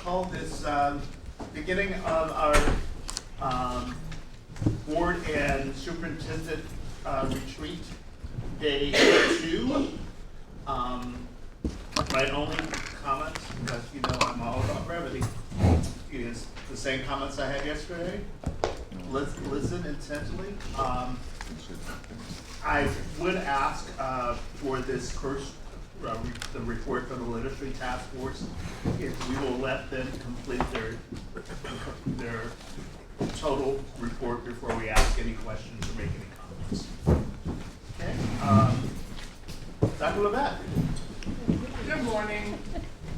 call this beginning of our board and superintendent retreat day 2. My only comments, because you know I'm all about brevity, is the same comments I had yesterday. Listen intently. I would ask for this first the report from the literacy task force, if we will let them complete their total report before we ask any questions or make any comments. Okay. Dr. Levette. Good morning.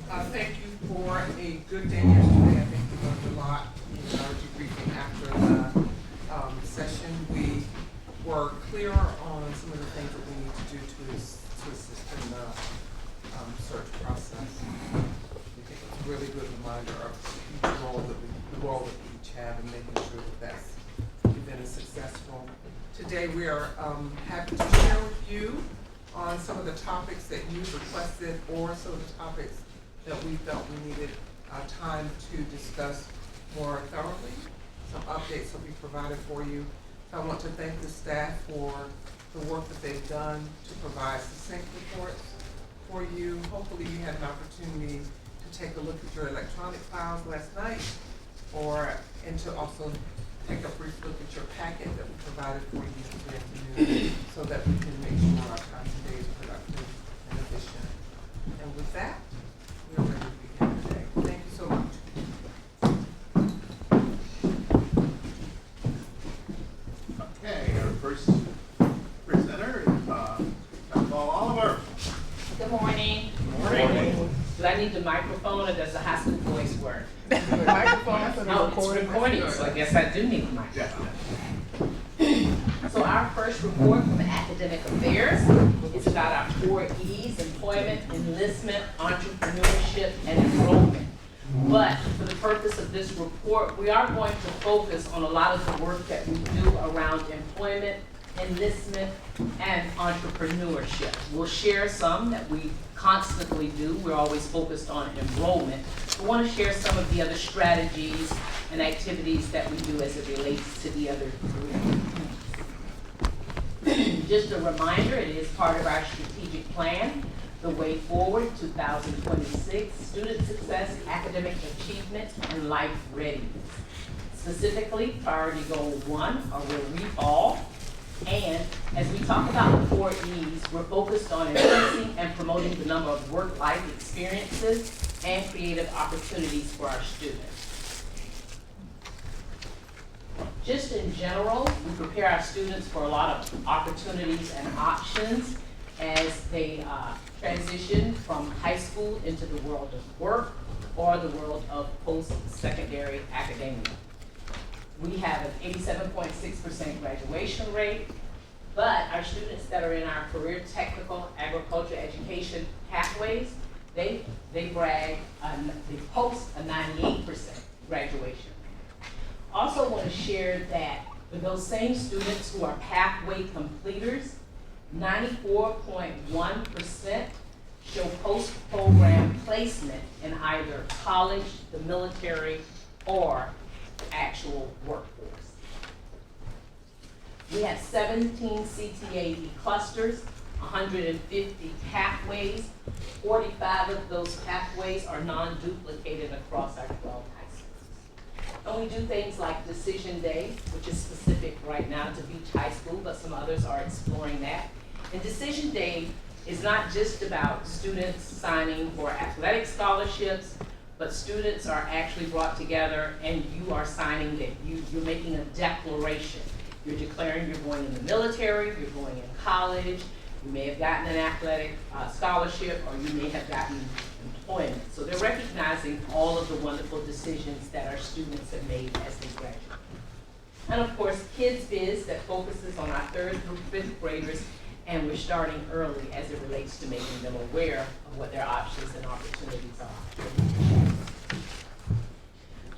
Thank you for a good day yesterday. I think we learned a lot in our debriefing after the session. We were clear on some of the things that we need to do to assist in the search process. I think it's a really good reminder of the role that we each have in making sure that that event is successful. Today we are happy to share with you on some of the topics that you requested or some of the topics that we felt we needed time to discuss more thoroughly. Some updates will be provided for you. So I want to thank the staff for the work that they've done to provide succinct reports for you. Hopefully you had an opportunity to take a look at your electronic files last night and to also take a brief look at your packet that we provided for you yesterday afternoon so that we can make sure our time today is productive and efficient. And with that, we are ready to begin today. Thank you so much. Okay, our first presenter is Dr. Oliver. Good morning. Good morning. Do I need the microphone or does the high school voice work? Microphone for the No, it's recording, so I guess I do need the microphone. So our first report from Academic Affairs is about our 4 E's: employment, enlistment, entrepreneurship, and enrollment. But for the purpose of this report, we are going to focus on a lot of the work that we do around employment, enlistment, and entrepreneurship. We'll share some that we constantly do. We're always focused on enrollment. We want to share some of the other strategies and activities that we do as it relates to the other 3. Just a reminder, it is part of our strategic plan, the Way Forward 2026, Student Success, Academic Achievement, and Life Readiness. Specifically, Priority Goal 1, or Where We All. And as we talk about the 4 E's, we're focused on increasing and promoting the number of work-life experiences and creative opportunities for our students. Just in general, we prepare our students for a lot of opportunities and options as they transition from high school into the world of work or the world of post-secondary academia. We have an 87.6% graduation rate, but our students that are in our career technical agriculture education pathways, they brag, they post a 98% graduation. Also want to share that for those same students who are pathway completers, 94.1% show post-program placement in either college, the military, or actual workforce. We have 17 CTAE clusters, 150 pathways. 45 of those pathways are non-duplicated across our 12 high schools. And we do things like Decision Day, which is specific right now to Beach High School, but some others are exploring that. And Decision Day is not just about students signing for athletic scholarships, but students are actually brought together and you are signing that you're making a declaration. You're declaring you're going in the military, you're going in college, you may have gotten an athletic scholarship, or you may have gotten employment. So they're recognizing all of the wonderful decisions that our students have made as they graduate. And of course, Kids Biz that focuses on our 3rd through 5th graders, and we're starting early as it relates to making them aware of what their options and opportunities are.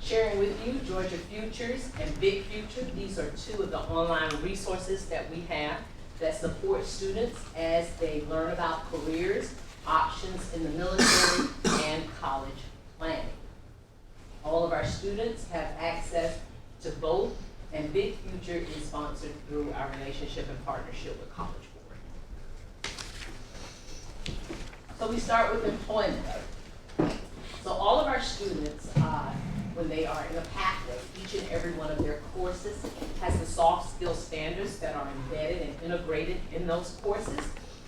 Sharing with you Georgia Futures and Big Future. These are 2 of the online resources that we have that support students as they learn about careers, options in the military, and college planning. students have access to both, and Big Future is sponsored through our relationship and partnership with College Board. So we start with employment. So all of our students, when they are in a pathway, each and every one of their courses has the soft skill standards that are embedded and integrated in those courses.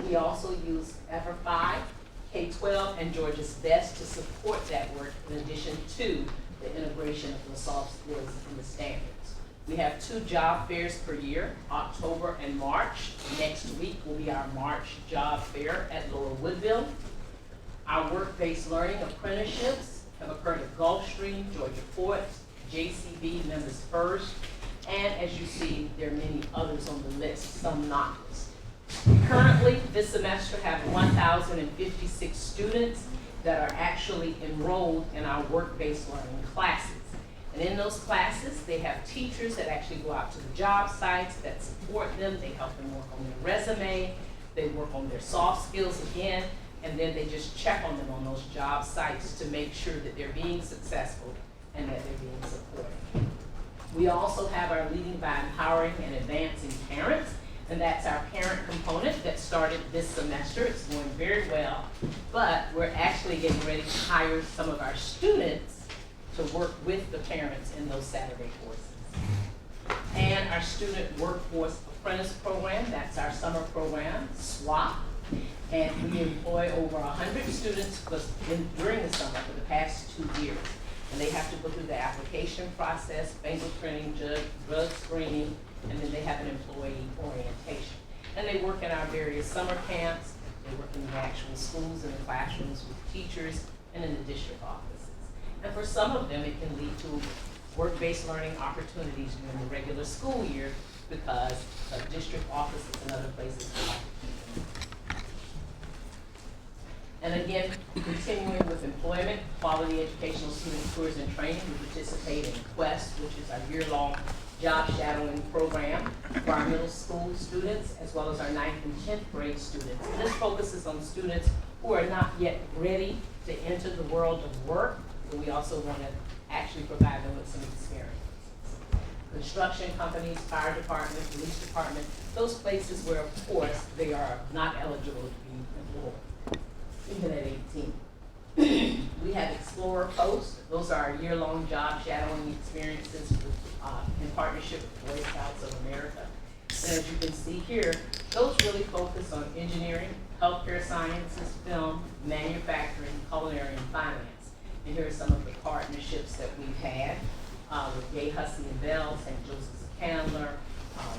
We also use EVER5, K-12, and Georgia's Best to support that work in addition to the integration of the soft skills in the standards. We have 2 job fairs per year, October and March. Next week will be our March job fair at Lower Woodville. Our work-based learning apprenticeships have occurred at Gulfstream, Georgia Fort, JCB, Members First, and as you see, there are many others on the list, some not listed. We currently, this semester, have 1,056 students that are actually enrolled in our work-based learning classes. And in those classes, they have teachers that actually go out to the job sites that support them. They help them work on their resume. They work on their soft skills again. And then they just check on them on those job sites to make sure that they're being successful and that they're being supported. We also have our Leading by Empowering and Advancing Parents, and that's our parent component that started this semester. It's going very well, but we're actually getting ready to hire some of our students to work with the parents in those Saturday courses. And our Student Workforce Apprentice Program, that's our summer program, SWAP. And we employ over 100 students during the summer for the past 2 years. And they have to go through the application process, fingerprinting, drug screening, and then they have an employee orientation. And they work in our various summer camps, they work in the actual schools and the classrooms with teachers and in the district offices. And for some of them, it can lead to work-based learning opportunities during the regular school year because of district offices and other places would like to keep them. And again, continuing with employment, quality educational student tours and training, we participate in Quest, which is our year-long job shadowing program for our middle school students, as well as our 9th and 10th grade students. And this focuses on students who are not yet ready to enter the world of work, but we also want to actually provide them with some experience. Construction companies, fire department, police department, those places where, of course, they are not eligible to be employed, even at 18. We have Explorer Post. Those are our year-long job shadowing experiences with, in partnership with Boy Scouts of America. And as you can see here, those really focus on engineering, healthcare sciences, film, manufacturing, culinary, and finance. And here are some of the partnerships that we've had with Gay Hussey and Bell, St. Joseph's of Candler,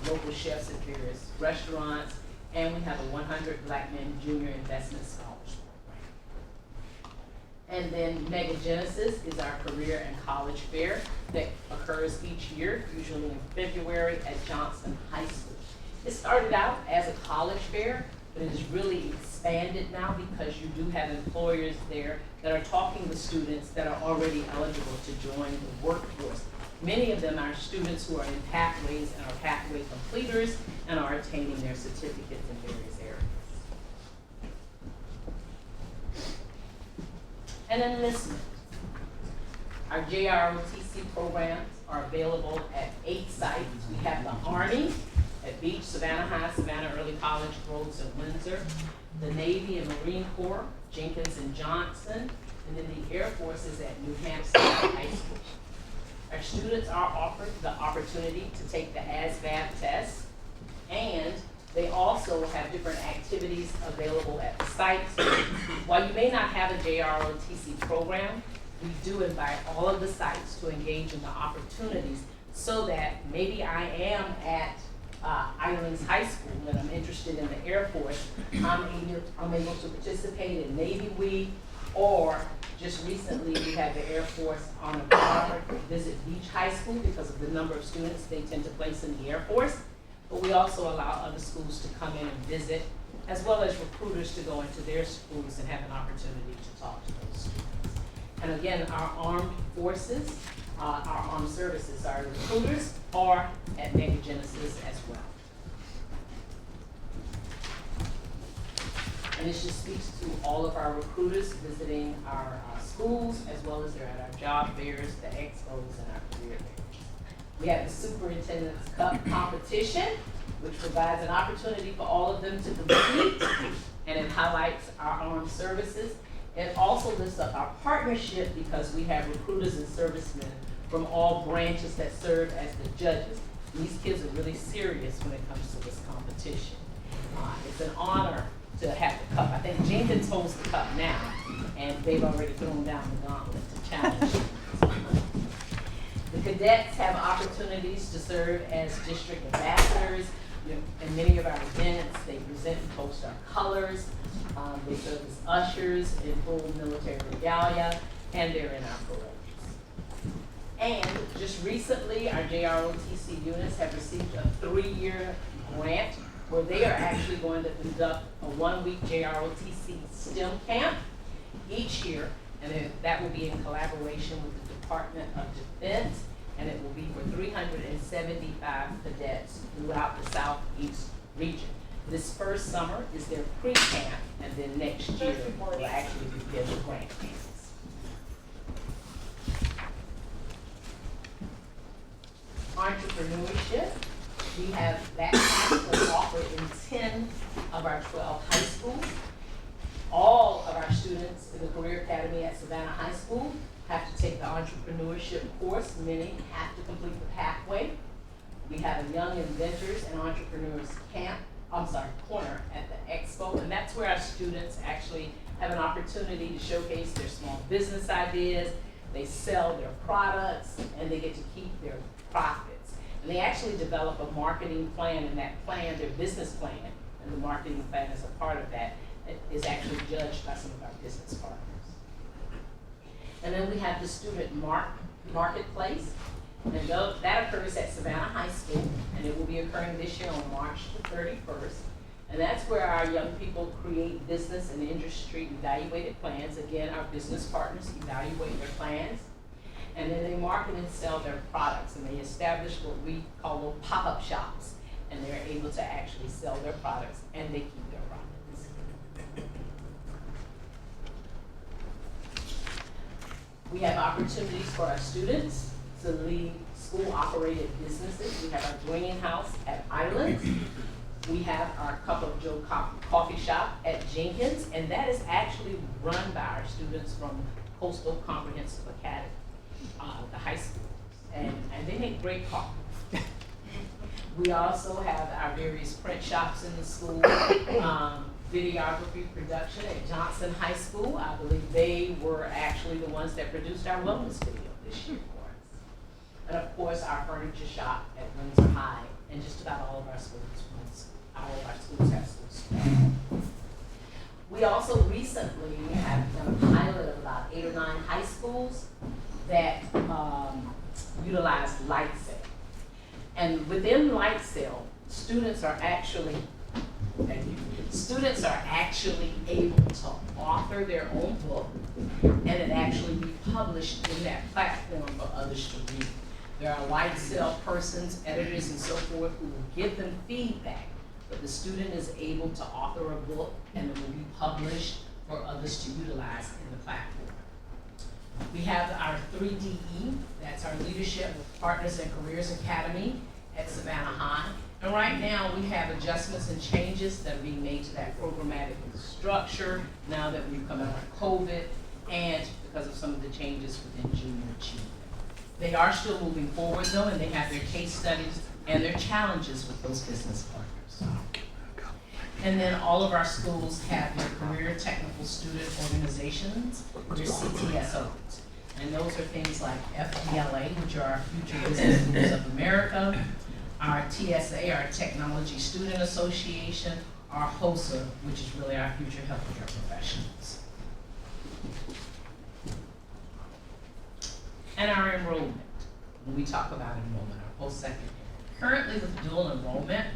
local chefs at various restaurants, and we have a 100 Black Men Junior Investment Scholarship Program. And then Mega Genesis is our career and college fair that occurs each year, usually in February at Johnson High School. It started out as a college fair, but it has really expanded now because you do have employers there that are talking with students that are already eligible to join the workforce. Many of them are students who are in pathways and are pathway completers and are attaining their certificates in various areas. And enlistment. Our JROTC programs are available at 8 sites. We have the Army at Beach, Savannah High, Savannah Early College, Groves, and Windsor. The Navy and Marine Corps, Jenkins and Johnson. And then the Air Force is at New Hampshire High School. Our students are offered the opportunity to take the ASVAB test, and they also have different activities available at the sites. While you may not have a JROTC program, we do invite all of the sites to engage in the opportunities so that maybe I am at Islands High School and I'm interested in the Air Force, I'm able to participate in Navy Week, or just recently we had the Air Force on a program to visit Beach High School because of the number of students they tend to place in the Air Force. But we also allow other schools to come in and visit, as well as recruiters to go into their schools and have an opportunity to talk to those students. And again, our armed forces, our armed services, our recruiters are at Mega Genesis as well. And this just speaks to all of our recruiters visiting our schools, as well as they're at our job fairs, the expos, and our career fairs. We have the Superintendent's Cup competition, which provides an opportunity for all of them to compete, and it highlights our armed services. It also lifts up our partnership because we have recruiters and servicemen from all branches that serve as the judges. These kids are really serious when it comes to this competition. It's an honor to have the cup. I think Jenkins holds the cup now, and they've already thrown down the gauntlet to challenge it. The cadets have opportunities to serve as district ambassadors. In many of our events, they present and post our colors. They serve as ushers in full military regalia, and they're in our parades. And just recently, our JROTC units have received a 3-year grant where they are actually going to conduct a 1-week JROTC STEM camp each year, and that will be in collaboration with the Department of Defense, and it will be for 375 cadets throughout the Southeast region. This first summer is their pre-camp, and then next year will actually begin the grant camps. Entrepreneurship, we have that class offered in 10 of our 12 high schools. All of our students in the Career Academy at Savannah High School have to take the entrepreneurship course, many have to complete the pathway. We have a Young Inventors and Entrepreneurs corner at the expo, and that's where our students actually have an opportunity to showcase their small business ideas, they sell their products, and they get to keep their profits. And they actually develop a marketing plan, and that plan, their business plan, and the marketing plan is a part of that, is actually judged by some of our business partners. And then we have the student marketplace, and that occurs at Savannah High School, and it will be occurring this year on March the 31st. And that's where our young people create business and industry evaluated plans. Again, our business partners evaluate their plans, and then they market and sell their products, and they establish what we call little pop-up shops, and they're able to actually sell their products, and they keep their profits. We have opportunities for our students to lead school-operated businesses. We have our greenhouse at Islands. We have our Cup of Joe coffee shop at Jenkins, and that is actually run by our students from Coastal Comprehensive Academy, the high school, and they make great coffee. We also have our various print shops in the school, videography production at Johnson High School. I believe they were actually the ones that produced our wellness video this year for us. And of course, our furniture shop at Windsor High, and just about all of our schools, have schools. We also recently have done a pilot of about 8 or 9 high schools that utilize light sale. And within light sale, students are actually able to author their own book, and it actually be published in that platform for others to read. There are light sale persons, editors, and so forth who will give them feedback, but the student is able to author a book, and it will be published for others to utilize in the platform. We have our 3DE, that's our Leadership Partners and Careers Academy at Savannah High. And right now we have adjustments and changes that are being made to that programmatic structure now that we've come out of COVID and because of some of the changes within junior achievement. They are still moving forward though, and they have their case studies and their challenges with those business partners. And then all of our schools have their career technical student organizations, their CTSOs. And those are things like FDLA, which are our Future Business Leaders of America, our TSA, our Technology Student Association, our HOSA, which is really our future healthcare professionals. And our enrollment, when we talk about enrollment, our post-secondary. Currently with dual enrollment,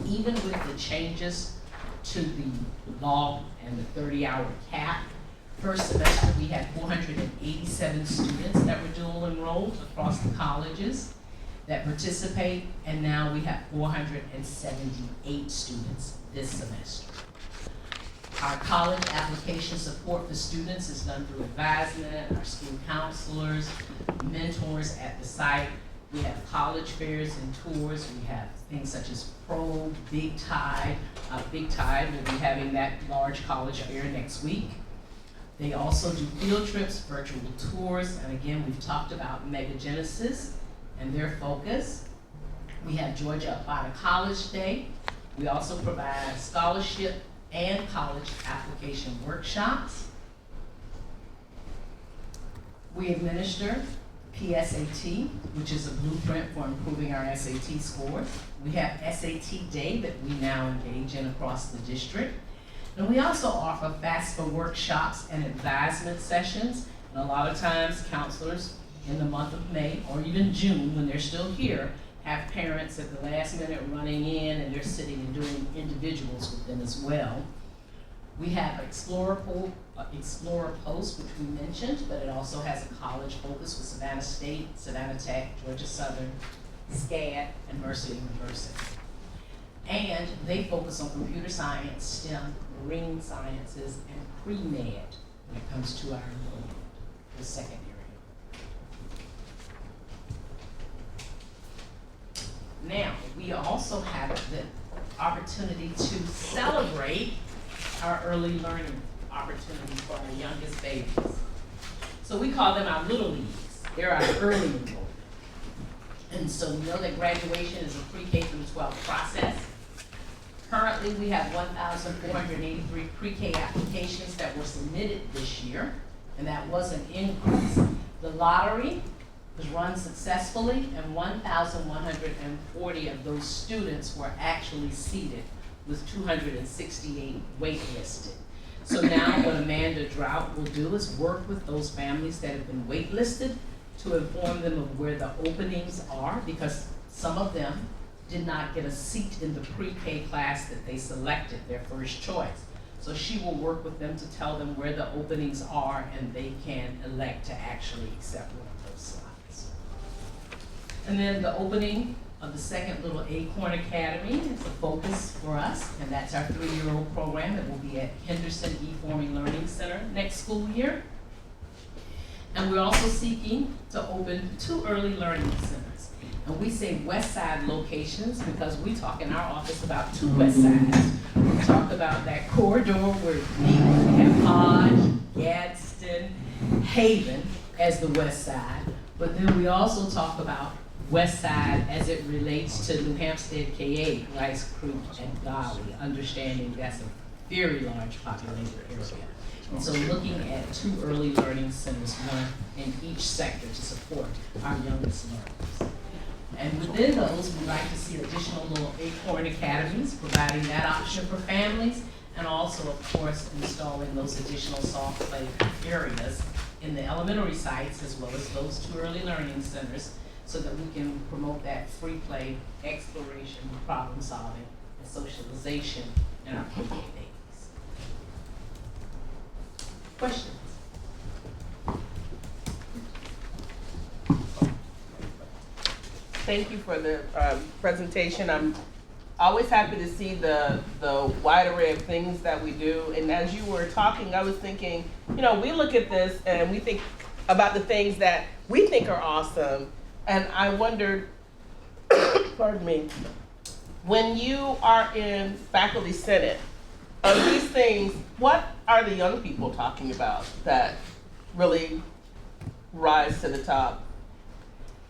even with the changes to the law and the 30-hour cap, first semester we had 487 students that were dual enrolled across the colleges that participate, and now we have 478 students this semester. Our college application support for students is done through advisement, our school counselors, mentors at the site. We have college fairs and tours. We have things such as Pro, Big Tide. Big Tide will be having that large college fair next week. They also do field trips, virtual tours, and again, we've talked about Mega Genesis and their focus. We have Georgia Applied College Day. We also provide scholarship and college application workshops. We administer PSAT, which is a blueprint for improving our SAT scores. We have SAT Day that we now engage in across the district. And we also offer FAFSA workshops and advisement sessions. And a lot of times counselors in the month of May or even June, when they're still here, have parents at the last minute running in and they're sitting and doing individuals with them as well. We have Explorer Post, which we mentioned, but it also has a college focus with Savannah State, Savannah Tech, Georgia Southern, SCAD, and Mercer University. And they focus on computer science, STEM, marine sciences, and pre-med when it comes to our enrollment, the second area. Now, we also have the opportunity to celebrate our early learning opportunities for our youngest babies. So we call them our little leagues. They're our early enrollment. And so we know that graduation is a pre-K through 12 process. Currently, we have 1,483 pre-K applications that were submitted this year, and that was an increase. The lottery was run successfully, and 1,140 of those students were actually seated, with 268 waitlisted. So now what Amanda Drought will do is work with those families that have been waitlisted to inform them of where the openings are, because some of them did not get a seat in the pre-K class that they selected, their first choice. So she will work with them to tell them where the openings are, and they can elect to actually accept one of those slots. And then the opening of the second Little Acorn Academy is a focus for us, and that's our 3-year-old program that will be at Henderson E-Forming Learning Center next school year. And we're also seeking to open 2 early learning centers. And we say West Side locations because we talk in our office about 2 West Sides. We talk about that corridor where we have Hodge, Gadsden, Haven as the West Side, but then we also talk about West Side as it relates to New Hampstead, KA, Rice Creek, and Golly, understanding that's a very large populated area. And so looking at 2 early learning centers, one in each sector to support our youngest learners. And within those, we'd like to see additional Little Acorn Academies, providing that option for families, and also, of course, installing those additional soft play areas in the elementary sites as well as those 2 early learning centers, so that we can promote that free play, exploration, problem solving, and socialization in our pre-K babies. Questions? Thank you for the presentation. I'm always happy to see the wide array of things that we do. And as you were talking, I was thinking, you know, we look at this and we think about the things that we think are awesome. And I wondered, pardon me, when you are in faculty senate, of these things, what are the young people talking about that really rise to the top?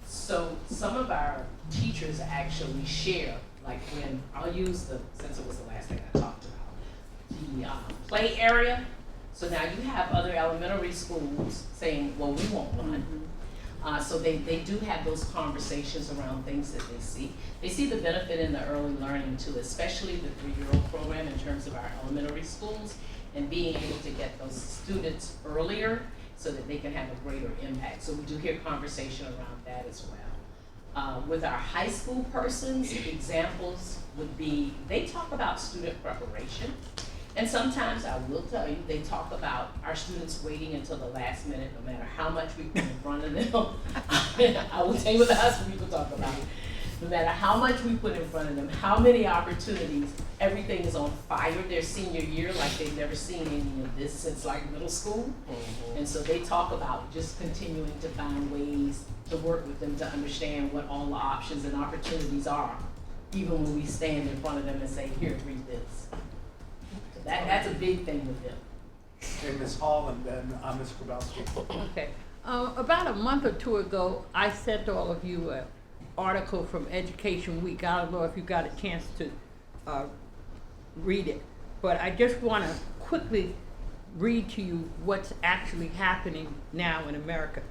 So some of our teachers actually share, like when, I'll use since it was the last thing I talked about, the play area. So now you have other elementary schools saying, well, we want one. So they do have those conversations around things that they see. They see the benefit in the early learning too, especially the 3-year-old program in terms of our elementary schools, and being able to get those students earlier so that they can have a greater impact. So we do hear conversation around that as well. With our high school persons, examples would be, they talk about student preparation. And sometimes, I will tell you, they talk about our students waiting until the last minute, no matter how much we put in front of them. I will tell you what the high school people talk about. no matter how much we put in front of them, how many opportunities, everything is on fire their senior year, like they've never seen any of this since like middle school. And so they talk about just continuing to find ways to work with them to understand what all the options and opportunities are, even when we stand in front of them and say, here, read this. So that's a big thing with them. Okay, Ms. Hall, and then Ms. Grabowski. Okay. About a month or two ago, I sent all of you an article from Education Week. I don't know if you got a chance to read it, but I just want to quickly read to you what's actually happening now in America.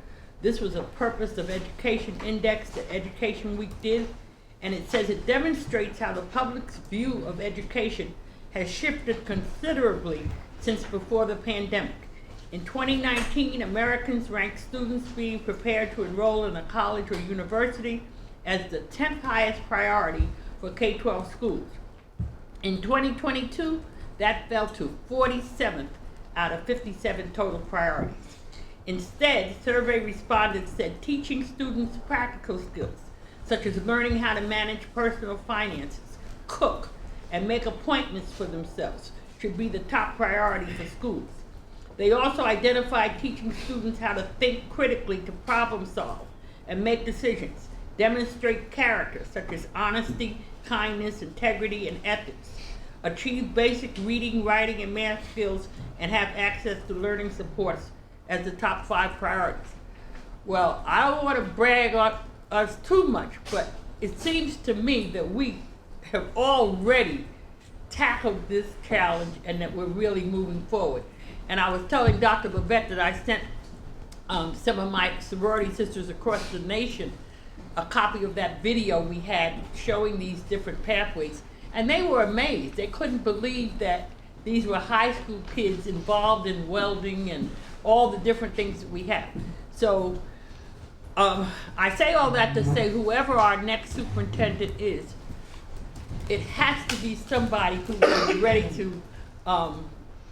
This was a Purpose of Education Index that Education Week did, and it says it demonstrates how the public's view of education has shifted considerably since before the pandemic. In 2019, Americans ranked students being prepared to enroll in a college or university as the 10th highest priority for K-12 schools. In 2022, that fell to 47th out of 57 total priorities. Instead, survey respondents said teaching students practical skills, such as learning how to manage personal finances, cook, and make appointments for themselves, should be the top priority for schools. They also identified teaching students how to think critically, to problem solve and make decisions, demonstrate character such as honesty, kindness, integrity, and ethics, achieve basic reading, writing, and math skills, and have access to learning supports as the top 5 priorities. Well, I don't want to brag on us too much, but it seems to me that we have already tackled this challenge and that we're really moving forward. And I was telling Dr. Babette that I sent some of my sorority sisters across the nation a copy of that video we had showing these different pathways. And they were amazed. They couldn't believe that these were high school kids involved in welding and all the different things that we have. So I say all that to say whoever our next superintendent is, it has to be somebody who is ready to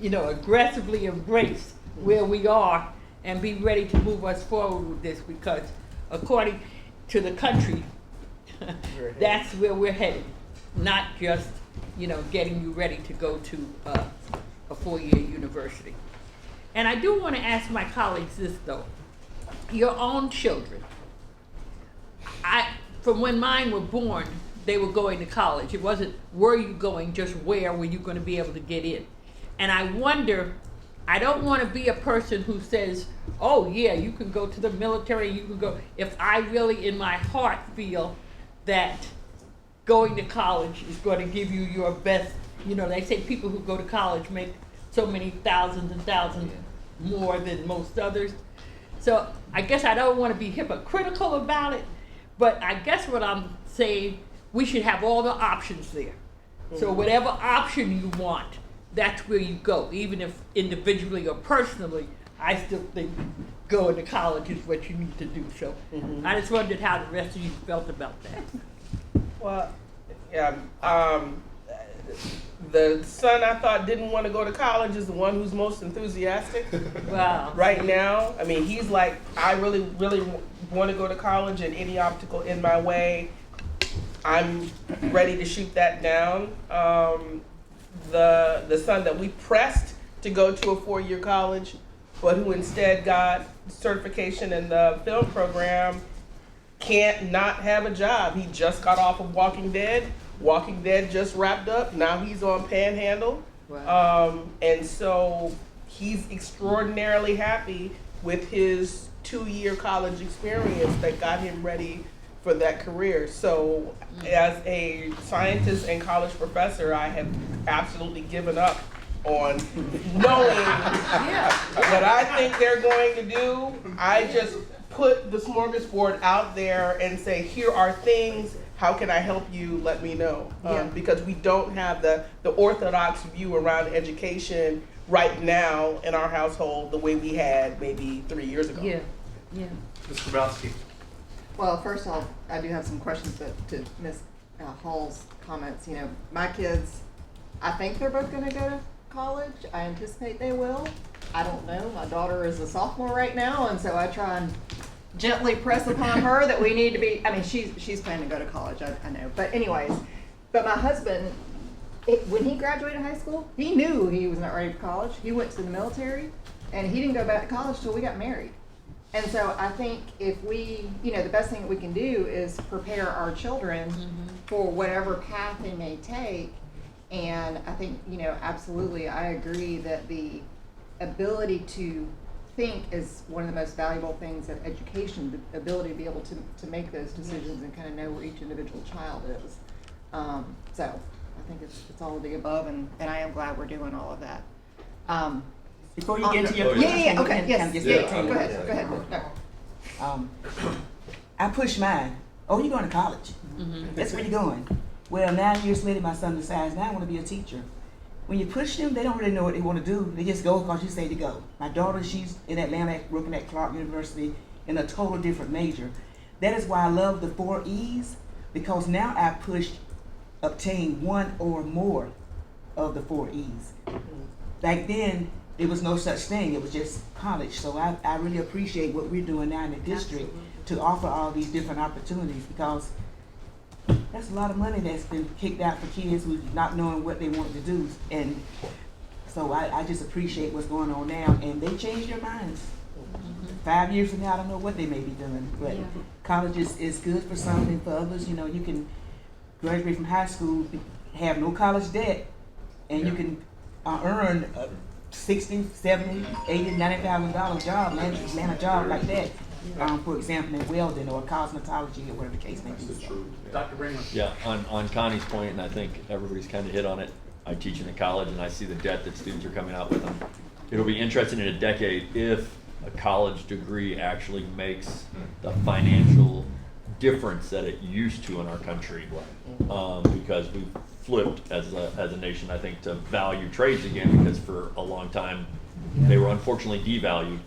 aggressively embrace where we are and be ready to move us forward with this, because according to the country, that's where we're headed. Not just, getting you ready to go to a 4-year university. And I do want to ask my colleagues this though. Your own children, from when mine were born, they were going to college. It wasn't were you going, just where were you going to be able to get in. And I wonder, I don't want to be a person who says, oh yeah, you can go to the military, you can go, if I really in my heart feel that going to college is going to give you your best, they say people who go to college make so many thousands and thousands more than most others. So I guess I don't want to be hypocritical about it, but I guess what I'm saying, we should have all the options there. So whatever option you want, that's where you go. Even if individually or personally, I still think going to college is what you need to do. So I just wondered how the rest of you felt about that. Well, yeah, the son I thought didn't want to go to college is the one who's most enthusiastic. Wow. Right now, I mean, he's like, I really, really want to go to college, and any obstacle in my way, I'm ready to shoot that down. The son that we pressed to go to a 4-year college, but who instead got certification in the film program, can't not have a job. He just got off of Walking Dead. Walking Dead just wrapped up. Now he's on Panhandle. Wow. And so he's extraordinarily happy with his 2-year college experience that got him ready for that career. So as a scientist and college professor, I have absolutely given up on knowing what I think they're going to do. I just put the smorgasbord out there and say, here are things, how can I help you, let me know. Because we don't have the orthodox view around education right now in our household the way we had maybe 3 years ago. Yeah. Mr. Grabowski. Well, first off, I do have some questions to Ms. Hall's comments. My kids, I think they're both going to go to college. I anticipate they will. I don't know. My daughter is a sophomore right now, and so I try and gently press upon her that we need to be, I mean, she's planning to go to college, I know, but anyways, but my husband, when he graduated high school, he knew he was not ready for college. He went to the military, and he didn't go back to college till we got married. And so I think if we, the best thing that we can do is prepare our children for whatever path they may take. And I think, absolutely, I agree that the ability to think is one of the most valuable things of education, the ability to be able to make those decisions and kind of know where each individual child is. So I think it's all of the above, and I am glad we're doing all of that. Before you get into your Yeah, question, okay, can yes, I just yeah, say go one? ahead, no. I pushed mine. Oh, you're going to college. That's where you're going. Well, 9 years later, my son decides, now I want to be a teacher. When you push them, they don't really know what they want to do. They just go because you say to go. My daughter, she's in Atlanta working at Clark University in a total different major. That is why I love the 4 E's, because now I obtain one or more of the 4 E's. Back then, there was no such thing. It was just college. So I really appreciate what we're doing now in the district to offer all these different opportunities, because that's a lot of money that's been kicked out for kids who's not knowing what they want to do. And so I just appreciate what's going on now. And they change their minds. 5 years from now, I don't know what they may be doing. But college is good for some, and for others, you can graduate from high school, have no college debt, and you can earn $60, $70, $80, $90,000 job, land a job like that. For example, in welding or cosmetology or whatever the case may be. That's true. Dr. Brainerd. Yeah, on Connie's point, and I think everybody's kind of hit on it. I teach in a college, and I see the debt that students are coming out with them. It'll be interesting in a decade if a college degree actually makes the financial difference that it used to in our country, because we've flipped as a nation, I think, to value trades again, because for a long time they were unfortunately devalued.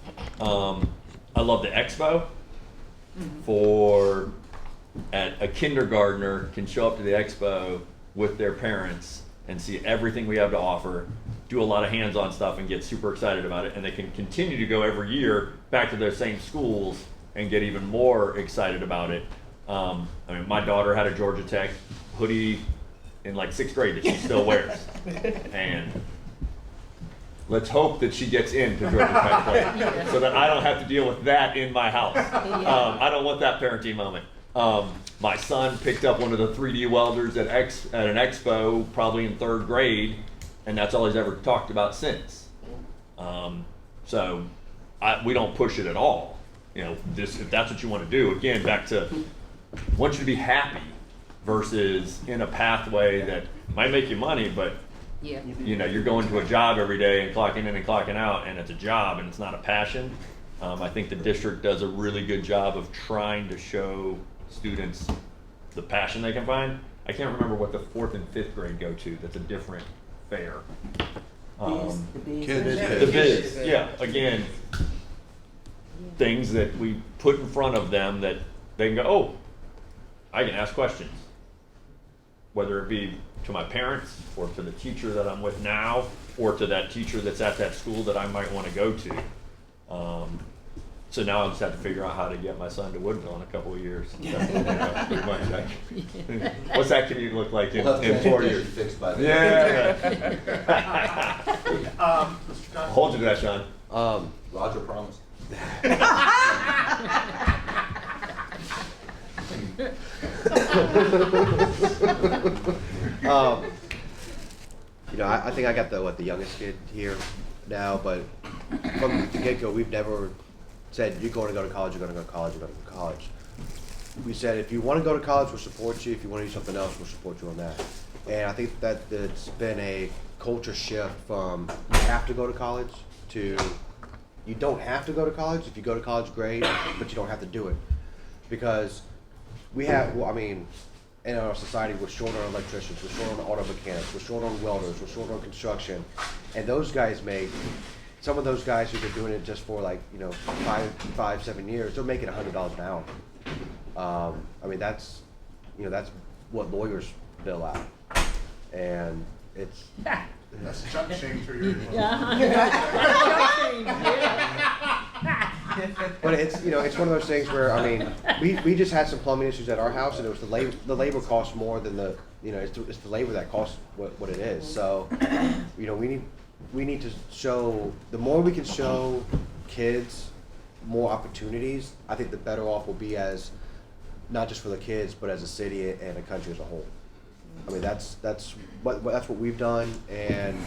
I love the expo. A kindergartner can show up to the expo with their parents and see everything we have to offer, do a lot of hands-on stuff, and get super excited about it, and they can continue to go every year back to their same schools and get even more excited about it. My daughter had a Georgia Tech hoodie in like 6th grade that she still wears, and let's hope that she gets into Georgia Tech play, so that I don't have to deal with that in my house. I don't want that parenting moment. My son picked up one of the 3D welders at an expo, probably in 3rd grade, and that's all he's ever talked about since. So we don't push it at all. If that's what you want to do, again, back to, I want you to be happy versus in a pathway that might make you money, but you're going to a job every day and clocking in and clocking out, and it's a job and it's not a passion. I think the district does a really good job of trying to show students the passion they can find. I can't remember what the 4th and 5th grade go to. That's a different fair. The The biz, yeah. Again, things that we put in front of them that they can go, oh, I can ask questions. Whether it be to my parents or to the teacher that I'm with now, or to that teacher that's at that school that I might want to go to. So now I just have to figure out how to get my son to Woodville in a couple of years. Pretty much. What's that commute look like in 4 years? Fixed by then. Yeah. I'll hold you to that, Sean. Roger promised. I think I got the youngest kid here now, but from the get-go, we've never said, you're going to go to college, you're going to go to college, you're going to go to college. We said, if you want to go to college, we'll support you. If you want to do something else, we'll support you on that. And I think that it's been a culture shift from you have to go to college to you don't have to go to college. If you go to college, great, but you don't have to do it. Because we have, in our society, we're short on electricians, we're short on auto mechanics, we're short on welders, we're short on construction. And those guys some of those guys who've been doing it just for 7 years, they're making $100 an hour. That's what lawyers bill out. And it's... That's chump change for your... But it's, you know, it's one of those things where, I mean, we just had some plumbing issues at our house, and it was the labor costs more than the, you know, it's the labor that costs what it is. So, you know, we need to show, the more we can show kids more opportunities, I think the better off we'll be as, not just for the kids, but as a city and a country as a whole. I mean, that's what we've done, and,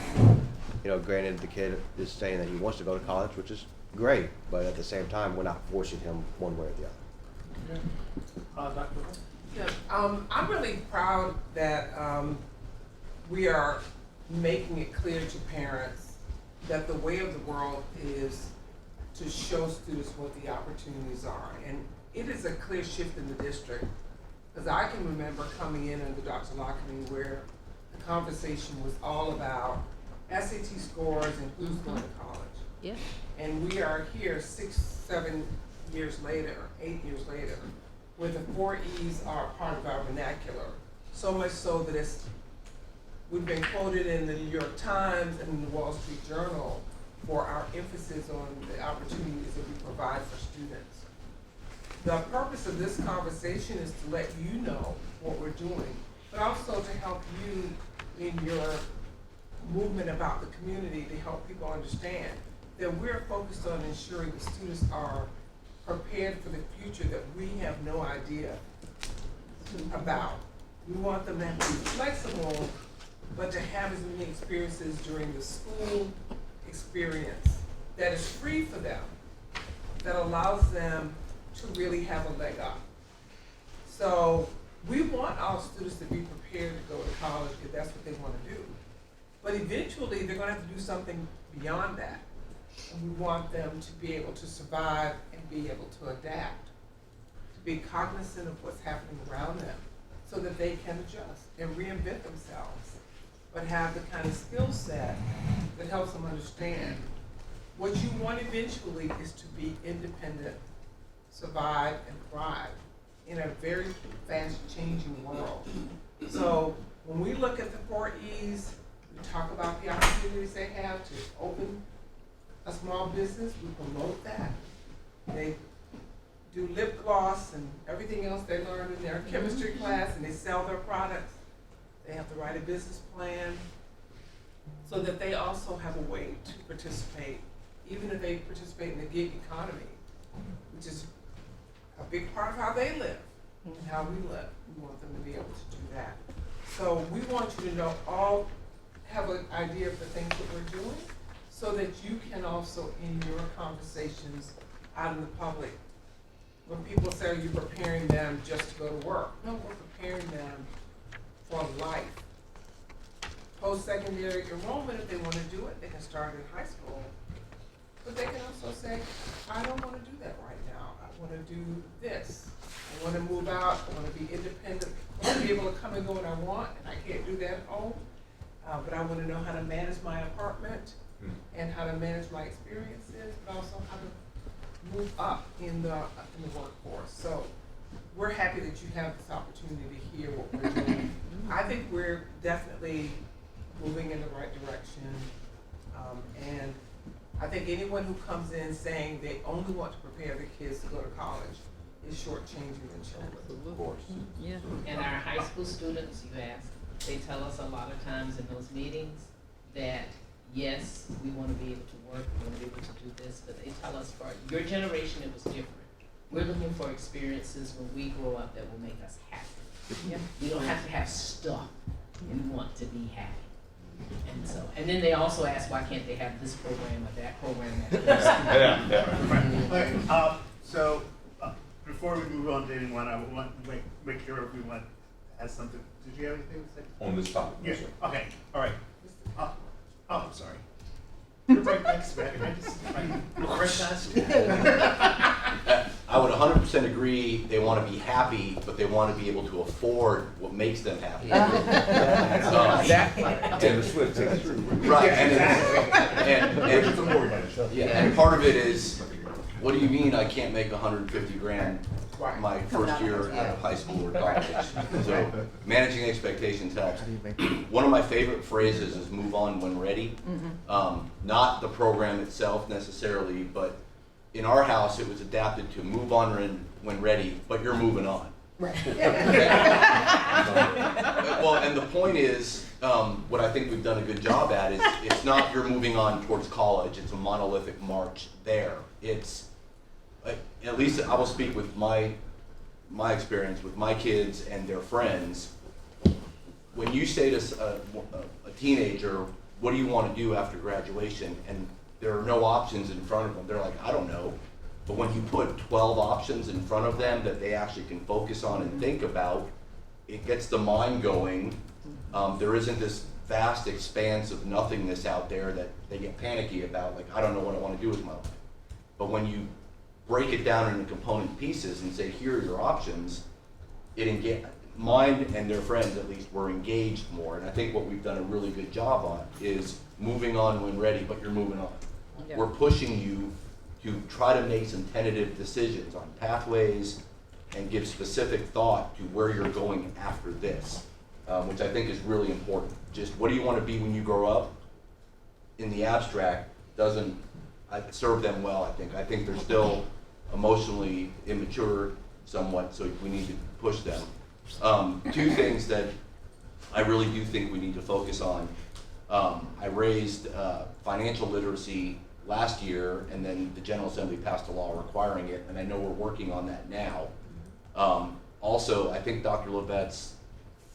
you know, granted, the kid is saying that he wants to go to college, which is great, but at the same time, we're not forcing him one way or the other. Dr. Yeah, I'm really proud that we are making it clear to parents that the way of the world is to show students what the opportunities are. And it is a clear shift in the district, because I can remember coming in under Dr. Lockney where the conversation was all about SAT scores and who's going to college. Yeah. And we are here 6, 7 years later, 8 years later, where the 4 E's are part of our vernacular. So much so that we've been quoted in the New York Times and in the Wall Street Journal for our emphasis on the opportunities that we provide for students. The purpose of this conversation is to let you know what we're doing, but also to help you in your movement about the community, to help people understand that we're focused on ensuring that students are prepared for the future that we have no idea about. We want them to be flexible, but to have as many experiences during the school experience that is free for them, that allows them to really have a leg up. So we want our students to be prepared to go to college if that's what they want to do. But eventually they're going to have to do something beyond that. And we want them to be able to survive and be able to adapt, to be cognizant of what's happening around them so that they can adjust and reinvent themselves, but have the kind of skill set that helps them understand what you want eventually is to be independent, survive, and thrive in a very fast changing world. So when we look at the 4 E's, we talk about the opportunities they have to open a small business, we promote that. They do lip gloss and everything else they learn in their chemistry class, and they sell their products. They have to write a business plan so that they also have a way to participate, even if they participate in the gig economy, which is a big part of how they live and how we live. We want them to be able to do that. So we want you to know, all have an idea of the things that we're doing, so that you can also, in your conversations out in the public, when people say, are you preparing them just to go to work? No, we're preparing them for life. Post-secondary enrollment, if they want to do it, they can start in high school. But they can also say, I don't want to do that right now. I want to do this. I want to move out. I want to be independent. I want to be able to come and go when I want, and I can't do that at home. But I want to know how to manage my apartment and how to manage my experiences, but also how to move up in the workforce. So we're happy that you have this opportunity to hear what we're doing. I think we're definitely moving in the right direction. And I think anyone who comes in saying they only want to prepare their kids to go to college is shortchanging their children. Of course. Yeah. And our high school students, you ask, they tell us a lot of times in those meetings that, yes, we want to be able to work, we want to be able to do this, but they tell us for your generation it was different. We're looking for experiences when we grow up that will make us happy. Yeah. We don't have to have stuff. We want to be happy. And so, and then they also ask, why can't they have this program or that program at their school? Okay, so before we move on to anyone, I want to make sure everyone has something. Did you have anything to say? On this topic, Yeah. yes, sir. Okay. All right. I'm sorry. You're right next to me. I just recognized you. I would 100% agree, they want to be happy, but they want to be able to afford what makes them happy. Right, and part of it is, what do you mean I can't make 150 grand my first year out of high school or college? So managing expectations helps. One of my favorite phrases is move on when ready. Not the program itself necessarily, but in our house, it was adapted to move on when ready, but you're moving on. Right. Well, and the point is, what I think we've done a good job at is, it's not you're moving on towards college, it's a monolithic march there. It's, at least I will speak with my experience with my kids and their friends. When you say to a teenager, what do you want to do after graduation? And there are no options in front of them. They're like, I don't know. But when you put 12 options in front of them that they actually can focus on and think about, it gets the mind going. There isn't this vast expanse of nothingness out there that they get panicky about, like, I don't know what I want to do with my life. But when you break it down into component pieces and say, here are your options, mine and their friends at least were engaged more. And I think what we've done a really good job on is moving on when ready, but you're moving on. Yeah. We're pushing you to try to make some tentative decisions on pathways and give specific thought to where you're going after this, which I think is really important. Just what do you want to be when you grow up? In the abstract, doesn't serve them well, I think. I think they're still emotionally immature somewhat, so we need to push them. Two things that I really do think we need to focus on. I raised financial literacy last year, and then the General Assembly passed a law requiring it, and I know we're working on that now. Also, I think Dr. Levette's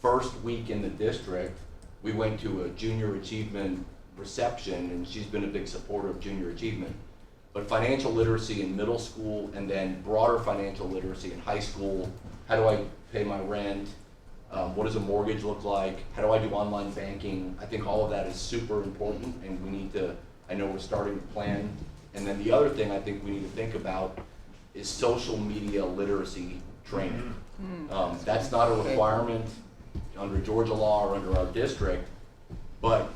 first week in the district, we went to a junior achievement reception, and she's been a big supporter of junior achievement. But financial literacy in middle school, and then broader financial literacy in high school. How do I pay my rent? What does a mortgage look like? How do I do online banking? I think all of that is super important, and we need to, I know we're starting to plan. And then the other thing I think we need to think about is social media literacy training. That's not a requirement under Georgia law or under our district, but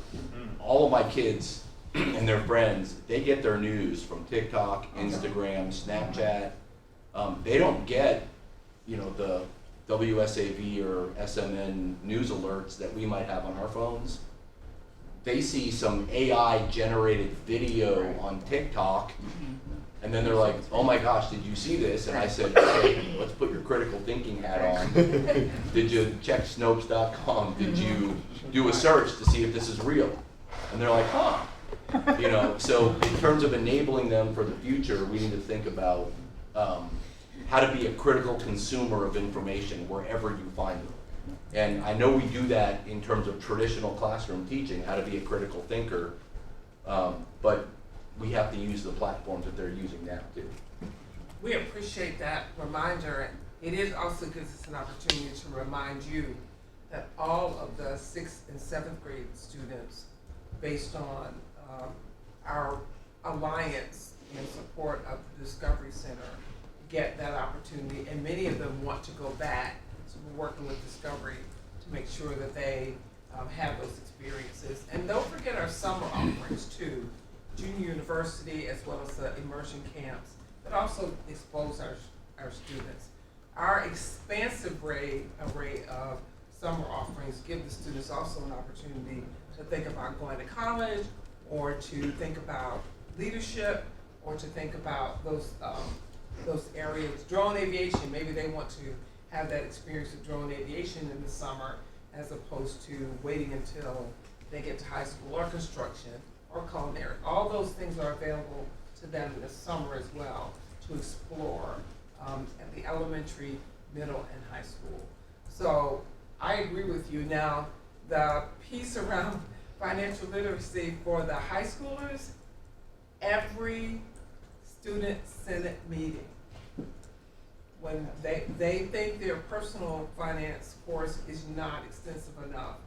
all of my kids and their friends, they get their news from TikTok, Instagram, Snapchat. They don't get, the WSAV or SMN news alerts that we might have on our phones. They see some AI generated video on TikTok, and then they're like, oh my gosh, did you see this? And I said, okay, let's put your critical thinking hat on. Did you check Snopes.com? Did you do a search to see if this is real? And they're like, huh. So in terms of enabling them for the future, we need to think about how to be a critical consumer of information wherever you find them. And I know we do that in terms of traditional classroom teaching, how to be a critical thinker, but we have to use the platforms that they're using now too. We appreciate that reminder. It is also gives us an opportunity to remind you that all of the 6th and 7th grade students, based on our alliance in support of the Discovery Center, get that opportunity, and many of them want to go back. So we're working with Discovery to make sure that they have those experiences. And don't forget our summer offerings too, junior university as well as the immersion camps that also expose our students. Our expansive array of summer offerings give the students also an opportunity to think about going to college, or to think about leadership, or to think about those areas. Drone aviation, maybe they want to have that experience of drone aviation in the summer, as opposed to waiting until they get to high school, or construction, or culinary. All those things are available to them in the summer as well to explore at the elementary, middle, and high school. So I agree with you. Now, the piece around financial literacy for the high schoolers, every student senate meeting, when they think their personal finance course is not extensive enough,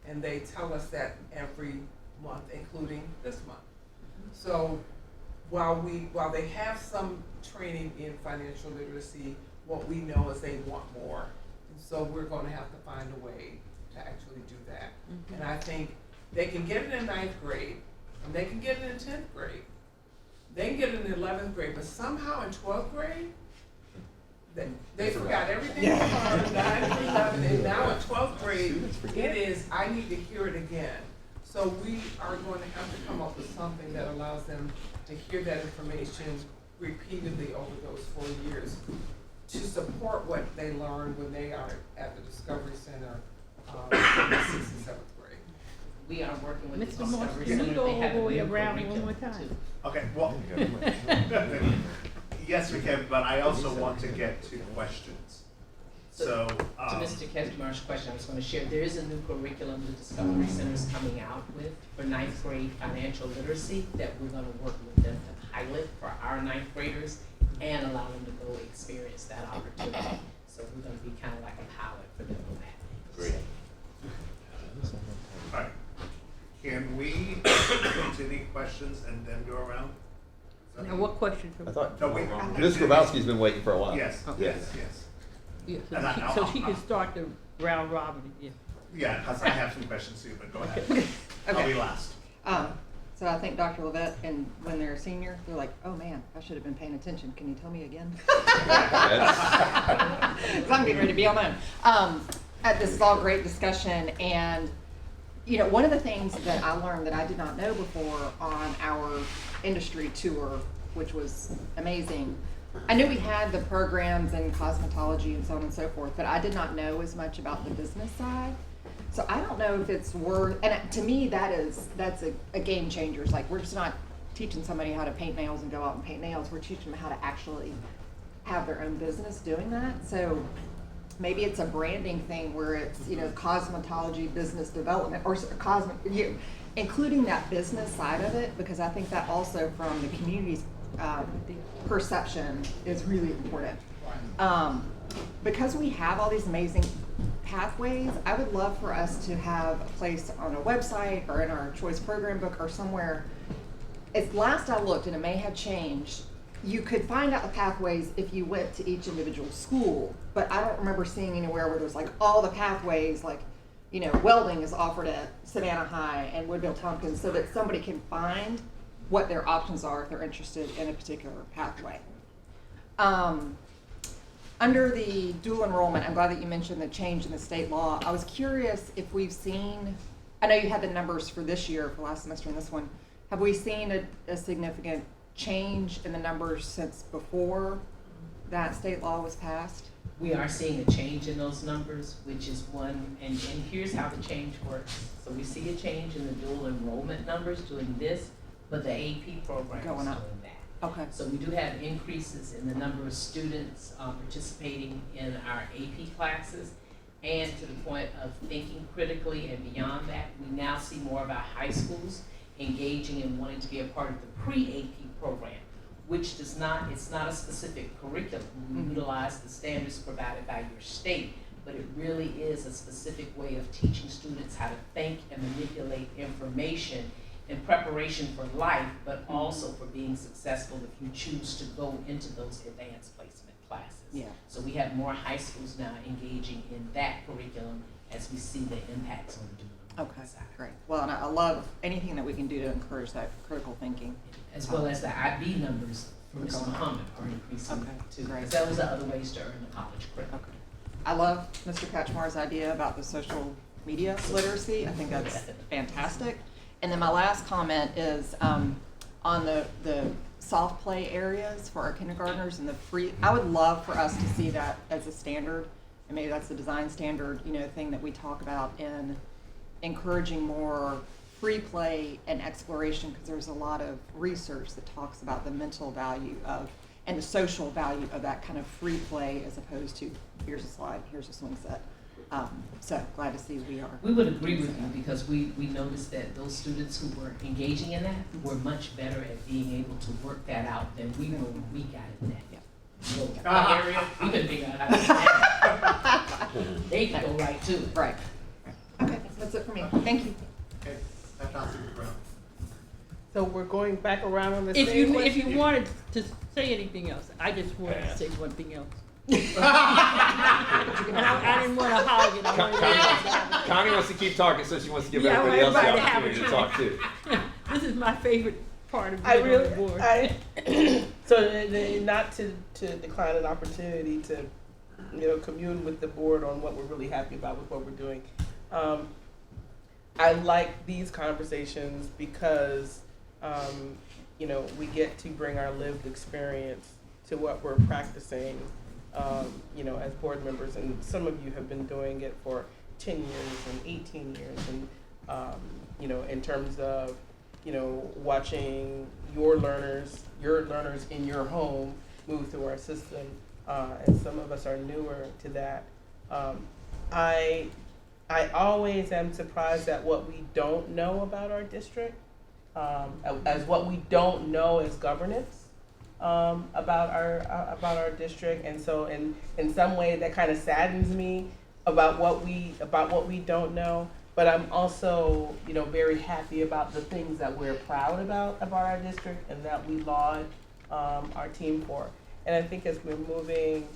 and they tell us that every month, including this month. So while they have some training in financial literacy, what we know is they want more. And so we're going to have to find a way to actually do that. And I think they can get it in 9th grade, and they can get it in 10th grade. They can get it in 11th grade, but somehow in 12th grade, they forgot everything they learned, 9 through 11, and now in 12th grade, it is, I need to hear it again. So we are going to have to come up with something that allows them to hear that information repeatedly over those 4 years to support what they learn when they are at the Discovery Center in the 6th and 7th grade. We are working with Mr. the Morse, Discovery can Center. you go They have all the a way new around one curriculum, more time? too. Okay, well, yes, we can, but I also want to get to questions. So, To Mr. Ketchmark's question, I was going to share, there is a new curriculum the Discovery Center is coming out with for 9th grade financial literacy that we're going to work with them to pilot for our 9th graders and allow them to go experience that opportunity. So we're going to be kind of like a pilot for them on that. Great. all right. Can we continue questions and then go around? Now, what question? I thought No, we. Ms. Grabowski's been waiting for a while. Yes, Okay. yes, yes. Yeah, And I- so she can start the round robin again. Yeah, because I have some questions too, but go ahead. I'll be Okay. last. So I think Dr. Levette, and when they're a senior, they're like, oh man, I should have been paying attention. Can you tell me again? That's- 'Cause I'm getting ready to be on my own. This is all great discussion, and you know, one of the things that I learned that I did not know before on our industry tour, which was amazing. I knew we had the programs in cosmetology and so on and so forth, but I did not know as much about the business side. So I don't know if it's worth, and to me, that's a game changer. It's like, we're just not teaching somebody how to paint nails and go out and paint nails. We're teaching them how to actually have their own business doing that. So maybe it's a branding thing where it's, you know, cosmetology business development or including that business side of it, because I think that also from the community's perception is really important. Because we have all these amazing pathways, I would love for us to have a place on a website or in our choice program book or somewhere. At last I looked, and it may have changed, you could find out the pathways if you went to each individual school, but I don't remember seeing anywhere where there's like all the pathways, like, you know, welding is offered at Savannah High and Woodville Tompkins, so that somebody can find what their options are if they're interested in a particular pathway. Under the dual enrollment, I'm glad that you mentioned the change in the state law. I was curious if we've seen, I know you had the numbers for this year, for last semester and this one, have we seen a significant change in the numbers since before that state law was passed? We are seeing a change in those numbers, which is one, and here's how the change works. So we see a change in the dual enrollment numbers doing this, but the AP program is Going doing up. that. Okay. So we do have increases in the number of students participating in our AP classes. And to the point of thinking critically and beyond that, we now see more of our high schools engaging and wanting to be a part of the pre-AP program, which does not, it's not a specific curriculum. We utilize the standards provided by your state, but it really is a specific way of teaching students how to think and manipulate information in preparation for life, but also for being successful if you choose to go into those advanced placement classes. Yeah. So we have more high schools now engaging in that curriculum as we see the impacts on the dual Okay, side. great. Well, and I love anything that we can do to encourage that critical thinking. As well as the IB numbers for Mr. Muhammad are increasing Okay, too. great. Because those are other ways to earn the college credit. Okay. I love Mr. Katchmar's idea about the social media literacy. I think that's fantastic. And then my last comment is on the soft play areas for our kindergartners and the free, I would love for us to see that as a standard, and maybe that's the design standard, you know, thing that we talk about in encouraging more free play and exploration, because there's a lot of research that talks about the mental value of and the social value of that kind of free play as opposed to here's a slide, here's a swing set. So glad to see we are. We would agree with you because we noticed that those students who were engaging in that were much better at being able to work that out than we were when we got in that. Yeah. Area, we couldn't figure out how to do that. They could go right to it. Right. Okay, that's it for me. Thank you. Okay, that's not super brown. So we're going back around on the If same you question? wanted to say anything else, I just wanted to say one thing else. And I didn't want to hog it. I wanted Connie wants to keep talking, so she wants to give Yeah, I want everybody else the everybody to have a opportunity to talk too. This is my favorite part of I being on the board. So not to decline an opportunity to, you know, commune with the board on what we're really happy about with what we're doing. I like these conversations because you know, we get to bring our lived experience to what we're practicing, you know, as board members. And some of you have been doing it for 10 years and 18 years. And, you know, in terms of, you know, watching your learners in your home move through our system, and some of us are newer to that. I always am surprised at what we don't know about our district, as what we don't know as governance, about our district. And so in some way that kind of saddens me about what we don't know. But I'm also, you know, very happy about the things that we're proud about our district and that we laud our team for. And I think as we're moving,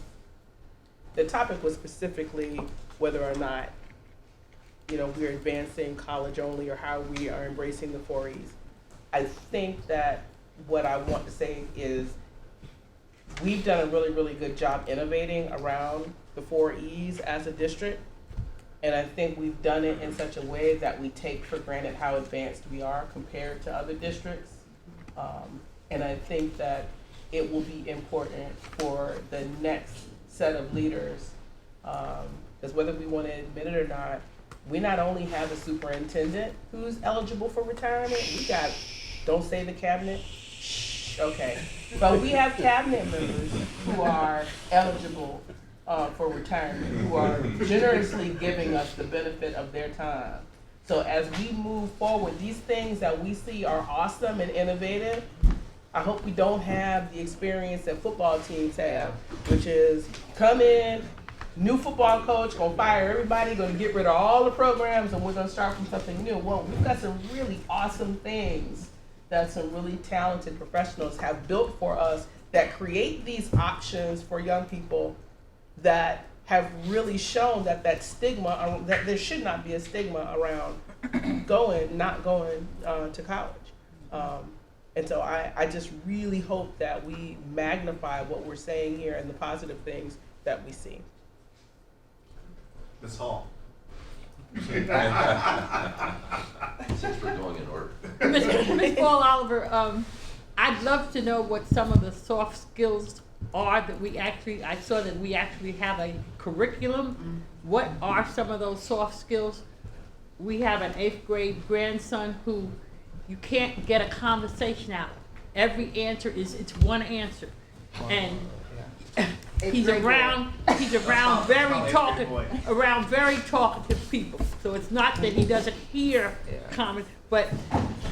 the topic was specifically whether or not, you know, we're advancing college only or how we are embracing the 4 E's. I think that what I want to say is we've done a really, really good job innovating around the 4 E's as a district. And I think we've done it in such a way that we take for granted how advanced we are compared to other districts. And I think that it will be important for the next set of leaders, because whether we want to admit it or not, we not only have a superintendent who's eligible for retirement, we got, don't say the cabinet, shh, okay. But we have cabinet members who are eligible for retirement, who are generously giving us the benefit of their time. So as we move forward, these things that we see are awesome and innovative. I hope we don't have the experience that football teams have, which is come in, new football coach, gonna fire everybody, gonna get rid of all the programs, and we're gonna start from something new. Well, we've got some really awesome things that some really talented professionals have built for us that create these options for young people that have really shown that that stigma, that there should not be a stigma around not going to college. And so I just really hope that we magnify what we're saying here and the positive things that we see. Ms. Hall. Since we're going in order. Ms. Paul Oliver, I'd love to know what some of the soft skills are that I saw that we actually have a curriculum. Mm-hmm. What are some of those soft skills? We have an 8th grade grandson who you can't get a conversation out. Every answer it's one answer. And he's around very talkative people. So it's not that he doesn't hear comments, but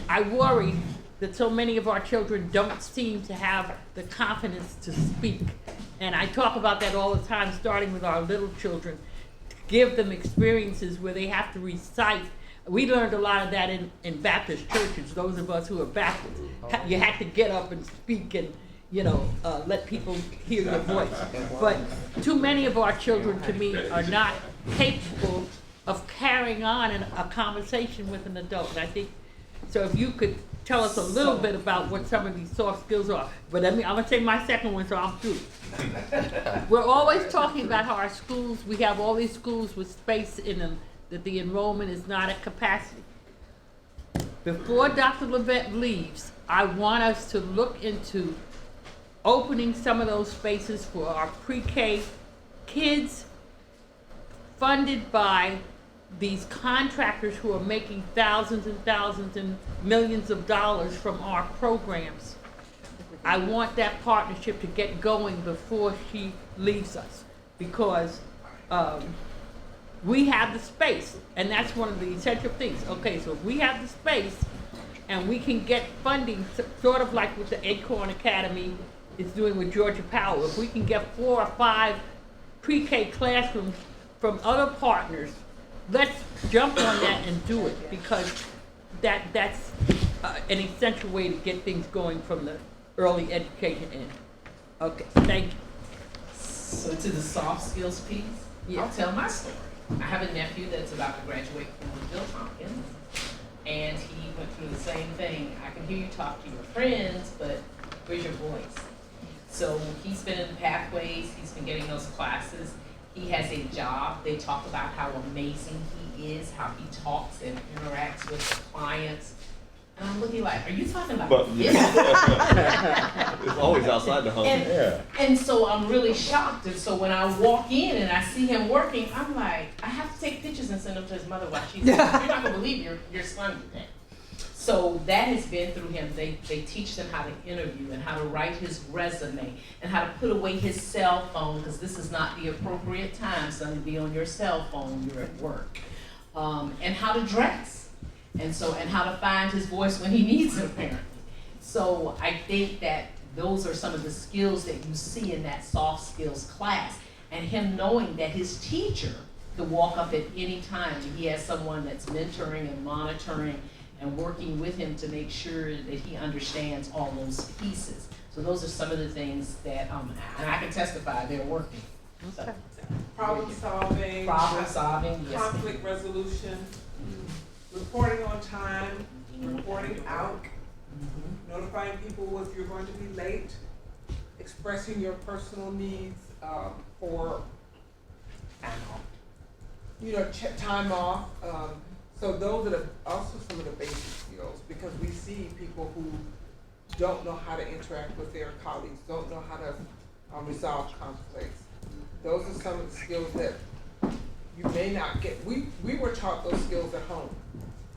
I worry that so many of our children don't seem to have the confidence to speak. And I talk about that all the time, starting with our little children, to give them experiences where they have to recite. We learned a lot of that in Baptist churches, those of us who are Baptists. You had to get up and speak and, you know, let people hear your voice. But too many of our children, to me, are not capable of carrying on a conversation with an adult. And I think, so if you could tell us a little bit about what some of these soft skills are. But I'm gonna say my second one, so I'm through. We're always talking about how our schools, we have all these schools with space in them, that the enrollment is not at capacity. Before Dr. Levette leaves, I want us to look into opening some of those spaces for our pre-K kids, funded by these contractors who are making thousands and thousands and millions of dollars from our programs. I want that partnership to get going before she leaves us, because we have the space, and that's one of the essential things. Okay, so if we have the space and we can get funding, sort of like what the Acorn Academy is doing with Georgia Power, if we can get 4 or 5 pre-K classrooms from other partners, let's jump on that and do it, because that's an essential way to get things going from the early education end. Okay, thank you. So to the soft skills piece, I'll tell my story. I have a nephew that's about to graduate from Bill Tompkins, and he went through the same thing. I can hear you talk to your friends, but where's your voice? So he's been in pathways, he's been getting those classes. He has a job. They talk about how amazing he is, how he talks and interacts with the clients. And I'm looking like, are you talking about But this? it's always outside the home. And so I'm really shocked. And so when I walk in and I see him working, I'm like, I have to take pictures and send them to his mother while she's you're not gonna believe your son today. So that has been through him. They teach them how to interview and how to write his resume and how to put away his cell phone, because this is not the appropriate time, son, to be on your cell phone, you're at work. And how to dress. And how to find his voice when he needs it, apparently. So I think that those are some of the skills that you see in that soft skills class. And him knowing that his teacher could walk up at any time and he has someone that's mentoring and monitoring and working with him to make sure that he understands all those pieces. So those are some of the things that, and I can testify, they're working. So, Problem solving. yes. Conflict resolution. Reporting on time, reporting out, notifying people if you're going to be late, expressing your personal needs for time off. So those are also some of the basic skills, because we see people who don't know how to interact with their colleagues, don't know how to resolve conflicts. Those are some of the skills that you may not get. We were taught those skills at home.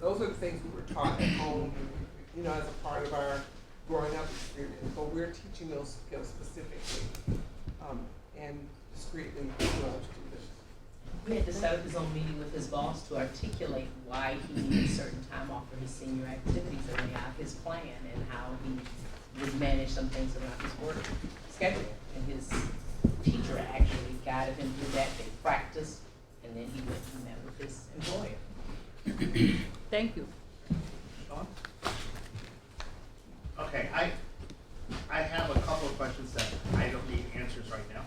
Those are the things we were taught at home, as a part of our growing up experience. But we're teaching those skills specifically and discreetly to our students. We had to set up his own meeting with his boss to articulate why he needed certain time off for his senior activities and lay out his plan and how he would manage some things around his work schedule. And his teacher actually guided him through that. They practiced, and then he went and met with his employer. Thank you. Sean? Okay, I have a couple of questions that I don't need answers right now.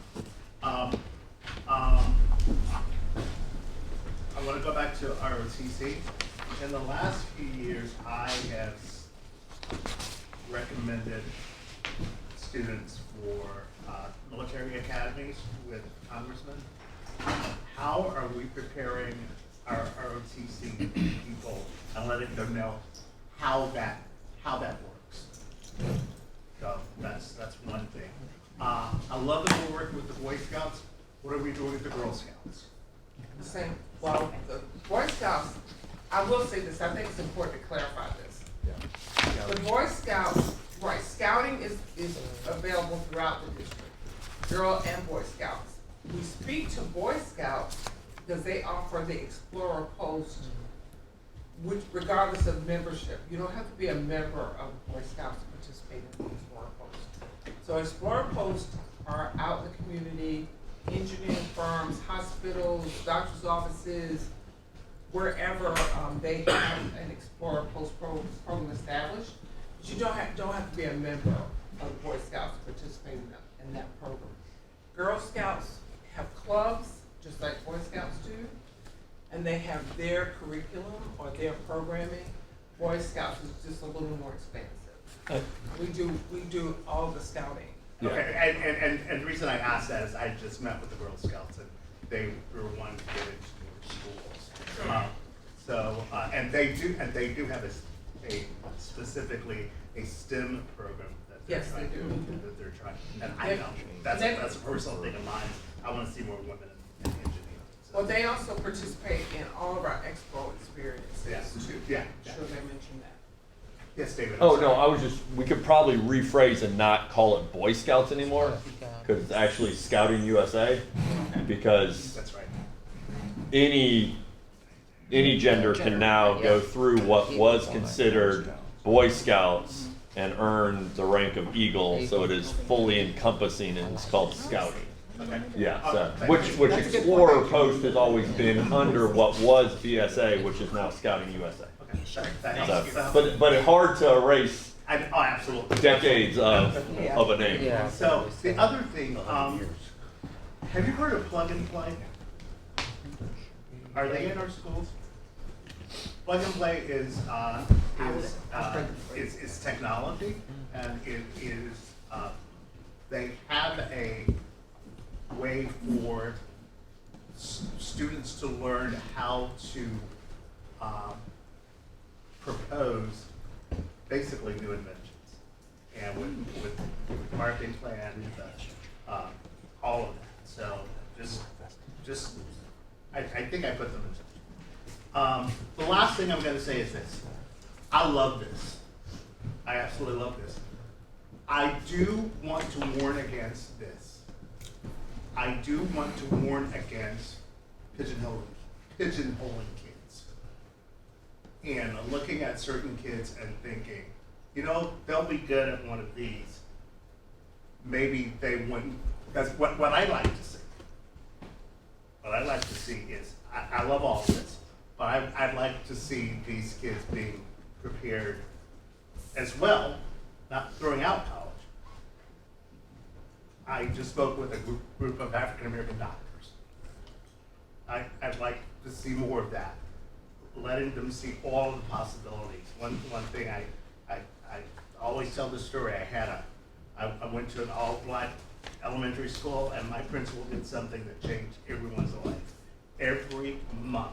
I want to go back to ROTC. In the last few years, I have recommended students for military academies with congressmen. How are we preparing our ROTC people and letting them know how that works? So that's one thing. I love that we're working with the Boy Scouts. What are we doing with the Girl Scouts? The same. Well, the Boy Scouts, I will say this, I think it's important to clarify this. Yeah. The Boy Scouts, right, scouting is available throughout the district, Girl and Boy Scouts. We speak to Boy Scouts because they offer the Explorer Post, which regardless of membership, you don't have to be a member of Boy Scouts to participate in the Explorer Post. So Explorer Posts are out in the community, engineering firms, hospitals, doctor's offices, wherever they have an Explorer Post program established. But you don't have to be a member of the Boy Scouts to participate in that program. Girl Scouts have clubs, just like Boy Scouts do, and they have their curriculum or their programming. Boy Scouts is just a little more expansive. We do all the scouting. Yeah. Okay, and the reason I asked that is I just met with the Girl Scouts and they were wanting to get into schools. And they do have a specifically a STEM program that they're Yes, trying they do. that they're trying. And I know that's a personal thing of mine. I want to see more women in engineering. So. Well, they also participate in all of our expo experiences Yes. too. Yeah. I'm sure they mentioned that. Yes, David. Oh, no, we could probably rephrase and not call it Boy Scouts anymore, because it's actually Scouting USA, because That's right. any gender can now go through what was considered Boy Scouts and earn the rank of Eagle, so it is fully encompassing and it's called Scouting. Okay. Yeah, so, which Explorer Post has always been under what was BSA, which is now Scouting USA. Okay. That So, helps. but it's hard to erase Absolutely. decades of a name. So the other thing, have you heard of Plug and Play? Are they in our schools? Plug and Play is technology, and it is they have a way for students to learn how to propose basically new inventions. And with the marketing plan, all of that. So I think I put them in. The last thing I'm going to say is this. I love this. I absolutely love this. I do want to warn against this. I do want to warn against pigeonholing kids. And looking at certain kids and thinking, you know, they'll be good at one of these. Maybe they wouldn't. That's what I like to see. What I like to see is, I love all of this, but I'd like to see these kids being prepared as well, not throwing out college. I just spoke with a group of African American doctors. I'd like to see more of that, letting them see all of the possibilities. One thing I always tell this story. I went to an all-black elementary school, and my principal did something that changed everyone's life. Every month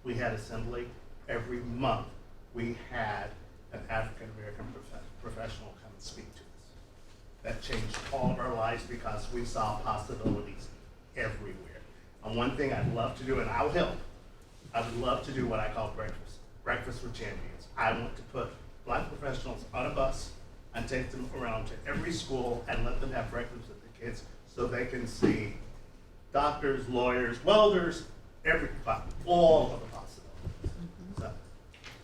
we had assembly. Every month we had an African American professional come and speak to us. That changed all of our lives because we saw possibilities everywhere. And one thing I'd love to do, and I'll help, I would love to do what I call breakfast with champions. I want to put black professionals on a bus and take them around to every school and let them have breakfast with the kids so they can see doctors, lawyers, welders, everybody, all of the possibilities.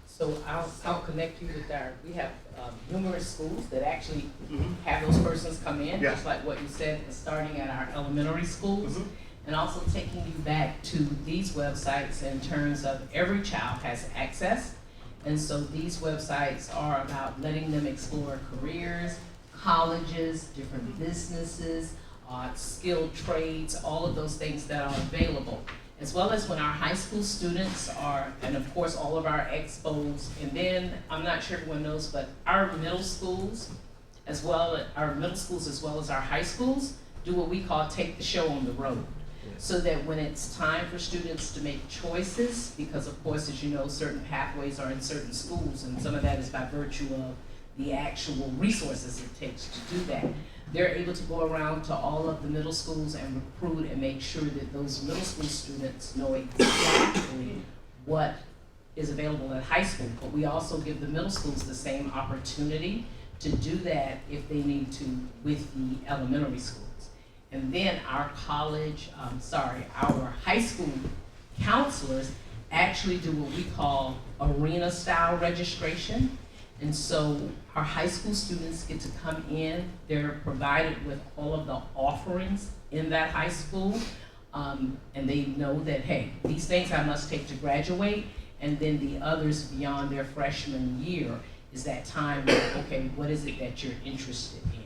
So I'll connect you with we have numerous schools that actually have those persons come in, Yeah. just like what you said, starting at our elementary schools. And also taking you back to these websites in terms of every child has access. And so these websites are about letting them explore careers, colleges, different businesses, skilled trades, all of those things that are available. As well as when our high school students are, and of course all of our expos, and then, I'm not sure everyone knows, but our middle schools, as well as our high schools, do what we call take the show on the road. So that when it's time for students to make choices, because of course, as you know, certain pathways are in certain schools, and some of that is by virtue of the actual resources it takes to do that. They're able to go around to all of the middle schools and recruit and make sure that those middle school students know exactly what is available at high school. But we also give the middle schools the same opportunity to do that if they need to with the elementary schools. And then our high school counselors actually do what we call arena style registration. And so our high school students get to come in, they're provided with all of the offerings in that high school. And they know that, hey, these things I must take to graduate, and then the others beyond their freshman year is that time where, okay, what is it that you're interested in?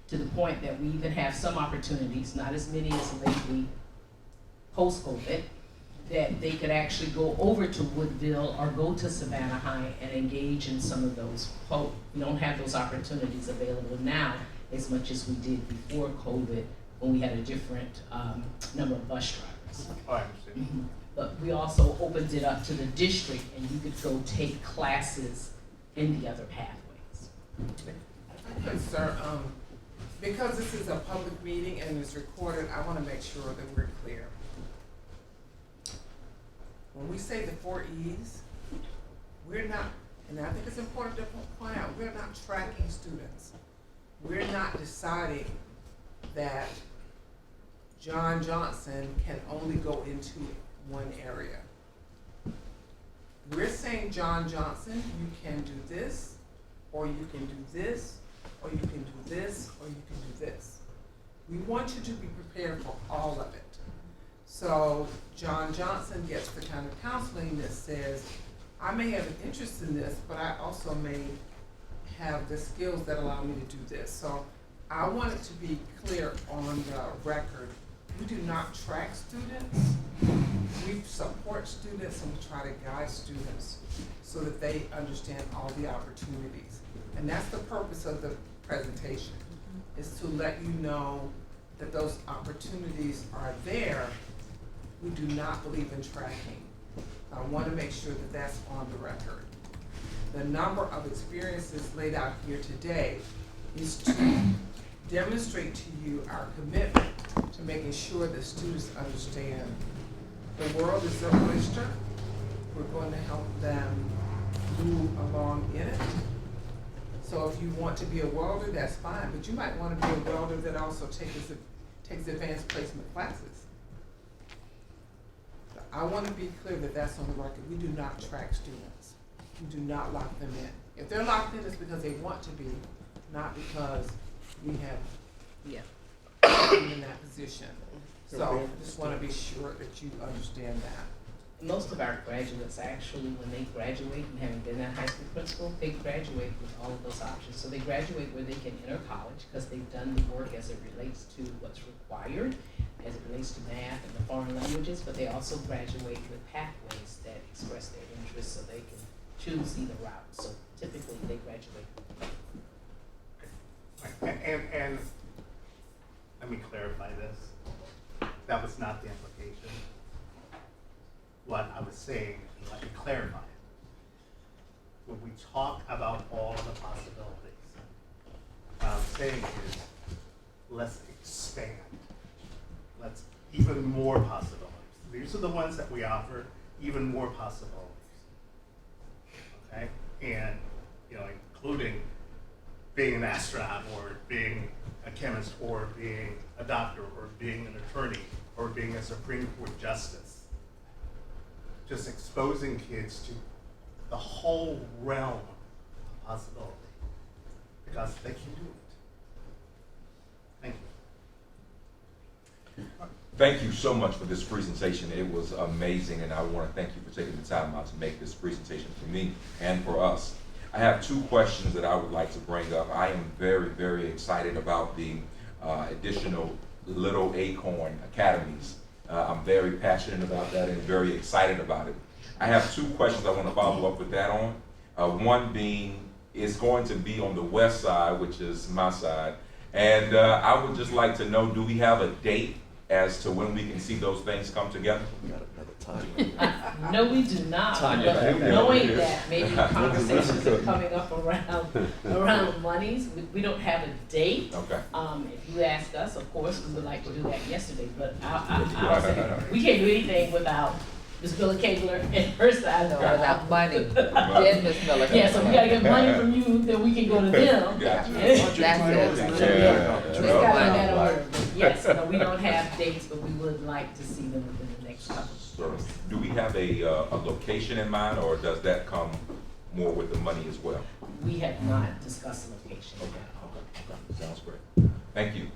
To the point that we even have some opportunities, not as many as lately post-COVID, that they could actually go over to Woodville or go to Savannah High and engage in some of those. We don't have those opportunities available now as much as we did before COVID when we had a different number of bus drivers. Oh, I understand. But we also opened it up to the district, and you could go take classes in the other pathways. Good, sir. Because this is a public meeting and it's recorded, I want to make sure that we're clear. When we say the 4 E's, we're not, and I think it's important to point out, we're not tracking students. We're not deciding that John Johnson can only go into one area. We're saying, John Johnson, you can do this, or you can do this, or you can do this, or you can do this. We want you to be prepared for all of it. So John Johnson gets the kind of counseling that says, I may have an interest in this, but I also may have the skills that allow me to do this. So I want it to be clear on the record. We do not track students. We support students and we try to guide students so that they understand all the opportunities. And that's the purpose of the presentation, is to let you know that those opportunities are there. We do not believe in tracking. I want to make sure that that's on the record. the number of experiences laid out here today is to demonstrate to you our commitment to making sure that students understand the world is their oyster. We're going to help them move along in it. So if you want to be a welder, that's fine, but you might want to be a welder that also takes advanced placement classes. I want to be clear that that's on the record. We do not track students. We do not lock them in. If they're locked in, it's because they want to be, not because we have them in that position. So just want to be sure that you understand that. Most of our graduates actually, when they graduate and having been at high school principal, they graduate with all of those options. So they graduate where they can enter college because they've done the work as it relates to what's required, as it relates to math and the foreign languages, but they also graduate with pathways that express their interests so they can choose either route. So typically they graduate. And let me clarify this. That was not the implication. What I was saying, and let me clarify it. When we talk about all the possibilities, what I'm saying is, let's expand. Let's even more possibilities. These are the ones that we offer, even more possibilities. Okay? And, including being an astronaut, or being a chemist, or being a doctor, or being an attorney, or being a Supreme Court justice. Just exposing kids to the whole realm of possibility, because they can do it. Thank you. Thank you so much for this presentation. It was amazing, and I want to thank you for taking the time out to make this presentation for me and for us. I have two questions that I would like to bring up. I am very, very excited about the additional Little Acorn Academies. I'm very passionate about that and very excited about it. I have two questions I want to follow up with that on. One being, it's going to be on the west side, which is my side. And I would just like to know, do we have a date as to when we can see those things come together? We got another time. No, we do not. Tanya, But yeah. knowing that maybe conversations are coming up around monies, we don't have a date. Okay. If you ask us, of course, we would like to do that yesterday, but I'll say, we can't do anything without Ms. Miller Kabler and her side. Without money. Then Ms. Miller. Yeah, so we gotta get money from you, then we can go to them. Gotcha. That's it. It's gotta be that order. Yes, no, we don't have dates, but we would like to see them within the next couple. So, do we have a location in mind, or does that come more with the money as well? We have not discussed the location. Okay. Sounds great. Thank you.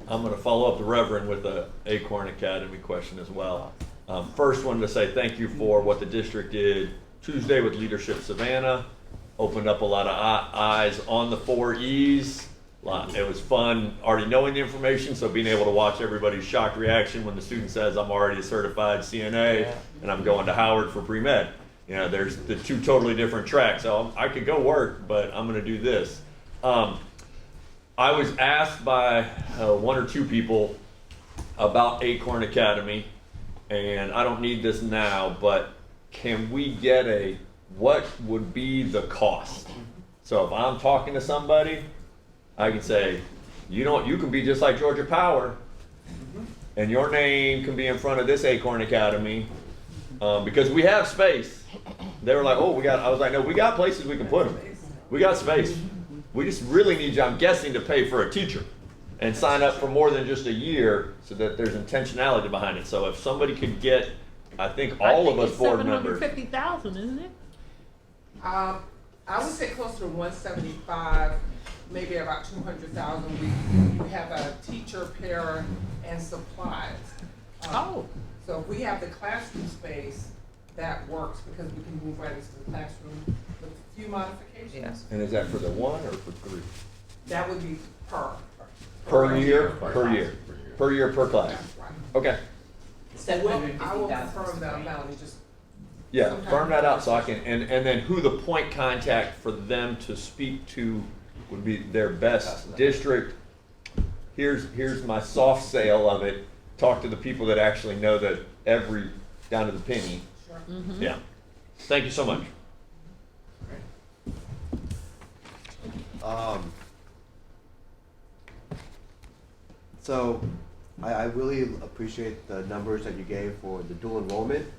I'm going to follow up the Reverend with the Acorn Academy question as well. First, wanted to say thank you for what the district did Tuesday with Leadership Savannah. Opened up a lot of eyes on the 4 E's. It was fun already knowing the information, so being able to watch everybody's shocked reaction when the student says, I'm already a certified CNA and I'm going to Howard for pre-med. There's the two totally different tracks. So I could go work, but I'm going to do this. I was asked by one or two people about Acorn Academy, and I don't need this now, but can we get what would be the cost? So if I'm talking to somebody, I can say, you can be just like Georgia Power, and your name can be in front of this Acorn Academy, because we have space. They were like, I was like, no, we got places we can put them. We got space. We just really need you, I'm guessing, to pay for a teacher and sign up for more than just a year so that there's intentionality behind it. So if somebody could get, I think all of us board members. $750,000, isn't it? I would say closer to 175, maybe about 200,000. We have a teacher, para, and supplies. So if we have the classroom space, that works because we can move right into the classroom with a few modifications. Yes. And is that for the 1 or for 3? That would be Per year? Per year. Per year, per class. That's right. Okay. I will confirm that amount and just. Yeah, firm that out so I can, and then who the point contact for them to speak to would be their best district. Here's my soft sale of it. Talk to the people that actually know that down to the penny. Sure. Yeah. Thank you so much. So, I really appreciate the numbers that you gave for the dual enrollment.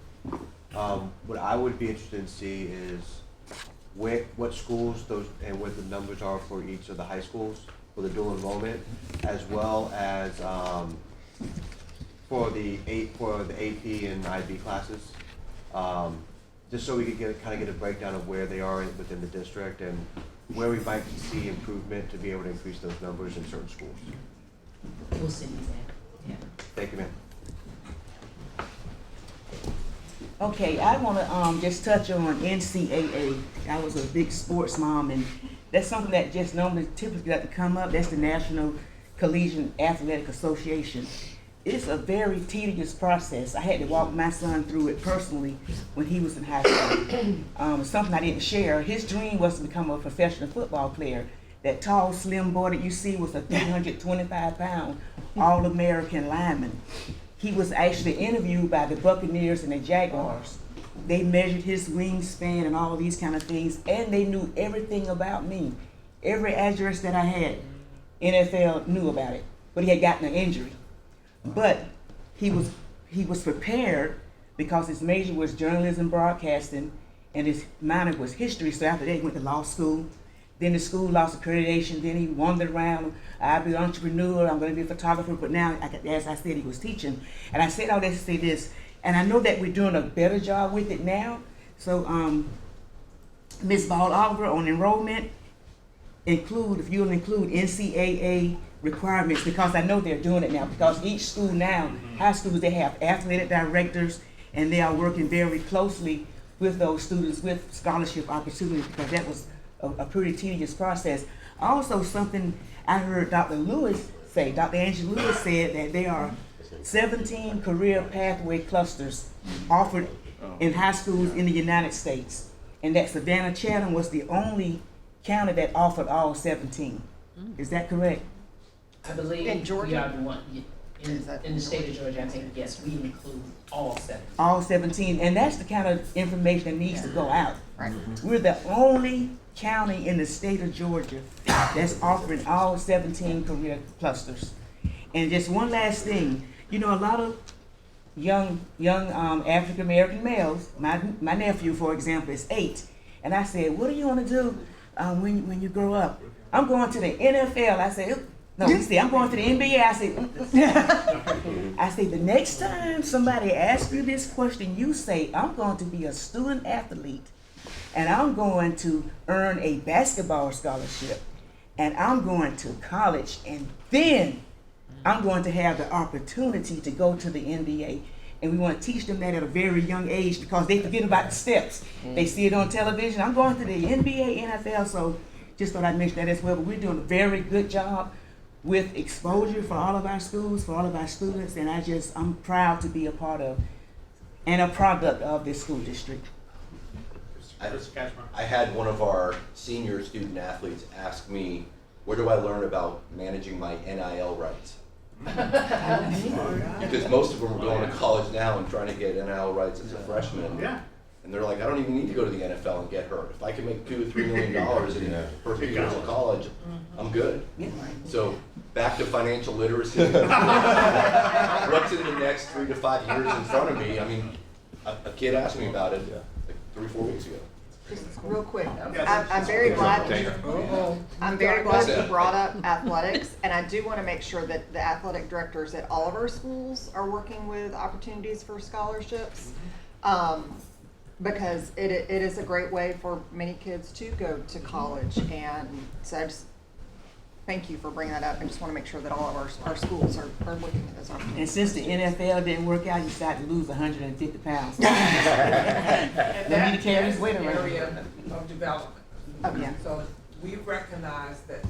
What I would be interested in see is what schools those and what the numbers are for each of the high schools for the dual enrollment, as well as for the AP and IB classes. Just so we could get a breakdown of where they are within the district and where we might see improvement to be able to increase those numbers in certain schools. We'll send you that. Yeah. Thank you, ma'am. Okay, I wanna, just touch on NCAA. I was a big sports mom, and that's something that just normally typically doesn't come up. That's the National Collegiate Athletic Association. It's a very tedious process. I had to walk my son through it personally when he was in high school. Something I didn't share. His dream was to become a professional football player. That tall, slim boy that you see was a 325-pound All-American lineman. He was actually interviewed by the Buccaneers and the Jaguars. They measured his wingspan and all of these kind of things, and they knew everything about me. Every address that I had, NFL knew about it, but he had gotten an injury. But he was prepared because his major was journalism broadcasting, and his minor was history. So after that, he went to law school. Then the school lost accreditation. Then he wandered around. I'll be an entrepreneur. I'm going to be a photographer. But now, as I said, he was teaching. And I said all this to say this. And I know that we're doing a better job with it now. So, Ms. Ball Oliver on enrollment, if you'll include NCAA requirements, because I know they're doing it now. Because each school now, high schools, they have athletic directors, and they are working very closely with those students with scholarship opportunities, because that was a pretty tedious process. Also, something I heard Dr. Lewis say, Dr. Angela Lewis said that there are 17 career pathway clusters offered in high schools in the United States, and that Savannah Chatham was the only county that offered all 17. Is that correct? I believe In Georgia? we are the one, in the state of Georgia, I think, yes, we include all 7. All 17, and that's the kind of information that needs to go out. Right. We're the only county in the state of Georgia that's offering all 17 career clusters. And just one last thing, you know, a lot of young African American males, my nephew, for example, is 8, and I said, what do you want to do when you grow up? I'm going to the NFL. I said, no, he said, I'm going to the NBA. I said, I said, the next time somebody asks you this question, you say, I'm going to be a student athlete, and I'm going to earn a basketball scholarship, and I'm going to college, and then I'm going to have the opportunity to go to the NBA. And we want to teach them that at a very young age, because they forget about the steps. They see it on television. I'm going to the NBA, NFL, so just thought I'd mention that as well. But we're doing a very good job with exposure for all of our schools, for all of our students, and I'm proud to be a part of and a product of this school district. I had one of our senior student athletes ask me, where do I learn about managing my NIL rights? Because most of them are going to college now and trying to get NIL rights as a freshman. Yeah. And they're like, I don't even need to go to the NFL and get hurt. If I can make $2 or $3 million in the first few years of college, I'm good. So back to financial literacy. What's in the next 3 to 5 years in front of me? I mean, a kid asked me about it like 3 or 4 weeks ago. Just real quick, I'm very glad you brought up athletics, and I do want to make sure that the athletic directors at all of our schools are working with opportunities for scholarships, because it is a great way for many kids to go to college, and so I just thank you for bringing that up. I just want to make sure that all of our schools are looking at those opportunities. And since the NFL didn't work out, you decided to lose 150 pounds. And No need to carry his weight that's an around. area of development. Okay. So we recognize that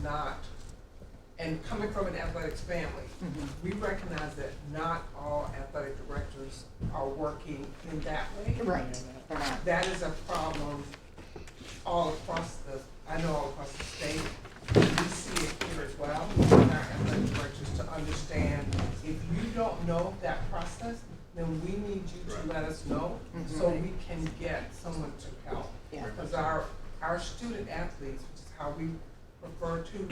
and coming from an athletics family, we recognize that not all athletic directors are working in that way. Right, they're not. That is a problem all across the state. We see it here as well, in our athletic directors, to understand if you don't know that process, then we need you to let us know so we can get someone to help. Yeah. Because our student athletes, which is how we refer to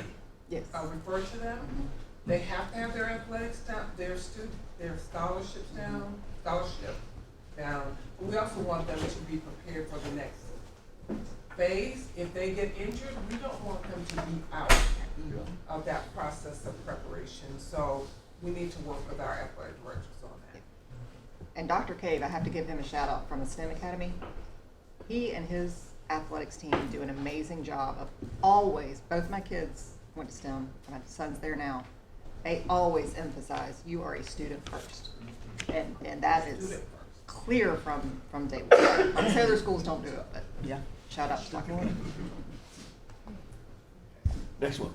Yes. refer to them. They have to have their athletics down, their scholarships down, But we also want them to be prepared for the next phase. If they get injured, we don't want them to be out of that process of preparation. So we need to work with our athletic directors on that. And Dr. Cave, I have to give him a shout out from the STEM Academy. He and his athletics team do an amazing job of always, both my kids went to STEM, my son's there now, they always emphasize you are a student first. And that is clear from day one. I'm sure other schools don't do it, but Yeah. shout out to Dr. Cave. Next one.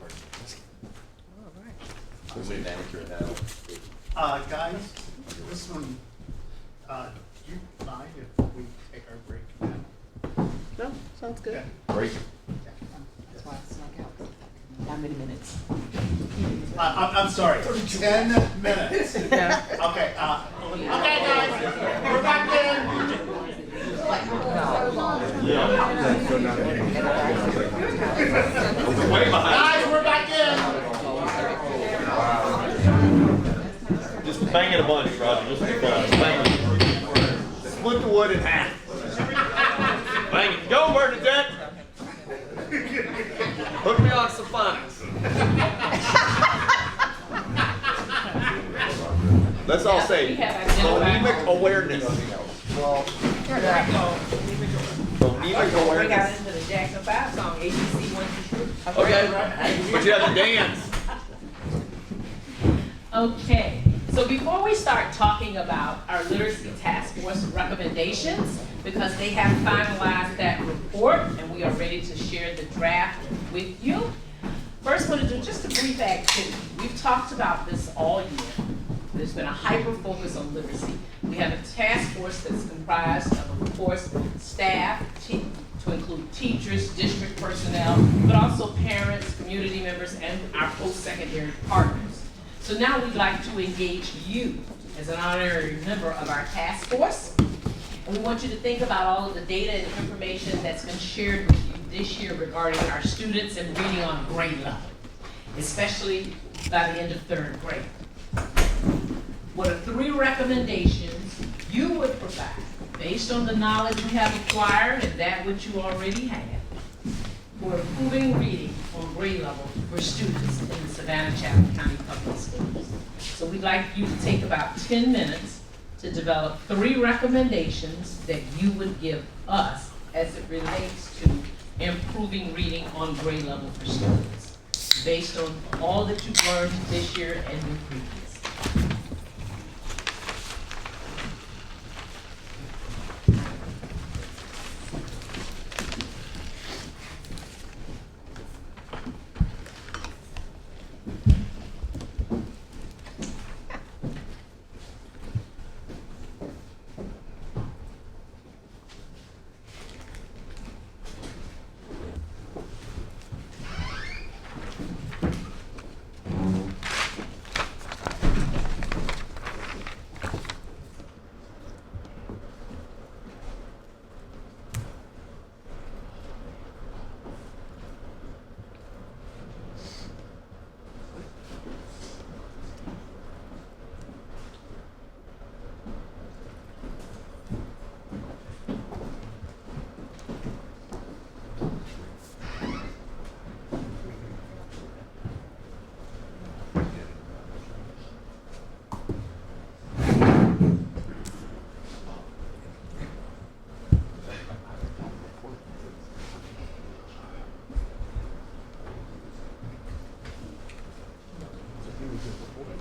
We'll say manicure now. Guys, this one, do you mind if we take our break now? No, sounds good. Okay. Great. That's why I snuck out. How many minutes? I'm sorry, 10 minutes. Yeah. Okay, okay, guys, we're back in. Guys, we're back in. Just bang it a bunch, Roger. Just bang it. Split the wood in half. Bang it. Go, Bernadette. Hook me on some phonics. Let's all say We have identified- phonemic awareness. Phonemic We got awareness. into the Jackson 5 song, ABC 1 2 3. Okay, but you have to dance. Okay, so before we start talking about our literacy task force recommendations, because they have finalized that report and we are ready to share the draft with you, first I want to do just a brief activity. We've talked about this all year. There's been a hyper focus on literacy. We have a task force that's comprised of course, staff, to include teachers, district personnel, but also parents, community members, and our post-secondary partners. So now we'd like to engage you as an honorary member of our task force. And we want you to think about all of the data and information that's been shared with you this year regarding our students and reading on grade level, especially by the end of third grade. What are 3 recommendations you would provide based on the knowledge you have acquired and that which you already have for improving reading on grade level for students in the Savannah-Chatham County Public Schools? So we'd like you to take about 10 minutes to develop 3 recommendations that you would give us as it relates to improving reading on grade level for students, based on all that you've learned this year and in previous.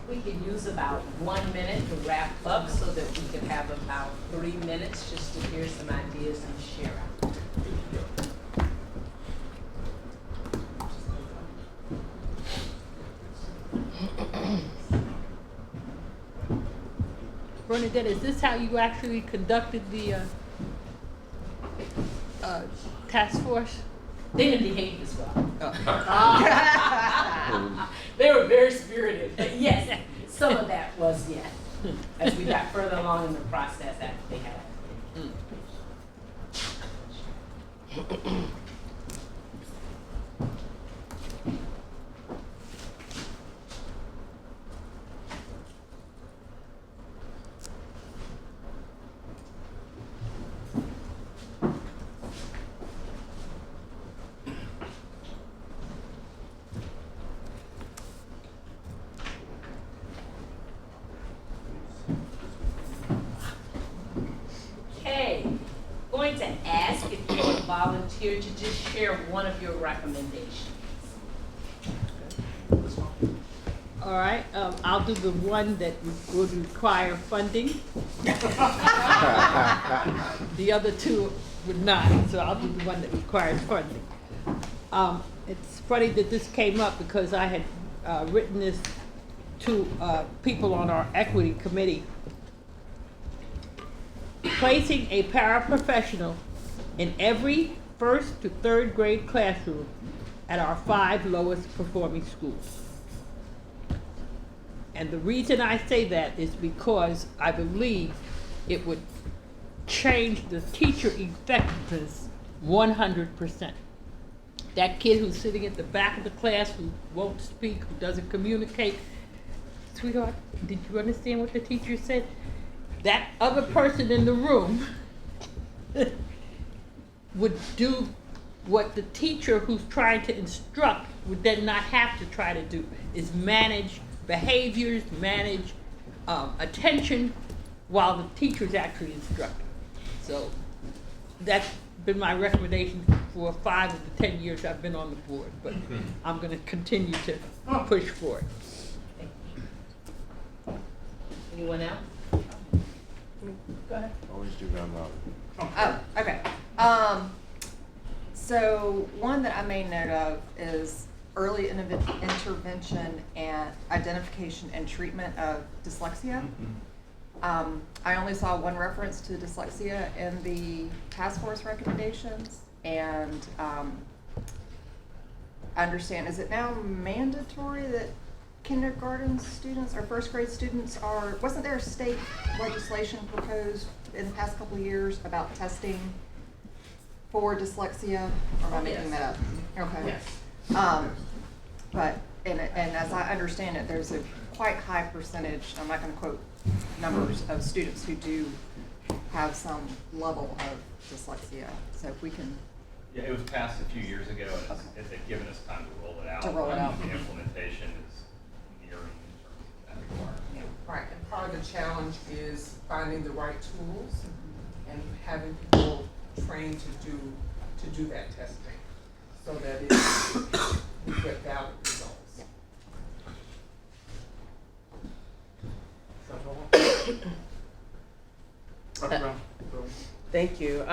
We could use about 1 minute to wrap up so that we could have about 3 minutes just to hear some ideas and share out. Bernadette, is this how you actually conducted the task force? They didn't behave as well. They were very spirited. Yes, some of that was, yes, as we got further along in the process after they had. here to just share one of your recommendations. All right, I'll do the one that would require funding. The other two would not, so I'll do the one that requires funding. It's funny that this came up because I had written this to people on our equity committee. Placing a paraprofessional in every 1st to 3rd grade classroom at our 5 lowest performing schools. And the reason I say that is because I believe it would change the teacher effectiveness 100%. That kid who's sitting at the back of the class, who won't speak, who doesn't communicate, sweetheart, did you understand what the teacher said? That other person in the room would do what the teacher who's trying to instruct would then not have to try to do, is manage behaviors, manage attention while the teacher's actually instructing. So that's been my recommendation for 5 of the 10 years I've been on the board, but I'm going to continue to push for it. Anyone else? Go ahead. Always do round robin. Oh, okay. So one that I made note of is early intervention and identification and treatment of dyslexia. I only saw one reference to dyslexia in the task force recommendations, and I understand, is it now mandatory that kindergarten students or 1st grade students are, wasn't there state legislation proposed in the past couple of years about testing for dyslexia? Or am I making that up? Okay. Yes. But, and as I understand it, there's a quite high percentage, I'm not gonna quote numbers, of students who do have some level of dyslexia. So if we can. Yeah, it was passed a few years ago, and they've given us time to roll it out. To roll it out. The implementation is nearing in terms of that requirement. Right, and part of the challenge is finding the right tools and having people trained to do that testing so that we get valid results. Thank you.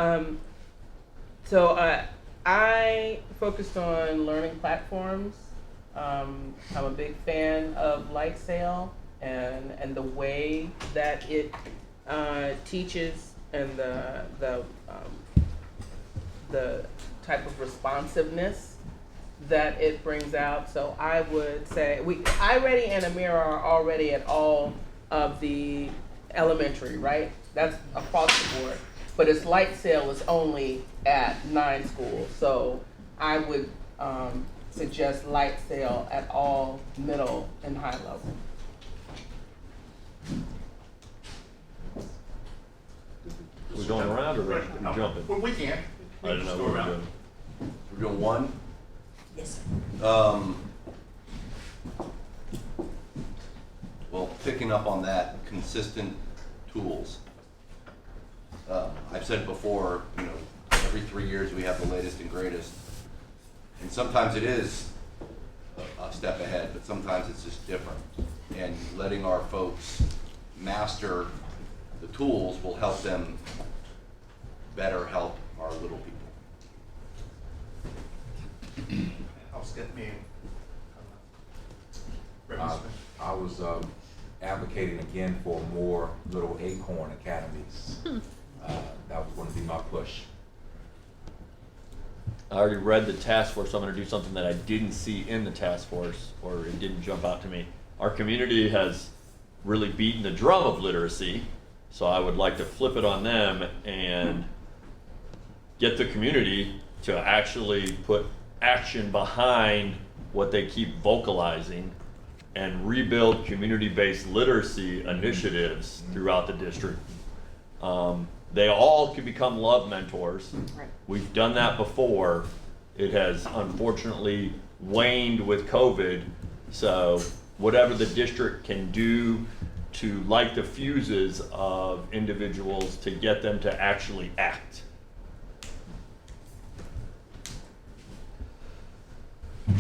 So I focused on learning platforms. I'm a big fan of LightSail and the way that it teaches and the type of responsiveness that it brings out. So I would say iReady and Amira are already at all of the elementary, right? That's across the board. But its LightSail is only at 9 schools. So I would suggest LightSail at all middle and high level. We're going around or we're jumping? Well, we can. I didn't know what we were doing. We're doing one. Yes, sir. Well, picking up on that, consistent tools. I've said before, every 3 years we have the latest and greatest. And sometimes it is a step ahead, but sometimes it's just different. And letting our folks master the tools will help them better help our little people. Helps get me. I was advocating again for more little acorn academies. That was going to be my push. I already read the task force, so I'm going to do something that I didn't see in the task force, or it didn't jump out to me. Our community has really beaten the drum of literacy, so I would like to flip it on them and get the community to actually put action behind what they keep vocalizing and rebuild community-based literacy initiatives throughout the district. They all can become love mentors. Right. We've done that before. It has unfortunately waned with COVID. So whatever the district can do to light the fuses of individuals to get them to actually act.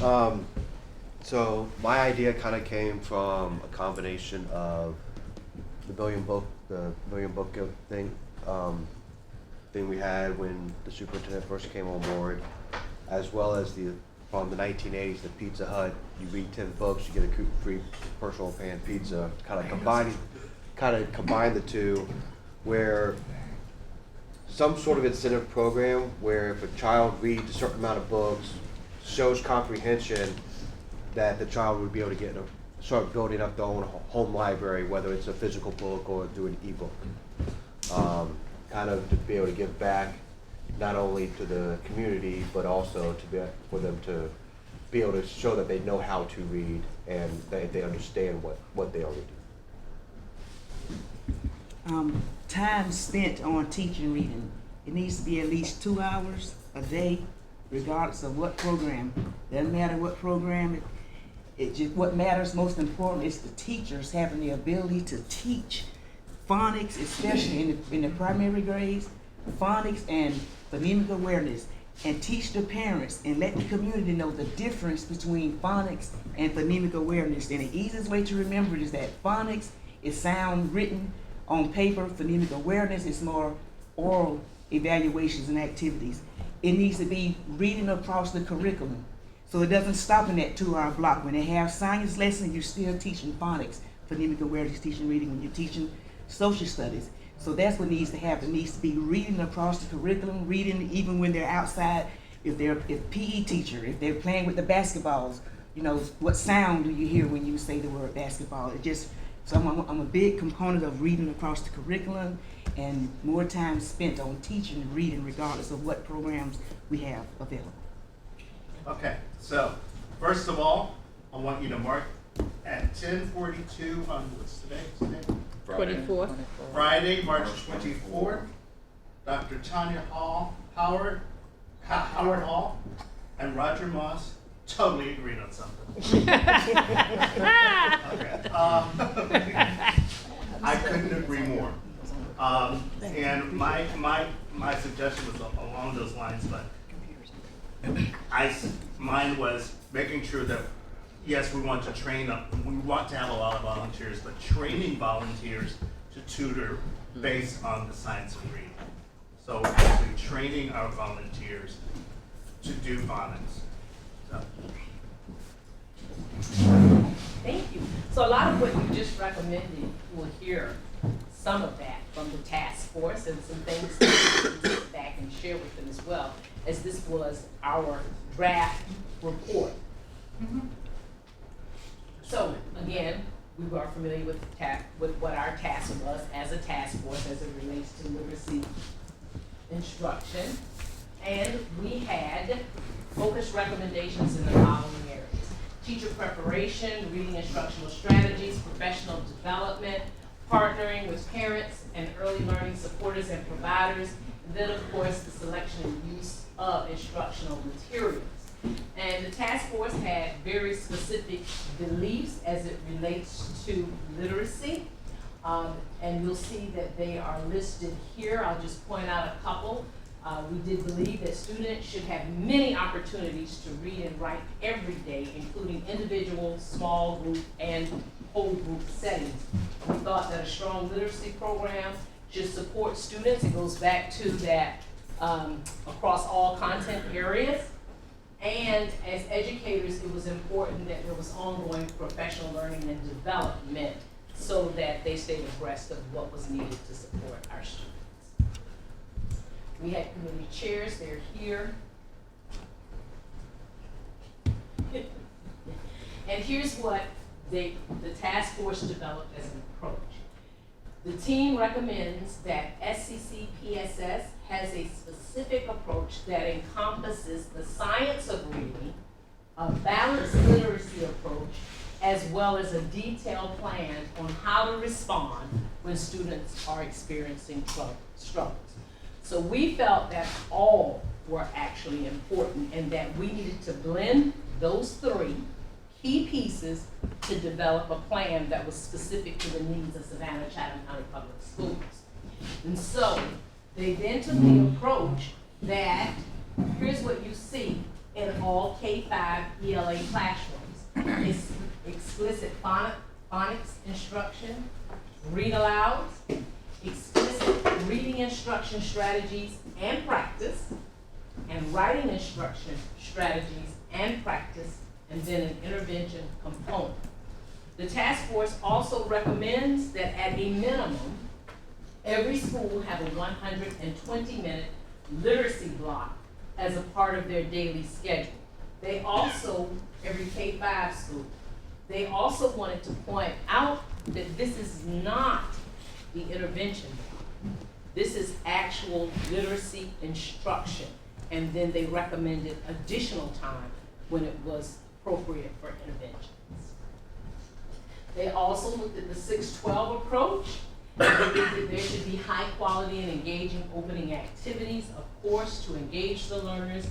So my idea kind of came from a combination of the million book thing, thing we had when the superintendent first came on board, as well as from the 1980s, the Pizza Hut. You read 10 books, you get a free personal pan pizza. Kind of combine the two, where some sort of incentive program where if a child reads a certain amount of books, shows comprehension, that the child would be able to start building up their own home library, whether it's a physical book or through an ebook. Kind of to be able to give back not only to the community, but also for them to be able to show that they know how to read and that they understand what they are reading. Time spent on teaching reading. It needs to be at least 2 hours a day, regardless of what program. Doesn't matter what program. What matters most important is the teachers having the ability to teach phonics, especially in the primary grades, phonics and phonemic awareness, and teach the parents and let the community know the difference between phonics and phonemic awareness. And the easiest way to remember it is that phonics is sound written on paper, phonemic awareness is more oral evaluations and activities. It needs to be reading across the curriculum. So it doesn't stop in that 2-hour block. When they have science lessons, you're still teaching phonics, phonemic awareness, teaching reading, when you're teaching social studies. So that's what needs to happen. It needs to be reading across the curriculum, reading even when they're outside. If PE teacher, if they're playing with the basketballs, what sound do you hear when you say the word basketball? So I'm a big component of reading across the curriculum and more time spent on teaching and reading regardless of what programs we have available. Okay, so first of all, I want you to mark at 10:42 on what's today? 24th. Friday, March 24th. Dr. Tanya Howard Hall, and Roger Moss totally agreed on something. Okay. I couldn't agree more. And my suggestion was along those lines, but mine was making sure that, yes, we want to we want to have a lot of volunteers, but training volunteers to tutor based on the science of reading. So actually training our volunteers to do phonics. So. Thank you. So a lot of what you just recommended, we'll hear some of that from the task force and some things that we take back and share with them as well, as this was our draft report. So again, we are familiar with what our task was as a task force as it relates to literacy instruction. And we had focused recommendations in the following areas: teacher preparation, reading instructional strategies, professional development, partnering with parents and early learning supporters and providers, and then of course the selection and use of instructional materials. And the task force had very specific beliefs as it relates to literacy. And you'll see that they are listed here. I'll just point out a couple. We did believe that students should have many opportunities to read and write every day, including individual, small group, and whole group settings. We thought that a strong literacy program should support students. It goes back to that across all content areas. And as educators, it was important that there was ongoing professional learning and development so that they stayed abreast of what was needed to support our students. We had committee chairs, they're here. And here's what the task force developed as an approach. The team recommends that SCC PSS has a specific approach that encompasses the science of reading, a balanced literacy approach, as well as a detailed plan on how to respond when students are experiencing struggles. So we felt that all were actually important and that we needed to blend those three key pieces to develop a plan that was specific to the needs of Savannah Chatham County Public Schools. And so they then took the approach that here's what you see in all K-5 ELA classrooms. Explicit phonics instruction, read alouds, explicit reading instruction strategies and practice, and writing instruction strategies and practice, and then an intervention component. The task force also recommends that at a minimum, every school have a 120-minute literacy block as a part of their daily schedule. They also, every K-5 school, they also wanted to point out that this is not the intervention block. This is actual literacy instruction. And then they recommended additional time when it was appropriate for interventions. They also looked at the 6-12 approach. They think that there should be high quality and engaging opening activities, of course, to engage the learners,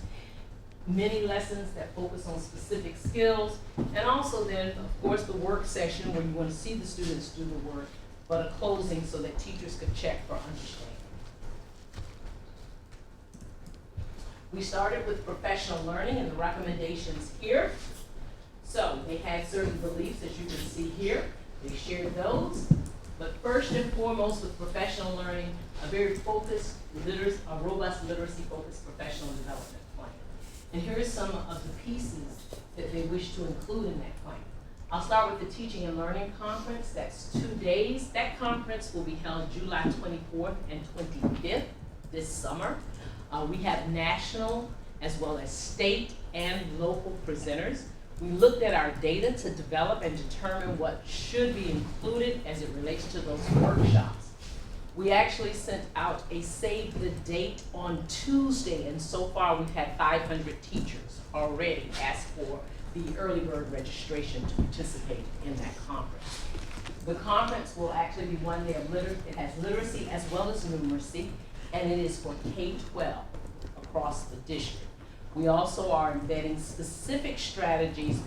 many lessons that focus on specific skills, and also then, of course, the work session where you want to see the students do the work, but a closing so that teachers could check for understanding. We started with professional learning and the recommendations here. So they had certain beliefs, as you can see here. They shared those. But first and foremost with professional learning, a very focused, a robust literacy-focused professional development plan. And here are some of the pieces that they wish to include in that plan. I'll start with the Teaching and Learning Conference. That's 2 days. That conference will be held July 24th and 25th this summer. We have national as well as state and local presenters. We looked at our data to develop and determine what should be included as it relates to those workshops. We actually sent out a save the date on Tuesday, and so far we've had 500 teachers already ask for the early bird registration to participate in that conference. The conference will actually be one day of it has literacy as well as numeracy, and it is for K-12 across the district. We also are embedding specific strategies,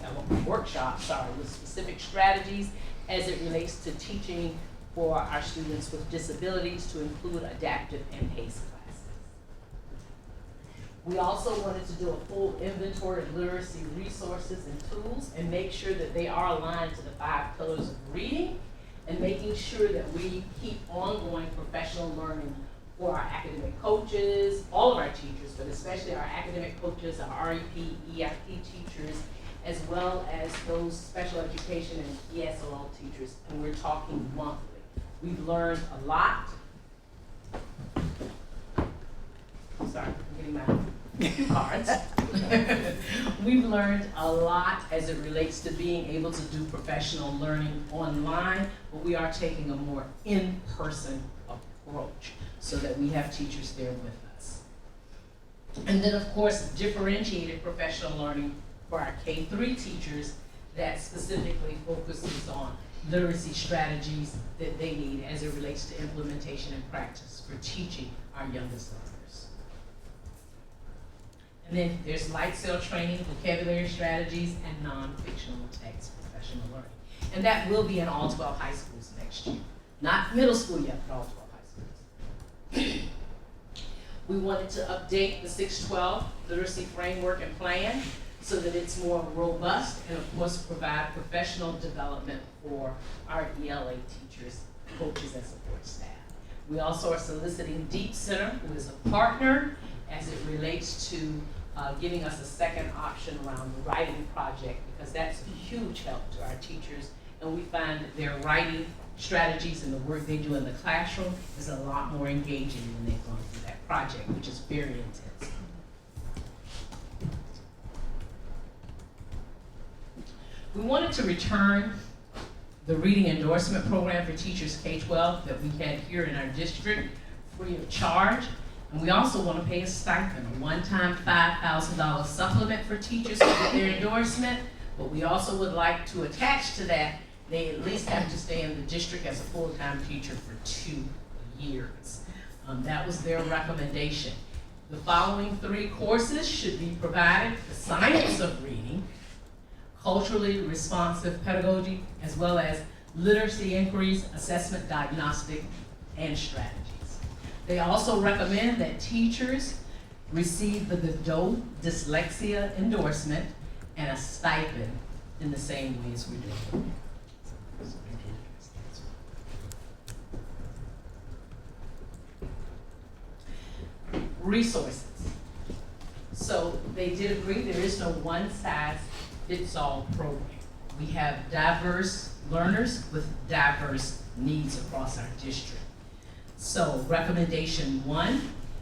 workshops, with specific strategies as it relates to teaching for our students with disabilities to include adaptive and PACE classes. We also wanted to do a full inventory of literacy resources and tools and make sure that they are aligned to the 5 pillars of reading, and making sure that we keep ongoing professional learning for our academic coaches, all of our teachers, but especially our academic coaches, our REP, EIP teachers, as well as those special education and ESOL teachers, and we're talking monthly. We've learned a lot. Sorry, I'm getting my cue cards. We've learned a lot as it relates to being able to do professional learning online, but we are taking a more in-person approach so that we have teachers there with us. And then, of course, differentiated professional learning for our K-3 teachers that specifically focuses on literacy strategies that they need as it relates to implementation and practice for teaching our youngest learners. And then there's light cell training, vocabulary strategies, and non-fictional text professional learning. And that will be in all 12 high schools next year. Not middle school yet, but all 12 high schools. We wanted to update the 612 literacy framework and plan so that it's more robust, and of course provide professional development for our ELA teachers, coaches, and support staff. We also are soliciting Deep Center, who is a partner as it relates to giving us a second option around the writing project, because that's a huge help to our teachers, and we find that their writing strategies and the work they do in the classroom is a lot more engaging when they've gone through that project, which is very intense. We wanted to return the reading endorsement program for teachers K-12 that we had here in our district free of charge. And we also want to pay a stipend, a one-time $5,000 supplement for teachers to get their endorsement. But we also would like to attach to that, they at least have to stay in the district as a full-time teacher for 2 years. That was their recommendation. The following 3 courses should be provided: the science of reading, culturally responsive pedagogy, as well as literacy inquiries, assessment, diagnostic, and strategies. They also recommend that teachers received the Godot dyslexia endorsement and a stipend in the same way as we're doing. Resources. So they did agree there is no one-size-fits-all program. We have diverse learners with diverse needs across our district. So recommendation 1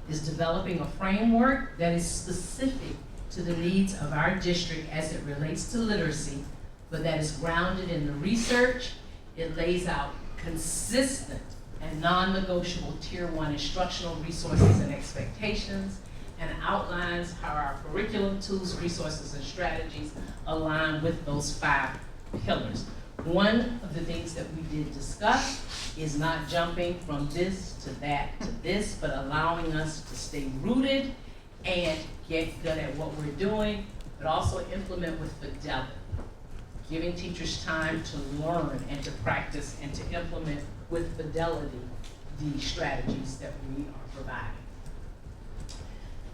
is developing a framework that is specific to the needs of our district as it relates to literacy, but that is grounded in the research. It lays out consistent and non-negotiable Tier 1 instructional resources and expectations, and outlines how our curriculum, tools, resources, and strategies align with those 5 pillars. One of the things that we did discuss is not jumping from this to that to this, but allowing us to stay rooted and get good at what we're doing, but also implement with fidelity, giving teachers time to learn and to practice and to implement with fidelity the strategies that we are providing.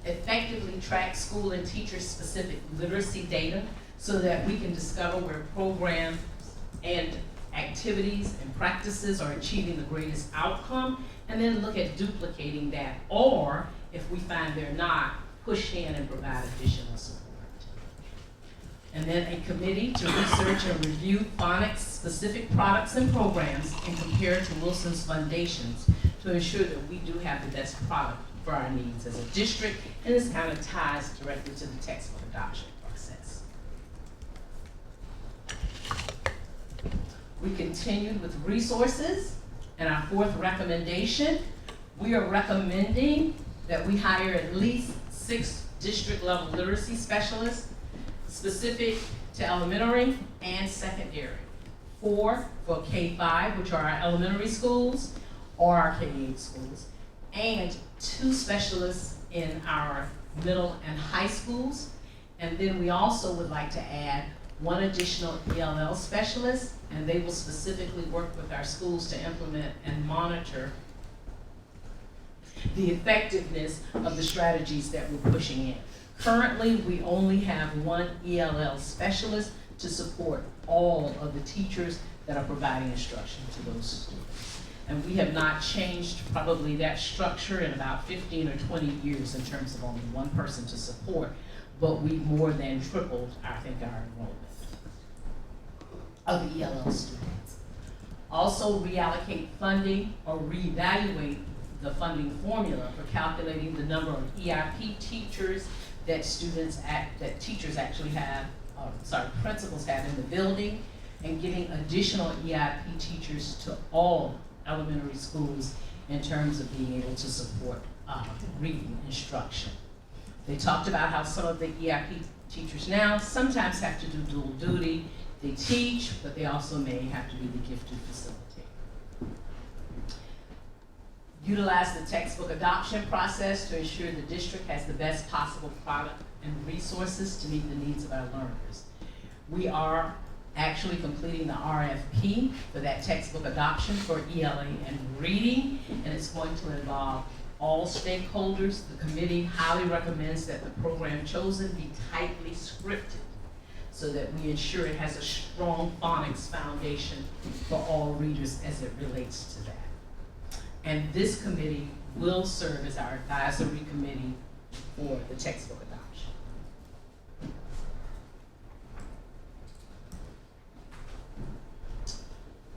Effectively track school and teacher-specific literacy data so that we can discover where programs and activities and practices are achieving the greatest outcome, and then look at duplicating that, or if we find they're not, push in and provide additional support. And then a committee to research and review phonics specific products and programs and compare to Wilson's foundations to ensure that we do have the best product for our needs as a district, and this kind of ties directly to the textbook adoption process. We continued with resources, and our 4th recommendation, we are recommending that we hire at least 6 district level literacy specialists specific to elementary and secondary. 4 for K-5, which are our elementary schools or our K-8 schools, and 2 specialists in our middle and high schools. And then we also would like to add 1 additional ELL specialist, and they will specifically work with our schools to implement and monitor the effectiveness of the strategies that we're pushing in. Currently, we only have 1 ELL specialist to support all of the teachers that are providing instruction to those students. And we have not changed probably that structure in about 15 or 20 years in terms of only 1 person to support, but we've more than tripled, I think, our enrollment of ELL students. Also reallocate funding or reevaluate the funding formula for calculating the number of EIP teachers that teachers actually have, principals have in the building, and giving additional EIP teachers to all elementary schools in terms of being able to support reading instruction. They talked about how some of the EIP teachers now sometimes have to do dual duty. They teach, but they also may have to be the gifted facilitator. Utilize the textbook adoption process to ensure the district has the best possible product and resources to meet the needs of our learners. We are actually completing the RFP for that textbook adoption for ELA and reading, and it's going to involve all stakeholders. The committee highly recommends that the program chosen be tightly scripted so that we ensure it has a strong phonics foundation for all readers as it relates to that. And this committee will serve as our advisory committee for the textbook adoption.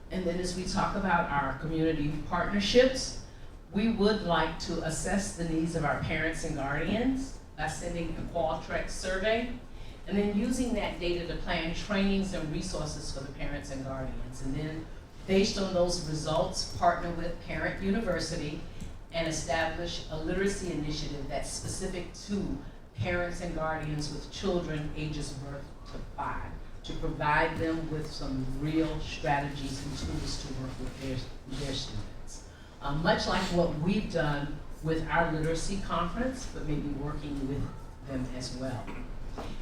And then as we talk about our community partnerships, we would like to assess the needs of our parents and guardians by sending a Qualtrics survey, and then using that data to plan trainings and resources for the parents and guardians. And then based on those results, partner with Parent University and establish a literacy initiative that's specific to parents and guardians with children ages birth to 5, to provide them with some real strategies and tools to work with their students. Much like what we've done with our literacy conference, but maybe working with them as well.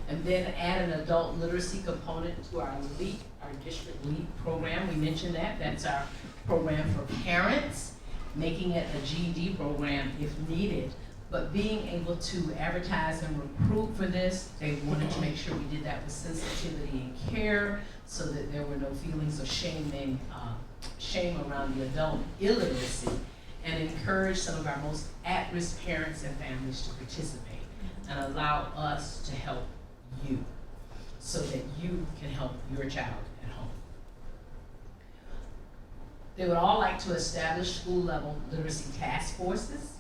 And then add an adult literacy component to our LEAP, our district LEAP program. We mentioned that. That's our program for parents, making it a GED program if needed, But being able to advertise and recruit for this, they wanted to make sure we did that with sensitivity and care, so that there were no feelings of shame around the adult illiteracy, and encourage some of our most at-risk parents and families to participate and allow us to help you so that you can help your child at home. They would all like to establish school-level literacy task forces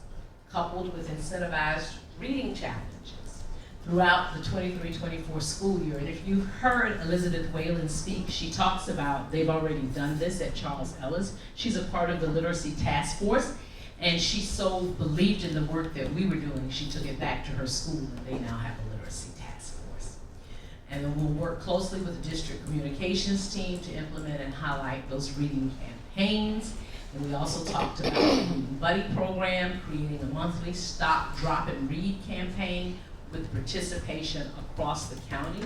coupled with incentivized reading challenges throughout the 23-24 school year. And if you've heard Elizabeth Whalen speak, she talks about they've already done this at Charles Ellis. She's a part of the literacy task force, and she so believed in the work that we were doing, she took it back to her school, and they now have a literacy task force. And then we'll work closely with the district communications team to implement and highlight those reading campaigns. And we also talked about the Reading Buddy program, creating a monthly Stop, Drop, and Read campaign with participation across the county.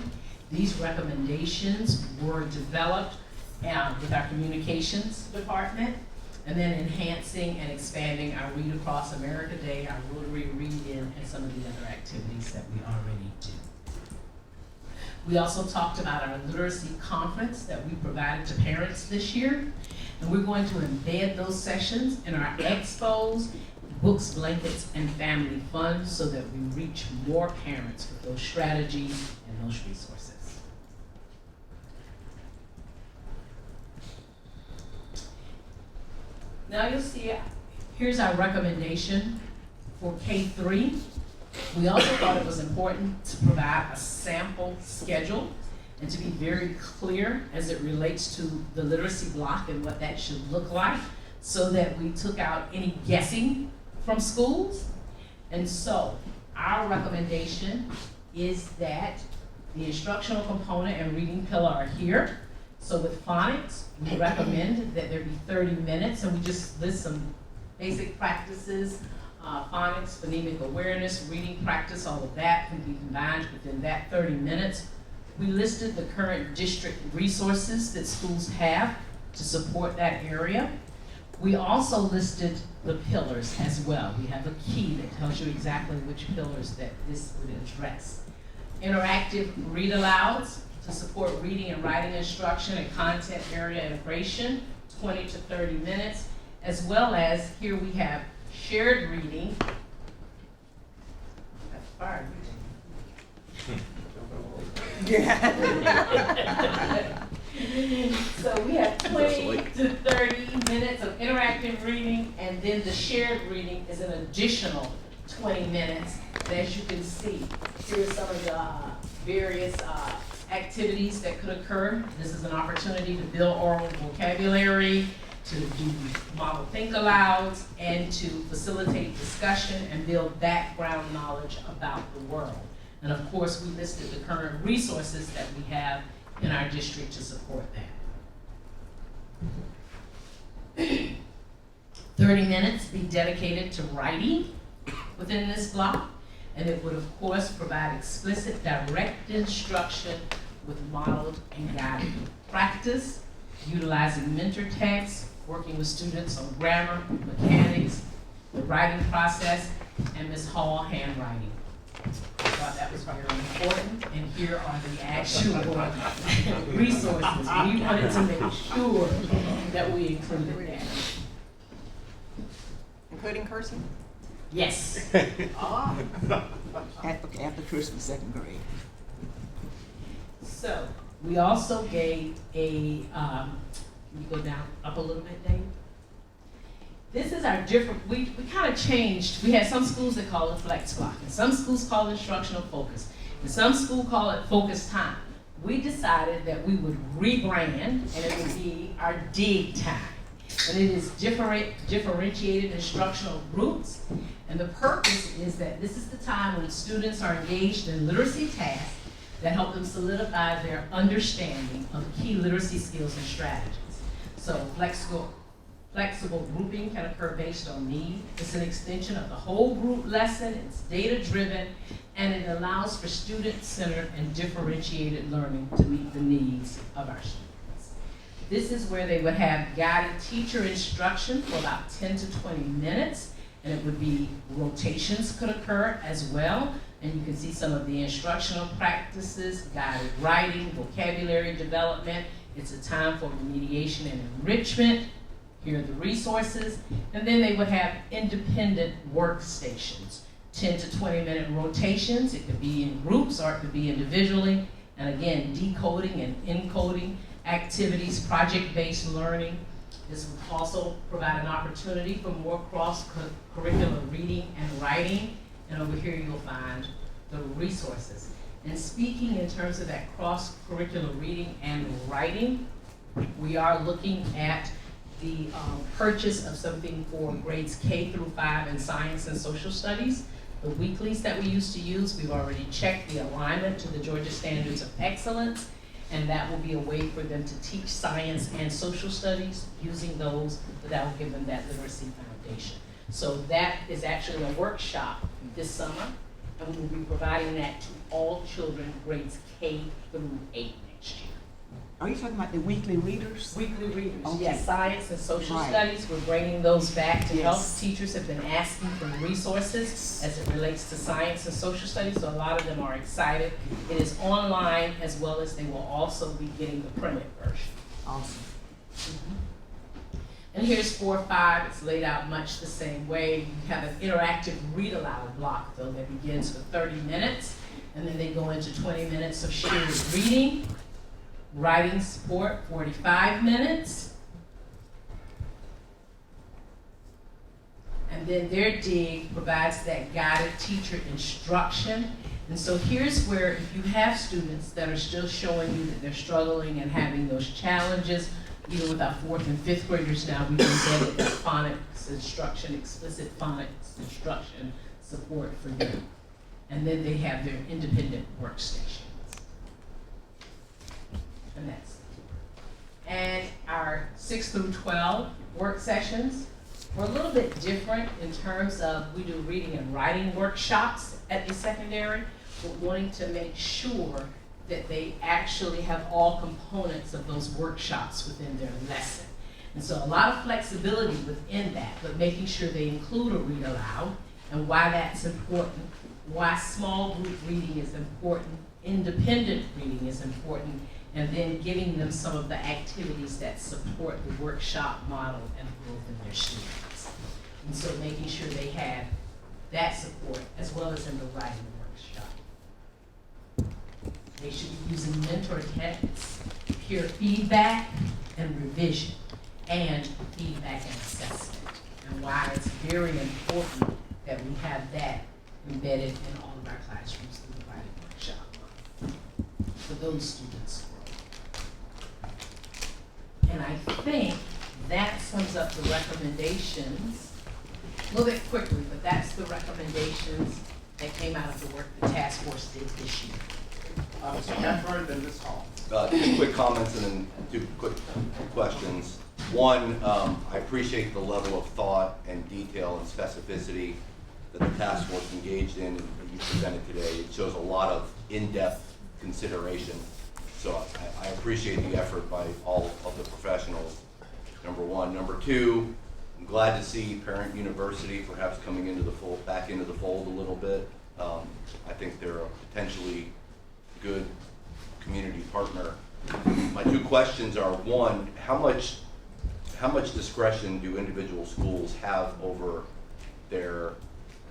These recommendations were developed with our communications department, and then enhancing and expanding our Read Across America Day, our Rotary Read-In, and some of the other activities that we already do. We also talked about our literacy conference that we provided to parents this year. And we're going to embed those sessions in our expos, books, blankets, and family fun so that we reach more parents with those strategies and those resources. Now you'll see, here's our recommendation for K-3. We also thought it was important to provide a sample schedule and to be very clear as it relates to the literacy block and what that should look like, so that we took out any guessing from schools. And so our recommendation is that the instructional component and reading pillar are here. So with phonics, we recommend that there be 30 minutes, and we just list some basic practices, phonics, phonemic awareness, reading practice, all of that can be combined within that 30 minutes. We listed the current district resources that schools have to support that area. We also listed the pillars as well. We have a key that tells you exactly which pillars that this would address. Interactive read-alouds to support reading and writing instruction and content area integration, 20 to 30 minutes, as well as here we have shared reading. That's fire. So we have 20 to 30 minutes of interactive reading, and then the shared reading is an additional 20 minutes. And as you can see, here are some of the various activities that could occur. This is an opportunity to build oral vocabulary, to do model think-alouds, and to facilitate discussion and build background knowledge about the world. And of course, we listed the current resources that we have in our district to support that. 30 minutes be dedicated to writing within this block, and it would of course provide explicit direct instruction with modeled and guided practice, utilizing mentor texts, working with students on grammar, mechanics, the writing process, and Ms. Hall handwriting. I thought that was very important, and here are the actual resources. We wanted to make sure that we included that. Including cursing? Yes. After Christmas, second grade. So we also gave a, can you go down, up a little bit, Dave? This is our different, we kind of changed. We had some schools that call it flex block, and some schools call it instructional focus, and some schools call it focus time. We decided that we would rebrand, and it would be our dig time. And it is differentiated instructional groups, and the purpose is that this is the time when students are engaged in literacy tasks that help them solidify their understanding of key literacy skills and strategies. So flexible grouping can occur based on need. It's an extension of the whole group lesson. It's data-driven, and it allows for student-centered and differentiated learning to meet the needs of our students. This is where they would have guided teacher instruction for about 10 to 20 minutes, And it would be rotations could occur as well. And you can see some of the instructional practices, guided writing, vocabulary development. It's a time for remediation and enrichment. Here are the resources. And then they would have independent workstations, 10 to 20 minute rotations. It could be in groups or it could be individually. And again, decoding and encoding activities, project-based learning. This would also provide an opportunity for more cross-curricular reading and writing. And over here you'll find the resources. And speaking in terms of that cross-curricular reading and writing, we are looking at the purchase of something for grades K through 5 in science and social studies. The weeklies that we used to use, we've already checked the alignment to the Georgia Standards of Excellence, and that will be a way for them to teach science and social studies using those, that will give them that literacy foundation. So that is actually a workshop this summer, and we will be providing that to all children grades K through 8 next year. Are you talking about the weekly readers? Weekly readers, Okay. yes, science and social Right. studies, we're bringing those back to help. Yes. Teachers have been asking for resources as it relates to science and social studies, so a lot of them are excited. It is online, as well as they will also be getting the printed version. Awesome. And here's 4-5, it's laid out much the same way. You have an interactive read aloud block though that begins for 30 minutes, and then they go into 20 minutes of shared reading. Writing support, 45 minutes. And then their dig provides that guided teacher instruction. And so here's where if you have students that are still showing you that they're struggling and having those challenges, even with our 4th and 5th graders now, we've embedded phonics instruction, explicit phonics instruction support for them. And then they have their independent workstation. And that's and our 6 through 12 work sessions were a little bit different in terms of we do reading and writing workshops at the secondary, but wanting to make sure that they actually have all components of those workshops within their lesson. And so a lot of flexibility within that, but making sure they include a read aloud and why that's important, why small group reading is important, independent reading is important, and then giving them some of the activities that support the workshop model and growth in their students. And so making sure they have that support as well as in the writing workshop. They should be using mentor texts, peer feedback, and revision, and feedback and assessment. And why it's very important that we have that embedded in all of our classrooms through the writing workshop for those students. And I think that sums up the recommendations, a little bit quickly, but that's the recommendations that came out of the work the task force did this year. Mr. Hepburn, then Ms. Hall. 2 quick comments and then 2 quick questions. One, I appreciate the level of thought and detail and specificity that the task force engaged in and that you presented today. It shows a lot of in-depth consideration. So I appreciate the effort by all of the professionals, number one. Number two, I'm glad to see Parent University perhaps coming into the fold, back into the fold a little bit. I think they're a potentially good community partner. My 2 questions are, one, how much discretion do individual schools have over their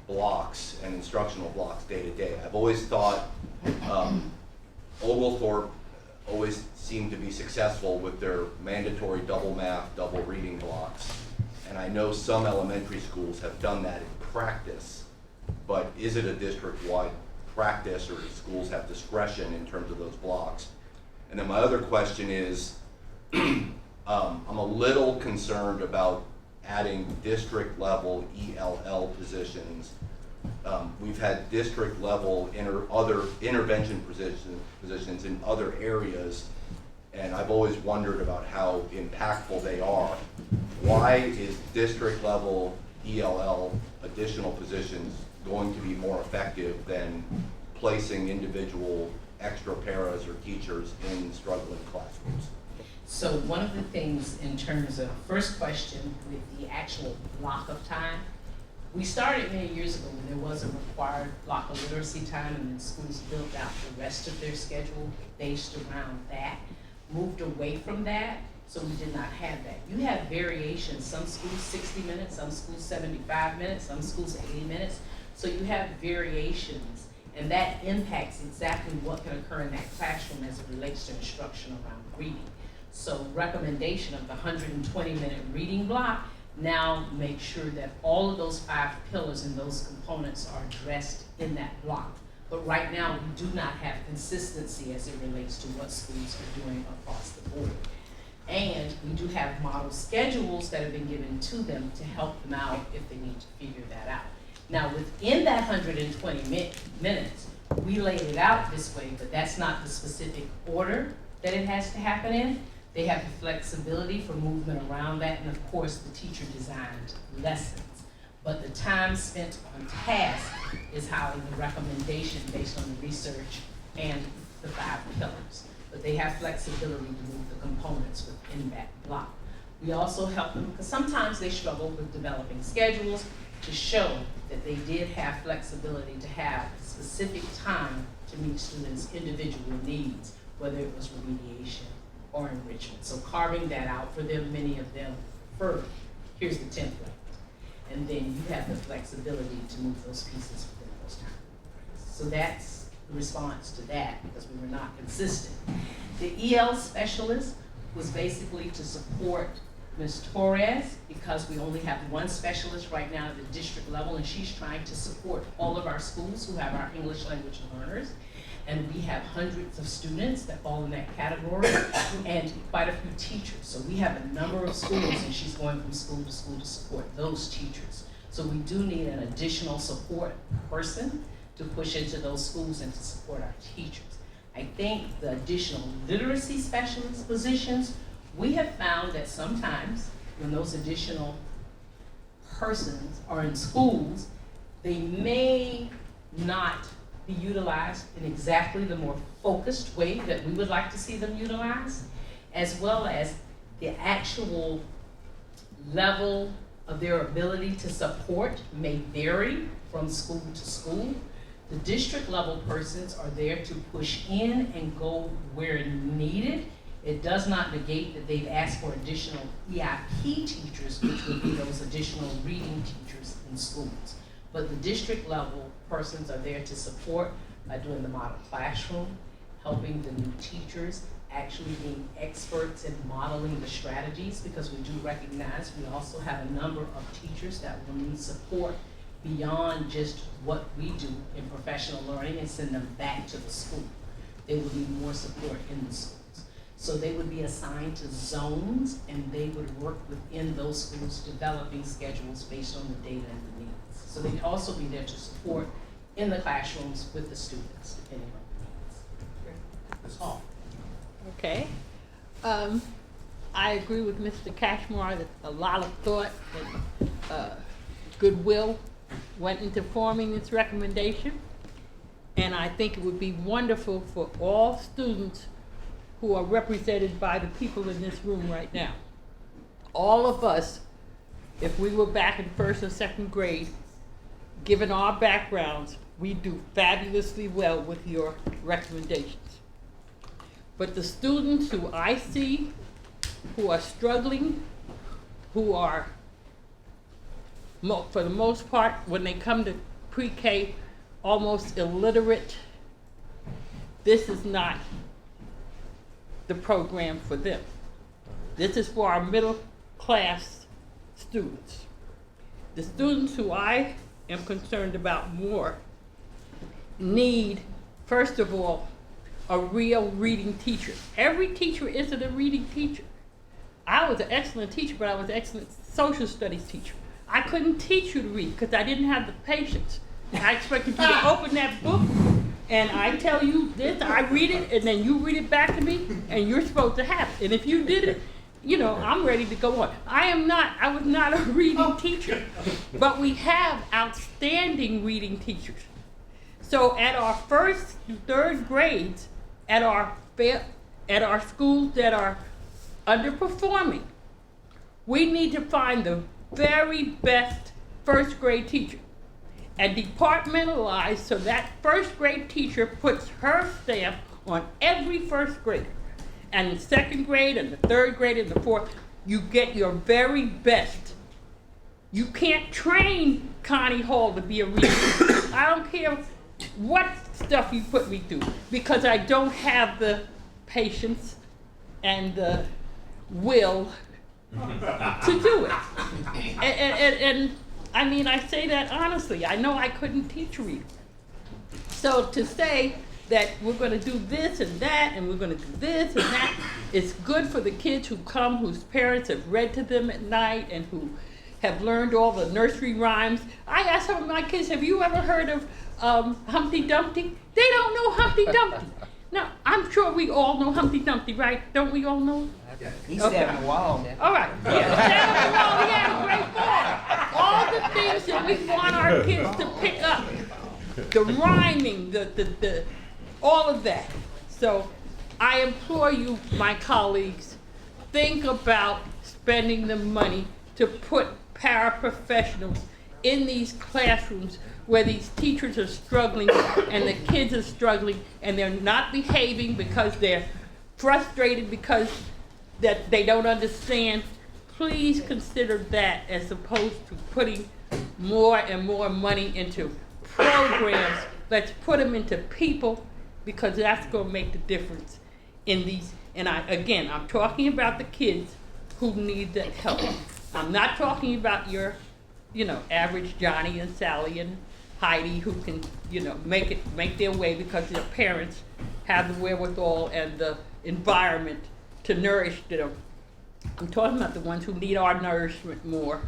blocks and instructional blocks day to day? I've always thought Oglethorpe always seemed to be successful with their mandatory double math, double reading blocks. And I know some elementary schools have done that in practice, but is it a district-wide practice or do schools have discretion in terms of those blocks? And then my other question is, I'm a little concerned about adding district-level ELL positions. We've had district-level other intervention positions in other areas, and I've always wondered about how impactful they are. Why is district-level ELL additional positions going to be more effective than placing individual extra paras or teachers in struggling classrooms? So one of the things in terms of first question with the actual block of time, We started many years ago when there was a required block of literacy time, and then schools built out the rest of their schedule based around that. Moved away from that, so we did not have that. You have variations, some schools 60 minutes, some schools 75 minutes, some schools 80 minutes. So you have variations, and that impacts exactly what can occur in that classroom as it relates to instruction around reading. So recommendation of the 120-minute reading block, now make sure that all of those 5 pillars and those components are addressed in that block. But right now, we do not have consistency as it relates to what schools are doing across the board. And we do have model schedules that have been given to them to help them out if they need to figure that out. Now, within that 120 minutes, we laid it out this way, but that's not the specific order that it has to happen in. They have the flexibility for movement around that, and of course, the teacher designed lessons. But the time spent on task is how the recommendation based on the research and the 5 pillars. But they have flexibility to move the components within that block. We also help them, because sometimes they struggle with developing schedules, to show that they did have flexibility to have specific time to meet students' individual needs, whether it was remediation or enrichment. So carving that out for them, many of them prefer, here's the template. And then you have the flexibility to move those pieces within those times. So that's the response to that, because we were not consistent. The EL specialist was basically to support Ms. Torres, because we only have 1 specialist right now at the district level, and she's trying to support all of our schools who have our English language learners. And we have hundreds of students that fall in that category, and quite a few teachers. So we have a number of schools, and she's going from school to school to support those teachers. So we do need an additional support person to push into those schools and to support our teachers. I think the additional literacy specialist positions, we have found that sometimes when those additional persons are in schools, they may not be utilized in exactly the more focused way that we would like to see them utilized, as well as the actual level of their ability to support may vary from school to school. The district level persons are there to push in and go where needed. It does not negate that they've asked for additional EIP teachers, which would be those additional reading teachers in schools. But the district level persons are there to support by doing the model classroom, helping the new teachers, actually being experts in modeling the strategies, because we do recognize we also have a number of teachers that will need support beyond just what we do in professional learning and send them back to the school. They will need more support in the schools. So they would be assigned to zones, and they would work within those schools developing schedules based on the data and the needs. So they'd also be there to support in the classrooms with the students, depending on the needs. That's all. Okay. I agree with Mr. Cashmore that a lot of thought and goodwill went into forming this recommendation. And I think it would be wonderful for all students who are represented by the people in this room right now. All of us, if we were back in 1st or 2nd grade, given our backgrounds, we do fabulously well with your recommendations. But the students who I see who are struggling, who are, for the most part, when they come to pre-K, almost illiterate, this is not the program for them. This is for our middle class students. The students who I am concerned about more need, first of all, a real reading teacher. Every teacher isn't a reading teacher. I was an excellent teacher, but I was an excellent social studies teacher. I couldn't teach you to read because I didn't have the patience. I expected you to open that book and I tell you this, I read it, and then you read it back to me, and you're supposed to have it. And if you did it, you know, I'm ready to go on. I was not a reading teacher, but we have outstanding reading teachers. So at our 1st to 3rd grades, at our schools that are underperforming, we need to find the very best first grade teacher and departmentalize so that first grade teacher puts her stamp on every first grader. And the second grade and the third grade and the fourth, you get your very best. You can't train Connie Hall to be a reader. I don't care what stuff you put me through, because I don't have the patience and the will to do it. And I mean, I say that honestly. I know I couldn't teach reading. So to say that we're going to do this and that, and we're going to do this and that, it's good for the kids who come, whose parents have read to them at night, and who have learned all the nursery rhymes. I asked some of my kids, have you ever heard of Humpty Dumpty? They don't know Humpty Dumpty. Now, I'm sure we all know Humpty Dumpty, right? Don't we all know? He sat on the wall. All right. Yeah, sat on the wall. He had a great fall. All the things that we want our kids to pick up. The rhyming, the all of that. So I implore you, my colleagues, think about spending the money to put paraprofessionals in these classrooms where these teachers are struggling and the kids are struggling and they're not behaving because they're frustrated because that they don't understand. Please consider that as opposed to putting more and more money into programs. Let's put them into people, because that's going to make the difference in these. And I'm talking about the kids who need that help. I'm not talking about your, average Johnny and Sally and Heidi who can, make their way because their parents have the wherewithal and the environment to nourish them. I'm talking about the ones who need our nourishment more.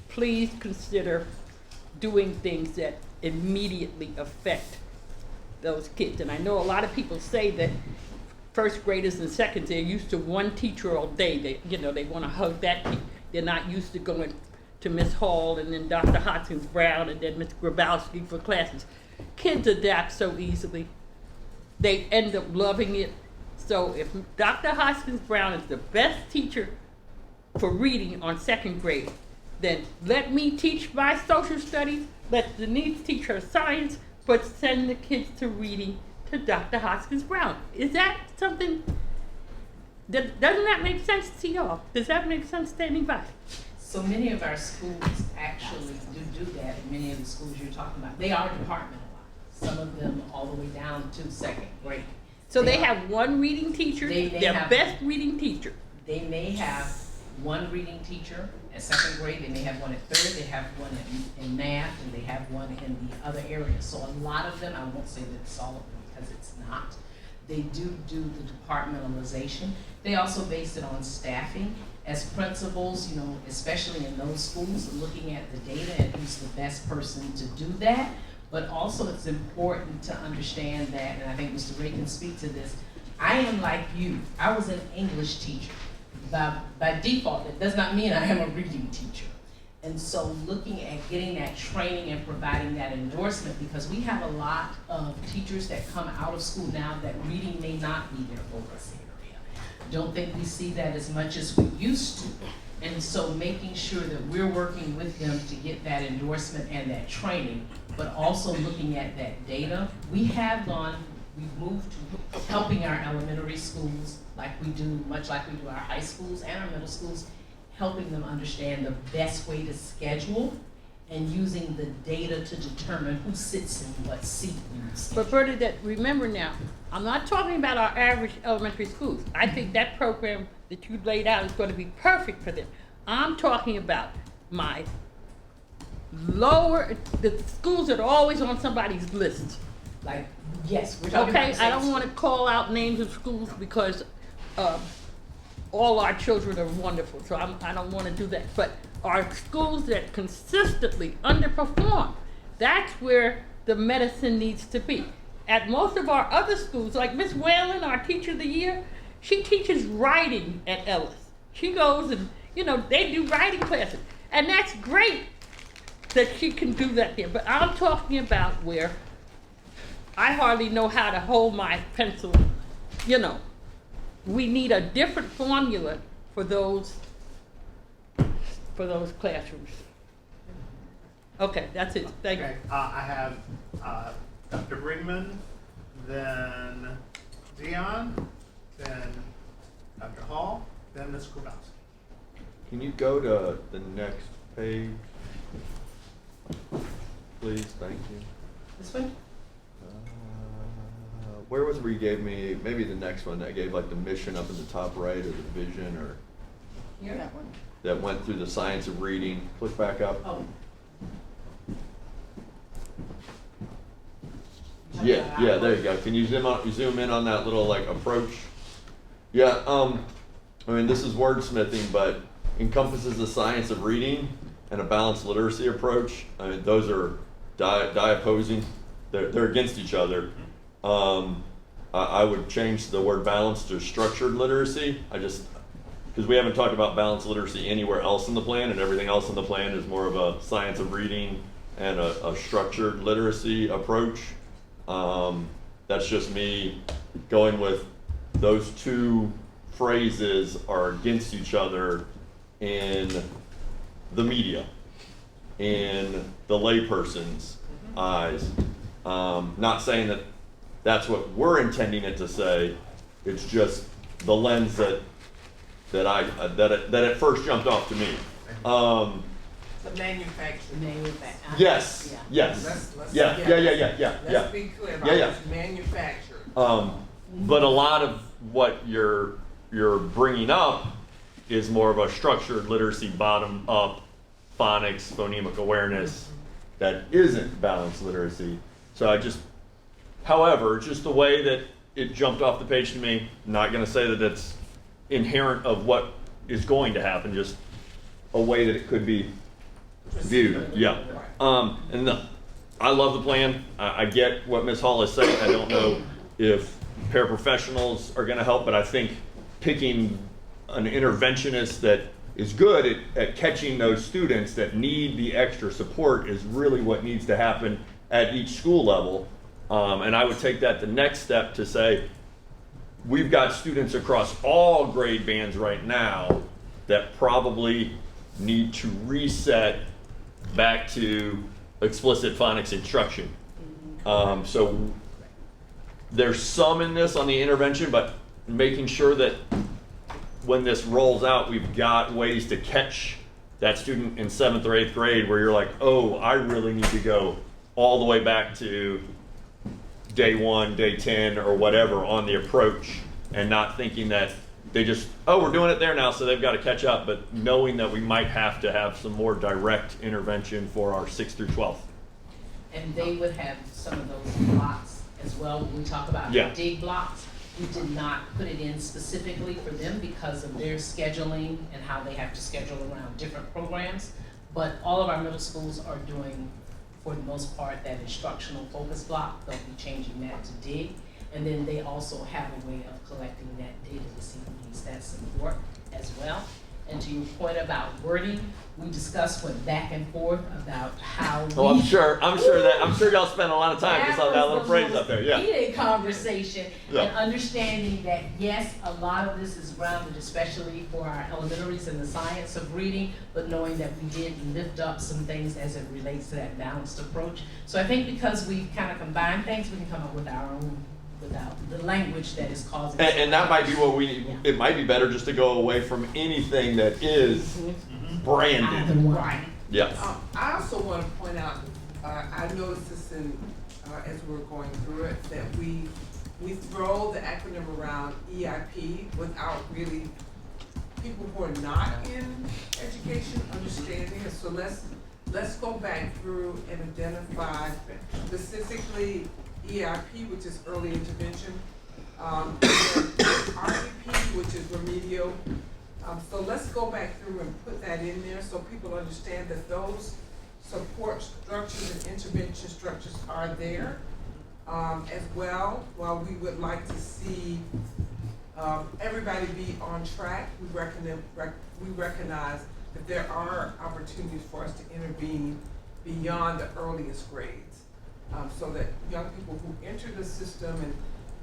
Please consider doing things that immediately affect those kids. And I know a lot of people say that first graders and seconds, they're used to one teacher all day. They want to hug that teacher. They're not used to going to Miss Hall and then Dr. Hoskins Brown and then Miss Grabowski for classes. Kids adapt so easily. They end up loving it. So if Dr. Hoskins Brown is the best teacher for reading on second grade, then let me teach my social studies, let Denise teach her science, but send the kids to reading to Dr. Hoskins Brown. Is that something, doesn't that make sense to y'all? Does that make sense to anybody? So many of our schools actually do that, and many of the schools you're talking about, they are departmentalized. Some of them all the way down to second grade. So they have one reading teacher, their best reading teacher. They may have one reading teacher at second grade, they may have one at third, they have one in math, and they have one in the other areas. So a lot of them, I won't say that it's all of them because it's not, they do the departmentalization. They also base it on staffing. As principals, especially in those schools, looking at the data and who's the best person to do that. But also it's important to understand that, and I think Mr. Ray can speak to this, I am like you. I was an English teacher. By default, that does not mean I am a reading teacher. And so looking at getting that training and providing that endorsement, because we have a lot of teachers that come out of school now that reading may not be their focus area. Don't think we see that as much as we used to. And so making sure that we're working with them to get that endorsement and that training, but also looking at that data. We've moved to helping our elementary schools much like we do our high schools and our middle schools, helping them understand the best way to schedule and using the data to determine who sits in what seat. But Bernadette, remember now, I'm not talking about our average elementary schools. I think that program that you laid out is going to be perfect for them. I'm talking about my the schools that are always on somebody's list. Yes, we're talking about. Okay, I don't want to call out names of schools because all our children are wonderful, so I don't want to do that. But our schools that consistently underperform, that's where the medicine needs to be. At most of our other schools, like Miss Whalen, our teacher of the year, she teaches writing at Ellis. She goes and, they do writing classes. And that's great that she can do that there. But I'm talking about where I hardly know how to hold my pencil. We need a different formula for those classrooms. Okay, that's it, thank you. Okay, I have Dr. Brinkman, then Dion, then Dr. Hall, then Ms. Grabowski. Can you go to the next page, please? Thank you. This one? Where was it where you gave me, maybe the next one that gave like the mission up in the top right, or the vision, or Here? That one. that went through the science of reading? Click back up. Oh. Yeah, there you go. Can you zoom in on that little like approach? Yeah, I mean, this is wordsmithing, but encompasses the science of reading and a balanced literacy approach. I mean, those are opposing. They're against each other. I would change the word balanced to structured literacy. Because we haven't talked about balanced literacy anywhere else in the plan, and everything else in the plan is more of a science of reading and a structured literacy approach. That's just me going with those two phrases are against each other in the media, in the layperson's eyes. Not saying that that's what we're intending it to say. It's just the lens that it first jumped off to me. The manufacturing. Yes. Yeah. Yes. Let's Yeah. be clear about Yeah. this, manufactured. But a lot of what you're bringing up is more of a structured literacy, bottom up, phonics, phonemic awareness that isn't balanced literacy. So however, just the way that it jumped off the page to me, not going to say that it's inherent of what is going to happen, just a way that it could be viewed. Yeah. I love the plan. I get what Ms. Hall is saying. I don't know if paraprofessionals are going to help, but I think picking an interventionist that is good at catching those students that need the extra support is really what needs to happen at each school level. And I would take that the next step to say, we've got students across all grade bands right now that probably need to reset back to explicit phonics instruction. So there's some in this on the intervention, but making sure that when this rolls out, we've got ways to catch that student in 7th or 8th grade where you're like, oh, I really need to go all the way back to day 1, day 10, or whatever on the approach, and not thinking that they just, oh, we're doing it there now, so they've got to catch up, but knowing that we might have to have some more direct intervention for our 6th through 12th. And they would have some of those blocks as well. When we talk about dig blocks, we did not put it in specifically for them because of their scheduling and how they have to schedule around different programs. But all of our middle schools are doing, for the most part, that instructional focus block. They'll be changing that to dig. And then they also have a way of collecting that data to see who needs that support as well. And to your point about wording, we discussed, went back and forth about how I'm sure y'all spent a lot of time just on that little phrase up there. Yeah. Heated conversation Yeah. and understanding that yes, a lot of this is grounded, especially for our elementaries in the science of reading, but knowing that we did lift up some things as it relates to that balanced approach. So I think because we kind of combine things, we can come up with our own without the language that is causing. And that might be what we need. It might be better just to go away from anything that is branded. Right. Yes. I also want to point out, I noticed this as we were going through it, that we throw the acronym around EIP without really people who are not in education understanding it. So let's go back through and identify specifically EIP, which is early intervention, and REP, which is remedial. So let's go back through and put that in there so people understand that those support structures and intervention structures are there as well. While we would like to see everybody be on track, we recognize that there are opportunities for us to intervene beyond the earliest grades. So that young people who enter the system and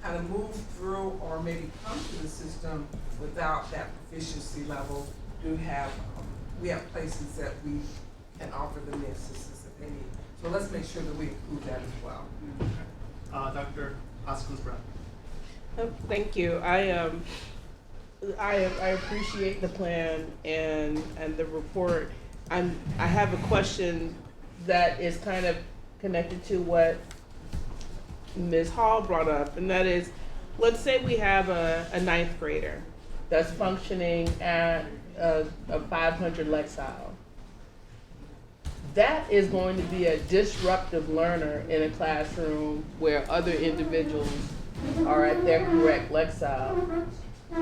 kind of move through or maybe come to the system without that proficiency level we have places that we can offer them the assistance that they So let's make sure that we include that as well. Dr. Hoskins Brown. Thank you. I appreciate the plan and the report. I have a question that is kind of connected to what Ms. Hall brought up, and that is, let's say we have a ninth grader that's functioning at a 500 Lexile. That is going to be a disruptive learner in a classroom where other individuals are at their correct Lexile.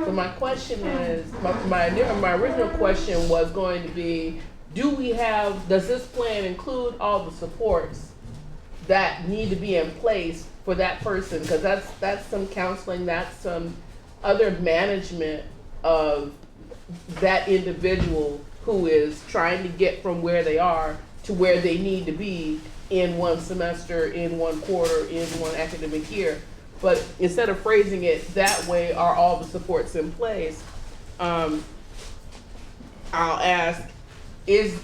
So my question is, my original question was going to be, does this plan include all the supports that need to be in place for that person? Because that's some counseling, that's some other management of that individual who is trying to get from where they are to where they need to be in one semester, in one quarter, in one academic year. But instead of phrasing it that way, are all the supports in place? I'll ask, is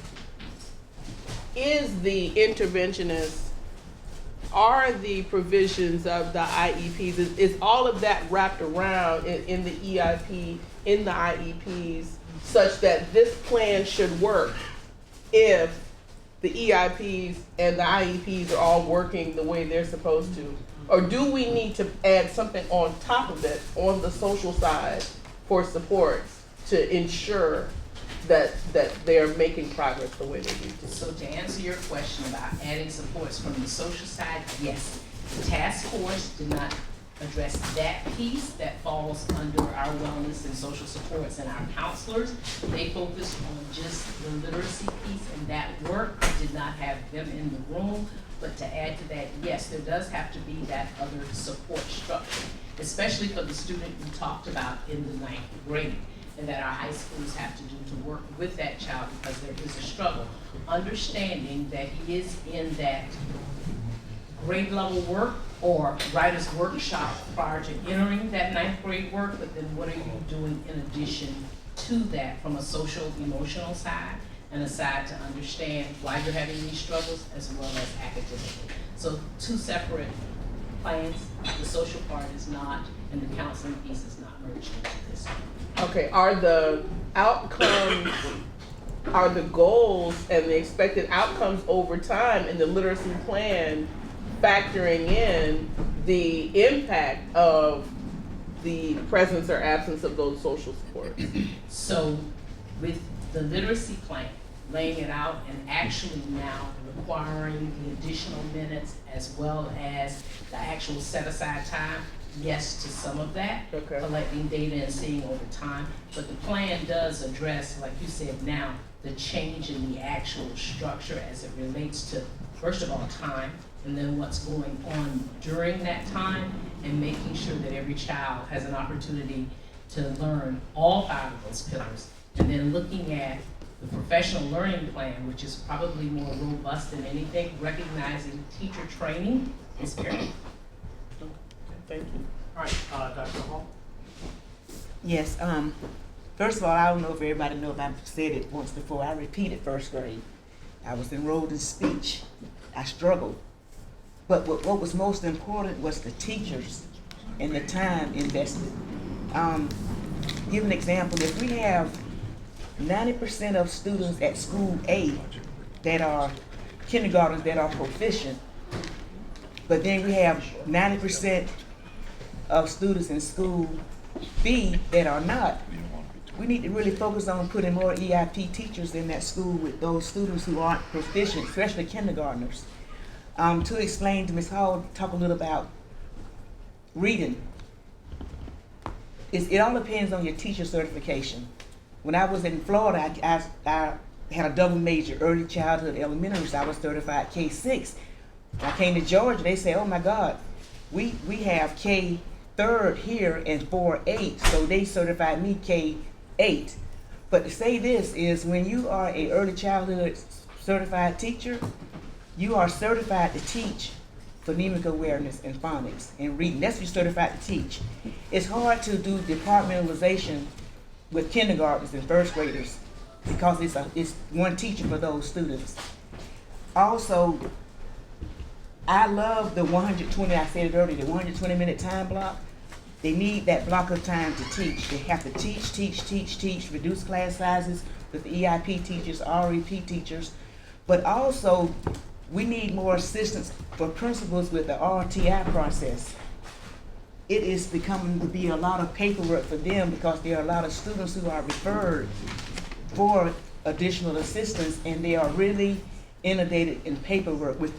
the interventionist, are the provisions of the IEPs, is all of that wrapped around in the EIP, in the IEPs, such that this plan should work if the EIPs and the IEPs are all working the way they're supposed to? Or do we need to add something on top of it on the social side for supports to ensure that they're making progress the way they need to? So to answer your question about adding supports from the social side, yes. The task force did not address that piece. That falls under our wellness and social supports and our counselors. They focused on just the literacy piece and that work. We did not have them in the room. But to add to that, yes, there does have to be that other support structure, especially for the student we talked about in the ninth grade, and that our high schools have to do to work with that child because there is a struggle. Understanding that he is in that grade level work or writer's workshop prior to entering that ninth grade work, but then what are you doing in addition to that from a social emotional side and a side to understand why you're having these struggles as well as academically. So two separate plans. The social part is not, and the counseling piece is not merged into this. Okay, are the outcomes, are the goals and the expected outcomes over time in the literacy plan factoring in the impact of the presence or absence of those social supports? So with the literacy plan, laying it out and actually now requiring the additional minutes as well as the actual set aside time, yes to some of that, Okay. collecting data and seeing over time. But the plan does address, like you said now, the change in the actual structure as it relates to, first of all, time, and then what's going on during that time, and making sure that every child has an opportunity to learn all 5 of those pillars. And then looking at the professional learning plan, which is probably more robust than anything, recognizing teacher training is paramount. Thank you. All right, Dr. Hall. Yes, first of all, I don't know if everybody knows, I've said it once before, I repeated first grade. I was enrolled in speech. I struggled. But what was most important was the teachers and the time invested. Give an example, if we have 90% of students at school A that are kindergartners that are proficient, but then we have 90% of students in school B that are not, we need to really focus on putting more EIP teachers in that school with those students who aren't proficient, especially kindergartners. To explain to Ms. Hall, talk a little about reading. It all depends on your teacher certification. When I was in Florida, I had a double major, early childhood, elementary, so I was certified K6. When I came to Georgia, they said, oh my God, we have K3 here and 4-8, so they certified me K8. But to say this is, when you are a early childhood certified teacher, you are certified to teach phonemic awareness and phonics and reading. That's what you're certified to teach. It's hard to do departmentalization with kindergartners and first graders because it's one teacher for those students. Also, I love the 120, I said it earlier, the 120-minute time block. They need that block of time to teach. They have to teach, reduce class sizes with the EIP teachers, REP teachers. But also, we need more assistance for principals with the RTI process. It is becoming to be a lot of paperwork for them because there are a lot of students who are referred for additional assistance, and they are really inundated in paperwork with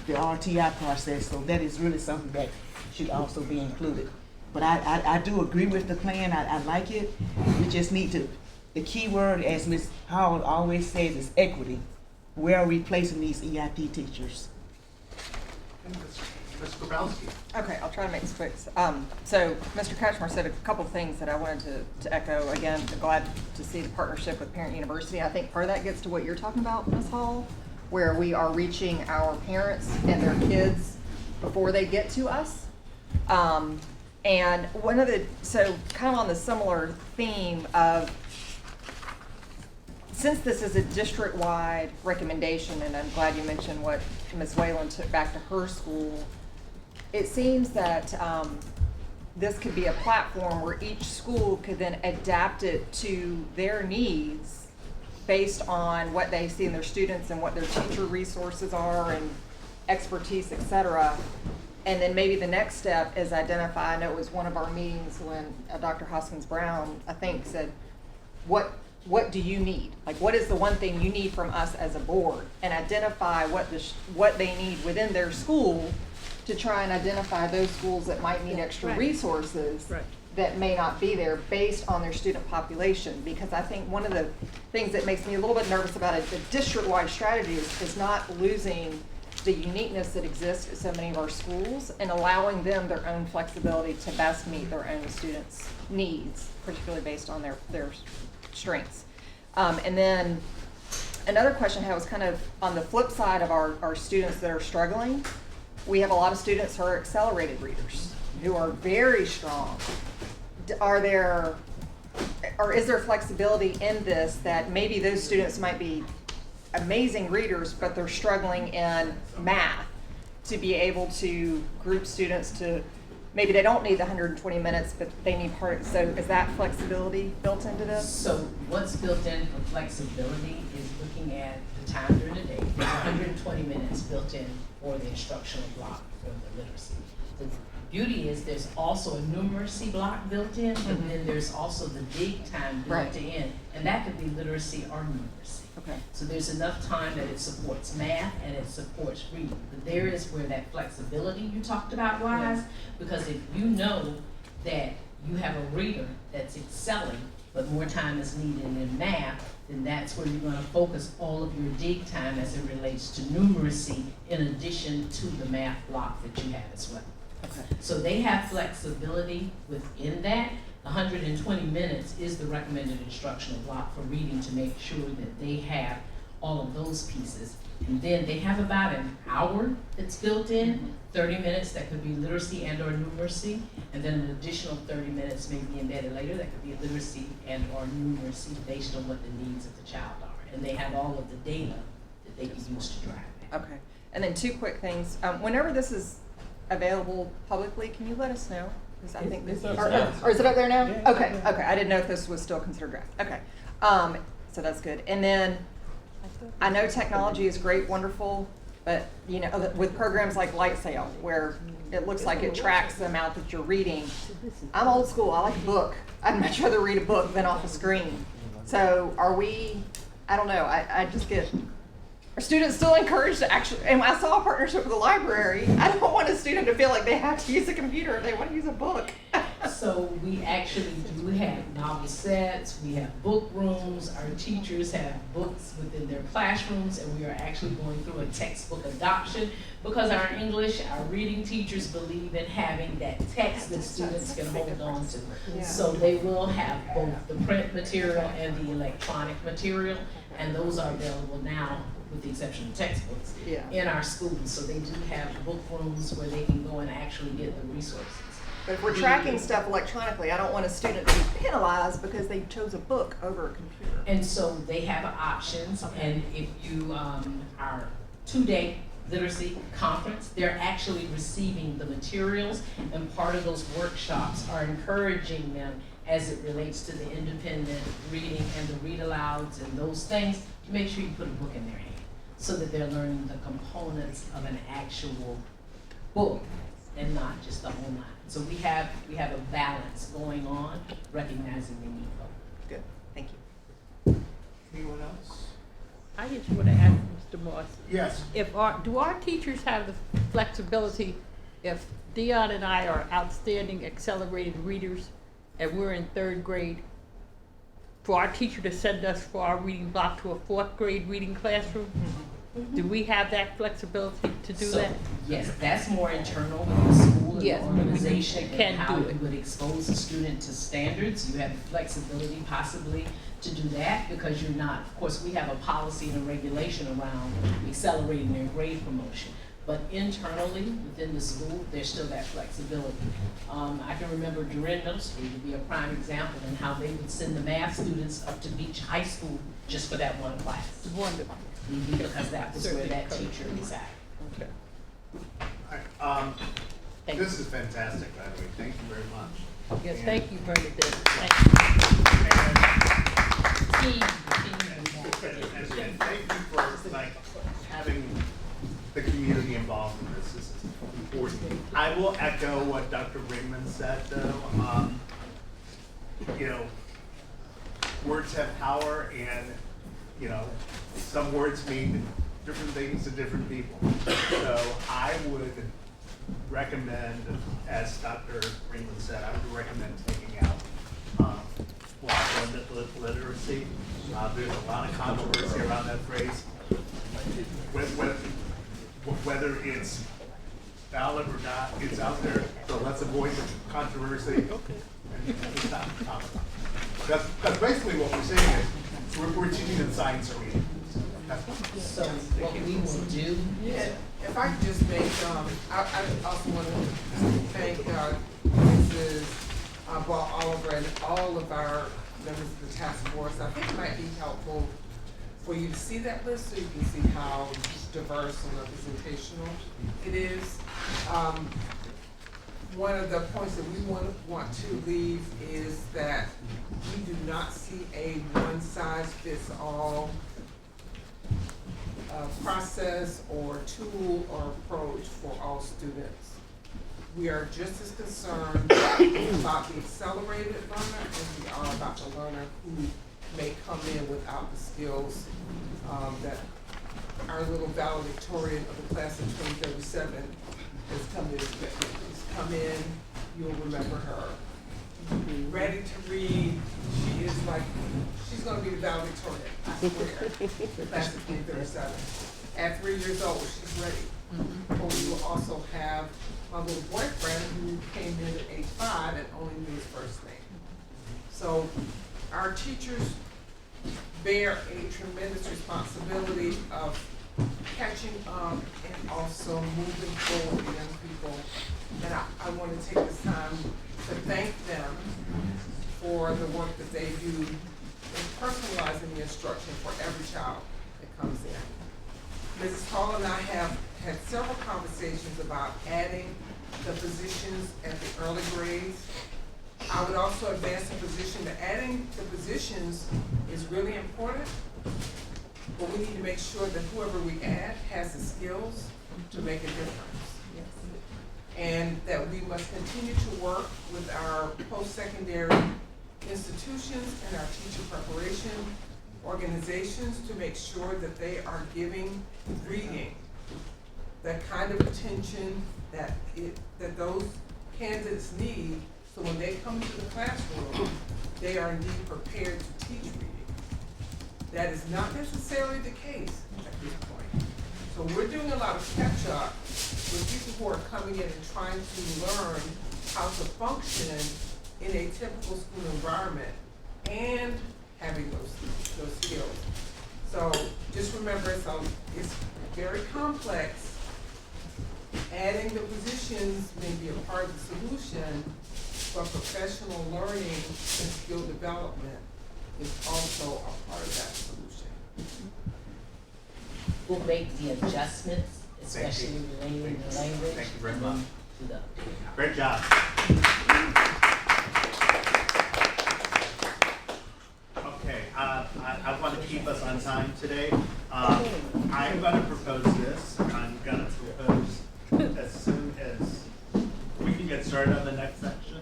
the RTI process. So that is really something that should also be included. But I do agree with the plan. I like it. We just need to, the key word, as Ms. Howard always says, is equity. Where are we placing these EIP teachers? Ms. Grabowski. Okay, I'll try to make this quick. So Mr. Kachmar said a couple things that I wanted to echo. Again, glad to see the partnership with Parent University. I think part of that gets to what you're talking about, Ms. Hall, where we are reaching our parents and their kids before they get to us. And one of the, so kind of on the similar theme of, since this is a district-wide recommendation, and I'm glad you mentioned what Ms. Whalen took back to her school, it seems that this could be a platform where each school could then adapt it to their needs based on what they see in their students and what their teacher resources are and expertise, et cetera. And then maybe the next step is identify, I know it was one of our meetings when Dr. Hoskins Brown, I think, said, what do you need? Like, what is the one thing you need from us as a board? And identify what they need within their school to try and identify those schools that might need extra resources that may not be there based on their student population. Because I think one of the things that makes me a little bit nervous about a district-wide strategy is not losing the uniqueness that exists at so many of our schools and allowing them their own flexibility to best meet their own students' needs, particularly based on their strengths. And then another question I had was kind of on the flip side of our students that are struggling. We have a lot of students who are accelerated readers, who are very strong. Is there flexibility in this that maybe those students might be amazing readers, but they're struggling in math to be able to group students to, maybe they don't need the 120 minutes, but they need part, so is that flexibility built into this? So what's built in for flexibility is looking at the time during the day. There's 120 minutes built in for the instructional block for the literacy. The beauty is there's also a numeracy block built in, but then there's also the dig time built in, and that could be literacy or numeracy. Okay. So there's enough time that it supports math and it supports reading. But there is where that flexibility you talked about lies, because if you know that you have a reader that's excelling, but more time is needed in math, then that's where you're going to focus all of your dig time as it relates to numeracy in addition to the math block that you have as well. Okay. So they have flexibility within that. 120 minutes is the recommended instructional block for reading to make sure that they have all of those pieces. And then they have about an hour that's built in, 30 minutes that could be literacy and or numeracy, and then an additional 30 minutes may be embedded later that could be literacy and or numeracy based on what the needs of the child are. And they have all of the data that they can use to drive that. Okay. And then two quick things. Whenever this is available publicly, can you let us know? Because I think this, or is it up there now? Yeah. Okay, okay. I didn't know if this was still considered draft. Okay. So that's good. And then I know technology is great, wonderful, but you know, with programs like Light Sail, where it looks like it tracks the amount that you're reading. I'm old school. I like a book. I'd much rather read a book than off a screen. So are we? I don't know. I just get. Are students still encouraged to actually, and I saw a partnership with the library. I don't want a student to feel like they have to use a computer if they want to use a book. So we actually do have novel sets, we have book rooms, our teachers have books within their classrooms, and we are actually going through a textbook adoption because our English, our reading teachers believe in having that text that students can hold on to. Yeah. So they will have both the print material and the electronic material, and those are available now, with the exception of textbooks, in our schools. So they do have book rooms where they can go and actually get the resources. But if we're tracking stuff electronically, I don't want a student to be penalized because they chose a book over a computer. And so they have options, and if you are 2-day literacy conference. They're actually receiving the materials, and part of those workshops are encouraging them as it relates to the independent reading and the read alouds and those things, to make sure you put a book in their hand so that they're learning the components of an actual book and not just the online. So we have a balance going on, recognizing the need for it. Good, thank you. Anyone else? I just want to ask Mr. Moss, Yes. do our teachers have the flexibility, if Dion and I are outstanding accelerated readers and we're in 3rd grade, for our teacher to send us for our reading block to a 4th grade reading classroom? Do we have that flexibility to do So, that? yes, that's more internal with the school and the Yes, organization we can and how do you it. would expose the student to standards. You have the flexibility possibly to do that because you're not, of course, we have a policy and a regulation around accelerating their grade promotion. But internally, within the school, there's still that flexibility. I can remember Durin Middle School would be a prime example in how they would send the math students up to Beach High School just for that one class. Wonderful. Because that was where that teacher resided. Okay. All right, Thank this is fantastic, by the way, thank you very much. Yes, And- thank you, Bernadette. Thank you. And thank you for like having the community involved in this. This is important. I will echo what Dr. Raymond said, though. You know, words have power, and you know, some words mean different things to different people. So I would recommend, as Dr. Raymond said, I would recommend taking out block literacy. There's a lot of controversy around that phrase. Whether it's valid or not, it's out there, so let's avoid the controversy. And stop talking about it. Because basically what we're saying is, we're teaching them science or reading. So what we will do, And if I could just make, I also want to thank Mrs. Ball Oliver and all of our members of the task force. I think it might be helpful for you to see that list so you can see how diverse and representational it is. One of the points that we want to leave is that we do not see a one-size-fits-all process or tool or approach for all students. We are just as concerned about the accelerated learner as we are about the learner who may come in without the skills that our little valedictorian of the class of 2037 has come in. She's come in, you'll remember her. Ready to read, she is like, she's gonna be the valedictorian, I swear, the class of 2037. At 3 years old, she's ready. But we will also have my little boyfriend who came in at age 5 and only knew his first name. So our teachers bear a tremendous responsibility of catching up and also moving forward with young people. And I want to take this time to thank them for the work that they do in personalizing the instruction for every child that comes in. Mrs. Hall and I have had several conversations about adding the positions at the early grades. I would also advance the position that adding the positions is really important, but we need to make sure that whoever we add has the skills to make a difference. And that we must continue to work with our post-secondary institutions and our teacher preparation organizations to make sure that they are giving reading the kind of attention that those candidates need, so when they come into the classroom, they are indeed prepared to teach reading. That is not necessarily the case at this point. So we're doing a lot of catch up with people who are coming in and trying to learn how to function in a typical school environment and having those skills. So just remember, it's very complex. Adding the positions may be a part of the solution, but professional learning and skill development is also a part of that solution. we'll make the adjustments especially relating the language. Thank you very much. To the. Great job. Okay, I want to keep us on time today. I'm going to propose this. I'm going to propose as soon as we can get started on the next section.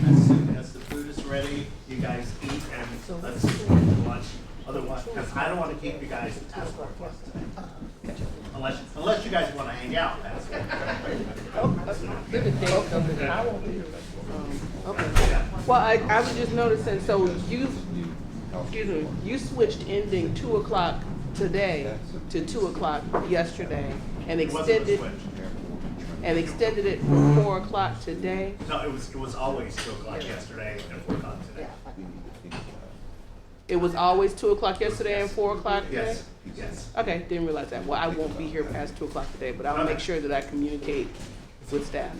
As soon as the food is ready, you guys eat and let's go to lunch. Otherwise, because I don't want to keep you guys past 4 o'clock today. Unless you guys want to hang out. That's I won't be here. Okay. Well, I was just noticing, so you switched ending 2 o'clock today to 2 o'clock yesterday and It wasn't a extended switch. it for 4 o'clock today. No, it was always 2 o'clock yesterday and 4 o'clock today. It was always 2 o'clock yesterday and 4 o'clock today? Yes, yes. Okay, didn't realize that. Well, I won't be here past 2 o'clock today, but I'll make sure that I communicate with staff.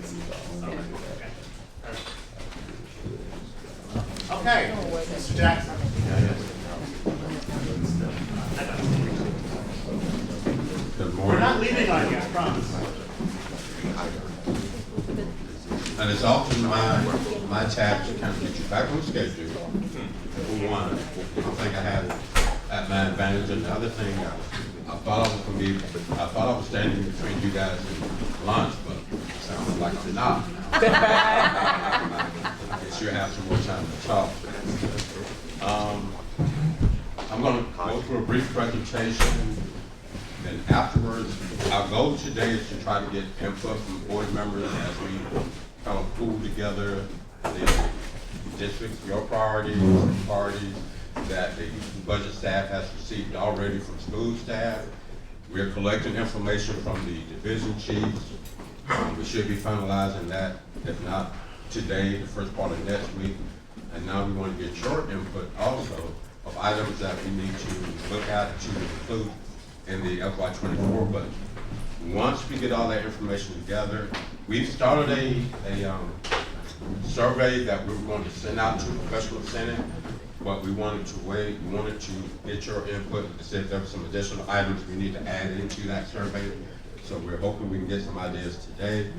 Okay, Mr. Jackson. Good We're morning. not leaving on you, I promise. And it's often my task to kind of get you back on schedule. For one, I think I had it at my advantage, and the other thing, I thought I was standing between you guys and lunch, but it sounds like I'm not. I guess you have some more time to talk. I'm going to go through a brief presentation, and afterwards, our goal today is to try to get input from board members as we kind of pool together the districts, your priorities that the budget staff has received already from school staff. We're collecting information from the division chiefs. We should be finalizing that, if not today, the first part of next week. And now we want to get your input also of items that we need to look at to include in the FY24 budget. Once we get all that information together, we've started a survey that we were going to send out to the professional senate, but we wanted to wait. We wanted to get your input to see if there were some additional items we need to add into that survey. So we're hoping we can get some ideas today.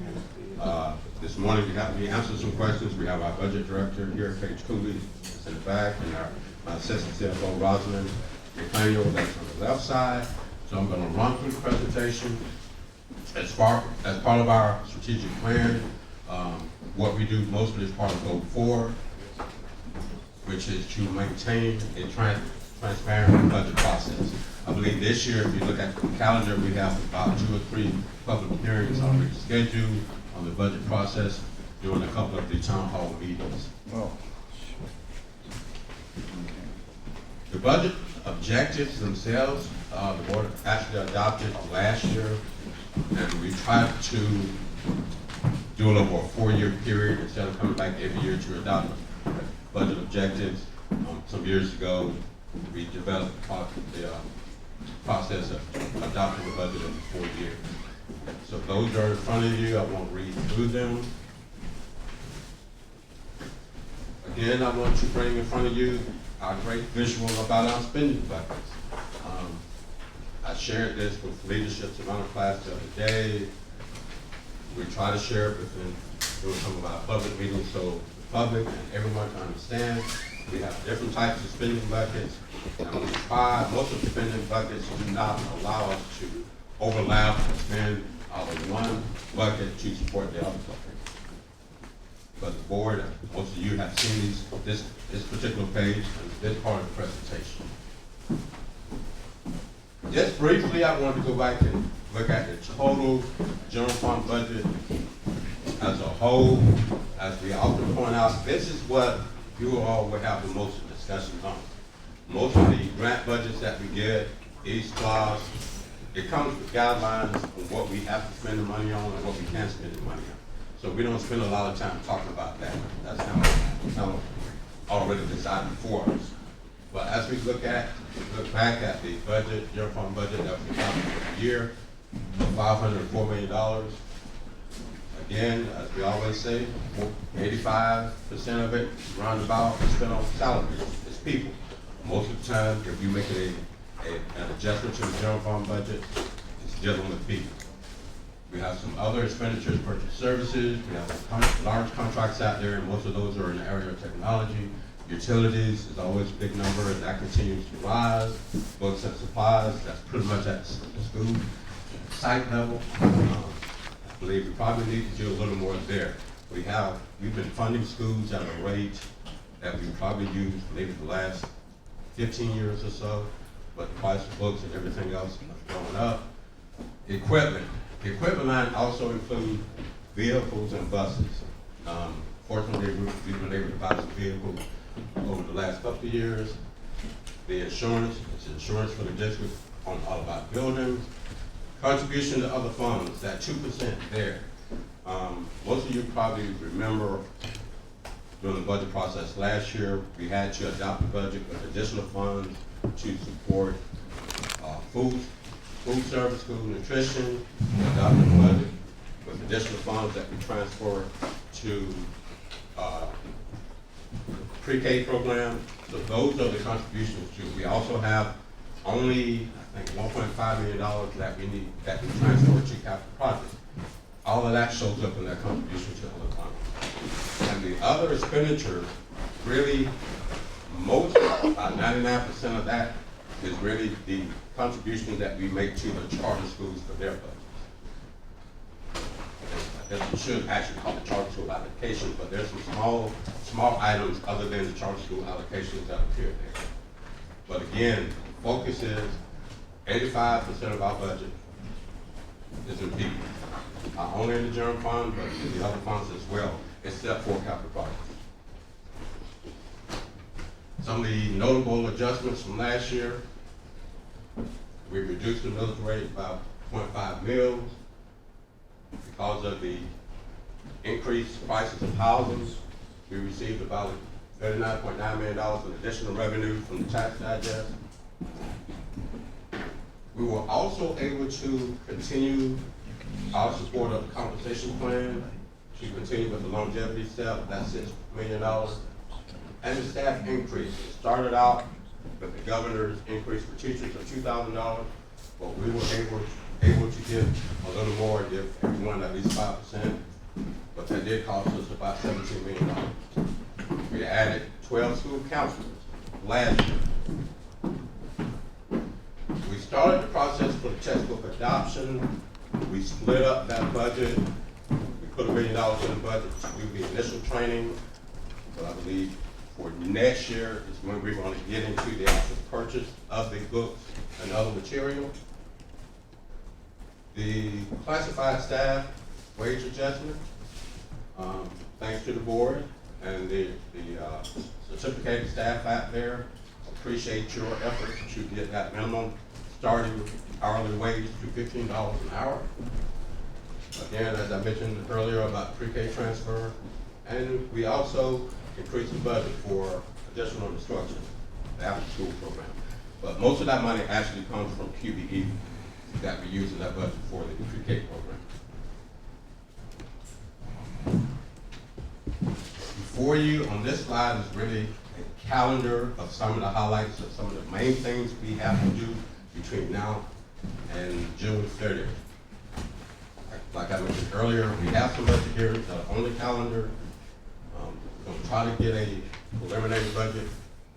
This morning we answered some questions. We have our budget director here, Paige Cooley, that's in the back, and my assistant CFO, Rosalind McClaniel, that's on the left side. So I'm going to run through the presentation. As part of our strategic plan, what we do mostly is part of Goal 4, which is to maintain a transparent budget process. I believe this year, if you look at the calendar, we have about 2 or 3 public hearings already scheduled on the budget process during a couple of the town hall meetings. The budget objectives themselves, the board actually adopted last year, and we tried to do it over a 4-year period instead of coming back every year to adopt budget objectives. Some years ago, we developed the process of adopting the budget every 4 years. So those are in front of you. I won't read through them. Again, I want to bring in front of you our great visual about our spending buckets. I shared this with leadership around the class the other day. We try to share it doing some of our public meetings so the public and everyone can understand. We have different types of spending buckets, and we try, most of the spending buckets do not allow us to overlap and spend out of one bucket to support the other bucket. But the board, most of you have seen this particular page and this part of the presentation. Just briefly, I want to go back and look at the total general fund budget as a whole. As we often point out, this is what you all will have the most discussion on. Most of the grant budgets that we get, each class, it comes with guidelines on what we have to spend the money on and what we can't spend the money on. So we don't spend a lot of time talking about that. That's kind of already decided for us. But as we look back at the budget, general fund budget that was adopted for the year, $504 million. Again, as we always say, 85% of it, roundabout, is spent on salaries. It's people. Most of the time, if you make an adjustment to the general fund budget, it's dealing with people. We have some other expenditures, purchase services, we have some large contracts out there, and most of those are in the area of technology. Utilities is always a big number, and that continues to rise. Books and supplies, that's pretty much at the school site level. I believe we probably need to do a little more there. We've been funding schools at a rate that we probably used maybe the last 15 years or so, but the price of books and everything else is going up. Equipment. The equipment line also includes vehicles and buses. Fortunately, we've been able to buy some vehicles over the last couple of years. The insurance, it's insurance for the district on all of our buildings. Contribution to other funds, that 2% there. Most of you probably remember during the budget process last year, we had to adopt the budget with additional funds to support food service, school nutrition, adopted the budget with additional funds that we transfer to pre-K program. So those are the contributions to. We also have only, I think, $1.5 million that we transfer to capital projects. All of that shows up in that contribution to other funds. And the other expenditures, really, most, about 99% of that is really the contributions that we make to the charter schools for their budgets. I guess we should actually call it charter school allocation, but there's some small items other than the charter school allocations that appear there. But again, focus is 85% of our budget is in people. Not only in the general fund, but in the other funds as well, except for capital projects. Some of the notable adjustments from last year, we reduced the millage rate by 0.5 mils because of the increased prices of housing. We received about $39.9 million in additional revenue from the tax digest. We were also able to continue our support of the compensation plan, to continue with the longevity step, that's $6 million. And the staff increase. It started out with the governor's increase for teachers of $2,000, but we were able to give a little more, give everyone at least 5%, but that did cost us about $17 million. We added 12 school counselors last year. We started the process for the textbook adoption. We split up that budget. We put $1 million in the budget to do the initial training, but I believe for next year is when we're going to get into the actual purchase of the books and other material. The classified staff wage adjustment, thanks to the board and the certificated staff out there, appreciate your efforts to get that minimum starting hourly wage to $15 an hour. Again, as I mentioned earlier about pre-K transfer, and we also increased the budget for additional instruction, the after-school program. But most of that money actually comes from QBE that we use in that budget for the pre-K program. Before you on this slide is really a calendar of some of the highlights of some of the main things we have to do between now and June 30th. Like I mentioned earlier, we have some budget hearings that are on the calendar. We're going to try to get a preliminary budget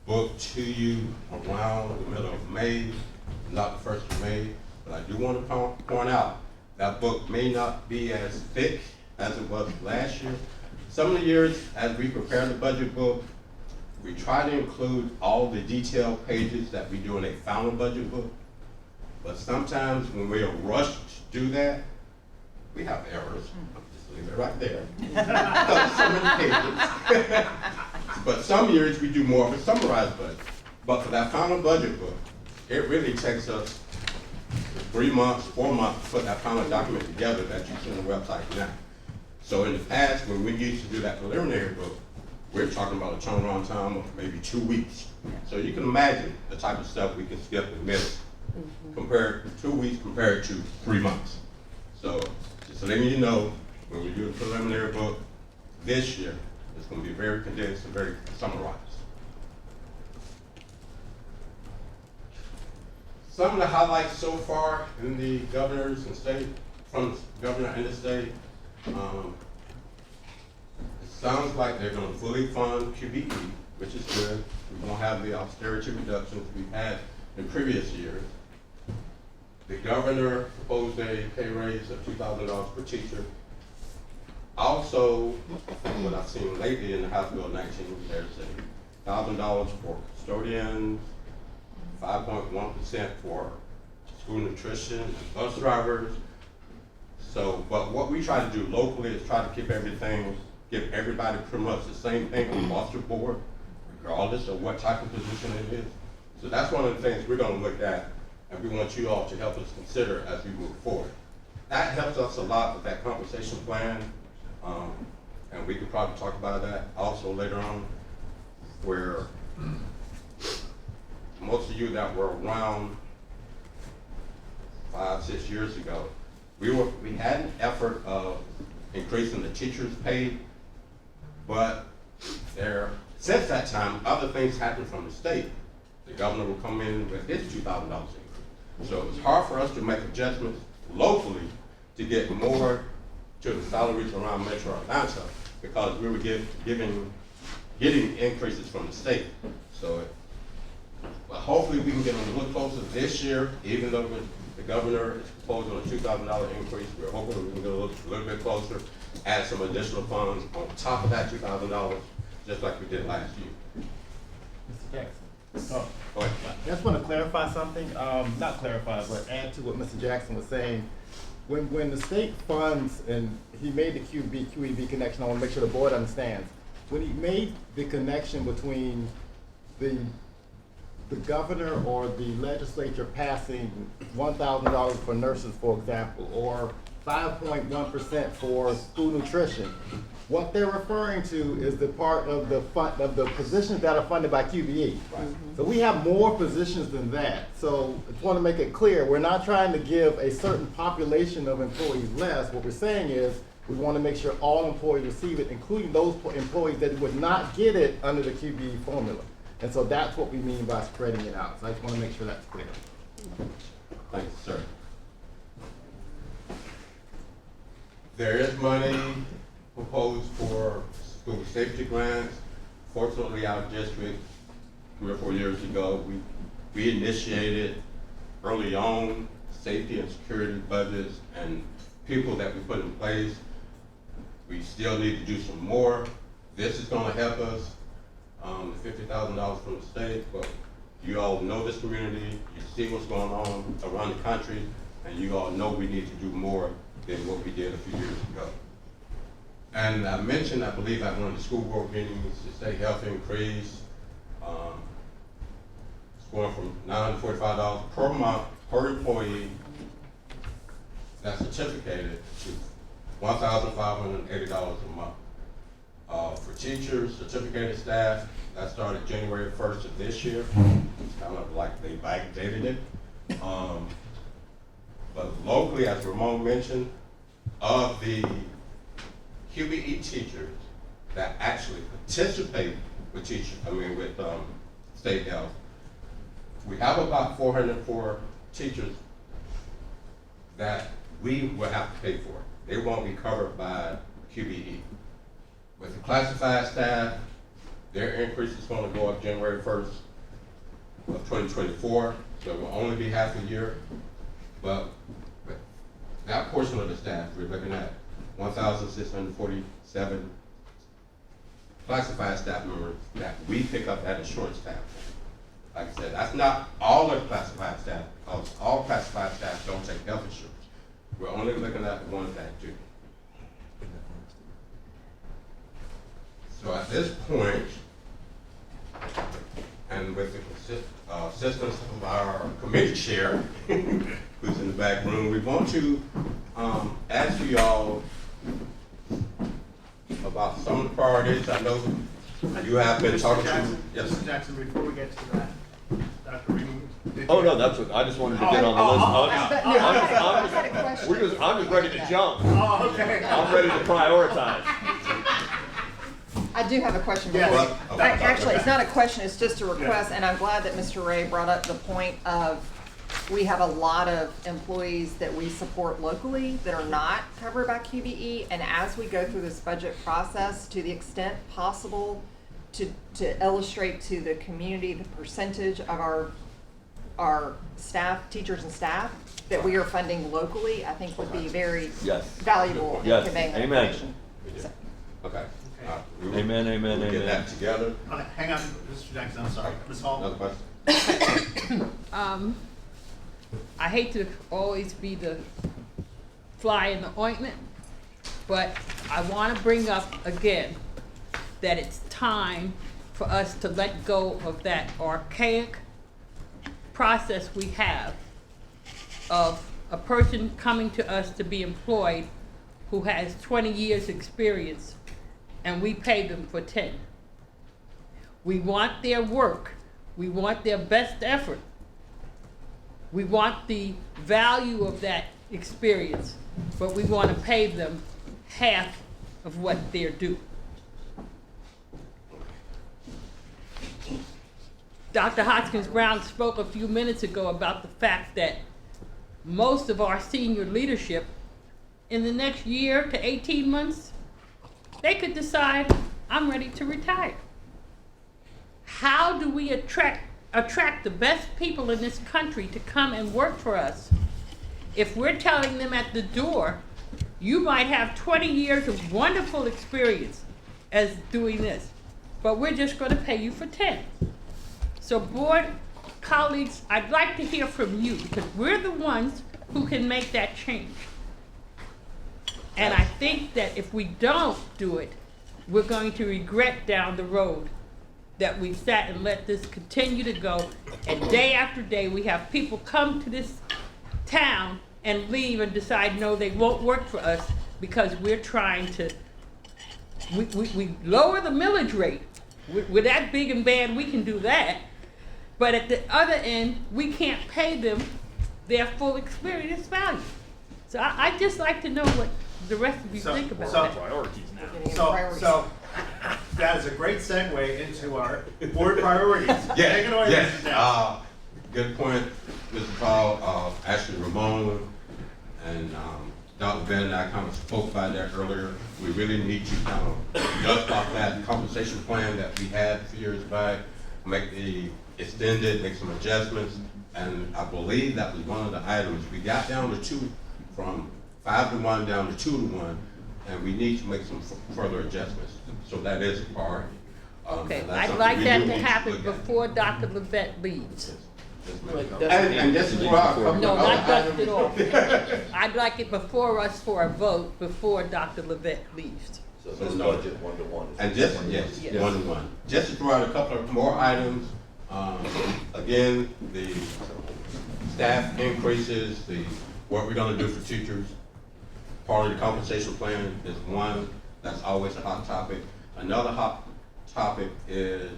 booked to you around the middle of May, not the 1st of May. But I do want to point out that book may not be as thick as it was last year. Some of the years, as we prepare the budget book, we try to include all the detailed pages that we do in a final budget book. But sometimes when we are rushed to do that, we have errors. Just leave it right there. So many pages. But some years we do more of a summarized budget. But for that final budget book, it really takes us 3 months, 4 months to put that final document together that you see on the website now. So in the past, when we used to do that preliminary book, we're talking about a turnaround time of maybe 2 weeks. So you can imagine the type of stuff we can skip in minutes, compared to 2 weeks compared to 3 months. So just letting you know, when we do the preliminary book this year, it's going to be very condensed and very summarized. Some of the highlights so far in the governor's and state from the governor and the state. It sounds like they're gonna fully fund QBE, which is good. We won't have the austerity reductions we've had in previous years. The governor proposed a pay raise of $2,000 per teacher. Also, from what I've seen lately in the House Bill 19, there's $1,000 for custodians, 5.1% for school nutrition and bus drivers. So, but what we try to do locally is try to keep everything, give everybody pretty much the same thing across the board, regardless of what type of position it is. So that's one of the things we're gonna look at, and we want you all to help us consider as we move forward. That helps us a lot with that compensation plan, and we could probably talk about that also later on, where most of you that were around 5, 6 years ago, we had an effort of increasing the teachers' pay, but since that time, other things happened from the state. The governor will come in with his $2,000 increase. So it was hard for us to make adjustments locally to get more to the salaries around Metro Atlanta because we were getting increases from the state. So but hopefully we can get a little closer this year, even though the governor is proposing a $2,000 increase. We're hoping we can get a little bit closer, add some additional funds on top of that $2,000, just like we did last year. Mr. Jackson. Oh, Go ahead. I just want to clarify something, not clarify, but add to what Mr. Jackson was saying. When the state funds, and he made the QEB connection, I want to make sure the board understands. When he made the connection between the governor or the legislature passing $1,000 for nurses, for example, or 5.1% for school nutrition, what they're referring to is the part of the positions that are funded by QBE. Right. So we have more positions than that. So I just want to make it clear, we're not trying to give a certain population of employees less. What we're saying is we want to make sure all employees receive it, including those employees that would not get it under the QBE formula. And so that's what we mean by spreading it out. So I just want to make sure that's clear. Thank you, sir. There is money proposed for school safety grants. Fortunately, our district, 3 or 4 years ago, we initiated early on safety and security budgets and people that we put in place. We still need to do some more. This is going to help us. $50,000 from the state, but you all know this community, you see what's going on around the country, and you all know we need to do more than what we did a few years ago. And I mentioned, I believe at one of the school board meetings, the state health increase, it's going from $945 per month per employee that's certificated to $1,580 a month. For teachers, certificated staff, that started January 1st of this year. It's kind of like they backdated it. But locally, as Ramon mentioned, of the QBE teachers that actually participate with state health, we have about 404 teachers that we will have to pay for. They won't be covered by QBE. With the classified staff, their increase is going to go up January 1st of 2024, so it will only be half a year. But that portion of the staff, we're looking at 1,647 classified staff members that we pick up at insurance staff. Like I said, that's not all of the classified staff, because all classified staff don't take health insurance. We're only looking at the ones that do. So at this point, and with the assistance of our committee chair, who's in the back room, we want to ask you all about some of the priorities. I know you have been talking to. Yes, Mr. Jackson, before we get to that, Dr. Reed. Oh, no, that's what, I just wanted to get on the list. I'm just ready to jump. Oh, okay. I'm ready to prioritize. I do have a question. Yes. Before actually, it's not a question, it's just a request, and I'm glad that Mr. Ray brought up the point of we have a lot of employees that we support locally that are not covered by QBE. And as we go through this budget process, to the extent possible, to illustrate to the community the percentage of our staff, teachers and staff, that we are funding locally, I think would be very Yes. valuable in Yes. conveying that Amen. information. So, Okay. Amen, amen, We'll get amen. that together. Hang on, Mr. Jackson, I'm sorry. Ms. Hall? Another question? I hate to always be the fly in the ointment, but I want to bring up again that it's time for us to let go of that archaic process we have of a person coming to us to be employed who has 20 years experience and we pay them for 10. We want their work. We want their best effort. We want the value of that experience, but we want to pay them half of what they're due. Dr. Hoskins Brown spoke a few minutes ago about the fact that most of our senior leadership in the next year to 18 months, they could decide, I'm ready to retire. How do we attract the best people in this country to come and work for us if we're telling them at the door, you might have 20 years of wonderful experience as doing this, but we're just going to pay you for 10. So board colleagues, I'd like to hear from you because we're the ones who can make that change. And I think that if we don't do it, we're going to regret down the road that we've sat and let this continue to go. And day after day, we have people come to this town and leave and decide, no, they won't work for us because we're trying to, we lower the millage rate. We're that big and bad, we can do that. But at the other end, we can't pay them their full experience value. So I'd just like to know what the rest of you think about that. Priorities now. So that is a great segue into our board priorities. Take it away, Yes, Mr. Jackson. good point, Mr. Paul. Actually, Ramon and Dr. Ben and I kind of spoke about that earlier. We really need to kind of dust off that compensation plan that we had a few years back, extend it, make some adjustments, and I believe that was one of the items. We got down to 2, from 5 to 1 down to 2 to 1, and we need to make some further adjustments. So that is a priority. Okay, That's I'd something like we that do to need happen look at. before Dr. Levette leaves. And this is where a couple No, of not other dust it items. off. I'd like it before us for a vote, before Dr. Levette leaves. So this budget 1-to-1. And just, yes, Yes. 1-to-1. Just to throw out a couple of more items, again, the staff increases, what we're gonna do for teachers. Part of the compensation plan is one, that's always a hot topic. Another hot topic is,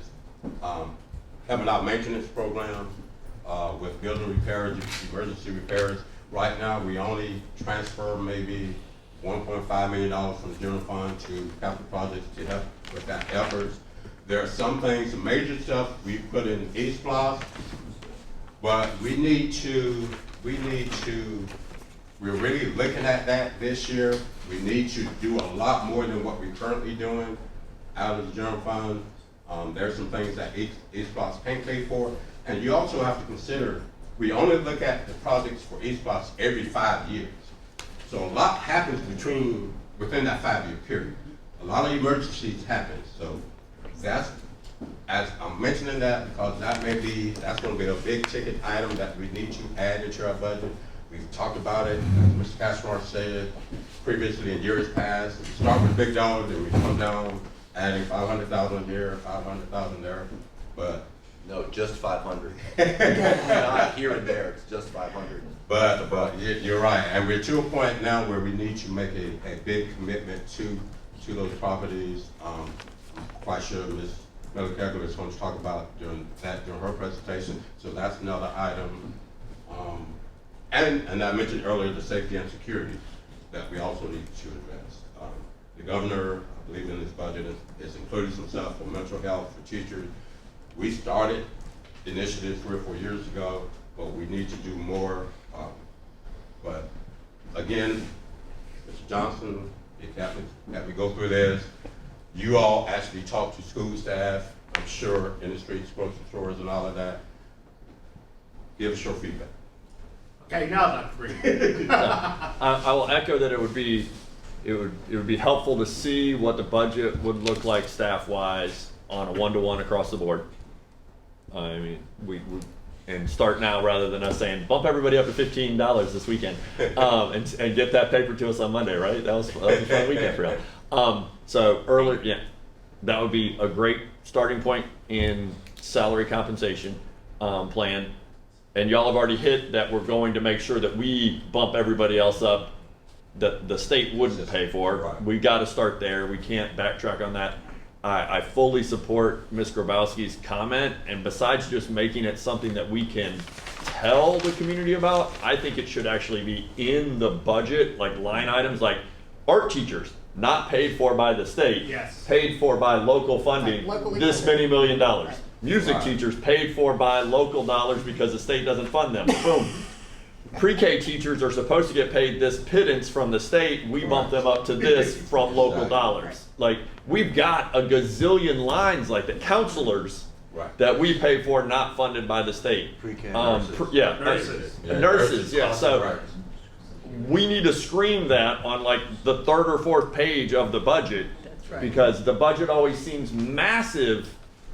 having our maintenance program, with building repairs, emergency repairs. Right now, we only transfer maybe $1.5 million from the general fund to capital projects to help with that efforts. There are some things, some major stuff we put in East Block, but we're really looking at that this year. We need to do a lot more than what we're currently doing out of the general fund. There's some things that East Blocks can't pay for. And you also have to consider, we only look at the projects for East Blocks every 5 years. So a lot happens within that 5-year period. A lot of emergencies happen. So that's, as I'm mentioning that, because that's gonna be a big ticket item that we need to add into our budget. We've talked about it, as Mr. Cashmore said previously in years past. We start with big dollars and we come down, adding 500,000 here, 500,000 there, but. No, just 500. Not here and there, it's just 500. But you're right, and we're to a point now where we need to make a big commitment to those properties. I'm quite sure Ms. Miller-Kegler is going to talk about during her presentation, so that's another item. And I mentioned earlier the safety and security that we also need to address. The governor, I believe in this budget, is including some stuff for mental health for teachers. We started initiatives 3 or 4 years ago. but we need to do more. But again, Mr. Johnson, if we go through this, you all actually talk to school staff, I'm sure, in the streets, grocery stores and all of that. Give us your feedback. Okay, now Dr. Green. I will echo that it would be helpful to see what the budget would look like staff-wise on a one-to-one across the board. I mean, we and start now rather than us saying bump everybody up to $15 this weekend, and get that paper to us on Monday, right? That was a fun weekend for y'all. So earlier, yeah, that would be a great starting point in salary compensation plan. And y'all have already hit that we're going to make sure that we bump everybody else up that the state wouldn't pay for. Right. We got to start there. We can't backtrack on that. I fully support Ms. Grabowski's comment, and besides just making it something that we can tell the community about, I think it should actually be in the budget, like line items like art teachers, not paid for by the state, Yes. paid for by local funding, Like locally this funded. many $1 million. Right. Music Right. teachers paid for by local dollars because the state doesn't fund them. Boom. Pre-K teachers are supposed to get paid this pittance from the state. We bump them up to this from local Exactly. dollars. Like, we've got a gazillion lines like that. Counselors Right. that we pay for not funded by the state. Pre-K Yeah. Nurses. Nurses, yeah. So Right. we need to scream that on like the third or fourth page of the budget. That's right. Because the budget always seems massive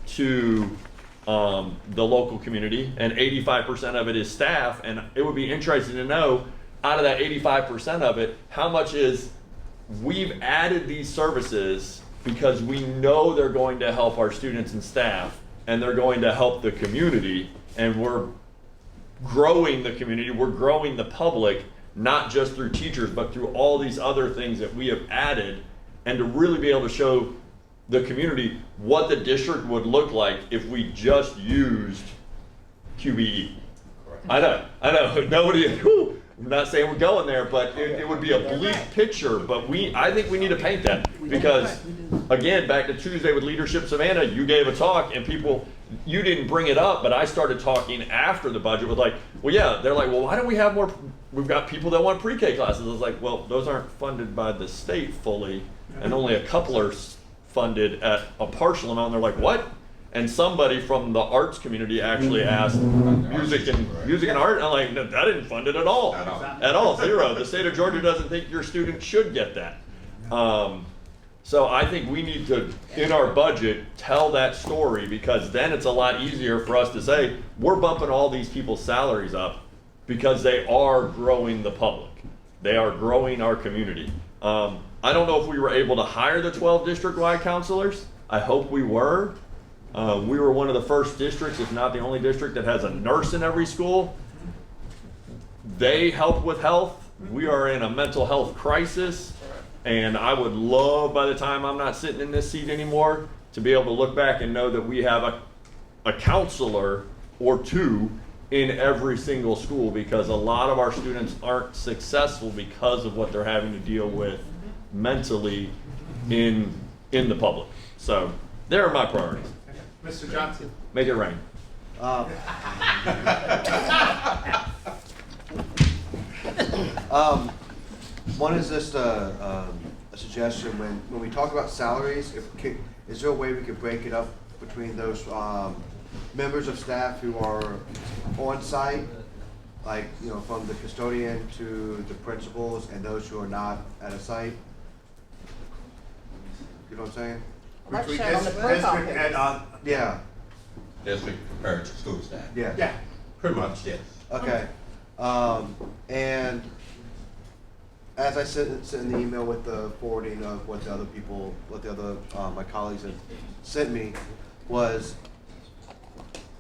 to the local community, and 85% of it is staff, and it would be interesting to know, out of that 85% of it, how much is we've added these services because we know they're going to help our students and staff, and they're going to help the community, and we're growing the community, we're growing the public, not just through teachers, but through all these other things that we have added, and to really be able to show the community what the district would look like if we just used QBE. I know, nobody, whew, I'm not saying we're going there, but it would be a bleak picture, but I think we need to paint that, because, again, back to Tuesday with Leadership Savannah, you gave a talk, and people, you didn't bring it up, but I started talking after the budget with like, well, yeah, they're like, well, why don't we have more, we've got people that want pre-K classes. I was like, well, those aren't funded by the state fully, and only a couple are funded at a partial amount. And they're like, what? And somebody from the arts community actually asked music and art. And I'm like, no, that didn't fund it at all. At all, zero. The state of Georgia doesn't think your student should get that. So I think we need to, in our budget, tell that story, because then it's a lot easier for us to say, we're bumping all these people's salaries up because they are growing the public. They are growing our community. I don't know if we were able to hire the 12 district-wide counselors. I hope we were. We were one of the first districts, if not the only district, that has a nurse in every school. They help with health. We are in a mental health crisis. And I would love, by the time I'm not sitting in this seat anymore, to be able to look back and know that we have a counselor or two in every single school, because a lot of our students aren't successful because of what they're having to deal with mentally in the public. So there are my priorities. Mr. Johnson. Make it rain. One is just a suggestion, when we talk about salaries, is there a way we could break it up between those members of staff who are on site, like, from the custodian to the principals, and those who are not at a site? You know what I'm saying? That's Between shown on the district profile and, page. Yeah, District compared to school staff. yeah. yeah, Pretty much, yes. Okay. And as I sent in the email with the forwarding of what the other my colleagues had sent me, was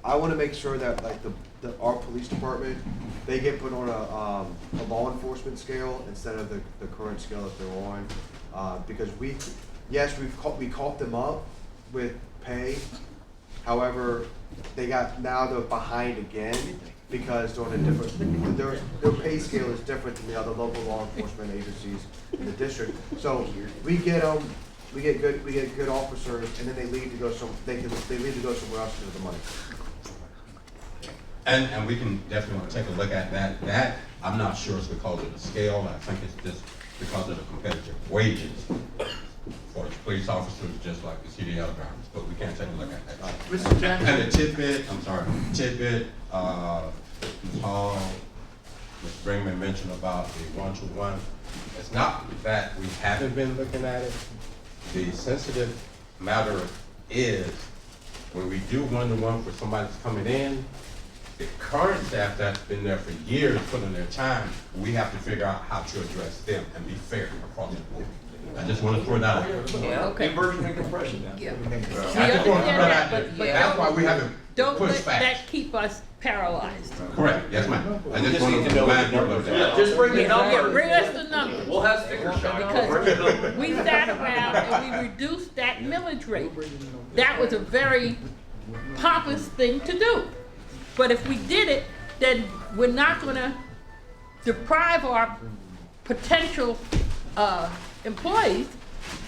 I want to make sure that like our police department, they get put on a law enforcement scale instead of the current scale that they're on, because we caught them up with pay. However, now they're behind again because they're on a different, their pay scale is different than the other local law enforcement agencies in the district. So we get good officers, and then they leave to go they leave to go somewhere else because of the money. And we can definitely take a look at that. That, I'm not sure it's because of the scale. I think it's just because of the competitive wages for the police officers, just like the CDL drivers. But we can take a look at that. Mr. Jackson. And the tidbit, Ms. Hall, Ms. Brinkman mentioned about the one-to-one. It's not that we haven't been looking at it. The sensitive matter is when we do one-to-one for somebody that's coming in, the current staff that's been there for years putting their time, we have to figure out how to address them and be fair across the board. I just want to throw that out there. Yeah, okay. Inversion and compression now. Yeah. I just want to throw that out there. But That's why we haven't Don't pushed let back. that keep us paralyzed. Correct, yes ma'am. I just want to remind people of Yeah, that. just bring the Yeah, numbers. bring us the numbers. We'll have sticker shock. Because we sat around and we reduced that millage rate. That was a very pompous thing to do. But if we did it, then we're not gonna deprive our potential employees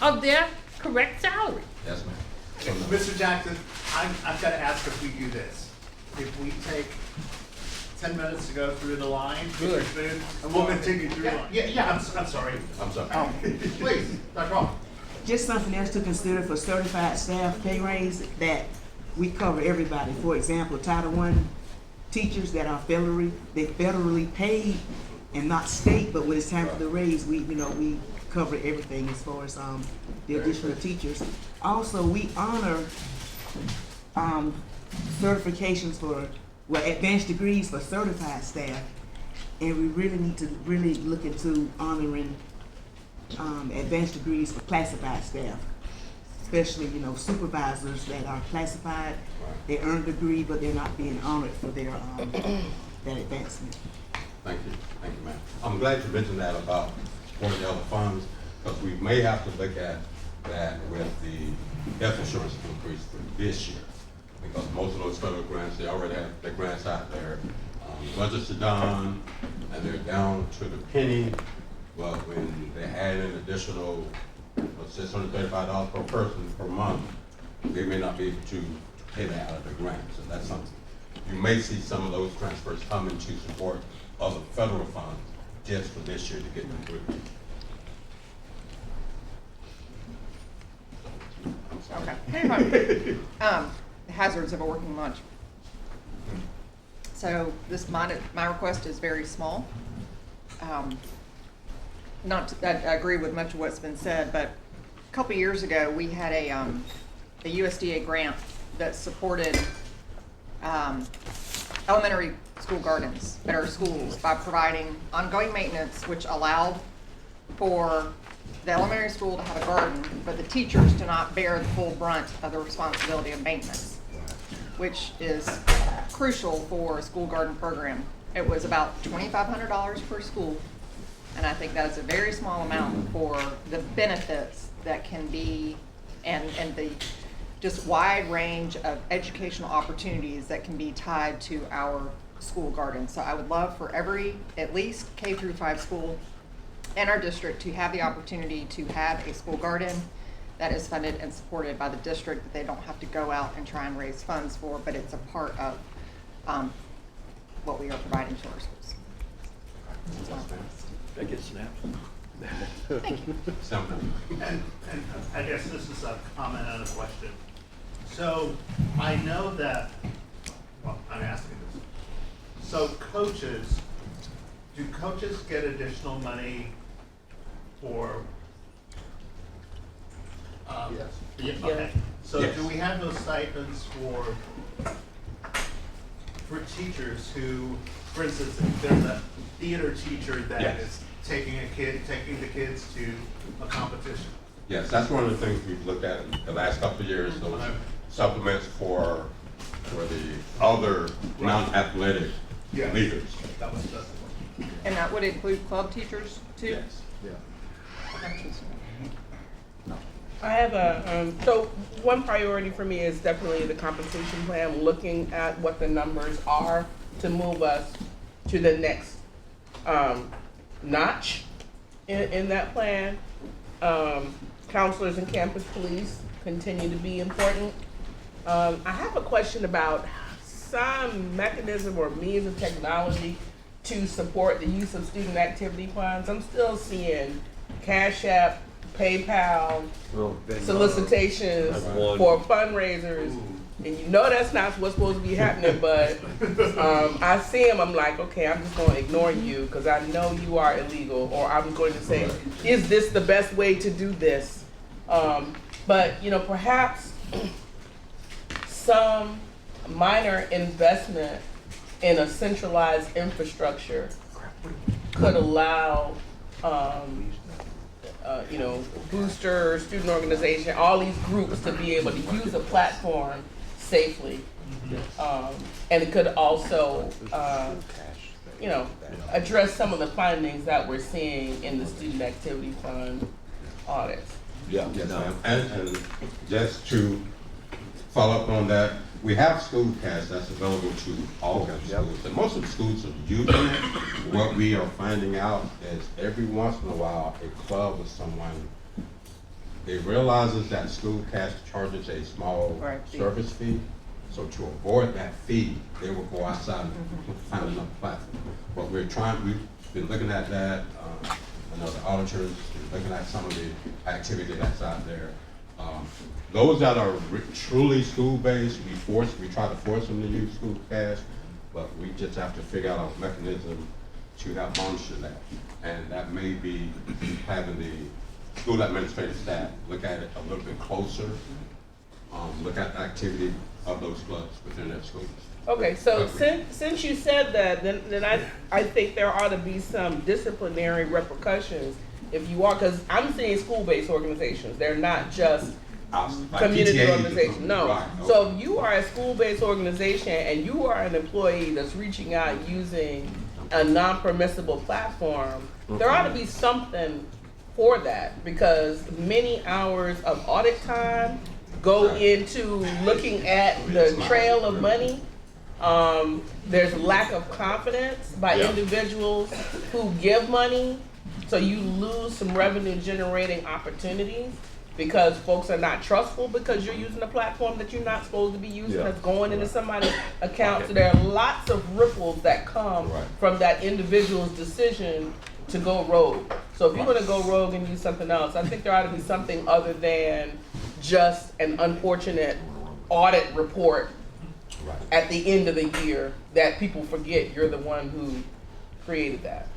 of their correct salary. Yes ma'am. Mr. Jackson, I've got to ask if we do this. If we take 10 minutes to go through the line, Good. and we'll continue through the line. Yeah, I'm sorry. I'm sorry. Please, Dr. Hall. Just something else to consider for certified staff pay raise, that we cover everybody. For example, Title I teachers that are federally paid and not state, but when it's time for the raise, we cover everything as far as the additional teachers. Also, we honor certifications for, advanced degrees for certified staff, and we really need to look into honoring advanced degrees for classified staff, especially supervisors that are classified. They earn a degree, but they're not being honored for their that advancement. Thank you, ma'am. I'm glad you mentioned that about supporting the other funds, because we may have to look at that with the health insurance increase for this year. Because most of those federal grants, they already have their grants out there. Budgets are done, and they're down to the penny. But when they add an additional $635 per person per month, they may not be able to pay that out of the grant. So that's something. You may see some of those transfers coming to support other federal funds just for this year to get them through. Okay. Hazards of a working lunch. So my request is very small. I agree with much of what's been said, but a couple years ago we had a USDA grant that supported elementary school gardens at our schools by providing ongoing maintenance, which allowed for the elementary school to have a garden, but the teachers to not bear the full brunt of the responsibility of maintenance, which is crucial for a school garden program. It was about $2,500 per school, and I think that's a very small amount for the benefits that can be, and the just wide range of educational opportunities that can be tied to our school garden. So I would love for at least K-5 school in our district to have the opportunity to have a school garden that is funded and supported by the district, that they don't have to go out and try and raise funds for, but it's a part of what we are providing to our schools. That gets snapped. Thank you. And I guess this is a comment and a question. So I know that, well, I'm asking this. So do coaches get additional money for? Yes. Yeah, okay. So Yes. do we have those stipends for teachers who, for instance, if there's a theater teacher that Yes. is taking the kids to a competition? Yes, that's one of the things we've looked at in the last couple of years, those supplements for the other non-athletic Yes. leaders. That was just the question. And that would include club teachers too? Yes. I have so one priority for me is definitely the compensation plan, looking at what the numbers are to move us to the next notch in that plan. Counselors and campus police continue to be important. I have a question about some mechanism or means of technology to support the use of student activity funds? I'm still seeing Cash App, PayPal, solicitations That's one. for fundraisers. And you know that's not what's supposed to be happening, but I see them, I'm like, okay, I'm just gonna ignore you because I know you are illegal, or I'm going to say, is this the best way to do this? But, you know, perhaps some minor investment in a centralized infrastructure could allow, you know, booster, student organization, all these groups to be able to use a platform safely. And it could also, you know, address some of the findings that we're seeing in the student activity fund audits. Yeah. Yes, ma'am. And just to follow up on that, we have school cash that's available to all of the schools, and most of the schools are using it. What we are finding out is every once in a while, a club or someone, they realizes that school cash charges a small service fee. So to avoid that fee, they will go outside and find another platform. But we've been looking at that. I know the auditors been looking at some of the activity that's out there. Those that are truly school-based, we try to force them to use school cash, but we just have to figure out a mechanism to help monitor that. And that may be having the school administrative staff look at it a little bit closer, look at the activity of those clubs within their schools. Okay, so since you said that, then I think there ought to be some disciplinary repercussions if you are, because I'm seeing school-based organizations. They're not just Like community PTA organizations. No. Right, So if you are a school-based organization and you are an employee that's reaching out using a non-permissible platform, there ought to be something for that, because many hours of audit time go into looking at the trail of money. There's lack of confidence by individuals who give money, so you lose some revenue generating opportunities because folks are not trustful because you're using a platform that you're not supposed to be using that's going into somebody's account. So there are lots of ripples that come from that individual's decision to go rogue. So if you're gonna go rogue and use something else, I think there ought to be something other than just an unfortunate audit report at the end of the year that people forget you're the one who created that.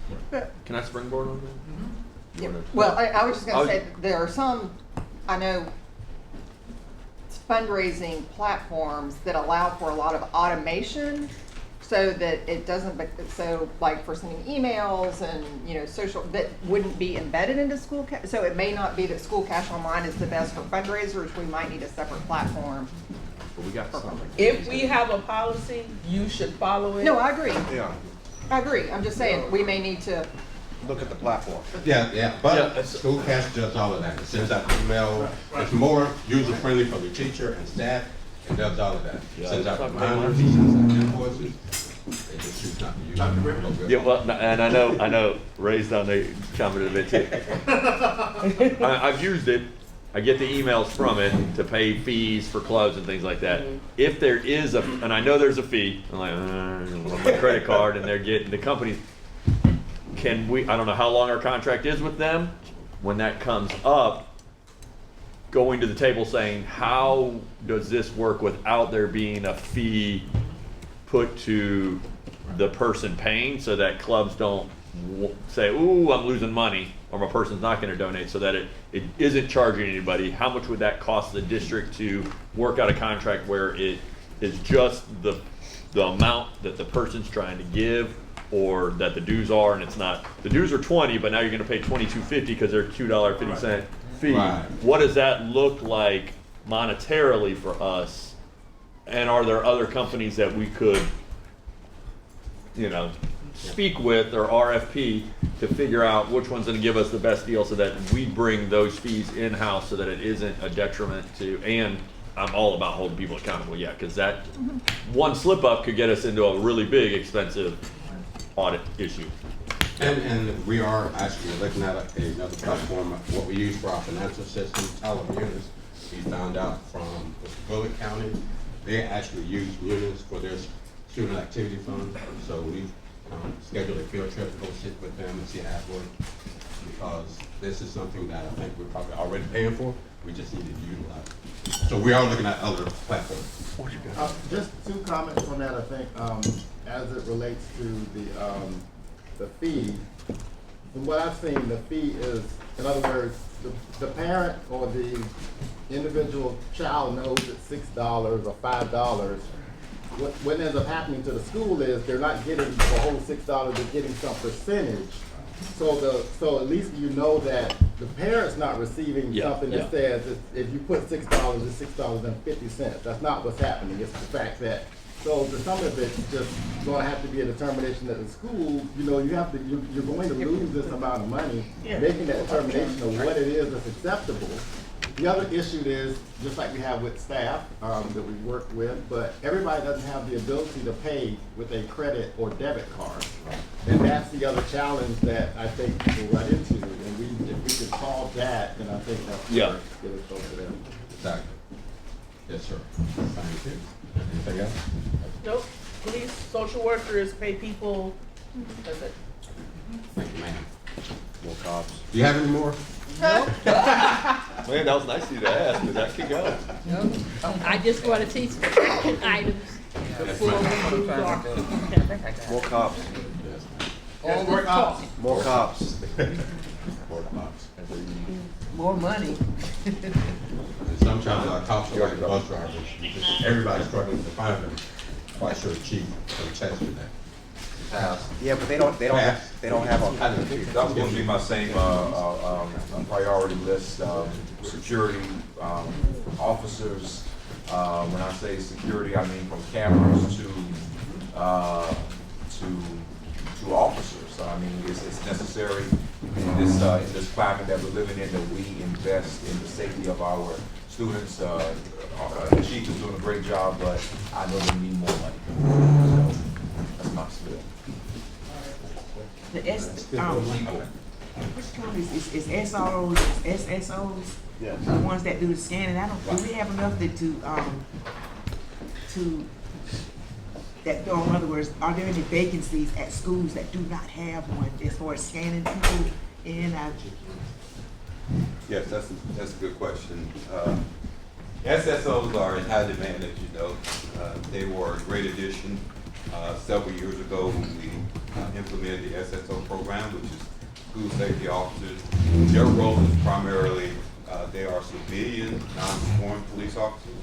Can I springboard on that? Yeah. Well, I was just gonna say, there are some, I know, fundraising platforms that allow for a lot of automation so that it doesn't, so like for sending emails and, you know, social, that wouldn't be embedded into school cash. So it may not be that School Cash Online is the best for fundraisers. We might need a separate platform. But we got something. If we have a policy, you should follow it. No, I agree. Yeah, I agree. I'm just saying, we may need to. look at the platform. But school cash does all of that. It sends out email. It's more user-friendly for the teacher and staff. It does all of that. It sends out reminders, it sends out invoices. They just choose not to use it. Yeah, well, and I know Ray's done the comment a bit too. I've used it. I get the emails from it to pay fees for clubs and things like that. If there is and I know there's a fee, I'm like, my credit card, and they're getting the companies. Can we? I don't know how long our contract is with them. When that comes up, going to the table saying, how does this work without there being a fee put to the person paying, so that clubs don't say, ooh, I'm losing money, or my person's not going to donate, so that it isn't charging anybody. How much would that cost the district to work out a contract where it is just the amount that the person's trying to give, or that the dues are, and it's not, the dues are 20, but now you're going to pay $22.50 because they're $2.50 fee. Right. What does that look like monetarily for us? And are there other companies that we could, you know, speak with or RFP to figure out which one's going to give us the best deal, so that we bring those fees in-house, so that it isn't a detriment to, and I'm all about holding people accountable, because that one slip up could get us into a really big, expensive audit issue. And we are actually looking at another platform, what we use for our financial system, telemunis. We found out from Bullitt County, they actually use munis for their student activity fund. So we scheduled a field trip to go sit with them and see how it works. Because this is something that I think we're probably already paying for. We just need to utilize it. So we are looking at other platforms. Just two comments on that, I think, as it relates to the fee. From what I've seen, the fee is, in other words, the parent or the individual child knows it's $6 or $5. What ends up happening to the school is they're not getting the whole $6, they're getting some percentage. So at least you know that the parent's not receiving something that says if you put $6, it's $6.50. That's not what's happening. It's the fact that to some of it's just going to have to be a determination that the school, you're going to lose this amount of money, making that determination of what it is that's acceptable. The other issue is, just like we have with staff that we work with, but everybody doesn't have the ability to pay with a credit or debit card. And that's the other challenge that I think we'll run into. And if we could solve that, then I think that's get us close to them. Exactly. Yes, sir. Thank you. Anything else? Nope. Police, social workers, pay people. That's it. Thank you, ma'am. More cops. Do you have any more? Man, that was nice of you to ask, because that could go. I just want to see some action items before we move on. More cops. All the talk. More cops. More cops. More money. Sometimes our cops are like bus drivers. Everybody's struggling to find them. Quite sure the chief can attest to that. Yeah, but they don't have a. That was going to be my same priority list. Security officers. When I say security, I mean from cameras to officers. I mean, it's necessary in this climate that we're living in that we invest in the safety of our students. The chief is doing a great job, but I know they need more money. So that's my spiel. The which one is SROs, SSOs? Yes. The ones that do the scanning. Do we have enough in other words, are there any vacancies at schools that do not have one as far as scanning people in and out? Yes, that's a good question. SSOs are in high demand, as you know. They were a great addition several years ago when we implemented the SSO program, which is school safety officers. Their role is primarily, they are civilian, non-sworn police officers,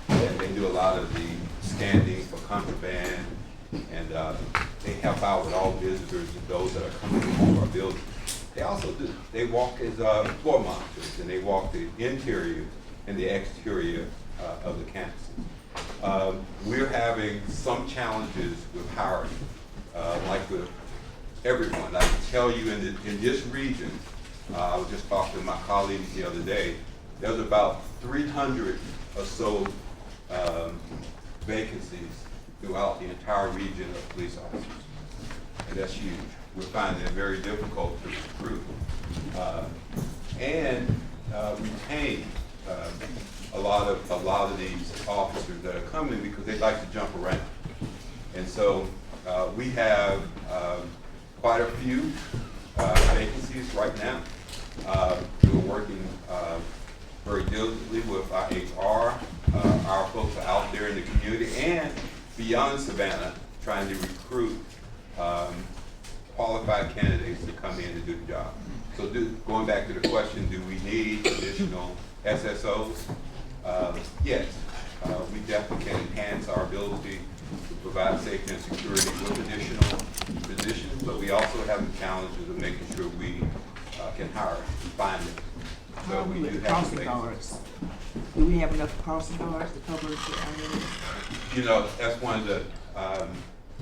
and they do a lot of the scanning for contraband, and they help out with all visitors and those that are coming into our building. They also they walk as floor monitors, and they walk the interior and the exterior of the campuses. We're having some challenges with hiring, like with everyone. I can tell you in this region, I was just talking to my colleagues the other day, there's about 300 or so vacancies throughout the entire region of police officers. And that's huge. We're finding it very difficult to recruit and retain a lot of these officers that are coming because they like to jump around. And so we have quite a few vacancies right now. We're working very diligently with our HR. Our folks are out there in the community and beyond Savannah trying to recruit qualified candidates to come in and do the job. So going back to the question, do we need additional SSOs? Yes, we definitely can enhance our ability to provide safety and security with additional positions, but we also have the challenges of making sure we can hire and find them. So we do have crossing guards. Do we have enough crossing guards to cover the area? You know, that's one of the,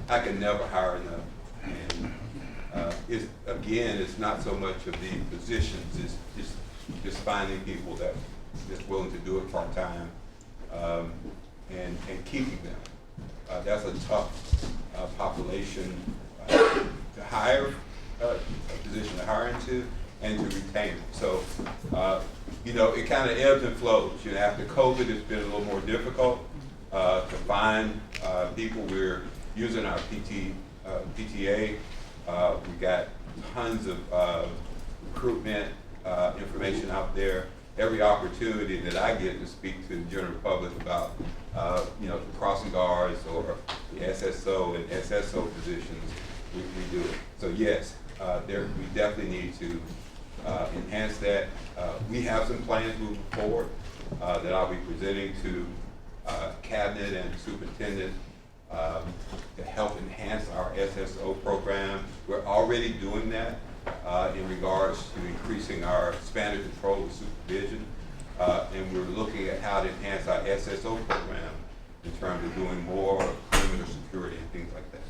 I can never hire enough. And it's not so much of the positions, it's just finding people that just willing to do it part-time and keeping them. That's a tough population to hire, a position to hire into and to retain them. So, it kind of ebbs and flows. After COVID, it's been a little more difficult. to find people. We're using our PTA. We got tons of recruitment information out there. Every opportunity that I get to speak to the general public about, the crossing guards or the SSO and SSO positions, we do it. So yes, we definitely need to enhance that. We have some plans moving forward that I'll be presenting to cabinet and superintendent to help enhance our SSO program. We're already doing that in regards to increasing our span of control and supervision, and we're looking at how to enhance our SSO program in terms of doing more perimeter security and things like that.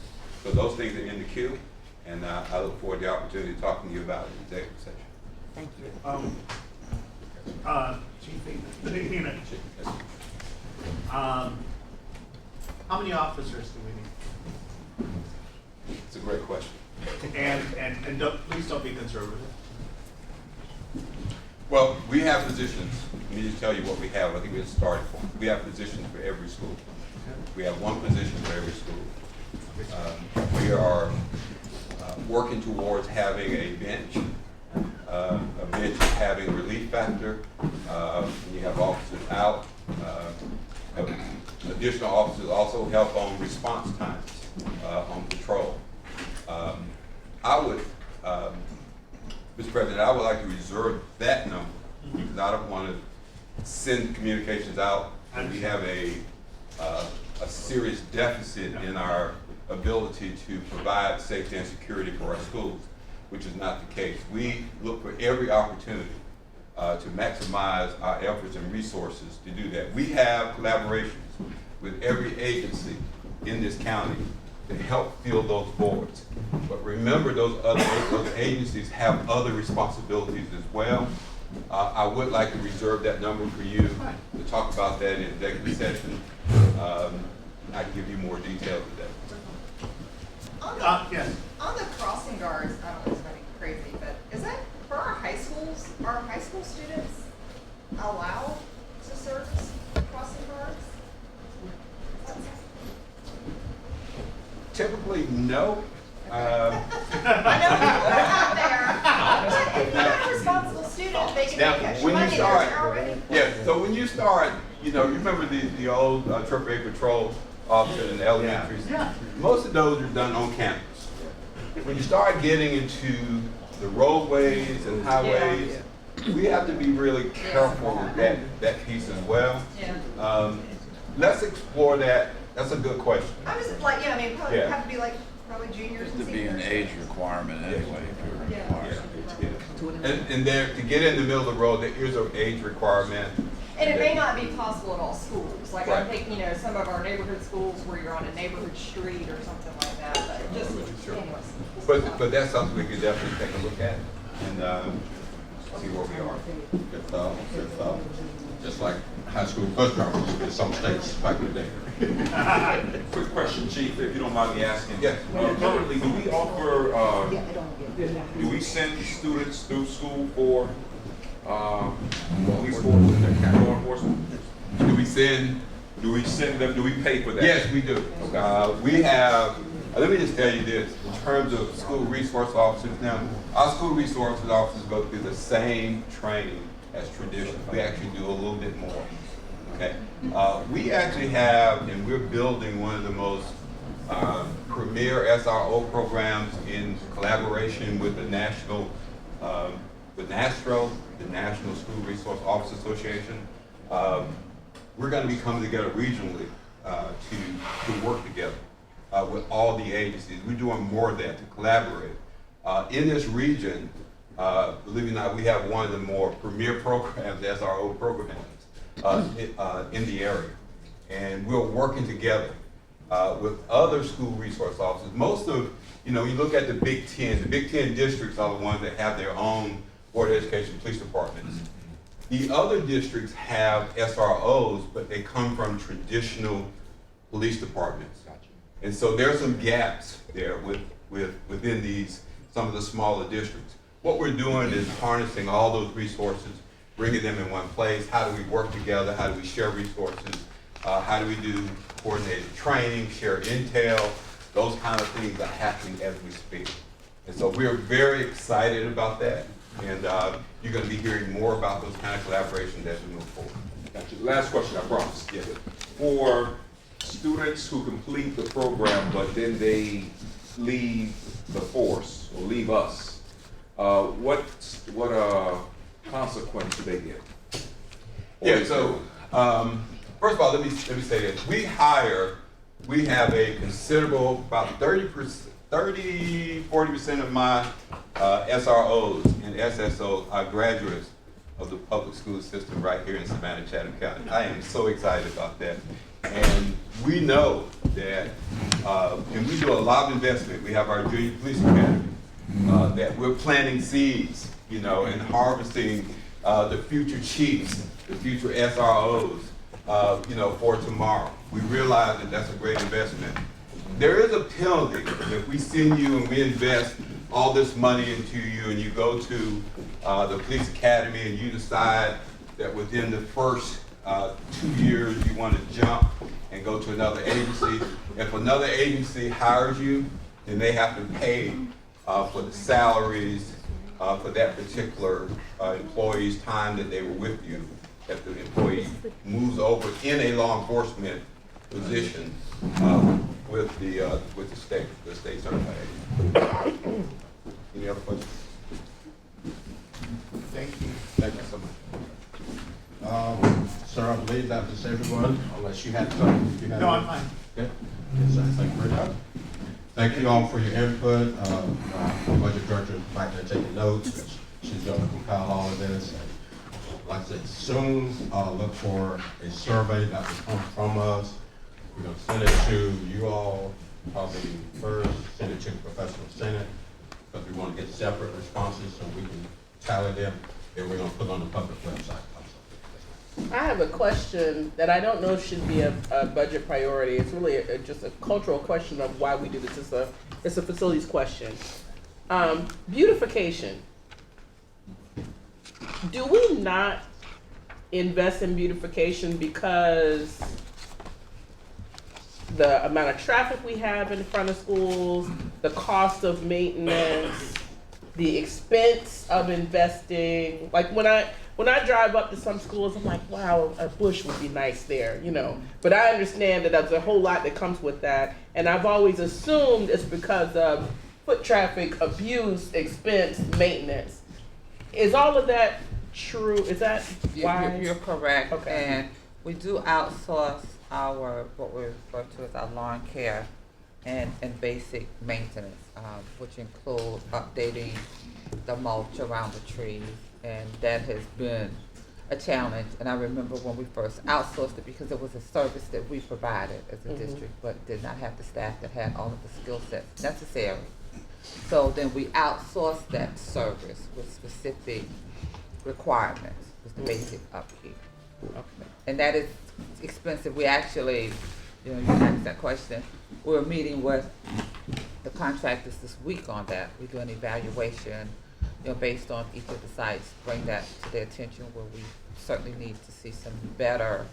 So those things are in the queue, and I look forward to the opportunity to talking to you about it in the executive session. Thank you. Chief Enoch, how many officers do we need? It's a great question. And please don't be conservative. Well, we have positions. Let me just tell you what we have. I think we have started for. We have positions for every school. We have one position for every school. We are working towards having a bench. A bench having relief factor. When you have officers out, additional officers also help on response times on patrol. I would, Mr. President, I would like to reserve that number because I don't want to send communications out and we have a serious deficit in our ability to provide safety and security for our schools, which is not the case. We look for every opportunity to maximize our efforts and resources to do that. We have collaborations with every agency in this county to help fill those boards. But remember, those agencies have other responsibilities as well. I would like to reserve that number for you to talk about that in executive session. I can give you more details of that. Yes. On the crossing guards, I don't know if it's going to be crazy, but is that for our high schools? Are high school students allowed to serve as crossing guards? Typically, no. I know they're out there, but if you're not a responsible student, they can Now, make extra when you money start, there already. yeah. So when you start, you remember the old AAA patrol officers in the elementaries. Yeah. Most of those are done on campus. When you start getting into the roadways and highways, we have to be really careful with that piece as well. Yeah. Let's explore that. That's a good question. I'm just probably have to be probably juniors and To be an seniors. age requirement anyway. And there, to get in the middle of the road, there is an age requirement. And it may not be possible at all schools. Like I'm Right. thinking, some of our neighborhood schools where you're on a neighborhood street or something like that. But just Sure. anyways. But that's something we could definitely take a look at and see where we are. Just like high school bus drivers in some states back in the day. Quick question, Chief, if you don't mind me asking. Yes. Currently, do we offer, do we send students through school for police force and law enforcement? Do we send? Do we send them, do we pay for that? Yes, we do. We have, let me just tell you this, in terms of school resource officers now, our school resources officers go through the same training as traditional. We actually do a little bit more, okay? We actually have, and we're building one of the most premier SRO programs in collaboration with the national, with NASTRO, the National School Resource Officers Association. We're going to be coming together regionally to work together with all the agencies. We're doing more of that to collaborate. In this region, believe it or not, we have one of the more premier programs, SRO programs, in the area. And we're working together with other school resource officers. Most of, you look at the Big Ten districts are the ones that have their own Board of Education police departments. The other districts have SROs, but they come from traditional police departments. And so there are some gaps there within some of the smaller districts. What we're doing is harnessing all those resources, bringing them in one place. How do we work together? How do we share resources? How do we do coordinated training, share intel? Those kind of things are happening as we speak. And so we're very excited about that. And you're going to be hearing more about those kind of collaborations as we move forward. Gotcha. Last question, I promise. Yes. For students who complete the program, but then they leave the force or leave us, what consequence do they get? Yeah, so first of all, let me say this. We have a considerable, about 40% of my SROs and SSOs are graduates of the public school system right here in Savannah, Chatham County. I am so excited about that. And we know that, and we do a lot of investment. We have our junior police academy, that we're planting seeds, you know, and harvesting the future chiefs, the future SROs, you know, for tomorrow. We realize that that's a great investment. There is a penalty if we send you and we invest all this money into you and you go to the police academy and you decide that within the first 2 years you want to jump and go to another agency. If another agency hires you, then they have to pay for the salaries for that particular employee's time that they were with you. If the employee moves over in a law enforcement position with the state certified agency. Any other questions? Thank you. Thank you so much. Sir, I believe that was everyone, unless you had something. You had No, I'm fine. Okay. Yes, sir. Thank you very much. Thank you all for your input. Our budget director is back there taking notes. She's going to compile all of this. And like I said, soon look for a survey that will come from us. We're going to send it to you all, probably first, send it to the professional senate, because we want to get separate responses so we can tally them, and we're going to put on the public website also. I have a question that I don't know should be a budget priority. It's really just a cultural question of why we do this. It's a facilities question. Beautification. Do we not invest in beautification because the amount of traffic we have in front of schools, the cost of maintenance, the expense of investing? Like when I drive up to some schools, I'm like, wow, a bush would be nice there, you know. But I understand that there's a whole lot that comes with that, and I've always assumed it's because of foot traffic, abuse, expense, maintenance. Is all of that true? Is that why? You're correct. Okay. And we do outsource our, what we refer to as our lawn care and basic maintenance, which include updating the mulch around the trees. And that has been a challenge. And I remember when we first outsourced it, because it was a service that we provided as a district, but did not have the staff that had all of the skill sets necessary. So then we outsourced that service with specific requirements, with the basic upkeep. And that is expensive. We actually, you asked that question. We're meeting with the contractors this week on that. We do an evaluation, based on each of the sites, bring that to their attention, where we certainly need to see some better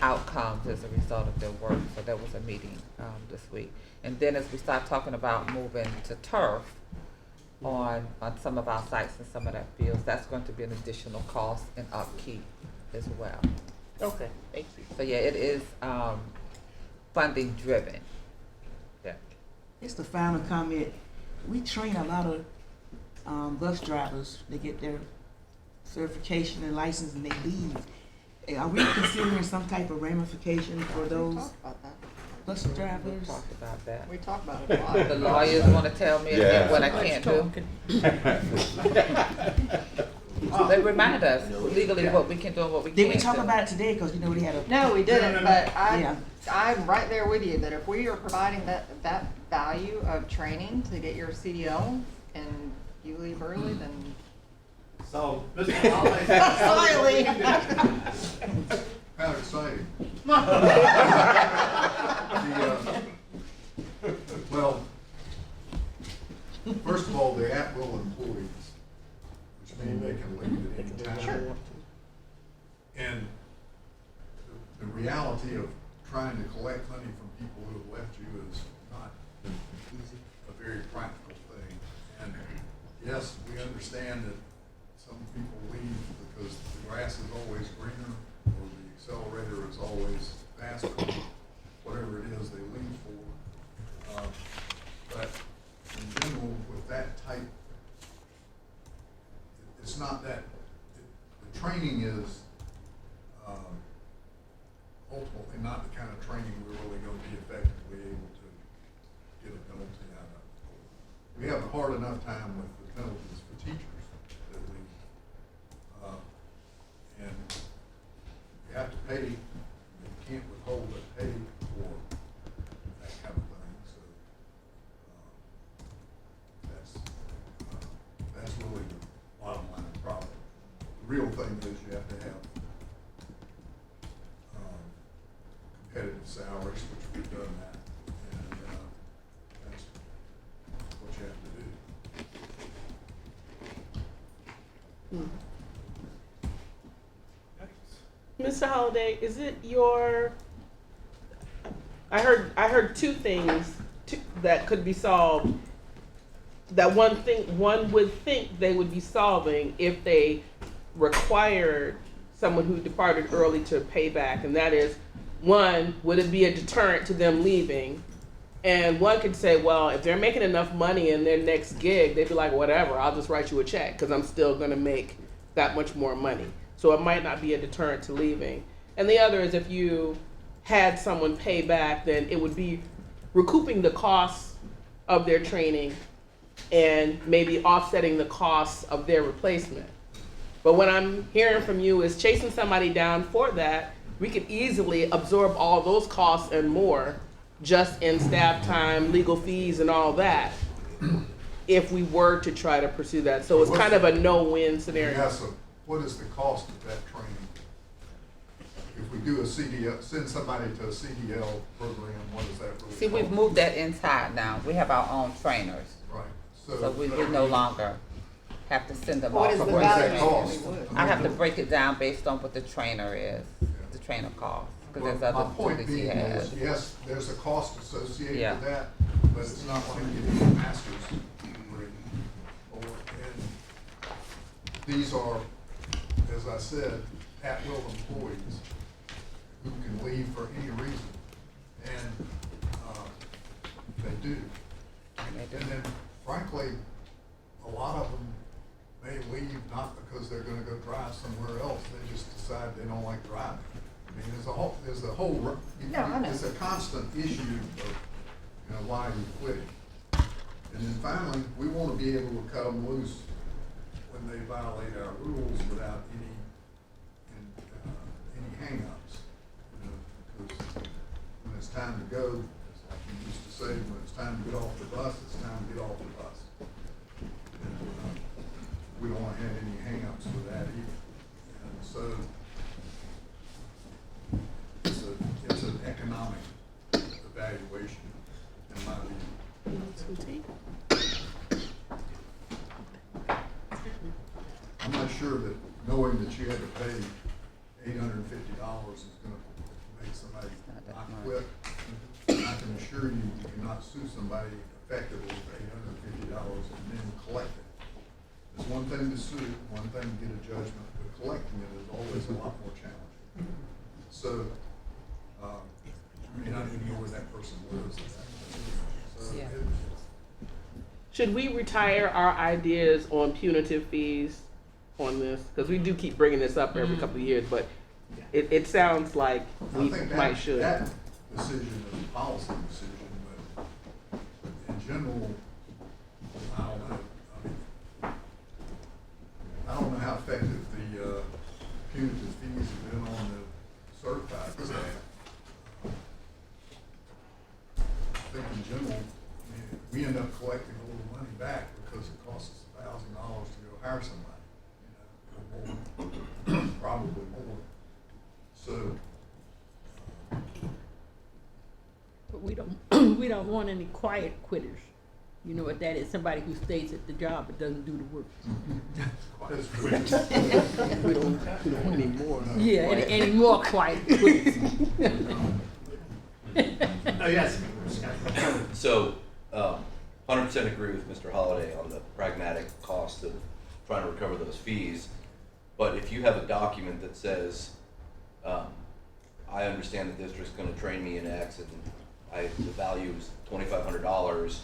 outcomes as a result of their work. So there was a meeting this week. And then as we start talking about moving to turf on some of our sites and some of that fields, that's going to be an additional cost and upkeep as well. Okay, thank you. So yeah, it is funding driven. Yeah. It's the final comment. We train a lot of bus drivers. They get their certification and license and they leave. Are we considering some type of ramification for those bus drivers? We talked about that. We talk about it a lot. The lawyers want to tell me again what I can't do. They remind us legally what we can do and what we can't do. Did we talk about it today? Because we had a... No, we didn't, but Yeah. I'm right there with you, that if we are providing that value of training to get your CDL and you leave early, then... So, Mr. Holly. Slightly. Kind of exciting. Well, first of all, the at-will employees, which means they can leave at any time. Sure. And the reality of trying to collect money from people who have left you is not a very practical thing. And yes, we understand that some people leave because the grass is always greener or the accelerator is always faster, whatever it is they leave for. But in general, with that type, it's not that, the training is ultimately not the kind of training we're really going to be effectively able to get a penalty out of. We have a hard enough time with the penalties for teachers that we, and you have to pay, you can't withhold the pay for that kind of thing, so that's really the bottom line problem. The real thing is you have to have competitive salaries, which we've done that, and that's what you have to do. Mr. Holliday, is it your? I heard two things that could be solved. That one would think they would be solving if they required someone who departed early to pay back, and that is, one, would it be a deterrent to them leaving? And one could say, well, if they're making enough money in their next gig, they'd be like, whatever, I'll just write you a check because I'm still going to make that much more money. So it might not be a deterrent to leaving. And the other is if you had someone pay back, then it would be recouping the costs of their training and maybe offsetting the costs of their replacement. But what I'm hearing from you is chasing somebody down for that, we could easily absorb all those costs and more just in staff time, legal fees, and all that if we were to try to pursue that. So it's kind of a no-win scenario. Yeah, so what is the cost of that training? If we do a CDL, send somebody to a CDL program, what does that really See, we've cost? moved that inside now. We have our own trainers. Right. So we no longer have to send them What off. is for the What does value? that cost? I have to break it down based on what the trainer is, the trainer costs, because there's My other point duties he being has. is, yes, there's a cost associated Yeah. with that, but it's not like getting a master's degree. And these are, as I said, at-will employees who can leave for any reason, and they do. And then frankly, a lot of them may leave not because they're gonna go drive somewhere else, they just decide they don't like driving. I mean, there's a whole, No, I know. it's a constant issue of, why are you quitting? And then finally, we wanna be able to cut them loose when they violate our rules without any hang-ups. Because when it's time to go, it's like you used to say, when it's time to get off the bus, it's time to get off the bus. And we don't want to have any hang-ups with that either. And so it's an economic evaluation in my view. I'm not sure that knowing that you had to pay $850 is gonna make somebody not quit. I can assure you, you cannot sue somebody effectively for $850 and then collect it. It's one thing to sue, one thing to get a judgment, but collecting it is always a lot more challenging. So, I mean, I don't even know where that person lives. So Yeah. Should we retire our ideas on punitive fees on this? Because we do keep bringing this up every couple of years, but it sounds like I we think might should. that decision is a policy decision, but in general, I don't know. I don't know how effective the punitive fees have been on the certified staff. I think in general, we end up collecting a little money back because it costs us $1,000 to go hire somebody, or more, probably more. So, But we don't want any quiet quitters. You know what that is? Somebody who stays at the job but doesn't do the work. that's good. We don't want any more. Yeah, any more quiet quitters. Oh, yes. So, 100% agree with Mr. Holliday on the pragmatic cost of trying to recover those fees. But if you have a document that says, I understand the district's gonna train me in X and the value is $2,500,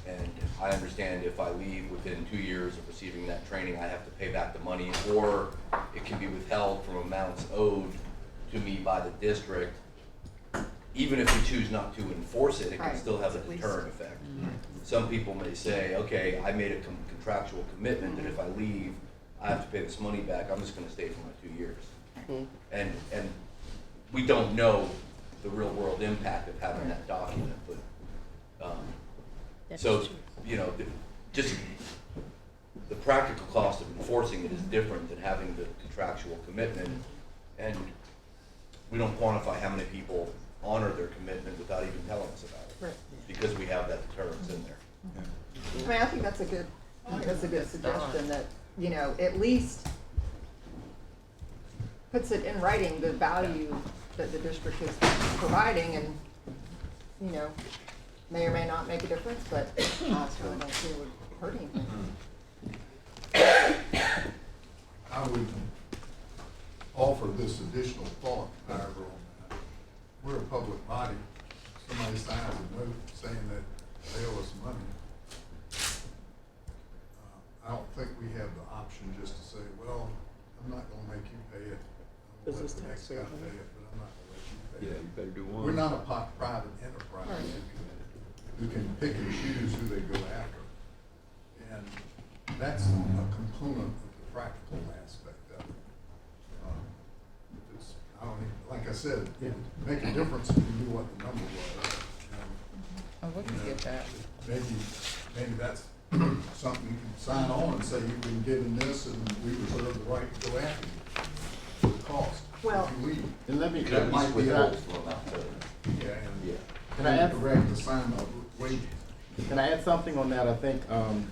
and I understand if I leave within 2 years of receiving that training, I have to pay back the money, or it can be withheld from amounts owed to me by the district. Even if we choose not to enforce it, it can Right. still have a At least. deterrent effect. Some people may say, okay, I made a contractual commitment that if I leave, I have to pay this money back, I'm just gonna stay for my 2 years. And we don't know the real world impact of having that document, but, so, you know, just the practical cost of enforcing it is different than having the contractual commitment. And we don't quantify how many people honor their commitment without even telling us about it. Right. Because we have that deterrence in there. I mean, I think that's a good suggestion that, you know, at least puts it in writing, the value that the district is providing, and, you know, may or may not make a difference, but I certainly don't see it would hurt anything. I would offer this additional thought, however, on that. We're a public body. Somebody signs a note saying that they owe us money. I don't think we have the option just to say, well, I'm not gonna make you pay it. I'm gonna let the next guy pay it, but I'm not gonna let you pay it. You better do one. We're not a private enterprise who can pick and choose who they go after. And that's a component of the practical aspect of it. It's, I don't even, like I said, it would make a difference if you knew what the number was. Oh, we can get that. Maybe that's something you can sign on and say you've been given this and we reserve the right to go after you for the cost. Well, if you leave. And let me, That might be Withhold that. from amount owed. Yeah, and can I add, direct assignment of wages. can I add something on that? I think,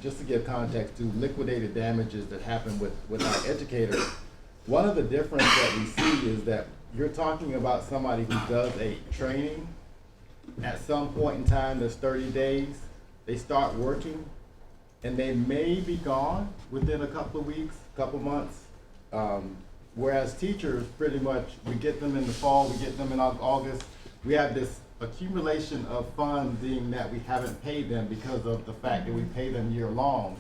just to give context to liquidated damages that happen with our educators, one of the difference that we see is that you're talking about somebody who does a training. At some point in time, there's 30 days, they start working, and they may be gone within a couple of weeks, couple months. Whereas teachers, pretty much, we get them in the fall, we get them in August. We have this accumulation of funds being that we haven't paid them because of the fact that we pay them year long.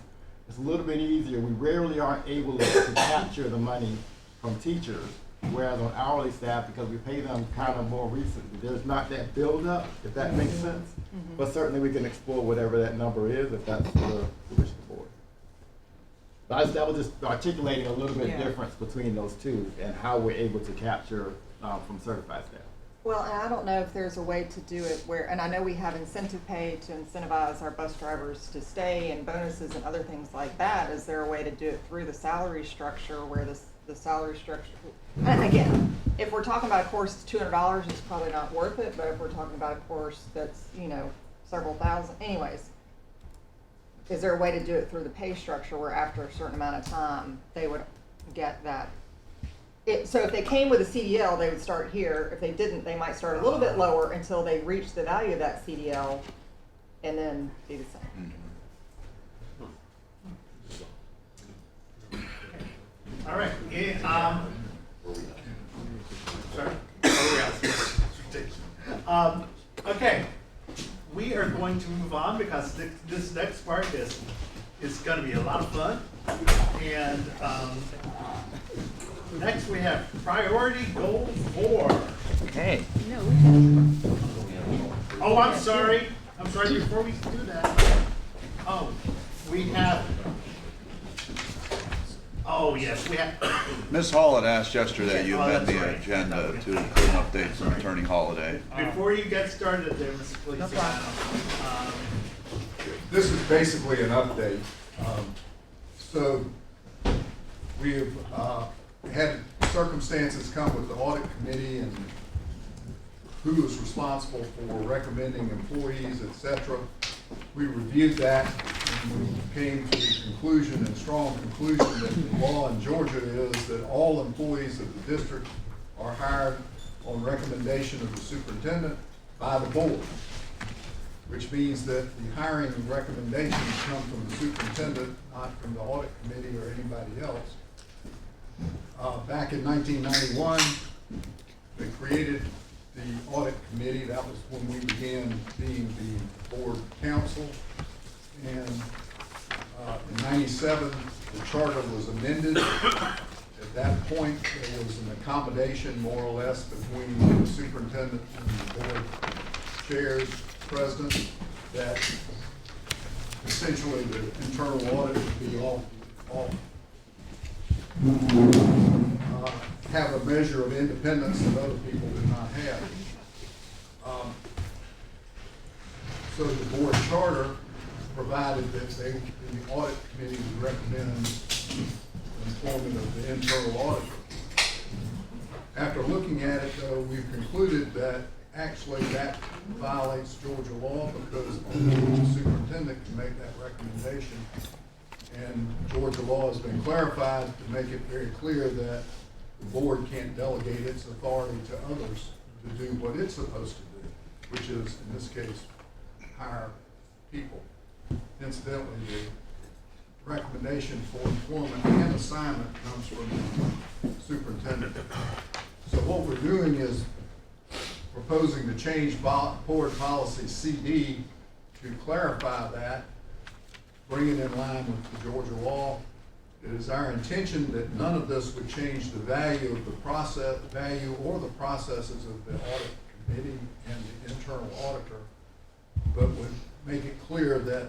It's a little bit easier. We rarely aren't able to capture the money from teachers, whereas on hourly staff, because we pay them kind of more recently, there's not that buildup, if that makes sense. But certainly we can explore whatever that number is, if that's the wish of the board. But that was just articulating a little bit Yeah. difference between those two and how we're able to capture from certified staff. Well, and I don't know if there's a way to do it where, and I know we have incentive pay to incentivize our bus drivers to stay and bonuses and other things like that. Is there a way to do it through the salary structure where the salary structure, and again, if we're talking about a course that's $200, it's probably not worth it, but if we're talking about a course that's, you know, several thousand, anyways, is there a way to do it through the pay structure where after a certain amount of time, they would get that? So if they came with a CDL, they would start here. If they didn't, they might start a little bit lower until they reach the value of that CDL and then be the same. All right, sorry? Oh, yeah. Okay, we are going to move on because this next part is gonna be a lot of fun. And, next we have priority goal 4. Okay. Oh, I'm sorry, before we do that, we have, yes, we have, Ms. Hall had asked yesterday, you Oh, amend that's the right. agenda to include an update from Attorney Holiday. before you get started there, Mr. Police. This is basically an update. So we have had circumstances come with the audit committee and who is responsible for recommending employees, et cetera. We reviewed that and we came to the conclusion, and strong conclusion, that the law in Georgia is that all employees of the district are hired on recommendation of the superintendent by the board, which means that the hiring recommendations come from the superintendent, not from the audit committee or anybody else. Back in 1991, they created the audit committee. That was when we began being the board council. And in 97, the charter was amended. At that point, there was an accommodation, more or less, between the superintendent and the board chairs, president, that essentially the internal audit would be all have a measure of independence that other people did not have. So the board charter provided that the audit committee would recommend the employment of the internal auditor. After looking at it, though, we've concluded that actually that violates Georgia law because only the superintendent can make that recommendation. And Georgia law has been clarified to make it very clear that the board can't delegate its authority to others to do what it's supposed to do, which is, in this case, hire people. Incidentally, the recommendation for employment and assignment comes from the superintendent. So what we're doing is proposing to change board policy CD to clarify that, bring it in line with the Georgia law. It is our intention that none of this would change the value of the process, or the processes of the audit committee and the internal auditor, but would make it clear that,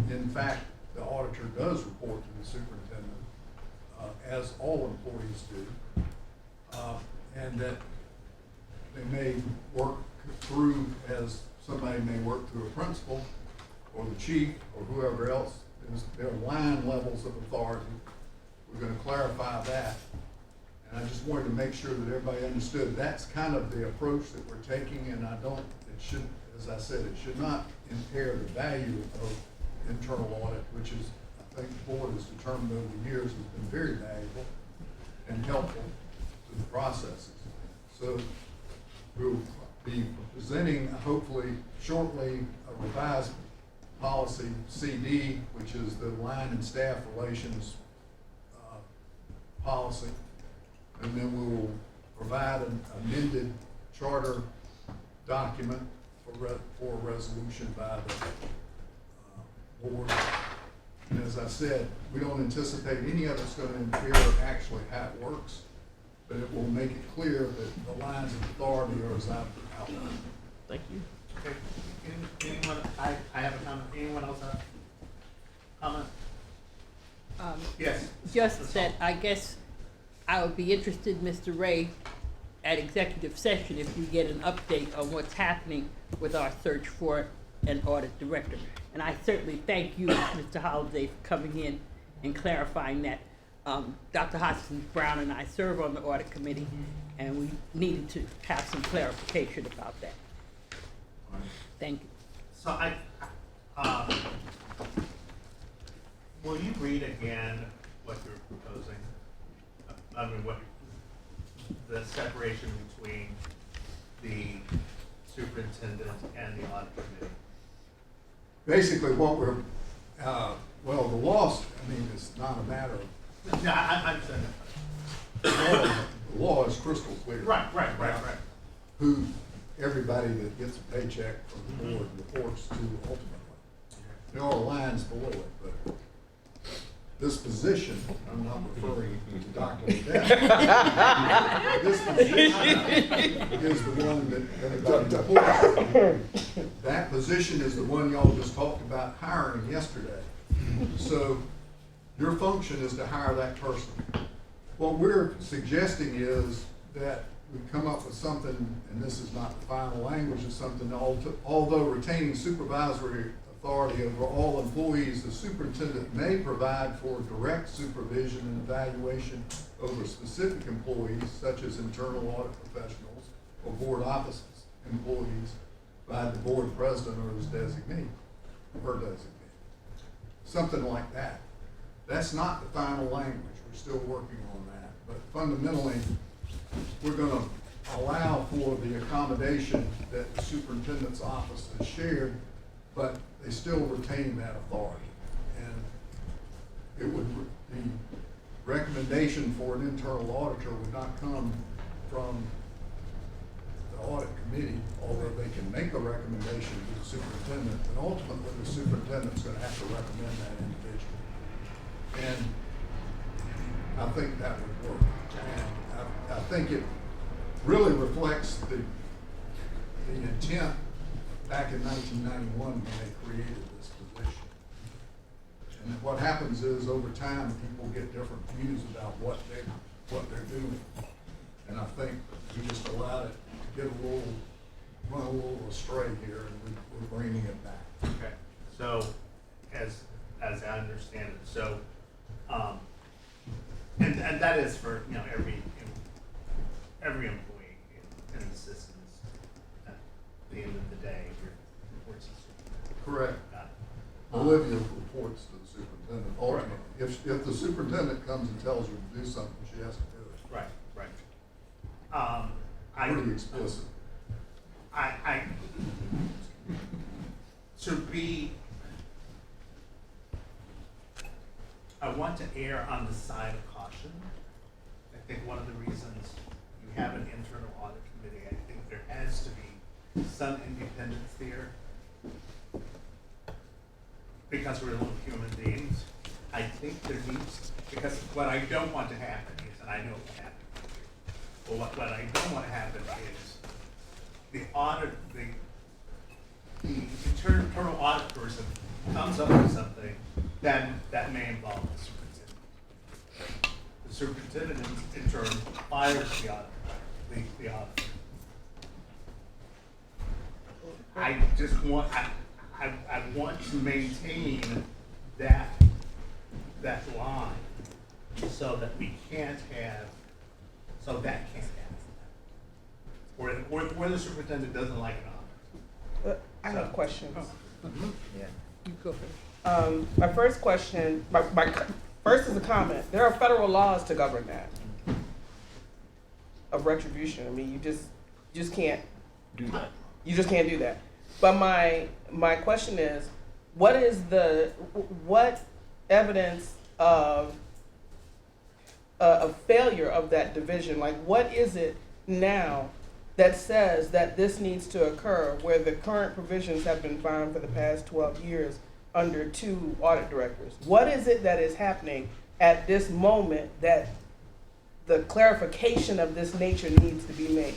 in fact, the auditor does report to the superintendent, as all employees do, and that they may work through, as somebody may work through a principal or the chief or whoever else. There are line levels of authority. We're going to clarify that. And I just wanted to make sure that everybody understood that's kind of the approach that we're taking, and it should, as I said, it should not impair the value of internal audit, which is, I think the board has determined over the years has been very valuable and helpful to the processes. So we'll be presenting, hopefully shortly, a revised policy CD, which is the line and staff relations policy. And then we will provide an amended charter document for resolution by the board. And as I said, we don't anticipate any of it's going to impair actually how it works, but it will make it clear that the lines of authority are as I've outlined. Thank you. Okay. Anyone, I have a comment. Anyone else have a comment? Yes. Just that I guess I would be interested, Mr. Ray, at executive session if you get an update on what's happening with our search for an audit director. And I certainly thank you, Mr. Holliday, for coming in and clarifying that. Dr. Hoskins Brown and I serve on the audit committee, and we needed to have some clarification about that. Thank you. So will you read again what you're proposing? I mean, what the separation between the superintendent and the audit committee? Basically, what we're, well, the law, I mean, it's not a matter of. No, I'm saying that. The law is crystal clear. Right. Who everybody that gets a paycheck from the board reports to ultimately. There are lines below it, but this position, I'm not referring to Dr. Liddell. This position is the one that everybody reports to. That position is the one y'all just talked about hiring yesterday. So your function is to hire that person. What we're suggesting is that we come up with something, and this is not the final language, it's something, although retaining supervisory authority over all employees, the superintendent may provide for direct supervision and evaluation over specific employees, such as internal audit professionals or board office employees, by the board president or his designee, or her designee. Something like that. That's not the final language. We're still working on that. But fundamentally, we're going to allow for the accommodation that the superintendent's office has shared, but they still retain that authority. And it would, the recommendation for an internal auditor would not come from the audit committee, although they can make a recommendation to the superintendent, and ultimately the superintendent's gonna have to recommend that individual. And I think that would work. And I think it really reflects the intent back in 1991 when they created this position. And what happens is over time people get different views about what they're doing. And I think we just allowed it to run a little astray here, and we're bringing it back. Okay, so as I understand it, so and that is for every employee in the systems. At the end of the day, reports to the superintendent. Correct. Olivia reports to the superintendent. Ultimately, if the superintendent comes and tells her to do something, she has to do it. Right. Pretty explicit. I want to err on the side of caution. I think one of the reasons you have an internal audit committee, I think there has to be some independence there. Because we're little human beings, I think there needs, because what I don't want to happen is, and I know it will happen, but what I don't want to happen is the internal audit person comes up with something then that may involve the superintendent. The superintendent in turn fires the auditor. I just want, I want to maintain that line so that we can't have, so that can't happen. Or the superintendent doesn't like an auditor. I have questions. Yeah. You go first. My first question, my first is a comment. There are federal laws to govern that, of retribution. I mean, you just can't Do that. You just can't do that. But my question is, what evidence of a failure of that division? Like, what is it now that says that this needs to occur where the current provisions have been found for the past 12 years under 2 audit directors? What is it that is happening at this moment that the clarification of this nature needs to be made?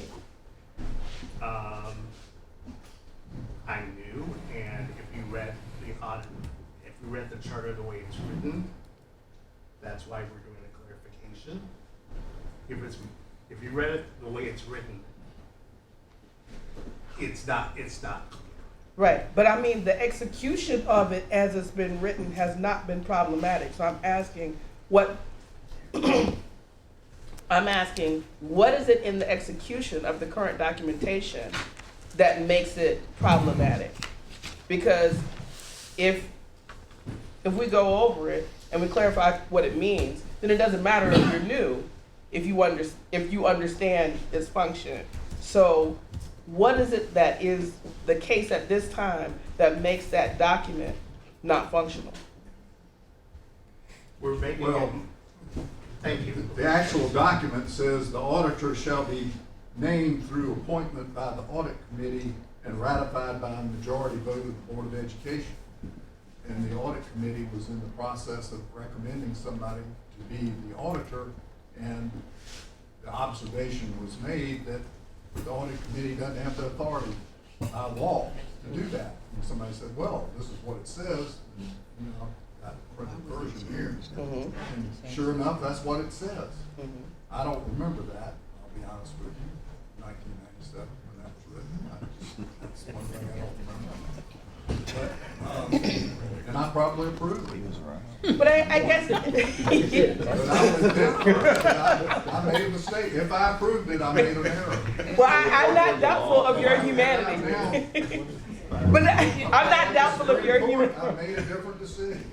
I knew, and if you read the audit, if you read the charter the way it's written, that's why we're doing a clarification. If you read it the way it's written, it's not clear. Right, but I mean, the execution of it as it's been written has not been problematic. So I'm asking what is it in the execution of the current documentation that makes it problematic? Because if we go over it and we clarify what it means, then it doesn't matter if you're new, if you understand its function. So what is it that is the case at this time that makes that document not functional? We're making thank you. The actual document says the auditor shall be named through appointment by the audit committee and ratified by a majority vote of the Board of Education. And the audit committee was in the process of recommending somebody to be the auditor, and the observation was made that the audit committee doesn't have the authority by law to do that. And somebody said, well, this is what it says, and, got the printed version here. And sure enough, that's what it says. I don't remember that, I'll be honest with you, 1997 when that was written. That's one thing I don't remember. But, and I probably approved it. He was right. But I guess But I was different. I made a mistake. If I approved it, I made an error. Well, I'm not doubtful of your humanity. But I'm not doubtful of your humanity. I made a different decision.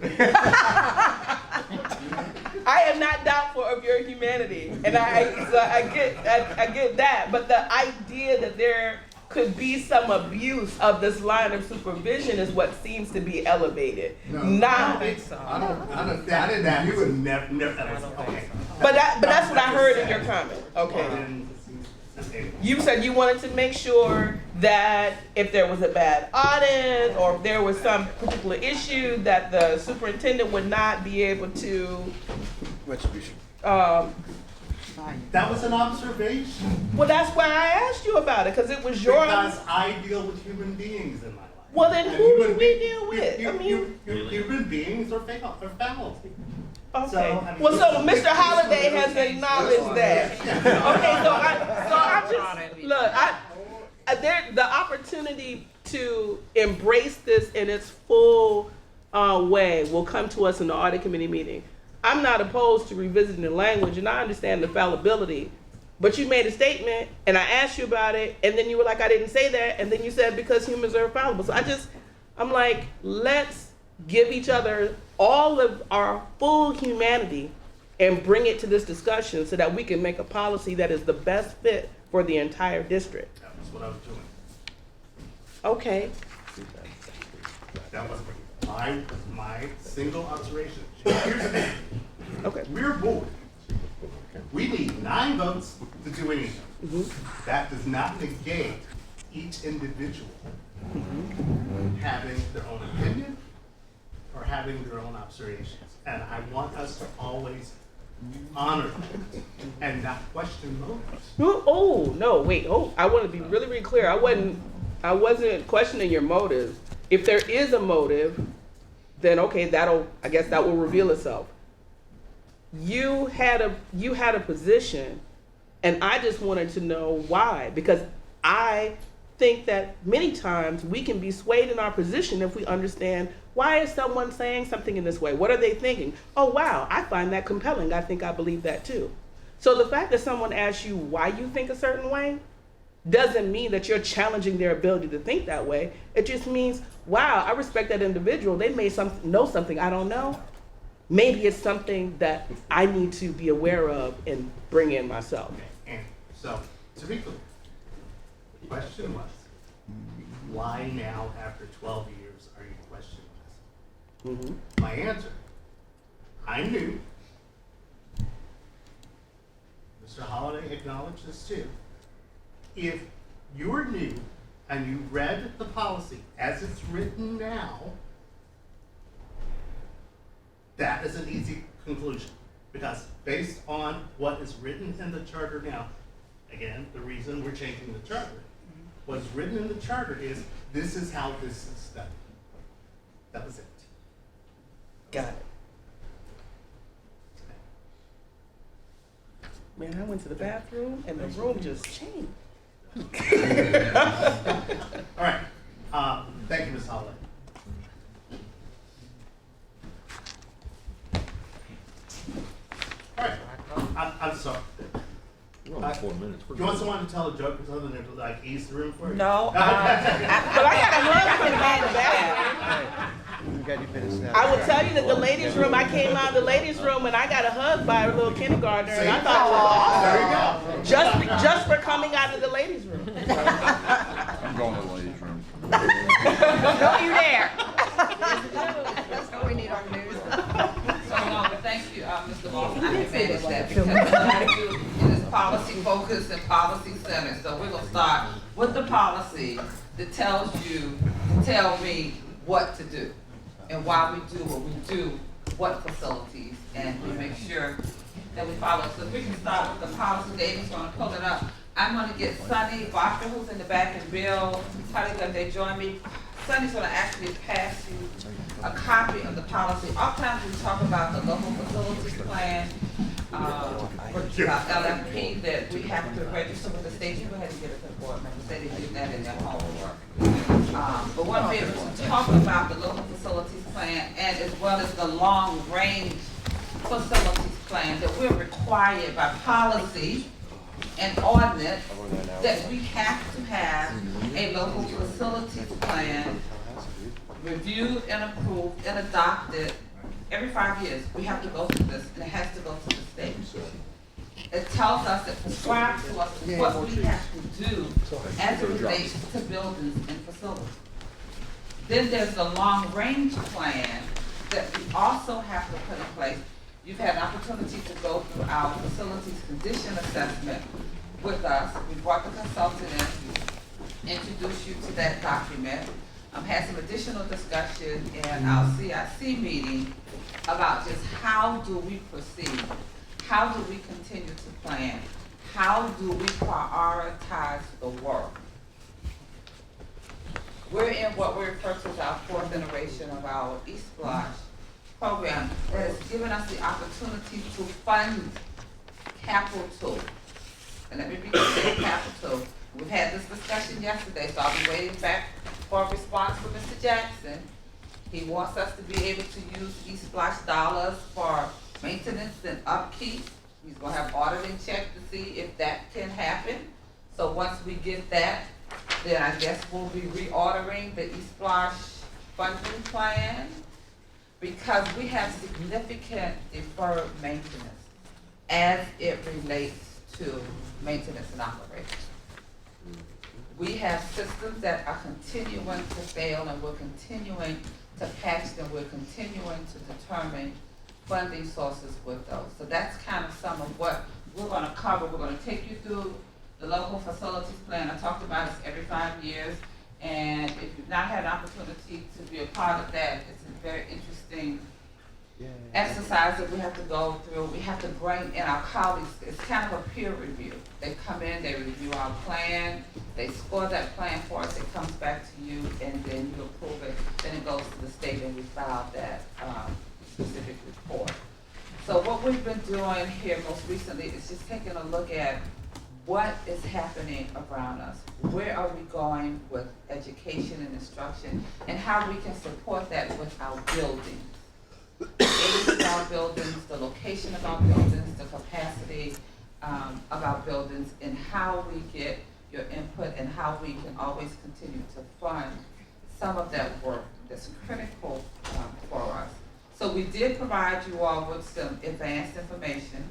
I am not not doubtful of your humanity, and I get that. But the idea that there could be some abuse of this line of supervision is what seems to be elevated. Not. I didn't. You would never. Okay. But that's what I heard in your comment. Okay. You said you wanted to make sure that if there was a bad audit or if there was some particular issue that the superintendent would not be able to. Retribution. That was an observation. Well, that's why I asked you about it, because it was your. Because I deal with human beings in my life. Well, then who do we deal with? Human beings are fallible. Okay. So, well, so Mr. Holliday has acknowledged that. Okay, so I just look. The opportunity to embrace this in its full way will come to us in the audit committee meeting. I'm not opposed to revisiting the language, and I understand the fallibility. But you made a statement, and I asked you about it, and then you were like, I didn't say that, and then you said because humans are fallible. So I'm like, let's give each other all of our full humanity and bring it to this discussion so that we can make a policy that is the best fit for the entire district. That was what I was doing. Okay. That was my single observation. Here's the thing. Okay. We're bored. We need 9 votes to do anything. Mm-hmm. That does not negate each individual having their own opinion or having their own observations. And I want us to always honor that and not question motives. Oh, no, wait. Oh, I want to be really, really clear. I wasn't questioning your motives. If there is a motive, then okay, I guess that will reveal itself. You had a position, and I just wanted to know why, because I think that many times we can be swayed in our position if we understand why is someone saying something in this way? What are they thinking? Oh wow, I find that compelling. I think I believe that too. So the fact that someone asks you why you think a certain way doesn't mean that you're challenging their ability to think that way. It just means, wow, I respect that individual. They may know something I don't know. Maybe it's something that I need to be aware of and bring in myself. Okay. And so, to be clear, the question was, why now after 12 years are you questioning this? Mm-hmm. My answer, I knew, Mr. Holliday acknowledged this too, if you're new and you read the policy as it's written now, that is an easy conclusion. Because based on what is written in the charter now, again, the reason we're changing the charter, what's written in the charter is this is how this is done. That was it. Got it. Man, I went to the bathroom and the room just changed. All right. Thank you, Ms. Holliday. All right. I'm sorry. We're on 4 minutes. Do you want someone to tell a joke or something to like ease the room for you? No. But I got a hug coming out of the bathroom. You got your minutes now. I will tell you that the ladies' room, I came out of the ladies' room and I got a hug by a little kindergartner, and I thought it was awesome. There you go. Just for coming out of the ladies' room. I'm going to the ladies' room. Don't you dare. That's what we need on news. So, no, but thank you, Mr. Lawson. I can manage that because what I do is policy focused and policy centered. So we're gonna start with the policy that tells me what to do and why we do what we do, what facilities, and we make sure that we follow. So if we can start with the policy, David's gonna pull it up. I'm gonna get Sunny Barker, who's in the back, and Bill Tully, if they join me. Sunny's gonna actually pass you a copy of the policy. Oftentimes we talk about the local facilities plan, LFP that we have to register with the state. You go ahead and get it to the board members. They didn't do that in their homework. But we'll be able to talk about the local facilities plan and as well as the long range facilities plan that we're required by policy and ordinance that we have to have a local facilities plan reviewed and approved and adopted every 5 years, we have to go through this, and it has to go to the state. It tells us, it prescribes to us what we have to do as it relates to buildings and facilities. Then there's the long-range plan that we also have to put in place. You've had an opportunity to go through our facilities condition assessment with us. We brought the consultant in, introduced you to that document. Had some additional discussion in our CIC meeting about just how do we proceed? How do we continue to plan? How do we prioritize the work? We're in what we refer to as our fourth iteration of our East Block program that has given us the opportunity to fund capital. And let me be clear, capital. We've had this discussion yesterday, so I'll be waiting back for a response from Mr. Jackson. He wants us to be able to use East Splash dollars for maintenance and upkeep. He's gonna have auditing check to see if that can happen. So once we get that, then I guess we'll be reordering the East Splash funding plan because we have significant deferred maintenance as it relates to maintenance and operations. We have systems that are continuing to fail and we're continuing to patch them. We're continuing to determine funding sources with those. So that's kind of some of what we're going to cover. We're going to take you through the local facilities plan. I talked about this every 5 years. And if you've not had an opportunity to be a part of that, it's a very interesting exercise that we have to go through. We have to bring in our colleagues. It's kind of a peer review. They come in, they review our plan, they score that plan for us, it comes back to you, and then you approve it. Then it goes to the state and we file that specific report. So what we've been doing here most recently is just taking a look at what is happening around us. Where are we going with education and instruction, and how we can support that with our buildings. The age of our buildings, the location of our buildings, the capacity of our buildings, and how we get your input and how we can always continue to fund some of that work that's critical for us. So we did provide you all with some advanced information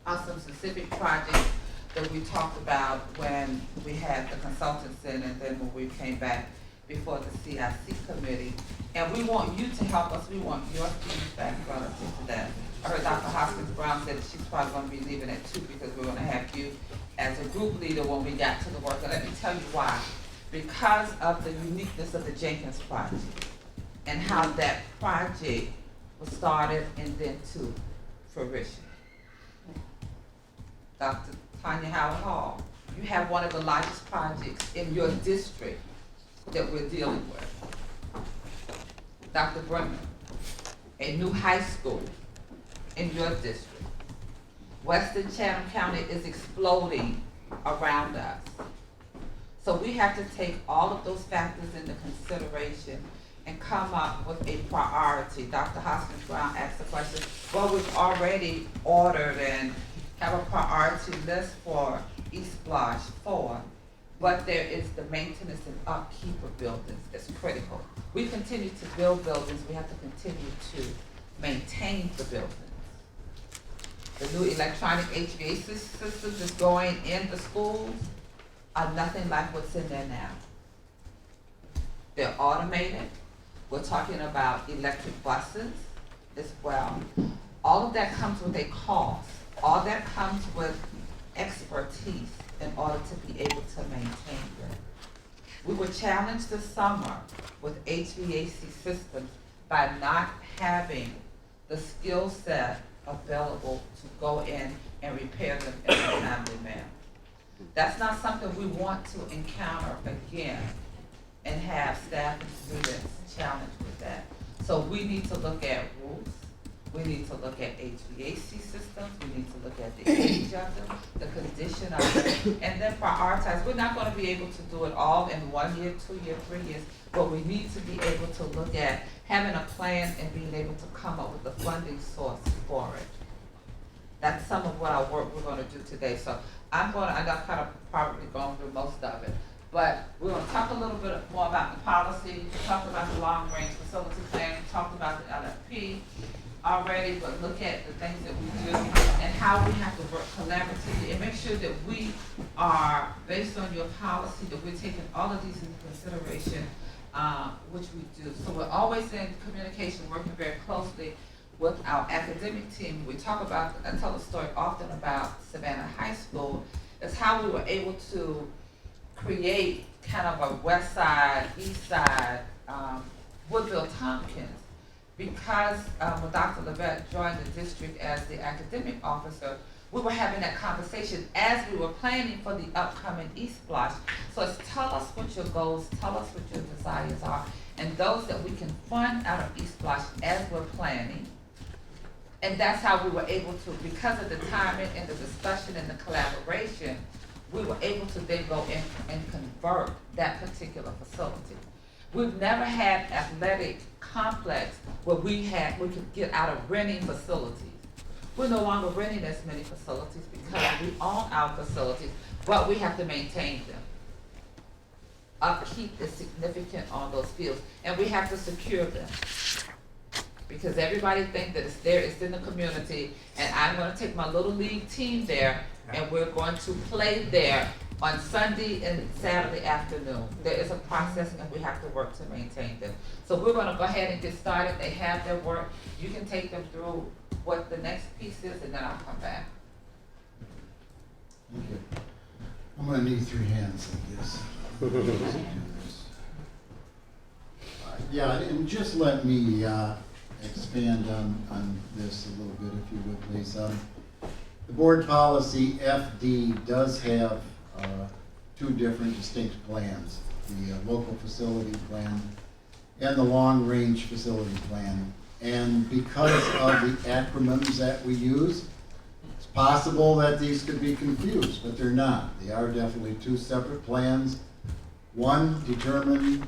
on some specific projects that we talked about when we had the consultants in and then when we came back before the CIC committee. And we want you to help us. We want your feedback relative to that. I heard Dr. Hoskins Brown said that she's probably going to be leaving at 2 because we're going to have you as a group leader when we got to the work. And let me tell you why. Because of the uniqueness of the Jenkins project and how that project was started and then to fruition. Dr. Tanya Howard Hall, you have one of the largest projects in your district that we're dealing with. Dr. Brennan, a new high school in your district. Western Chatham County is exploding around us. So we have to take all of those factors into consideration and come up with a priority. Dr. Hoskins Brown asked the question, well, we've already ordered and have a priority list for East Blanche 4, but there is the maintenance and upkeep of buildings that's critical. We continue to build buildings, we have to continue to maintain the buildings. The new electronic HVAC systems that's going in the schools are nothing like what's in there now. They're automated. We're talking about electric buses as well. All of that comes with a cost. All that comes with expertise in order to be able to maintain them. We were challenged this summer with HVAC systems by not having the skill set available to go in and repair them in a timely manner. That's not something we want to encounter again and have staff and students challenged with that. So we need to look at roofs. We need to look at HVAC systems, we need to look at the age of them, the condition of them, and then prioritize. We're not gonna be able to do it all in 1 year, 2 years, 3 years, but we need to be able to look at having a plan and being able to come up with a funding source for it. That's some of what our work we're gonna do today. So I'm kind of probably going through most of it. But we're gonna talk a little bit more about the policy, talk about the long-range facility plan, talk about the LFP already, but look at the things that we do and how we have to work collaboratively and make sure that we are, based on your policy, that we're taking all of these into consideration, which we do. So we're always in communication, working very closely with our academic team. We talk about, I tell the story often about Savannah High School, is how we were able to create kind of a west side, east side, Woodville Tompkins, because when Dr. Levette joined the district as the academic officer, we were having that conversation as we were planning for the upcoming East Blush. So it's tell us what your goals, tell us what your desires are, and those that we can fund out of East Blush as we're planning. And that's how we were able to, because of the timing and the discussion and the collaboration, we were able to then go in and convert that particular facility. We've never had athletic complex where we could get out of renting facilities. We're no longer renting as many facilities because we own our facilities, but we have to maintain them. Upkeep is significant on those fields, and we have to secure them. Because everybody thinks that it's there, it's in the community, and I'm gonna take my little league team there, and we're going to play there on Sunday and Saturday afternoon. There is a process, and we have to work to maintain them. So we're gonna go ahead and get started. They have their work. You can take them through what the next piece is, and then I'll come back. Okay. I'm gonna need 3 hands, I guess. Yeah, and just let me expand on this a little bit, if you would, please. The board policy FD does have 2 different distinct plans, the local facility plan and the long-range facility plan. And because of the acronyms that we use, it's possible that these could be confused, but they're not. They are definitely 2 separate plans. One determined,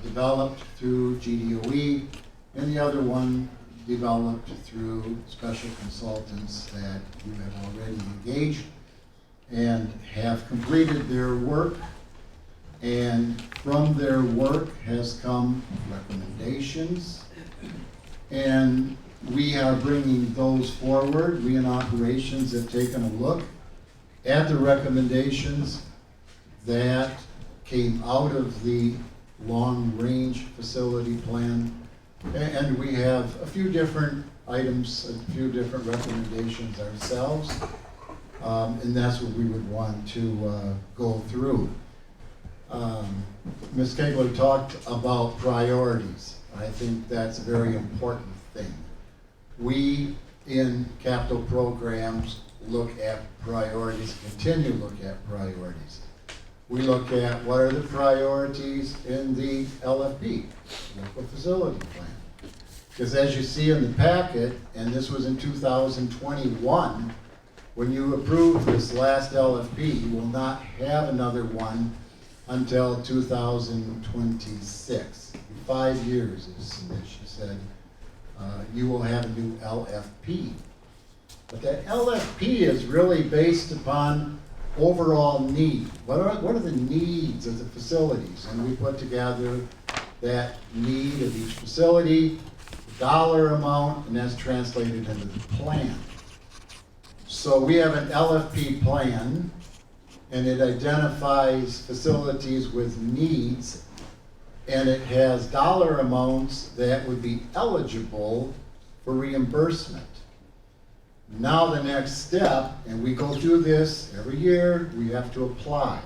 developed through GDOE, and the other one developed through special consultants that you have already engaged and have completed their work. And from their work has come recommendations, and we are bringing those forward. We in operations have taken a look at the recommendations that came out of the long-range facility plan, and we have a few different items, a few different recommendations ourselves, and that's what we would want to go through. Ms. Kegler talked about priorities. I think that's a very important thing. We, in capital programs, look at priorities, continue to look at priorities. We look at what are the priorities in the LFP, local facility plan. Because as you see in the packet, and this was in 2021, when you approve this last LFP, you will not have another one until 2026. 5 years, as she said, you will have a new LFP. But that LFP is really based upon overall need. What are the needs of the facilities? And we put together that need of each facility, the dollar amount, and that's translated into the plan. So we have an LFP plan, and it identifies facilities with needs, and it has dollar amounts that would be eligible for reimbursement. Now the next step, and we go through this every year, we have to apply.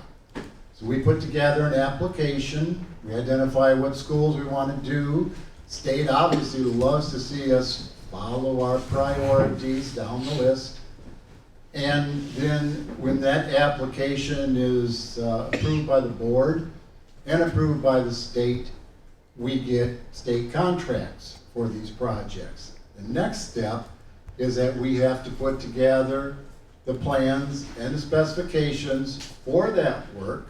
So we put together an application, we identify what schools we want to do. State obviously loves to see us follow our priorities down the list. And then when that application is approved by the board and approved by the state, we get state contracts for these projects. The next step is that we have to put together the plans and the specifications for that work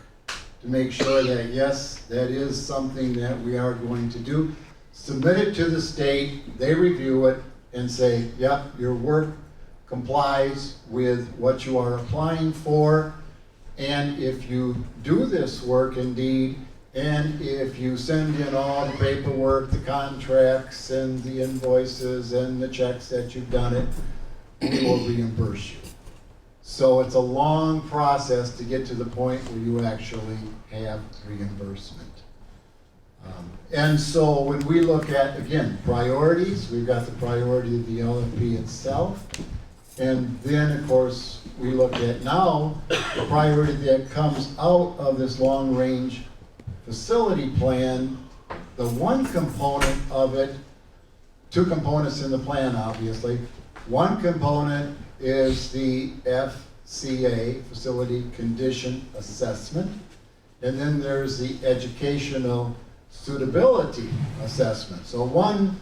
to make sure that, yes, that is something that we are going to do. Submit it to the state, they review it and say, yep, your work complies with what you are applying for, And if you do this work indeed, and if you send in all the paperwork, the contracts and the invoices and the checks that you've done it, we will reimburse you. So it's a long process to get to the point where you actually have reimbursement. And so when we look at, again, priorities, we've got the priority of the LFP itself. And then, of course, we look at now the priority that comes out of this long-range facility plan. The one component of it, two components in the plan, obviously. One component is the FCA, Facility Condition Assessment. And then there's the Educational Suitability Assessment. So one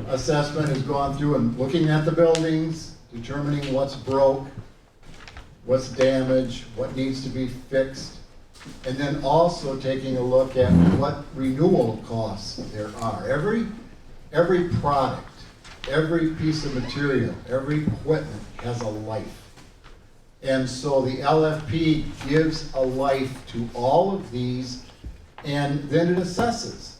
assessment has gone through and looking at the buildings, determining what's broke, what's damaged, what needs to be fixed, and then also taking a look at what renewal costs there are. Every product, every piece of material, every equipment has a life. And so the LFP gives a life to all of these, and then it assesses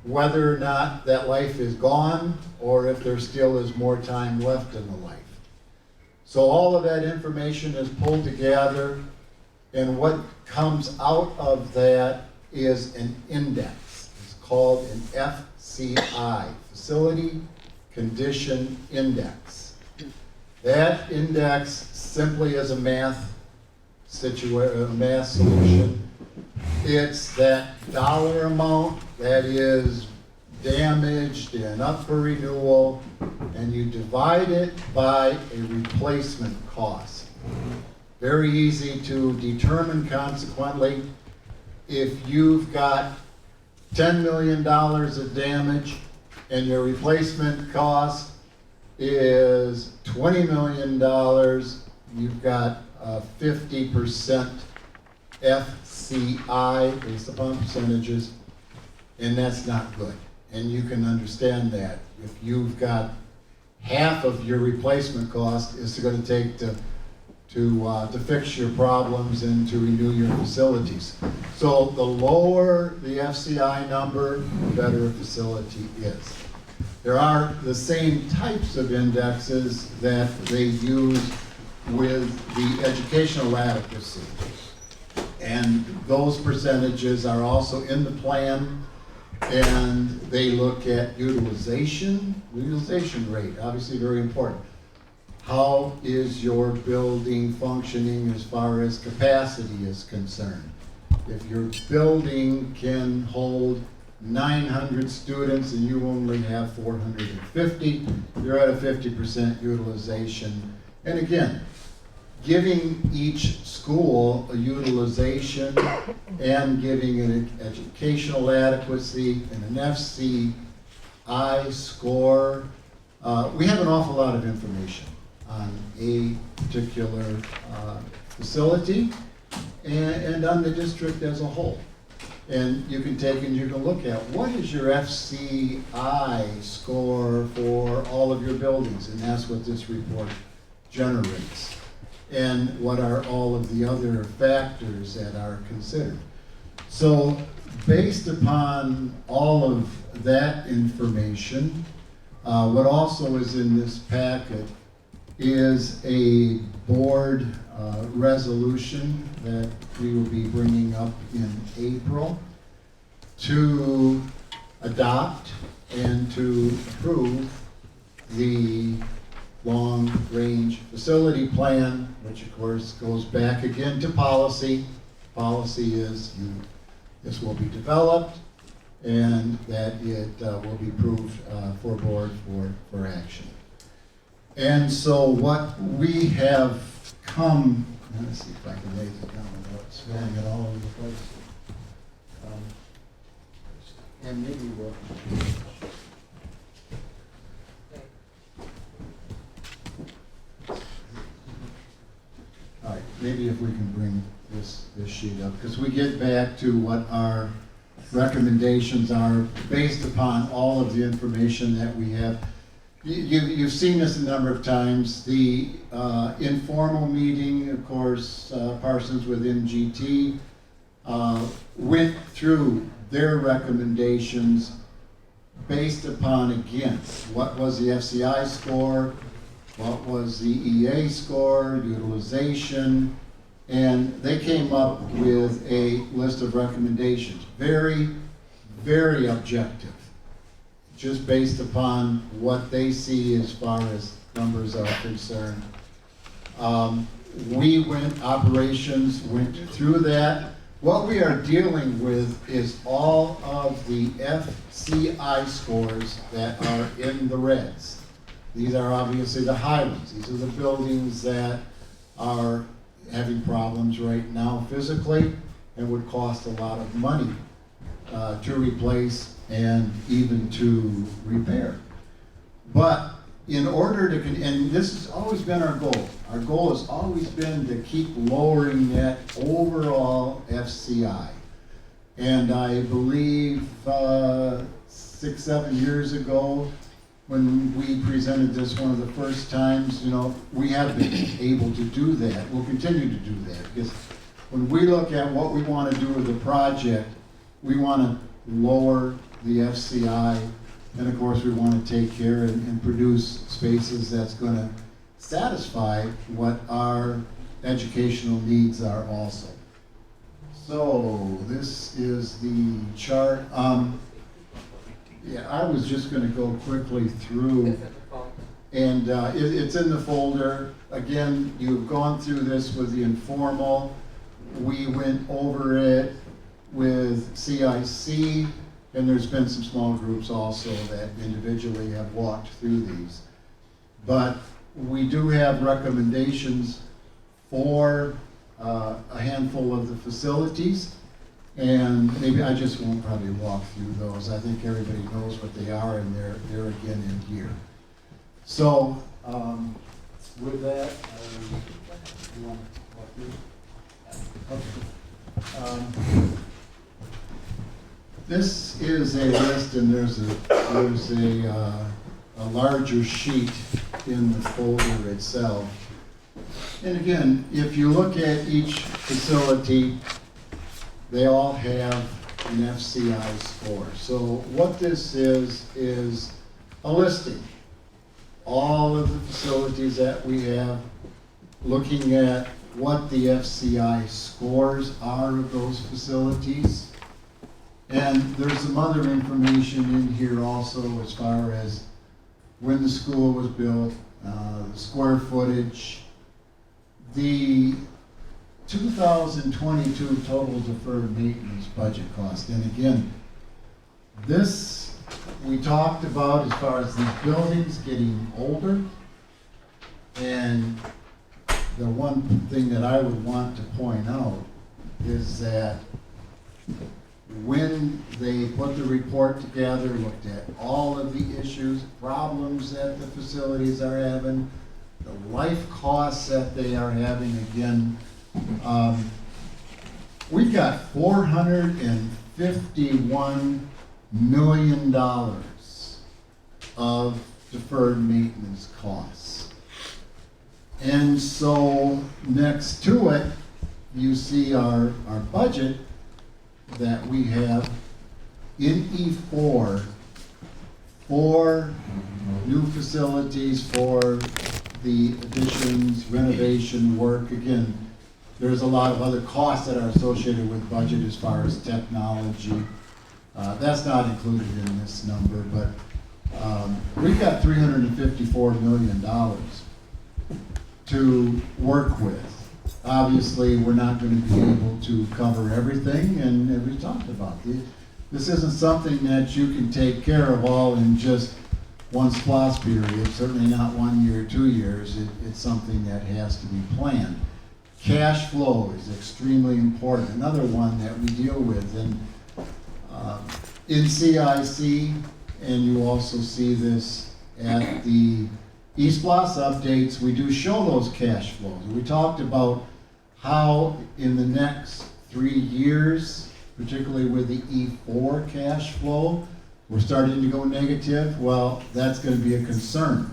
whether or not that life is gone or if there still is more time left in the life. So all of that information is pulled together, and what comes out of that is an index. It's called an FCI, Facility Condition Index. That index simply is a math solution. It's that dollar amount that is damaged and up for renewal, and you divide it by a replacement cost. Very easy to determine, consequently. If you've got $10 million of damage and your replacement cost is $20 million, you've got 50% FCI based upon percentages, and that's not good. And you can understand that. If you've got half of your replacement cost is going to take to fix your problems and to renew your facilities. So the lower the FCI number, the better a facility is. There are the same types of indexes that they use with the educational adequacy. And those percentages are also in the plan, and they look at utilization rate, obviously very important. How is your building functioning as far as capacity is concerned? If your building can hold 900 students and you only have 450, you're at a 50% utilization. And again, giving each school a utilization and giving an educational adequacy and an FCI score, we have an awful lot of information on a particular facility and on the district as a whole. And you can take and you can look at what is your FCI score for all of your buildings, and that's what this report generates. And what are all of the other factors that are considered. So based upon all of that information, what also is in this packet is a board resolution that we will be bringing up in April to adopt and to approve the long-range facility plan, which of course goes back again to policy. Policy is this will be developed and that it will be approved for board for action. And so what we have come, let's see if I can lay this down without spilling it all over the place. And maybe we'll. All right, maybe if we can bring this sheet up, because we get back to what our recommendations are based upon all of the information that we have You've seen this a number of times. The informal meeting, of course, Parsons with MGT went through their recommendations based upon, again, what was the FCI score, what was the EA score, utilization, and they came up with a list of recommendations. Very, very objective, just based upon what they see as far as numbers are concerned. Operations went through that. What we are dealing with is all of the FCI scores that are in the reds. These are obviously the high ones. These are the buildings that are having problems right now physically and would cost a lot of money to replace and even to repair. But in order to, and this has always been our goal has always been to keep lowering that overall FCI. And I believe 6-7 years ago, when we presented this one of the first times, we have been able to do that. We'll continue to do that, because when we look at what we want to do with the project, we want to lower the FCI, and of course we want to take care and produce spaces that's going to satisfy what our educational needs are also. So this is the chart. Yeah, I was just going to go quickly through, and it's in the folder. Again, you've gone through this with the informal. We went over it with CIC, and there's been some small groups also that individually have walked through these. But we do have recommendations for a handful of the facilities. And maybe I just won't probably walk through those. I think everybody knows what they are, and they're again in here. So with that, you want to walk through? Okay. This is a list, and there's a larger sheet in the folder itself. And again, if you look at each facility, they all have an FCI score. So what this is a listing. All of the facilities that we have, looking at what the FCI scores are of those facilities. And there's some other information in here also as far as when the school was built, the square footage, the 2022 total deferred maintenance budget cost. And again, this we talked about as far as these buildings getting older. And the one thing that I would want to point out is that when they put the report together, looked at all of the issues, problems that the facilities are having, the life costs that they are having, again, we've got $451 million of deferred maintenance costs. And so next to it, you see our budget that we have in E4 for new facilities, for the additions, renovation work. Again, there's a lot of other costs that are associated with budget as far as technology. That's not included in this number, but we've got $354 million to work with. Obviously, we're not going to be able to cover everything, and we talked about this. This isn't something that you can take care of all in just one splash period, certainly not 1 year, 2 years. It's something that has to be planned. Cash flow is extremely important. Another one that we deal with in CIC, and you also see this at the East Blos updates, we do show those cash flows. We talked about how in the next 3 years, particularly with the E4 cash flow, we're starting to go negative, well, that's gonna be a concern.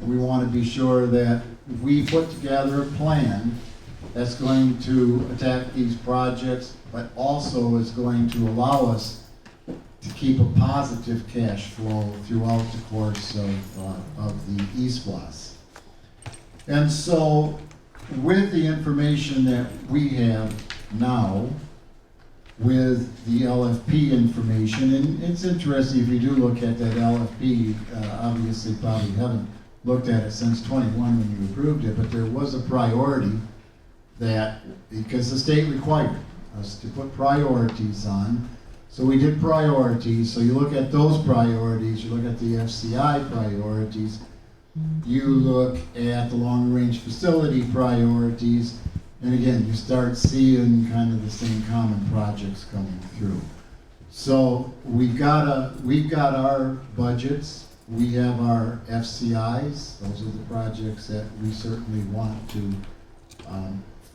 And we wanna be sure that we put together a plan that's going to attack these projects, but also is going to allow us to keep a positive cash flow throughout the course of the E-Splosh. And so, with the information that we have now, with the LFP information, and it's interesting if you do look at that LFP, obviously probably haven't looked at it since 21 when you approved it, but there was a priority that, because the state required us to put priorities on, so we did priorities. So you look at those priorities, you look at the FCI priorities, you look at the long-range facility priorities, and again, you start seeing kind of the same common projects coming through. So we've got our budgets, we have our FCIs, those are the projects that we certainly want to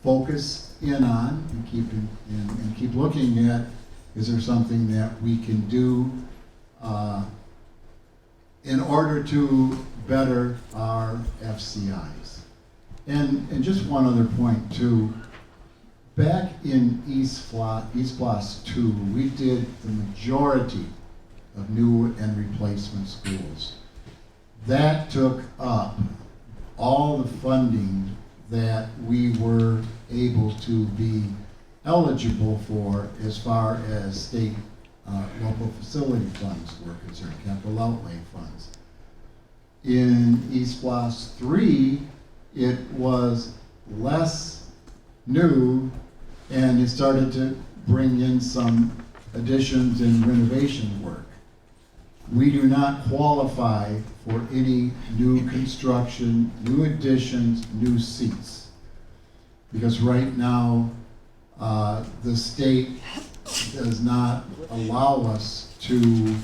focus in on and keep looking at. Is there something that we can do in order to better our FCIs? And just one other point too. Back in E-Splosh 2, we did the majority of new and replacement schools. That took up all the funding that we were able to be eligible for as far as state local facility funds were concerned, capital outlay funds. In E-Splosh 3, it was less new, and it started to bring in some additions and renovation work. We do not qualify for any new construction, new additions, new seats. Because right now, the state does not allow us to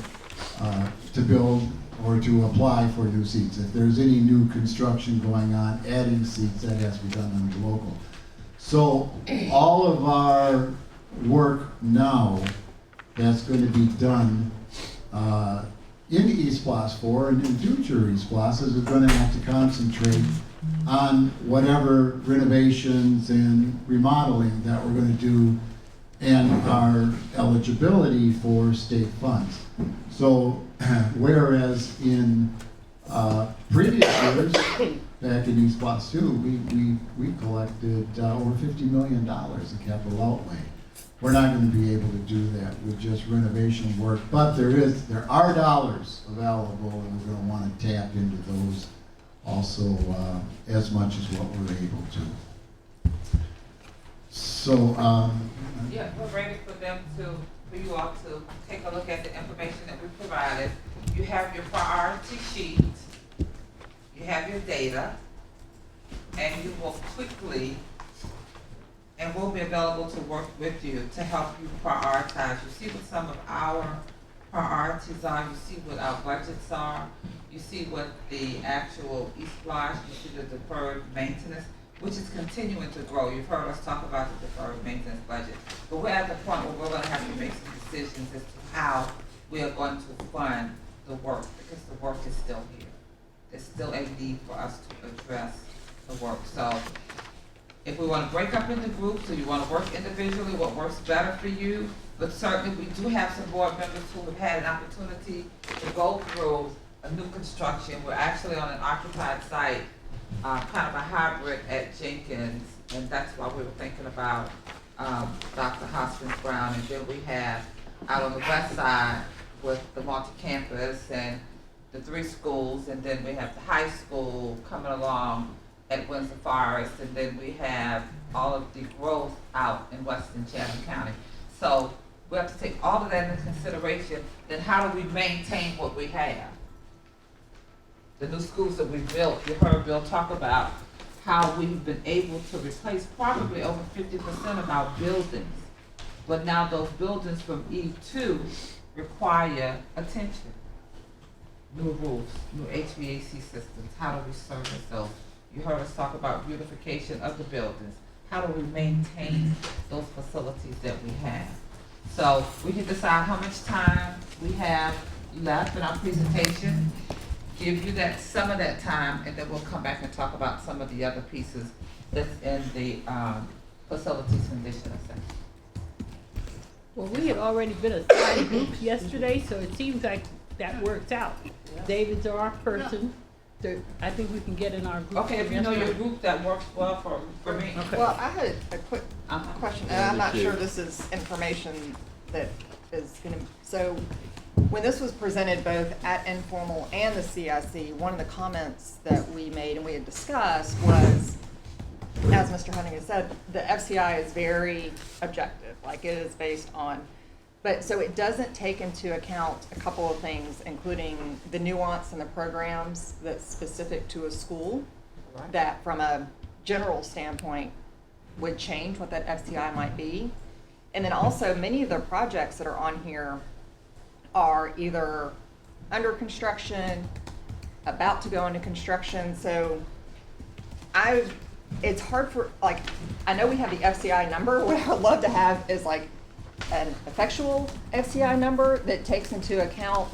build or to apply for new seats. If there's any new construction going on, adding seats, that has to be done on the local. So all of our work now that's going to be done in E-Splosh 4 and in future E-Splashes is going to have to concentrate on whatever renovations and remodeling that we're going to do and our eligibility for state funds. So whereas in previous years, back in E-Splosh 2, we collected over $50 million in capital outlay. We're not going to be able to do that with just renovation work, but there are dollars available, and we're going to want to tap into those also as much as what we're able to. So yeah, we're ready for you all to take a look at the information that we provided. You have your priority sheet, you have your data, and you will quickly, and we'll be available to work with you to help you prioritize. You see what some of our priorities are, you see what our budgets are, you see what the actual E-Splosh, you see the deferred maintenance, which is continuing to grow. You've heard us talk about the deferred maintenance budget, but we're at the point where we're going to have to make some decisions as to how we are going to fund the work, because the work is still here. There's still a need for us to address the work. So if we want to break up into groups, or you want to work individually, what works better for you, but certainly we do have some board members who have had an opportunity to go through a new construction. We're actually on an occupied site, kind of a hybrid at Jenkins, and that's why we were thinking about Dr. Hoskins Brown. And then we have out on the west side with the multi-campus and the 3 schools, and then we have the high school coming along at Windsor Forest, and then we have all of the growth out in western Chatham County. So we have to take all of that into consideration. Then how do we maintain what we have? The new schools that we built, you heard Bill talk about how we've been able to replace probably over 50% of our buildings. But now those buildings from E2 require attention. New roofs, new HVAC systems, how do we service those? You heard us talk about beautification of the buildings. How do we maintain those facilities that we have? So we can decide how much time we have left in our presentation, give you that, some of that time, and then we'll come back and talk about some of the other pieces that's in the, facilities condition assessment. Well, we had already been assigned groups yesterday, so it seems like that works out. David's our person, so I think we can get in our group. Okay, if you know your group that works well for me. Okay. Well, I had a quick question, and I'm not sure this is information that is gonna, so when this was presented both at informal and the CIC, one of the comments that we made and we had discussed was, as Mr. Hunting has said, the FCI is very objective, like it is based on, but so it doesn't take into account a couple of things, including the nuance in the programs that's specific to a school, that from a general standpoint would change what that FCI might be. And then also many of the projects that are on here are either under construction, about to go into construction, so it's hard for, like, I know we have the FCI number, what I'd love to have is like an effectual FCI number that takes into account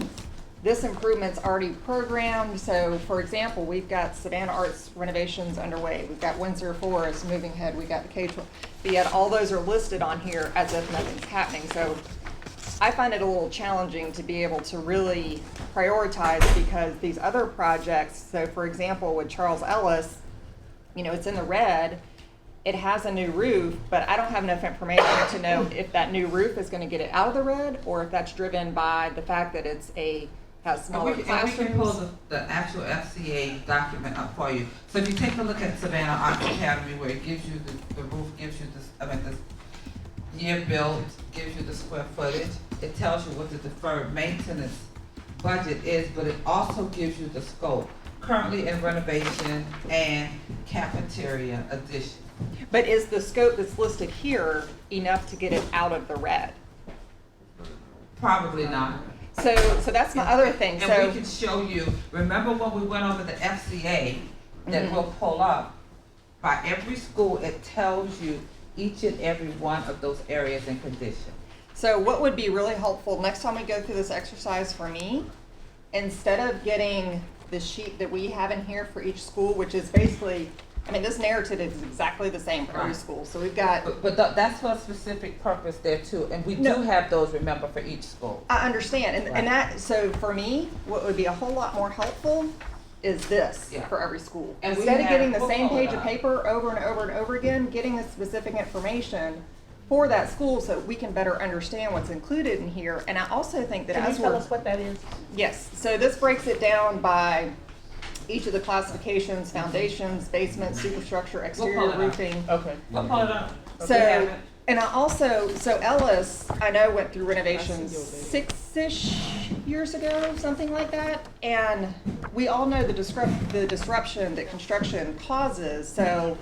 this improvement's already programmed. So for example, we've got Savannah Arts renovations underway, we've got Windsor Forest moving ahead, we got the K-12, but yet all those are listed on here as if nothing's happening. So I find it a little challenging to be able to really prioritize because these other projects, so for example, with Charles Ellis, you know, it's in the red, it has a new roof, but I don't have enough information to know if that new roof is gonna get it out of the red or if that's driven by the fact that has smaller classrooms. And we can pull the actual FCA document up for you. So if you take a look at Savannah Arts Academy, where it gives you the roof, gives you the year built, gives you the square footage, it tells you what the deferred maintenance budget is, but it also gives you the scope. Currently in renovation and cafeteria addition. But is the scope that's listed here enough to get it out of the red? Probably not. So that's my other thing, And we can show you, remember when we went over the FCA that we'll pull up, by every school, it tells you each and every one of those areas in condition. So what would be really helpful, next time we go through this exercise for me, instead of getting the sheet that we have in here for each school, which is basically, I mean, this narrative is exactly the same for every school. So we've got. But that's for a specific purpose there too, and we do have those, remember, for each school. I understand, and that, so for me, what would be a whole lot more helpful is this for every school. And instead of getting the same page of paper over and over and over again, getting the specific information for that school so we can better understand what's included in here. And I also think that Can you tell us what that is? Yes, so this breaks it down by each of the classifications, foundations, basement, superstructure, exterior roofing. Okay. I'll pull it up. So, and I also, so Ellis, I know went through renovations 6-ish years ago, something like that. And we all know the disruption that construction causes. So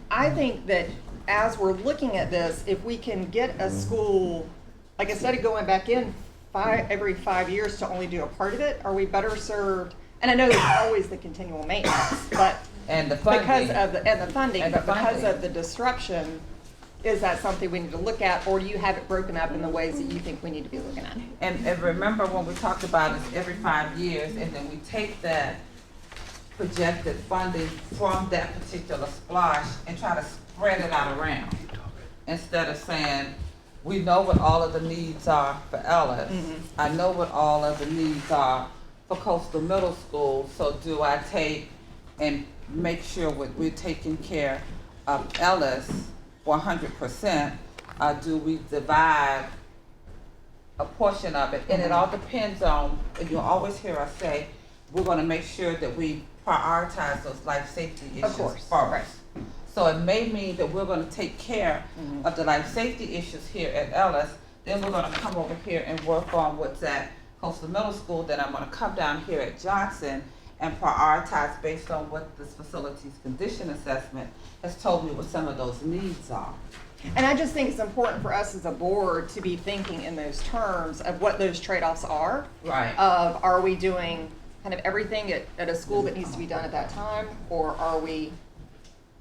I think that as we're looking at this, if we can get a school, like instead of going back in every 5 years to only do a part of it, are we better served? And I know there's always the continual maintenance, but and the funding, because of the disruption, is that something we need to look at, or do you have it broken up in the ways that you think we need to be looking at? And remember when we talked about it every 5 years, and then we take that projected funding from that particular splash and try to spread it out around, instead of saying, we know what all of the needs are for Ellis. I know what all of the needs are for Coastal Middle School, so do I take and make sure we're taking care of Ellis 100%, or do we divide a portion of it? And it all depends on, and you'll always hear us say, we're gonna make sure that we prioritize those life safety issues first. Right. So it may mean that we're gonna take care of the life safety issues here at Ellis, then we're gonna come over here and work on what's at Coastal Middle School, then I'm gonna come down here at Johnson and prioritize based on what this facilities condition assessment has told me what some of those needs are. And I just think it's important for us as a board to be thinking in those terms of what those trade-offs are. Right. Of, are we doing kind of everything at a school that needs to be done at that time, or are we,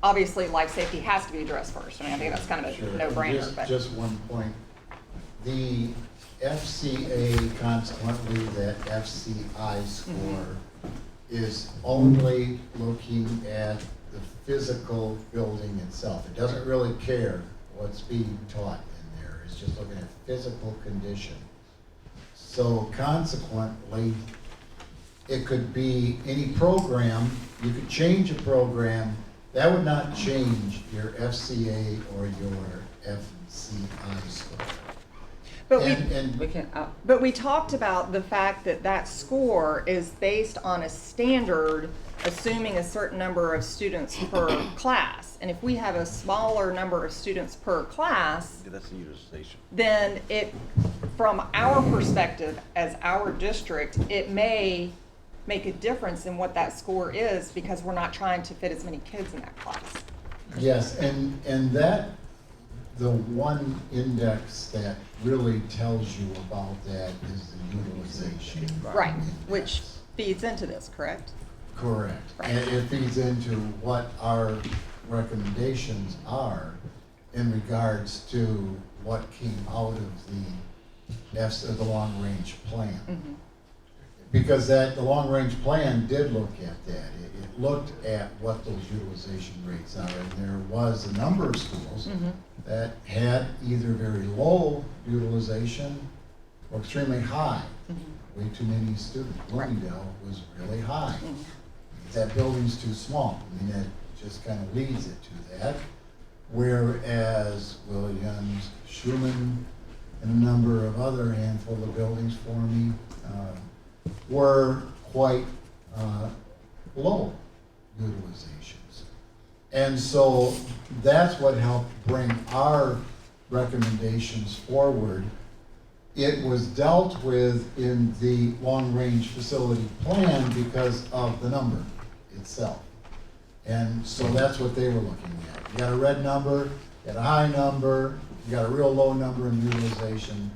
obviously life safety has to be addressed first. I mean, I think that's kind of a no-brainer. Just one point. The FCA, consequently, that FCI score is only looking at the physical building itself. It doesn't really care what's being taught in there. It's just looking at physical condition. So consequently, it could be any program. You could change a program. That would not change your FCA or your FCI score. But And we talked about the fact that that score is based on a standard, assuming a certain number of students per class. And if we have a smaller number of students per class, That's the utilization. then it, from our perspective as our district, it may make a difference in what that score is because we're not trying to fit as many kids in that class. yes, and that, the one index that really tells you about that is the utilization. Right, which feeds into this, correct? Correct. Right. And it feeds into what our recommendations are in regards to what came out of the long-range plan. Mm-hmm. Because the long-range plan did look at that. It looked at what those utilization rates are, and there was a number of schools that had either very low utilization or extremely high. Way too many students. Bloomingdale was really high. That building's too small. I mean, that just kind of leads it to that. Whereas Williams, Schumann, and a number of other handful of buildings for me were quite low utilizations. And so that's what helped bring our recommendations forward. It was dealt with in the long-range facility plan because of the number itself. And so that's what they were looking at. You got a red number, you got a high number, you got a real low number in utilization.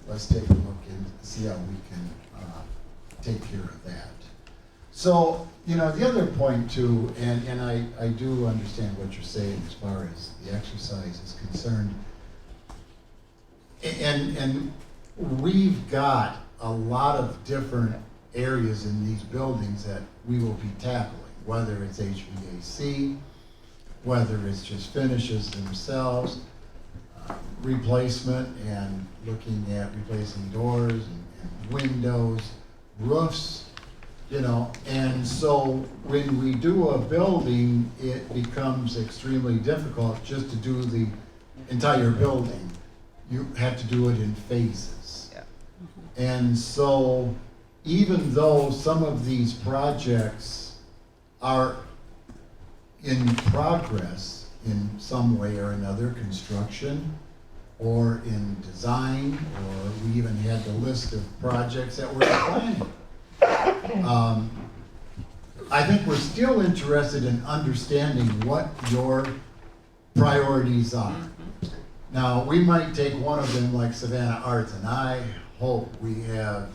Let's take a look and see how we can take care of that. So, you know, the other point too, and I do understand what you're saying as far as the exercise is concerned. And we've got a lot of different areas in these buildings that we will be tackling, whether it's HVAC, whether it's just finishes themselves, replacement and looking at replacing doors and windows, roofs, you know. And so when we do a building, it becomes extremely difficult just to do the entire building. You have to do it in phases. Yeah. And so even though some of these projects are in progress in some way or another, construction or in design, or we even had the list of projects that we're planning. I think we're still interested in understanding what your priorities are. Now, we might take one of them like Savannah Arts, and I hope we have,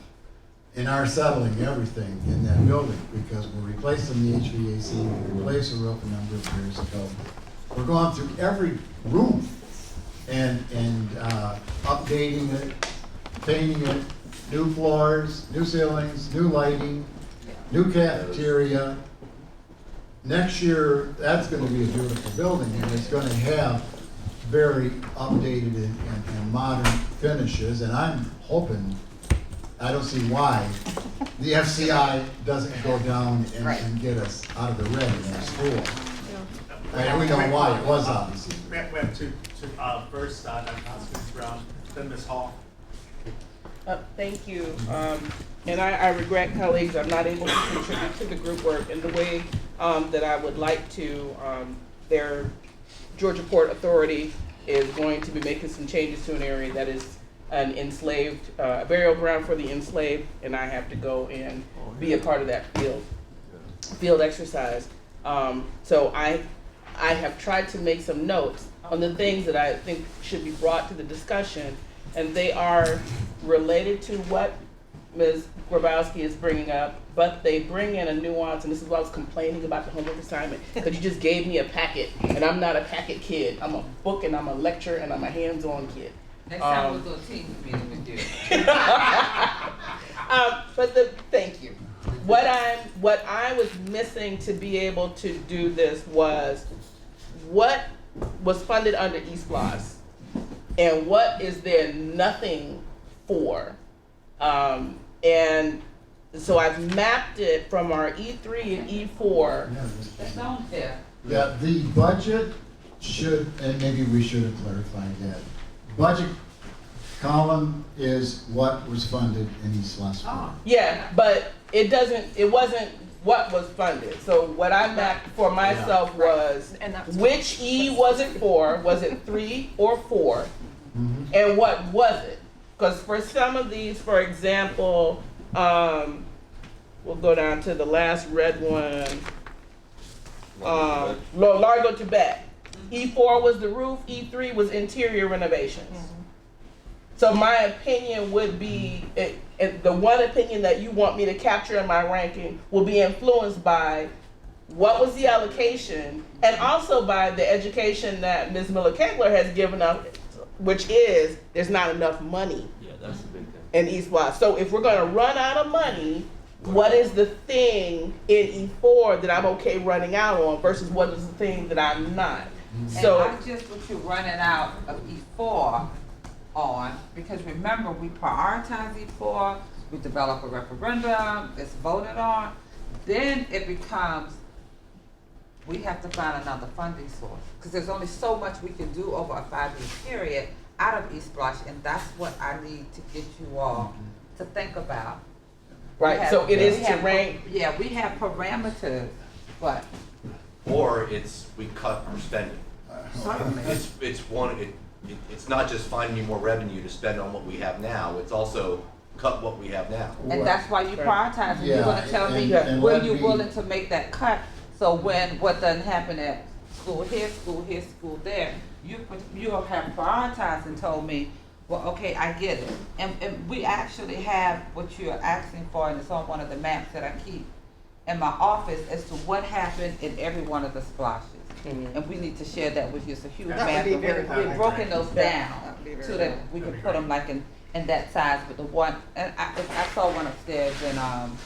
and are settling everything in that building, because we're replacing the HVAC, we replaced the roof a number of years ago. We're going through every room and updating it, painting it, new floors, new ceilings, new lighting, new cafeteria. Next year, that's gonna be a beautiful building, and it's gonna have very updated and modern finishes, and I'm hoping, I don't see why the FCI doesn't go down and get us out of the red in our school. And we know why, it was obviously. We have two, first, Dr. Hoskins Brown, then Ms. Hall. Thank you. And I regret, colleagues, I'm not able to contribute to the group work in the way that I would like to. Their Georgia Port Authority is going to be making some changes to an area that is an enslaved, a burial ground for the enslaved, and I have to go and be a part of that field exercise. So I have tried to make some notes on the things that I think should be brought to the discussion, and they are related to what Ms. Grabowski is bringing up, but they bring in a nuance, and this is why I was complaining about the homework assignment, because you just gave me a packet, and I'm not a packet kid. I'm a book, and I'm a lecture, and I'm a hands-on kid. Next time we'll do a team meeting with you. Thank you. What I was missing to be able to do this was what was funded under East Plus and what is there nothing for. And so I've mapped it from our E3 and E4. That's on there. Yeah, the budget should, and maybe we should have clarified that. Budget column is what was funded in East Los Feliz. Yeah, but it wasn't what was funded. So what I mapped for myself was which E was it for? Was it 3 or 4? And what was it? Because for some of these, for example, we'll go down to the last red one. Largo Tibet. E4 was the roof, E3 was interior renovations. So my opinion would be, the one opinion that you want me to capture in my ranking will be influenced by what was the allocation and also by the education that Ms. Miller-Kegler has given us, which is there's not enough money That's the big thing. in East West. So if we're gonna run out of money, what is the thing in E4 that I'm okay running out on versus what is the thing that I'm not? So and not just what you're running out of E4 on, because remember, we prioritize E4, we develop a referendum, it's voted on, then it becomes, we have to find another funding source. Because there's only so much we can do over a 5-year period out of East Blush, and that's what I need to get you all to think about. Right, so it is to rank. Yeah, we have parameters, but. Or it's, we cut our spending. It's not just finding you more revenue to spend on what we have now, it's also cut what we have now. And that's why you prioritize, and you're gonna tell me, were you willing to make that cut? So when, what doesn't happen at school here, school there, you'll have prioritized and told me, well, okay, I get it. And we actually have what you're asking for, and it's on one of the maps that I keep in my office as to what happened in every one of the splashes. And we need to share that with you. It's a huge map. We've broken those down so that we can put them like in that size. But the one, and I saw one upstairs and on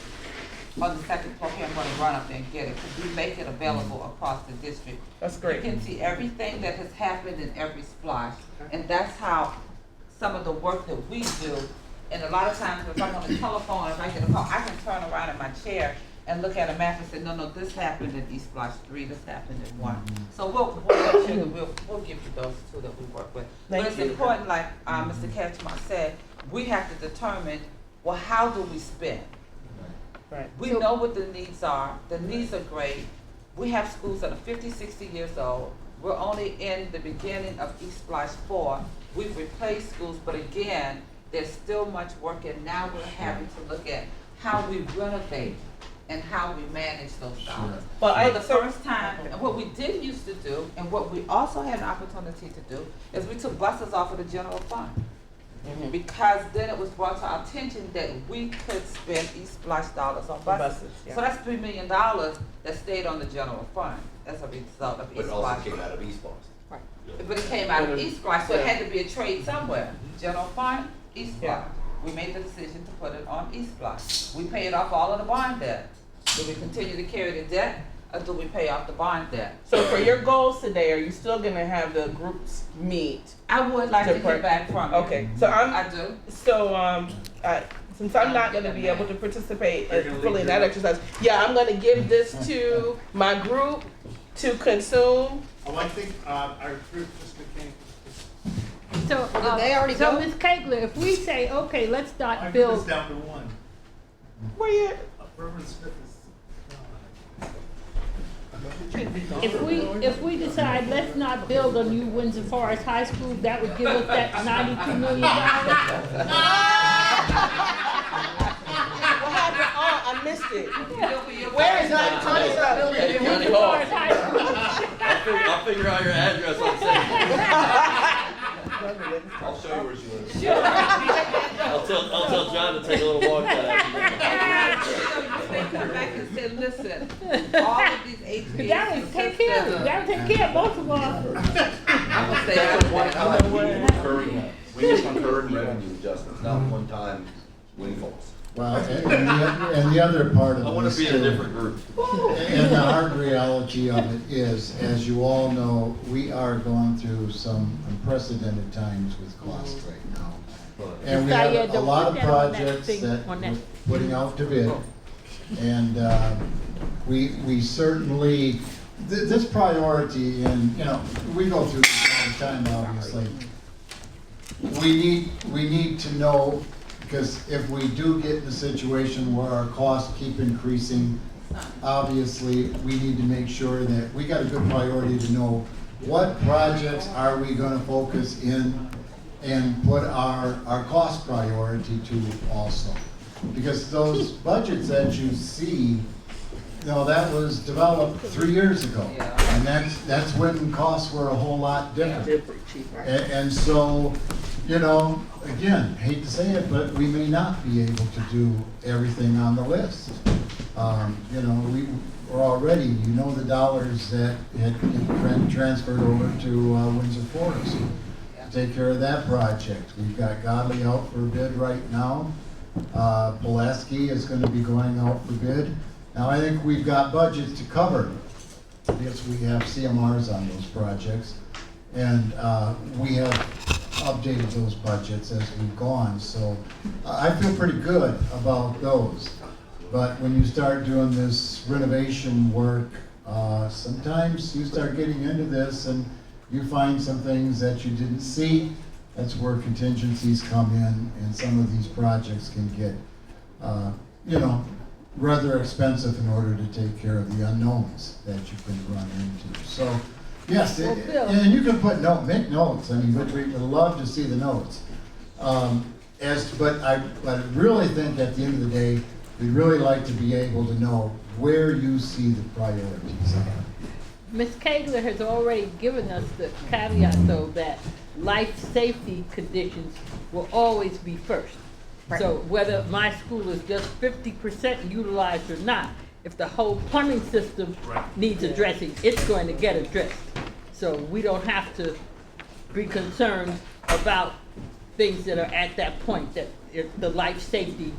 the second floor here, I'm gonna run up there and get it because we make it available across the district. That's great. You can see everything that has happened in every splash. And that's how some of the work that we do. And a lot of times if I'm on the telephone, if I get a call, I can turn around in my chair and look at a map and say, no, this happened in East Splash 3, this happened in 1. So we'll make sure that we'll give you those two that we work with. But it's important, like Mr. Ketchmark said, we have to determine, well, how do we spend? Right. We know what the needs are. The needs are great. We have schools that are 50, 60 years old. We're only in the beginning of East Splash 4. We've replaced schools, but again, there's still much work, and now we're having to look at how we renovate and how we manage those dollars. But for the first time, what we did used to do, and what we also had an opportunity to do, is we took buses off of the general fund. Because then it was brought to our attention that we could spend East Splash dollars on buses. So that's $3 million that stayed on the general fund as a result of East Splash. But it also came out of East Boston. Right. But it came out of East Splash, so it had to be a trade somewhere. General fund, East Splash. We made the decision to put it on East Splash. We paid off all of the bond debt. Do we continue to carry the debt, or do we pay off the bond debt? So for your goals today, are you still gonna have the groups meet? I would like to hear back from you. Okay, so I do. So since I'm not gonna be able to participate fully in that exercise, I'm gonna give this to my group to consume. Oh, I think our group just became. So, Did they already so go? Ms. Kegler, if we say, okay, let's start I build. think it's down to one. Where you? Reverend Smith is. If we decide let's not build a new Windsor Forest High School, that would give us that $92 million. What happened? Oh, I missed it. Where is that? Tony's building. Windsor Forest High School. I'll figure out your address on Saturday. I'll show you where she lives. I'll tell John to take a little walk down. Come back and say, listen, all of these HVAC That would take care of both of us. I'm gonna say We need revenue adjustments, not one-time windfalls. Well, and the other part of I want this to be in a too, different group. and the hard reality of it is, as you all know, we are going through some unprecedented times with cost right now. And we have a lot of projects that we're putting out to bid. And we certainly, this priority, and you know, we go through this all the time, obviously. We need to know, because if we do get in a situation where our costs keep increasing, obviously, we need to make sure that we got a good priority to know what projects are we gonna focus in and put our cost priority to also. Because those budgets that you see, you know, that was developed 3 years ago. And that's when costs were a whole lot different. And so, you know, again, hate to say it, but we may not be able to do everything on the list. You know, we're already, you know, the dollars that had been transferred over to Windsor Forest to take care of that project. We've got Godly out for bid right now. Pulaski is going to be going out for bid. Now, I think we've got budgets to cover because we have CMRs on those projects, and we have updated those budgets as we've gone. So I feel pretty good about those. But when you start doing this renovation work, sometimes you start getting into this and you find some things that you didn't see. That's where contingencies come in, and some of these projects can get, you know, rather expensive in order to take care of the unknowns that you can run into. So, yes, and you can make notes. I mean, we'd love to see the notes. But I really think at the end of the day, we'd really like to be able to know where you see the priorities are. Ms. Kegler has already given us the caveat, though, that life safety conditions will always be first. Right. So whether my school is just 50% utilized or not, if the whole plumbing system needs addressing, it's going to get addressed. So we don't have to be concerned about things that are at that point, that if the life safety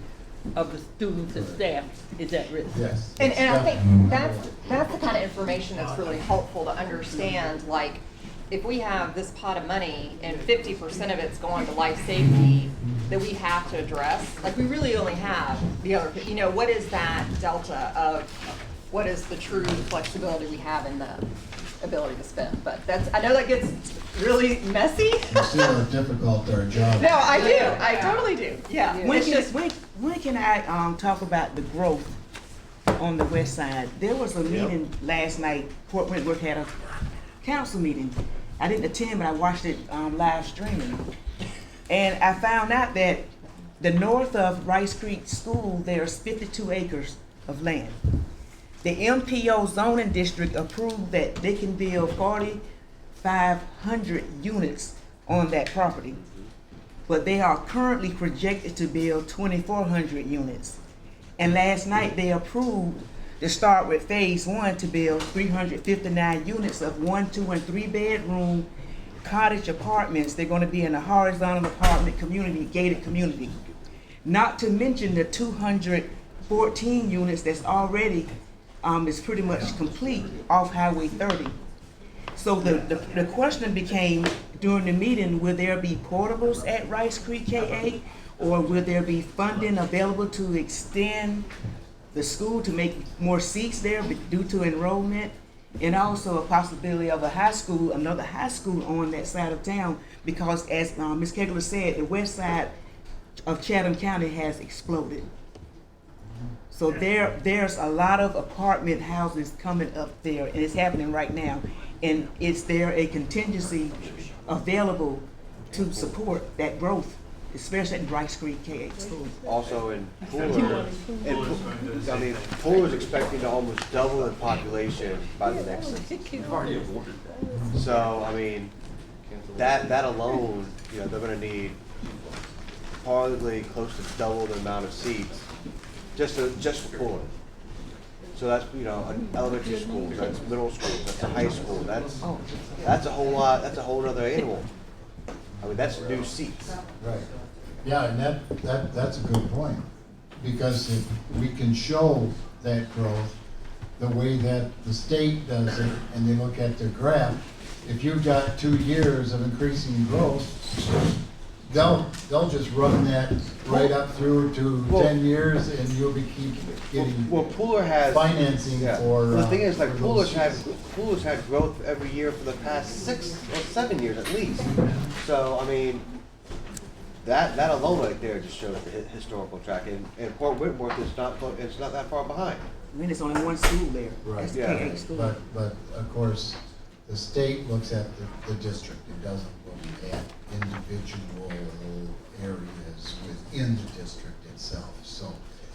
of the students and staff is at risk. Yes. And I think that's the kind of information that's really helpful to understand. Like, if we have this pot of money and 50% of it's going to life safety that we have to address, like we really only have the other, you know, what is that delta of what is the true flexibility we have in the ability to spend? But I know that gets really messy. You see how difficult our job. No, I do. I totally do. Yeah. When can I talk about the growth on the west side? There was a meeting last night. Fort Wentworth had a council meeting. I didn't attend, but I watched it live streaming. And I found out that the north of Rice Creek School, there's 52 acres of land. The MPO zoning district approved that they can build 4,500 units on that property. But they are currently projected to build 2,400 units. And last night they approved to start with phase 1 to build 359 units of 1, 2, and 3 bedroom cottage apartments. They're going to be in a horizontal apartment community, gated community. Not to mention the 214 units that's already is pretty much complete off Highway 30. So the question became during the meeting, will there be portables at Rice Creek KA, or will there be funding available to extend the school to make more seats there due to enrollment, and also a possibility of another high school on that side of town, because as Ms. Kegler said, the west side of Chatham County has exploded. So there's a lot of apartment houses coming up there, and it's happening right now. And is there a contingency available to support that growth, especially at Rice Creek KA School? Also in Pooler, Pooler is expecting to almost double in population by the next census. So, I mean, that alone, you know, they're gonna need probably close to double the amount of seats just for Pooler. So that's, you know, an elementary school, that's middle school, that's a high school, that's a whole lot, that's a whole other animal. I mean, that's new seats. Right. Yeah, and that's a good point. Because if we can show that growth the way that the state does it, and they look at their graph, if you've got 2 years of increasing growth, they'll just run that right up through to 10 years, and you'll be keep getting Well, Pooler has financing yeah. for. The thing is, like for those Pooler's had growth every year for the past 6 or 7 years at least. So I mean, that alone right there just shows the historical track. And Port Whitworth is not that far behind. I mean, it's only one school there. Right. That's the Yeah. K-8 school. But of course, the state looks at the district. It doesn't look at individual areas within the district itself. So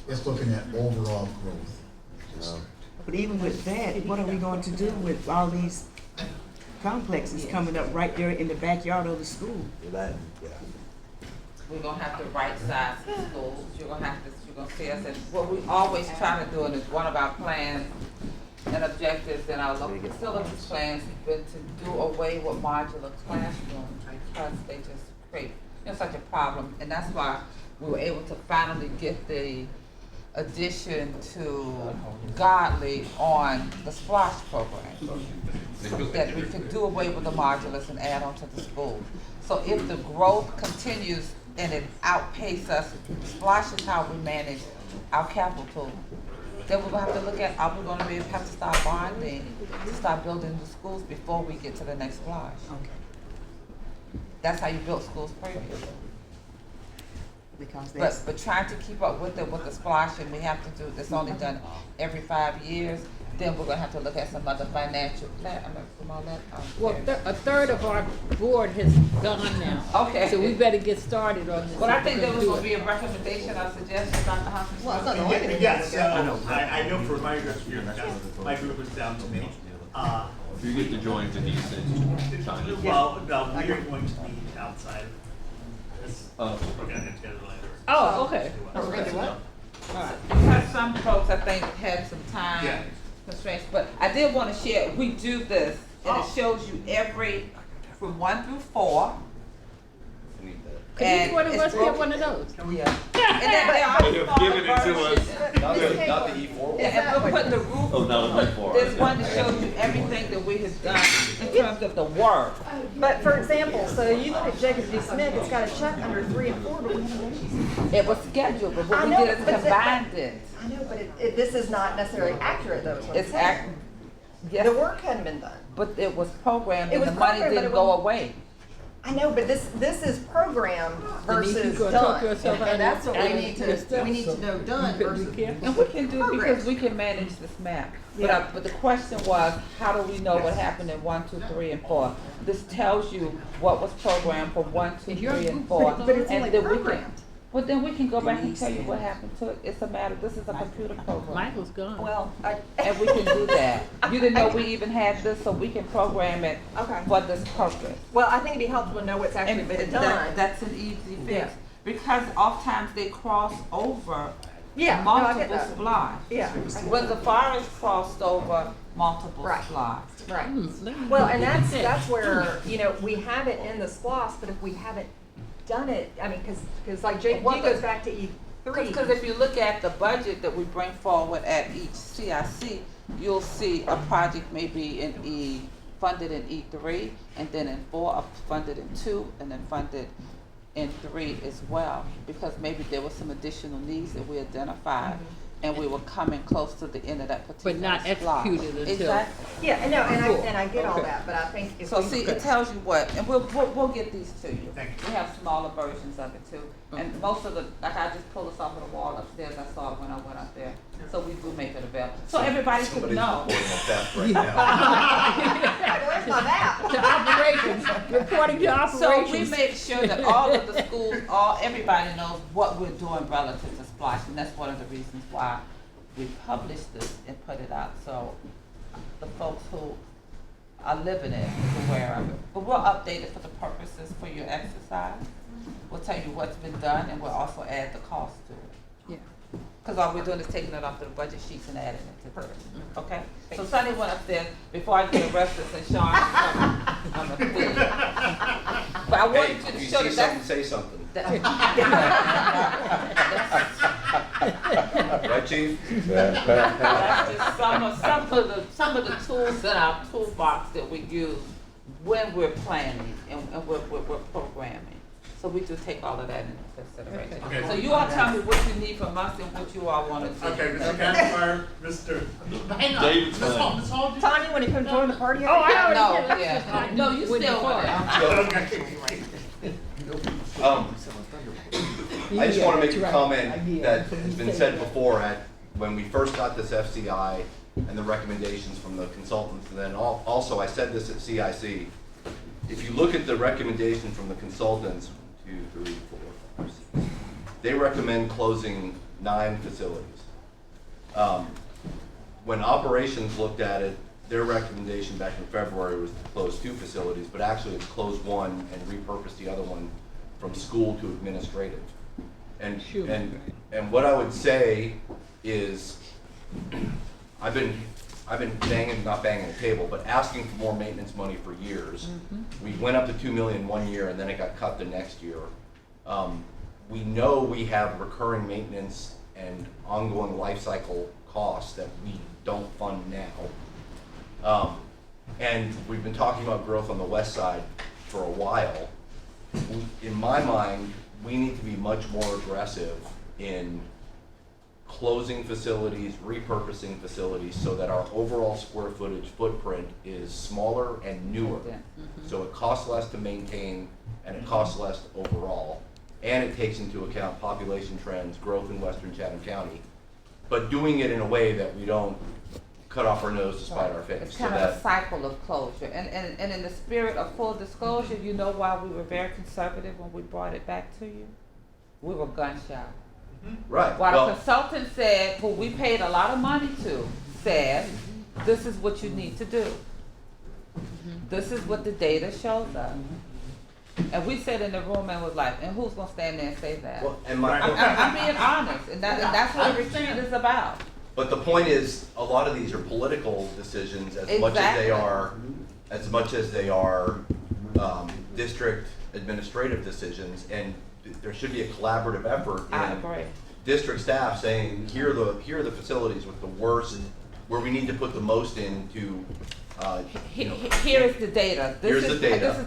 it's looking at overall growth of the district. But even with that, what are we going to do with all these complexes coming up right there in the backyard of the school? We're gonna have to right size the schools, you're gonna see us, and what we always try to do, and it's one of our plans and objectives in our local facilities plans, been to do away with modular classrooms, because they just create, such a problem, and that's why we were able to finally get the addition to Godly on the SPLOSH program. That we could do away with the modulars and add on to the schools. So if the growth continues and it outpaces us, SPLOSH is how we manage our capital. Then we're gonna have to look at, are we gonna have to start bonding, to start building the schools before we get to the next SPLOSH? Okay. That's how you built schools previously. Because But trying to keep up with the SPLOSH, and we have to do, it's only done every 5 years, then we're gonna have to look at some other financial, Well, a third of our board has gone now. Okay. So we better get started on this. Well, I think there was gonna be a recommendation or suggestion, Dr. Hopkins. Well, it's not the only thing. Yes, so I know for my group, my group is down to me. You get to join Denise and Tanya. Well, no, we are going to meet outside. We're gonna get together later. Oh, okay. We're gonna do what? Because some folks, I think, had some time Yeah. constraints, but I did want to share, we do this, and it shows you from 1 through 4. Can each one of it's us get broken- one of those? Yeah. And then there are They've smaller given it to us. versions. Not the E4. Yeah, and we're putting the roof. Oh, not on E4. There's one that shows you everything that we have done in terms of the work. But for example, so you look at Jacob D. Smith, it's got a check under 3 and 4, but we haven't. It was scheduled, but what I we know, did is but combined it. I know, but this is not necessarily accurate though, is what I'm It's saying. yes, The work hadn't been done. but it was programmed It and was the money programmed, but didn't it go wasn't- away. I know, but this is programmed Denise, you versus gonna talk done. yourself out And of that's what this? we need to know done versus. And we can do, because we can manage this map. But the question was, how do we know what happened in 1, 2, 3, and 4? This tells you what was programmed for 1, 2, 3, and 4. But it's and only then we can- programmed. But then we can go back and tell you what happened to it. It's a matter, this is a computer program. Michael's gone. Well, And we can do that. You didn't know we even had this, so we can program it Okay. for this purpose. Well, I think it'd be helpful to know what's actually And been that- done. that's an easy Yeah. fix. Because oftentimes they cross over Yeah, no, I get multiple that. splotch. Yeah. When the forest crossed over multiple Right. splotch. Right. Let me Well, look and at that's this. where, we have it in the SPLOST, but if we haven't done it, I mean, cause like Jake Well, G goes back to E3. Because if you look at the budget that we bring forward at each CIC, you'll see a project may be funded in E3, and then in 4, funded in 2, and then funded in 3 as well. Because maybe there were some additional needs that we identified, and we were coming close to the end of that particular But not slot. executed until. Exactly. Yeah, and I get all Okay. that, but I think if So we. see, it tells you what, and we'll get these to you. Thank you. We have smaller versions of it too. And most of the, like I just pulled this off of the wall upstairs, I saw it when I went up there. So we do make it available. So everybody could Somebody's know. reporting on theft right now. Where's my map? To operations, reporting to operations. So we make sure that all of the schools, everybody knows what we're doing relative to SPLOSH, and that's one of the reasons why we published this and put it out, so the folks who are living it is aware of it. But we'll update it for the purposes for your exercise. We'll tell you what's been done, and we'll also add the cost to it. Yeah. Because all we're doing is taking it off the budget sheets and adding it to this, okay? So Sonny went upstairs before I get arrested, and Sean, I'm a thief. but I Hey, wanted you if to you show see that something, say something. that's, Right, Chief? that's just some of the tools in our toolbox that we use when we're planning and we're programming. So we do take all of that into consideration. Okay. So you all tell me what you need from us and what you all want to do. Okay, Mr. Campfire, Mr. Hang on. David's Ms. Hall, fine. Ms. Hall, Tanya, when you come join the party? Oh, I already No, did. Let's yeah. just- No, you When still before. want it. I just want to make a that's right. comment that has been said before when we first got this FCI and the recommendations from the consultants, and then also I said this at CIC. If you look at the recommendation from the consultants, 1, 2, 3, 4, 5, 6, they recommend closing 9 facilities. When operations looked at it, their recommendation back in February was to close 2 facilities, but actually it's close 1 and repurpose the other one from school to administrative. And what I would say is, I've been not banging the table, but asking for more maintenance money for years. We went up to $2 million one year, and then it got cut the next year. We know we have recurring maintenance and ongoing life cycle costs that we don't fund now. And we've been talking about growth on the west side for a while. In my mind, we need to be much more aggressive in closing facilities, repurposing facilities, so that our overall square footage footprint is smaller and newer. So it costs less to maintain and it costs less overall. And it takes into account population trends, growth in western Chatham County, but doing it in a way that we don't cut off our nose to spite our face. It's kind of a cycle of closure. And in the spirit of full disclosure, you know why we were very conservative when we brought it back to you? We were gun shy. Right. While the consultant said, who we paid a lot of money to, said, this is what you need to do. This is what the data shows us. And we sat in the room and was like, and who's gonna stand there and say that? Well, and I'm being honest, and that's what a retreat is about. But the point is, a lot of these are political decisions as much as they are district administrative decisions, and there should be a collaborative effort in district staff saying, here are the facilities with the worst, where we need to put the most into. Here is the data. This Here's the data. This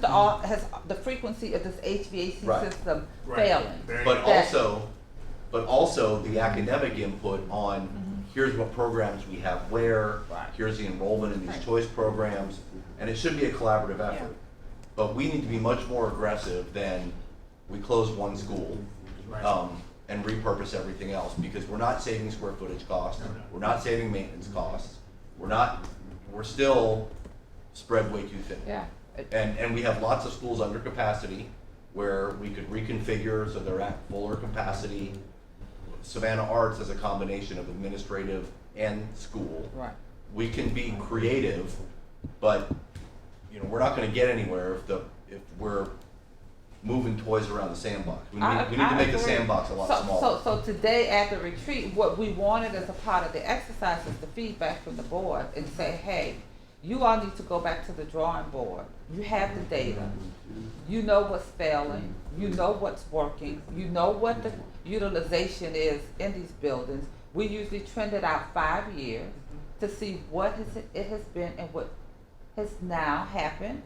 is the frequency of this HVAC system failing. But also the academic input on here's what programs we have where, here's the enrollment in these choice programs, and it should be a collaborative effort. But we need to be much more aggressive than we close one school and repurpose everything else, because we're not saving square footage costs, we're not saving maintenance costs, we're still spread way too thin. Yeah. And we have lots of schools under capacity where we could reconfigure so they're at fuller capacity. Savannah Arts is a combination of administrative and school. Right. We can be creative, but we're not going to get anywhere if we're moving toys around the sandbox. We need to make the sandbox a lot smaller. So today at the retreat, what we wanted as a part of the exercise is the feedback from the board and say, hey, you all need to go back to the drawing board. You have the data. You know what's failing. You know what's working. You know what the utilization is in these buildings. We usually trend it out 5 years to see what it has been and what has now happened.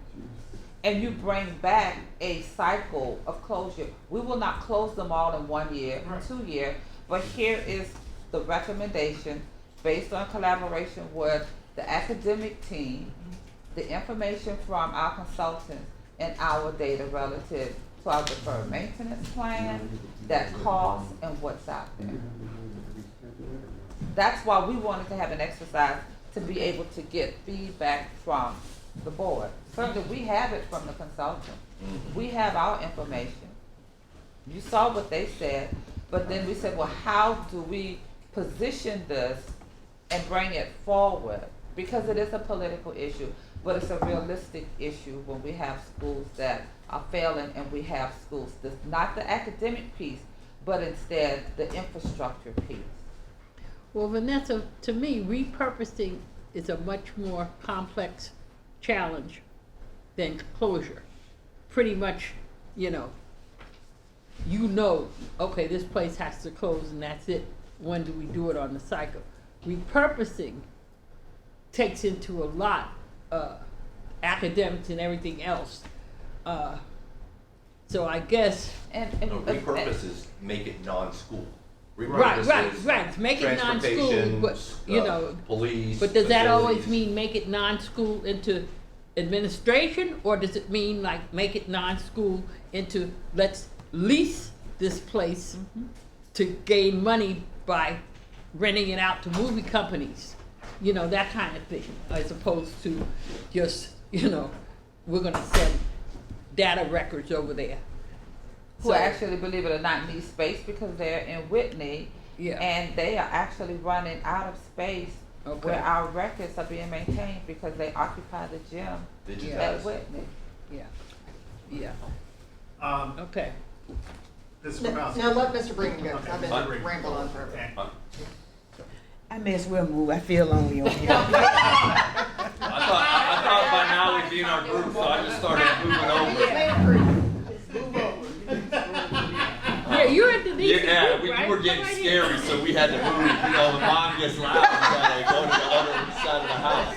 And you bring back a cycle of closure. We will not close them all in 1 year, 2 years, but here is the recommendation based on collaboration with the academic team, the information from our consultants, and our data relative to our deferred maintenance plan, that cost, and what's out there. That's why we wanted to have an exercise to be able to get feedback from the board. Certainly, we have it from the consultant. We have our information. You saw what they said, but then we said, well, how do we position this and bring it forward? Because it is a political issue, but it's a realistic issue when we have schools that are failing and we have schools that's not the academic piece, but instead the infrastructure piece. Well, Vanessa, to me, repurposing is a much more complex challenge than closure. Pretty much you know, okay, this place has to close and that's it. When do we do it on the cycle? Repurposing takes into a lot, academics and everything else. So I guess. No, repurpose is make it non-school. Right, Repurpose is make it non-school, transportation, but, you know. police. But does that always facilities. mean make it non-school into administration, or does it mean like make it non-school into let's lease this place to gain money by renting it out to movie companies? You know, that kind of thing, as opposed to just, you know, we're gonna send data records over there. Who actually, believe it or not, need space because they're in Whitney. Yeah. And they are actually running out of space Okay. where our records are being maintained because they occupy the gym at Whitney. Yeah. Okay. This Now let Mr. Brinkman go, 'cause I've been rambling on forever. I may as well move. I feel lonely on here. I thought by now we'd be in our group, so I just started moving over. Yeah, you're at the DC Yeah, group, we right? were getting Come right scary, so we had to move. You know, the mom gets loud, we gotta go to the other side of the house.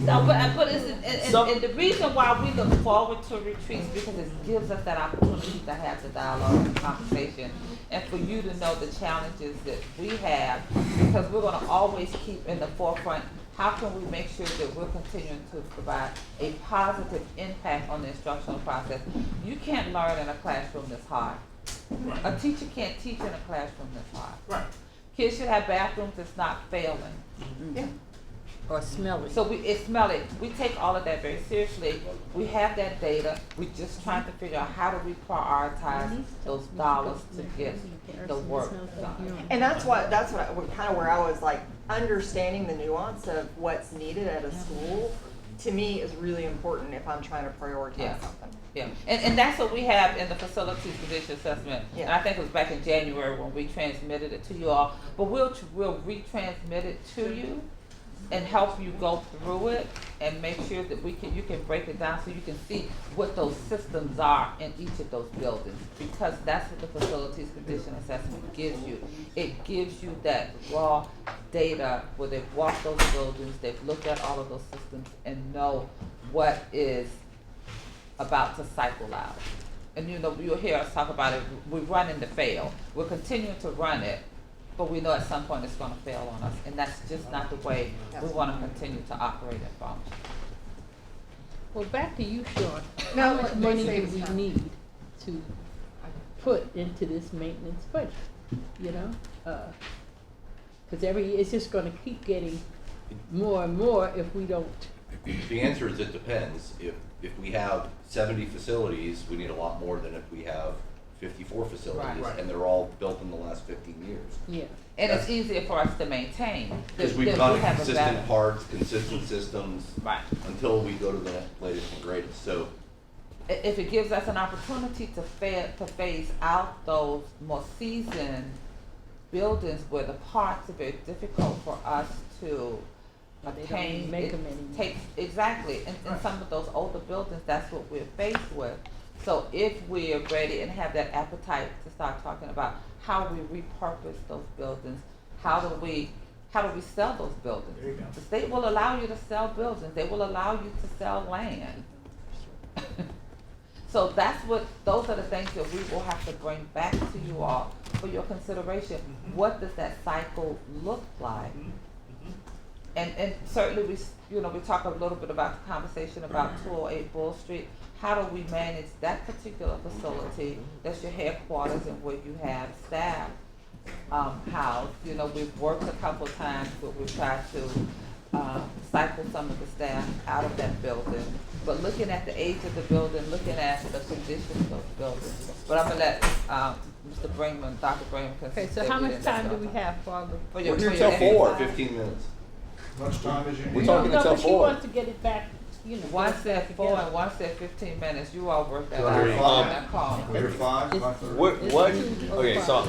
So, but and the reason why we look forward to retreats because it gives us that opportunity to have the dialogue and conversation, and for you to know the challenges that we have, because we're going to always keep in the forefront. How can we make sure that we're continuing to provide a positive impact on the instructional process? You can't learn in a classroom that's hard. A teacher can't teach in a classroom that's hard. Right. Kids should have bathrooms that's not failing. Yeah. Or smelly. So it's smelly. We take all of that very seriously. We have that data. We're just trying to figure out how do we prioritize those dollars to get the work done. And that's kind of where I was like, understanding the nuance of what's needed at a school, to me is really important if I'm trying to prioritize something. Yeah, and that's what we have in the facilities position assessment. Yeah. And I think it was back in January when we transmitted it to you all. But we'll retransmit it to you and help you go through it and make sure that you can break it down so you can see what those systems are in each of those buildings, because that's what the facilities condition assessment gives you. It gives you that raw data where they've walked those buildings, they've looked at all of those systems and know what is about to cycle out. And you know, you'll hear us talk about it, we're running to fail. We're continuing to run it, but we know at some point it's going to fail on us, and that's just not the way we want to continue to operate and function. Well, back to you, Sean. No, How much they money say do it's we time. need to put into this maintenance budget? You know, because it's just going to keep getting more and more if we don't. The answer is it depends. If we have 70 facilities, we need a lot more than if we have 54 facilities, Right. and they're all built in the last 15 years. Yeah. And it's easier for us to maintain. Because we've done consistent parts, consistent systems, until we go to the latest and greatest. So If it gives us an opportunity to phase out those more seasoned buildings where the parts are very difficult for us to They obtain. don't make it them anymore. takes, exactly, in some of those older buildings, that's what we're faced with. So if we're ready and have that appetite to start talking about how we repurpose those buildings, how do we sell those buildings? There you go. The state will allow you to sell buildings, they will allow you to sell land. So those are the things that we will have to bring back to you all for your consideration. What does that cycle look like? And certainly we talk a little bit about the conversation about 208 Bull Street. How do we manage that particular facility that's your headquarters and where you have staff housed? You know, we've worked a couple of times, but we've tried to cycle some of the staff out of that building. But looking at the age of the building, looking at the conditions of the building. But I'm gonna let Mr. Brinkman, Dr. Brinkman. Okay, so how much time do we have for For your, we're for here your till 4, exercise? 15 minutes. Much time as you need. We're talking No, until but she 4. wants to get it back, you know. One get it said back 4 together. and one said 15 minutes. You all work that So out. you're on fine. that call. We're 5, It's- 5:30. What, It's okay, so,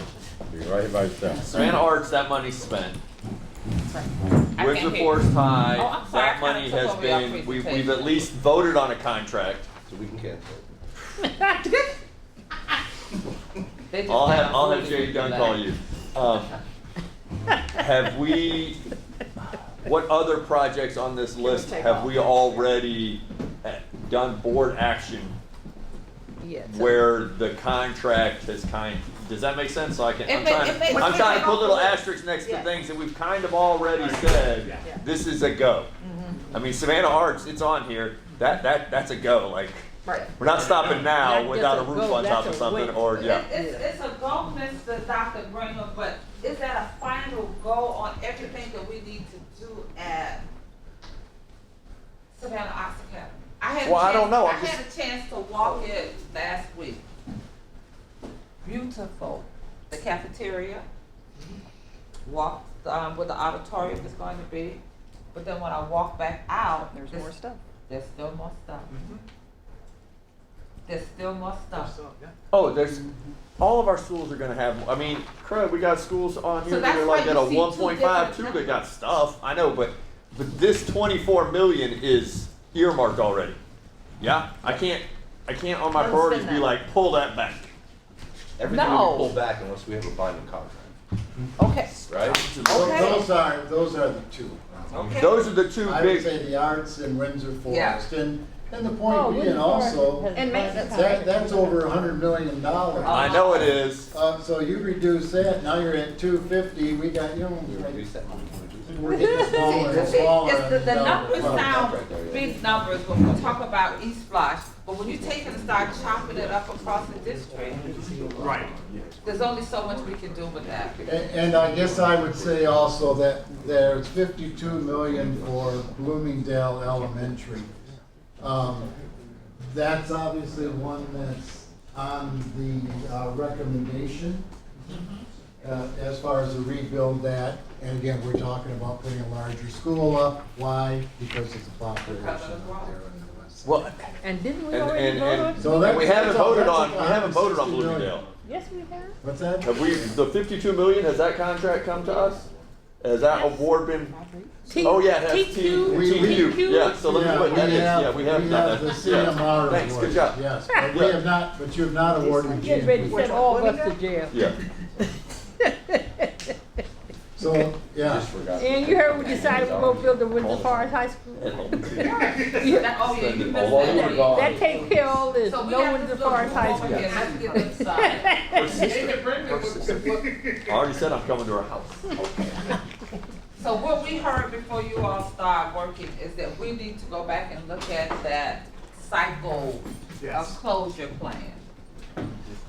You're right here by yourself. Savannah Arts, that money's spent. I With can't the hear Forest you. High, Oh, I'm sorry, I that kinda money took has over your been, we've presentation. at least voted on a contract. So we can cancel it. They just I'll got have approved Jay to Dunn do call that. you. Have we, what other projects on this list have we already done board action Yes. where the contract has does that make sense? So I can, It I'm may- trying, it may- I'm it trying may to put little also- asterisks next to Yes. things that we've kind of already said, this is a go. I mean, Savannah Arts, it's on here, that's a go, like, Right. we're not stopping now Not without a just a roof go, on top that's of a something, win. or, yeah. It's a goal, Mr. Dr. Bringer, but is that a final goal on everything that we need to do at Savannah Arts Academy? Well, I don't know, I I'm just- had a chance to walk it last week. Beautiful. The cafeteria. Walked where the auditorium is going to be. But then when I walk back out, There's more stuff. There's still more stuff. There's still more stuff. Oh, there's, all of our schools are gonna have, I mean, crud, we got schools on here So that that's are why like you at a see two 1.5 too, different that got stuff, I know, but this 24 million is earmarked already. Yeah, I can't on my Let's priorities spend be that. like, pull that back. Everything No. will be pulled back unless we have a binding contract, Okay. right? Okay. Those are the two. Okay. Those are the two I would big, say the arts and Windsor Yeah. Forest, and the Oh, point being Windsor also, has And maintenance. that's over $100 million. I know it is. So you reduce that, now you're at 250, we got, you know, like, Reduce that money. we're getting smaller and See, smaller. it's the and numbers well, sound big numbers when we talk about East Flush, but when you take it and start chopping it up across the district, Right. there's only so much we can do with that. And I guess I would say also that there's 52 million for Bloomingdale Elementary. That's obviously one that's on the recommendation as far as to rebuild that. And again, we're talking about putting a larger school up. Why? Because it's a population up there in the west. Well, And didn't we and, already and, vote on? and, So that's- we haven't that's all- voted that's on, we about haven't voted on 60 million. Bloomingdale. Yes, we have. What's that? Have we, the 52 million, has that contract come to us? Has that award been? Oh, yeah, it has TQ. TQ, yeah, so let me put that in, yeah, we have done the that, CMR yeah. Thanks, good job. Yes, but we have not, but you have not awarded Get ready to GMP. send all of us to jail. Yeah. So, yeah. Just forgot. And you heard we decided we're gonna build the Windsor Forest High School? Oh, yeah, you missed Although you were that. gone. That take care of all this, So we no have Windsor to look Forest High over School. here, let's get inside. David Brinkley was I already said I'm coming to her house. So what we heard before you all start working is that we need to go back and look at that cycle Yes. of closure plan.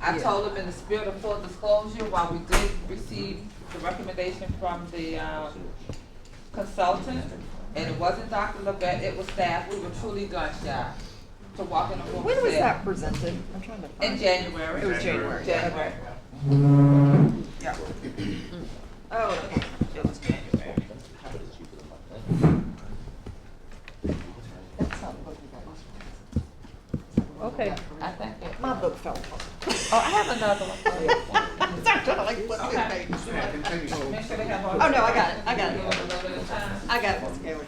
I told them in the spirit of full disclosure, while we did receive the recommendation from the consultant, and it wasn't Dr. Levette, it was staff, we were truly gun shy to walk in the room. When and was say- that presented? I'm trying to find. In January. It was January. January. Yeah. Oh, okay. It was January. That's not the book we got. Okay. I think it. My book fell apart. Oh, I have another one. I'm trying to like flip through Okay. pages. Make sure they have all. Oh, no, I got it. I got it. A little bit of time. I got it. Let's go.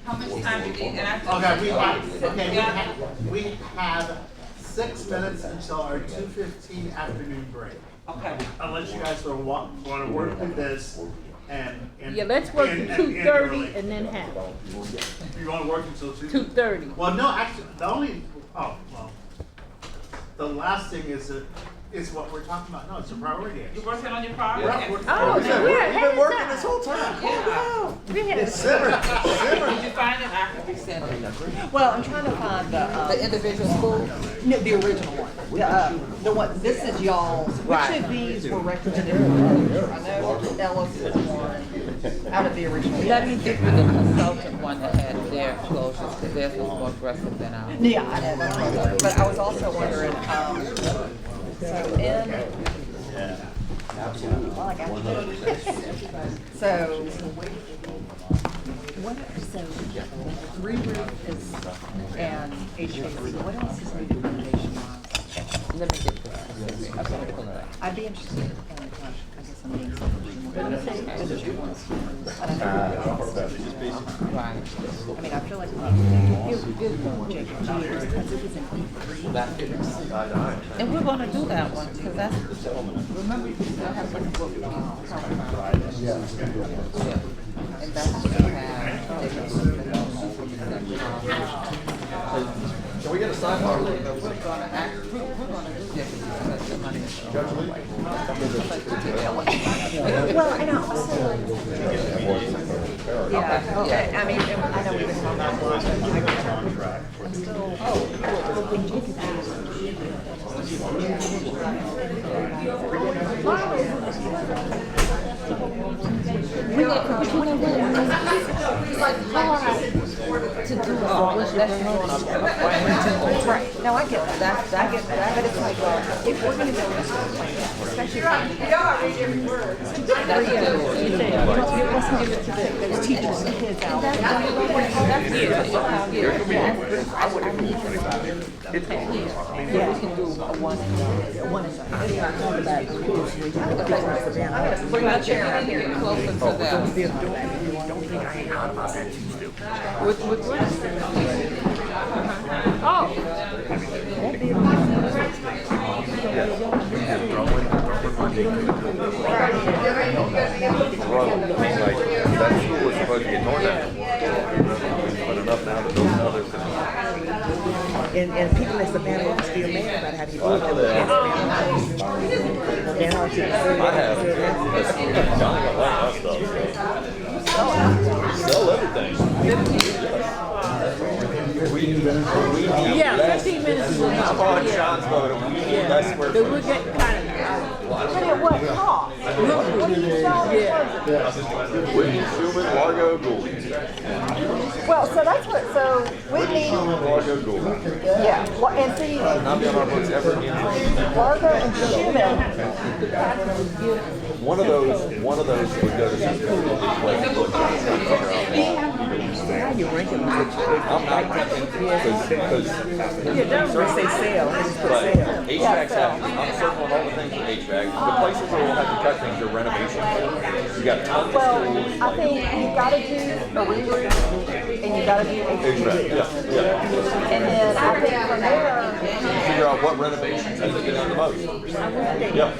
How much time do you need? And I We have 6 minutes until our 2:15 afternoon break. Okay. Unless you guys want to work through this and. Yeah, let's work and- to and- 2:30 early. and then have You want to work until 2? 2:30. Well, no, actually, the last thing is what we're talking about. No, it's a priority. You working on your priority? Yeah, we're- Oh, We've been working this whole time. Yeah. We had Did you find it? I can resend it. Well, I'm trying to find The individual school? no, the original one. The one, this is y'all's. Right. Which of these were recommended? I know Ellis is one out of the original. Let me give you the consultant one that had their closures, because theirs was more aggressive than ours. Yeah, I know that. But I was also wondering, so in. Well, I got you. So. What, so, re-roof is, and HVAC, what else is needed renovation wise? Let me get this. I'd be interested in, I guess I'm being selfish. I don't know. Right. I mean, I feel like And we're gonna do that one, because that's, remember, you still have some book we talk about. Yeah. And that's what we have. Can we get a sidebar? We're gonna do different, because the money is. well, and I also, yeah, okay, I mean, I know we've been talking about a lot, but I'm still, right, no, I get that, I get that, but it's like, if we're gonna go into stuff like that, especially. It wasn't given to those teachers and kids out. Yeah, we can do a one aside. Bring my chair up here closer to them. Don't think I ain't hot about that too stupid. With what? Oh. That school was supposed to get torn down. But enough now to build another. And people in Savannah are still mad about how they I know that. I have. Johnny got a lot of stuff. Sell everything. We need Yeah, less. 15 minutes is enough. I'm on Sean's boat. We need less square But we're footage. getting kind of. But at what cost? What are you selling? Whitney, Schumann, Largo, Gould. Well, so that's what, so Whitney, Largo, Gould. yeah, and see, Not be on our books ever again. Largo and Schumann, One of those would go to some Now you're ranking them. I'm not ranking because Say sale, they just put but sale. HVAC's happening. I'm circling all the things with HVAC. The places where we'll have to cut things are renovation. You got tons of well, schools. I think you gotta do a re-roof and you gotta do HVAC, HVAC. yeah. And then I think from there, Figure out what renovations has to get done the most. Yep.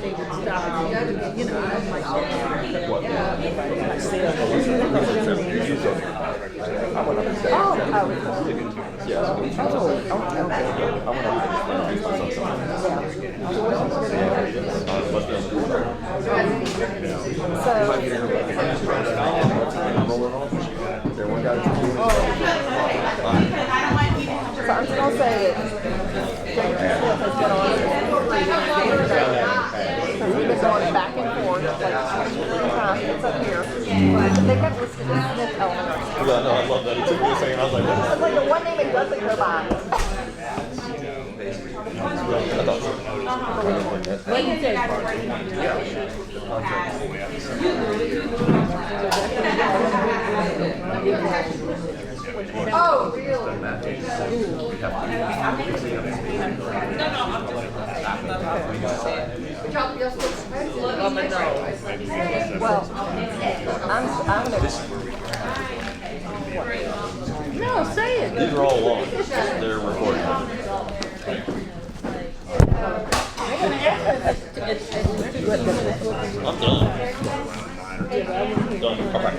so I'm just gonna say that Jacob Smith has been on it. Because we've been going back and forth, like 2 times, it's up here. They got this Smith Elementary School. Yeah, no, I love that. It took me a second. I was like, It's like the one name it doesn't go by. Oh, really? Well, I'm gonna. No, say it. these are all long. They're recording. I'm done. Done. Okay.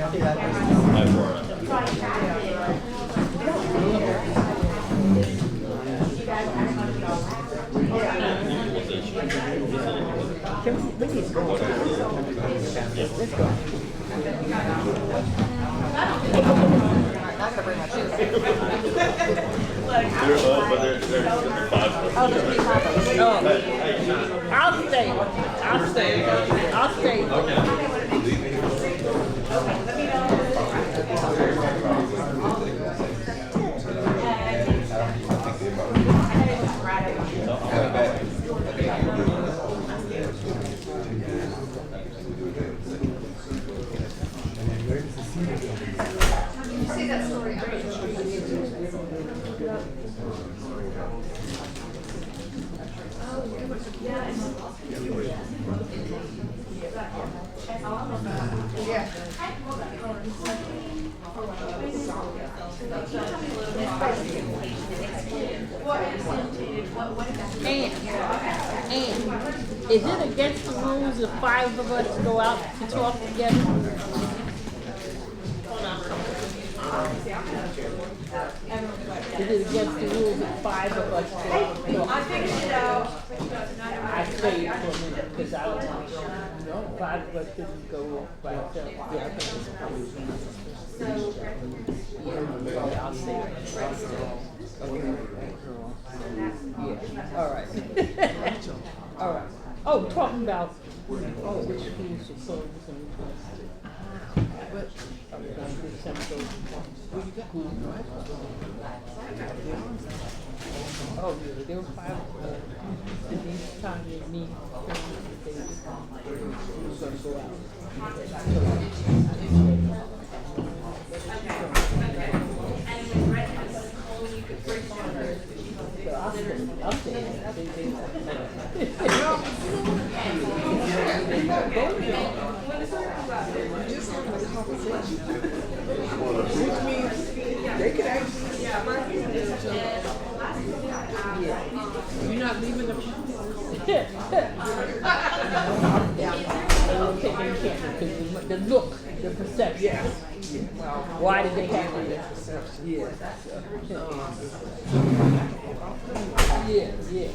I'll stay. I'll stay. Yeah. And is it against the rules if 5 of us go out to talk together? Is it against the rules if 5 of us go out to talk? I think so. I say it for a minute because I don't want to know 5 of us didn't go off by ourselves. Yeah, I think it's probably yeah, I'll say it. Yeah, all right. All right. Oh, talking about, which schools are closed and which ones. Oh, yeah, there were 5, and each time they meet, they were gonna go Which means they could actually. You're not leaving the. The look, the perception. Yes. Why did they have to? Yes. Yeah, yeah.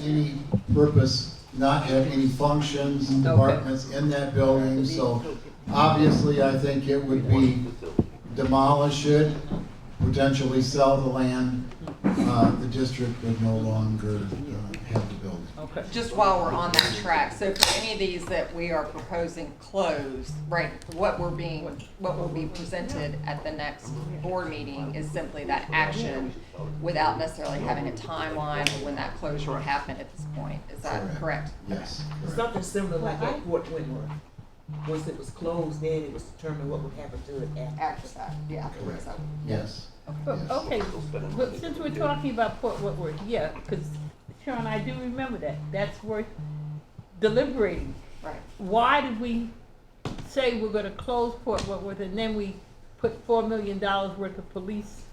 Any purpose, not have any functions, departments in that building, so obviously I think it would be demolish it, potentially sell the land, the district would no longer have the building. Okay. Just while we're on that track, so for any of these that we are proposing closed, right, what will be presented at the next board meeting is simply that action without necessarily having a timeline of when that closure will happen at this point. Is that correct? Yes. Something similar like at Fort Wentworth. Once it was closed, then it was determined what would happen to it After that, yeah. Correct. So, Yes. Okay, but since we're talking about Port Whitworth, yeah, because Sean, I do remember that. That's worth deliberating. right. Why did we say we're gonna close Port Whitworth and then we put $4 million worth of police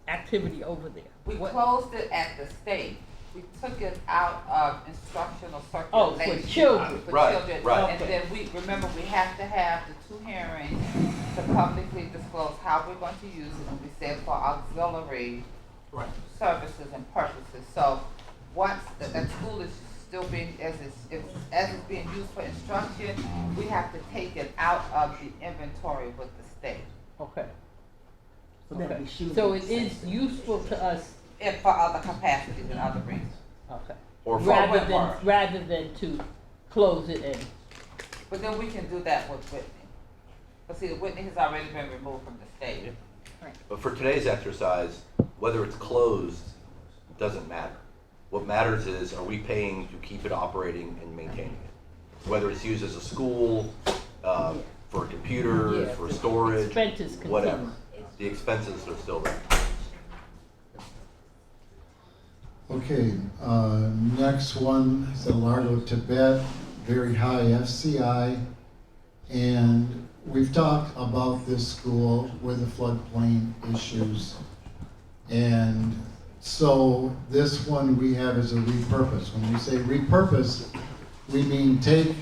activity over there? We What- closed it at the state. We took it out of instructional Oh, circulation. for children. For Right, children. right. And then remember, we have to have the 2 hearings to publicly disclose how we're going to use it, and we said for auxiliary services and purposes. So once that school is still being, as it's being used for instruction, we have to take it out of the inventory with the state. Okay. that'd be shooting. So it is useful to us, And for other capacities and other reasons. okay, Or rather than to close it and, But then we can do that with Whitney. But see, Whitney has already been removed from the state. But for today's exercise, whether it's closed doesn't matter. What matters is, are we paying to keep it operating and maintaining it? Whether it's used as a school, for computers, Yeah, for the storage, expenses continue. whatever. The expenses are still there. Okay, next one is the Largo Tibet, very high FCI. And we've talked about this school with the floodplain issues. And so this one we have as a repurpose. When we say repurpose, we mean take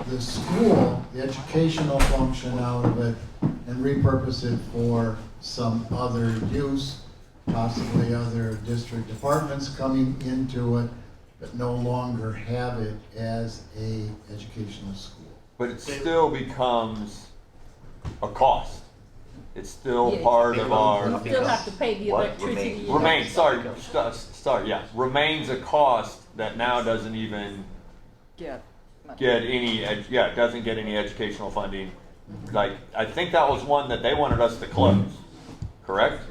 the school, the educational function out of it and repurpose it for some other use, possibly other district departments coming into it, but no longer have it as a educational school. But it still becomes a cost. It's still Yeah, part of our. you still have to pay the What? electricity. and- Remains, sorry, yeah, remains a cost that now doesn't even Yeah. get any, doesn't get any educational funding. Like, I think that was one that they wanted us to close, correct?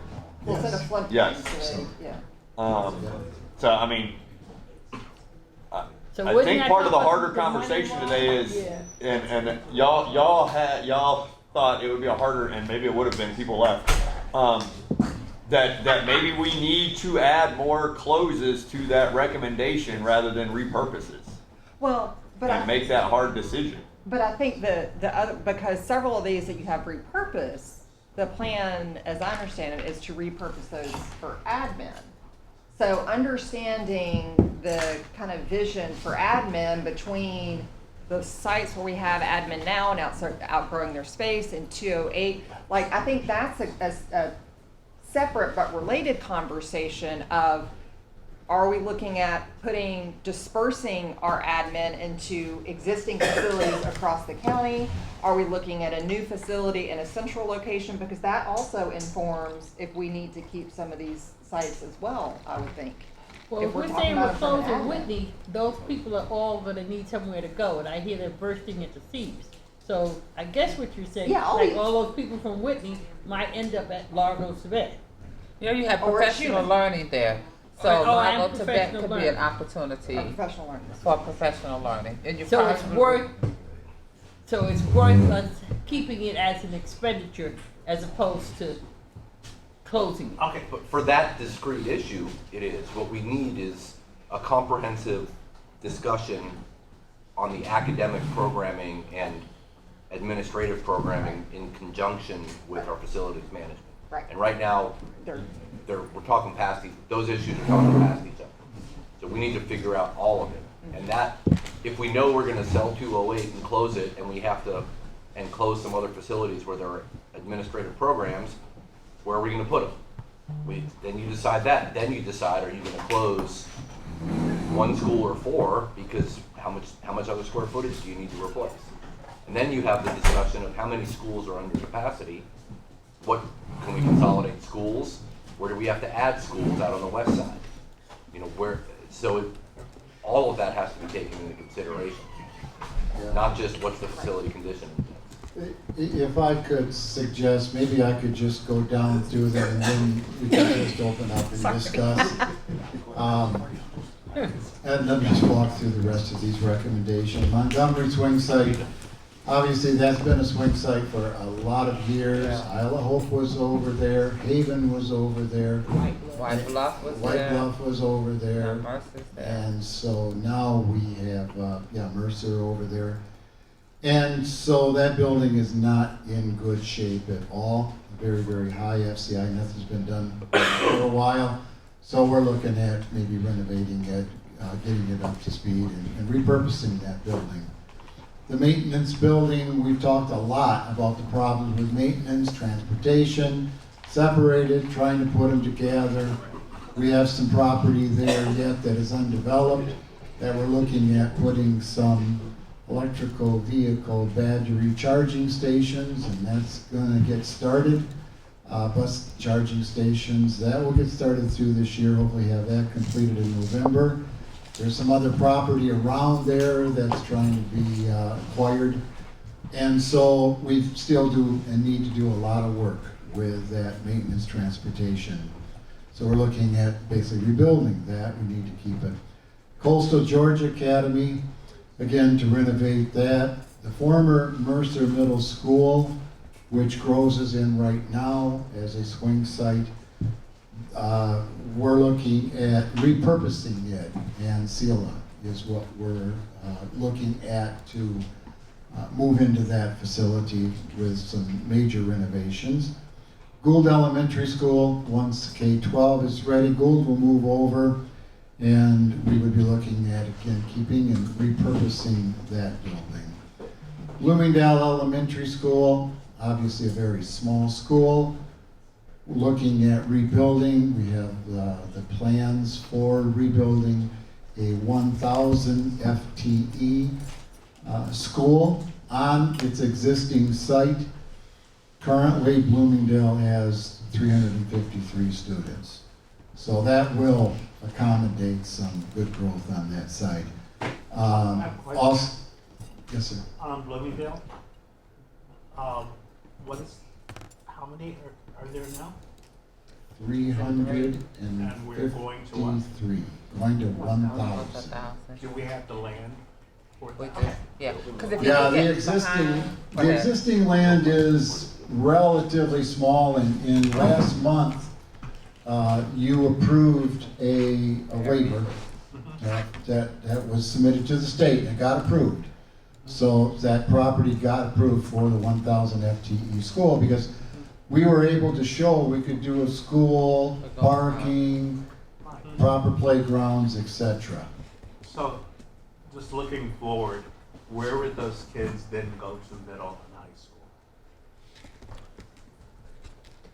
Well, instead of floodplain, Yes. so, yeah. So, I mean, So I wouldn't think that part of the help us harder with the money, conversation Ron? today is, Yeah. and y'all thought it would be a harder, and maybe it would have been, people left, that maybe we need to add more closes to that recommendation rather than repurposes. Well, but And make that hard decision. But I think the other, because several of these that you have repurposed, the plan, as I understand it, is to repurpose those for admin. So understanding the kind of vision for admin between the sites where we have admin now and outgrowing their space in 208, like, I think that's a separate but related conversation of, are we looking at dispersing our admin into existing facilities across the county? Are we looking at a new facility in a central location? Because that also informs if we need to keep some of these sites as well, I would think. Well, if we're talking saying we're about it from an closing admin. Whitney, those people are all gonna need somewhere to go, and I hear they're bursting at the seams. So I guess what you're saying, Yeah, like all those people from Whitney might end up at Largo Tibet. You know, you have Or at professional Schumann. learning there. So Oh, and Largo Tibet professional could be learning. an opportunity Or professional learning. for professional learning. And you So it's probably- worth us keeping it as an expenditure as opposed to closing it. Okay, but for that discrete issue, it is. What we need is a comprehensive discussion on the academic programming and administrative programming in conjunction with our facilities management. Right. And right now, They're- we're talking past those issues are talking past each other. So we need to figure out all of it. And that, if we know we're gonna sell 208 and close it, and we have to, and close some other facilities where there are administrative programs, where are we gonna put them? Then you decide that. Then you decide, are you gonna close one school or four, because how much other square footage do you need to replace? And then you have the discussion of how many schools are under capacity. What, can we consolidate schools? Where do we have to add schools out on the west side? You know, all of that has to be taken into consideration. Not just what's the facility condition. If I could suggest, maybe I could just go down through them and then we can just open up and discuss. And then just walk through the rest of these recommendations. Montgomery swing site, obviously that's been a swing site for a lot of years. Isle of Hope was over there, Haven was over there. White Bluff was White there. Bluff was over there. Mercer's there. And so now we have, Mercer over there. And so that building is not in good shape at all. Very, very high FCI, nothing's been done for a while. So we're looking at maybe renovating it, getting it up to speed and repurposing that building. The maintenance building, we've talked a lot about the problems with maintenance, transportation, separated, trying to put them together. We have some property there yet that is undeveloped that we're looking at putting some electrical vehicle battery charging stations, and that's gonna get started. Bus charging stations, that will get started through this year, hopefully have that completed in November. There's some other property around there that's trying to be acquired. And so we still do and need to do a lot of work with that maintenance transportation. So we're looking at basically rebuilding that. We need to keep it. Coastal Georgia Academy, again, to renovate that. The former Mercer Middle School, which Groves is in right now as a swing site, we're looking at repurposing it, and Sela is what we're looking at to move into that facility with some major renovations. Gould Elementary School, once K-12 is ready, Gould will move over, and we would be looking at, again, keeping and repurposing that building. Bloomingdale Elementary School, obviously a very small school. Looking at rebuilding, we have the plans for rebuilding a 1,000 FTE school on its existing site. Currently, Bloomingdale has 353 students. So that will accommodate some good growth on that site. Also, yes, sir. On Bloomingdale, how many are there now? 353. And we're going to what? going to 1,000. Do we have the land for We that? do, yeah. 'Cause if you Yeah, look the at existing, behind- go the ahead. existing land is relatively small, and in last month, you approved a waiver that was submitted to the state, and it got approved. So that property got approved for the 1,000 FTE school, because we were able to show we could do a school, parking, proper playgrounds, etc. So, just looking forward, where would those kids then go to middle and high school?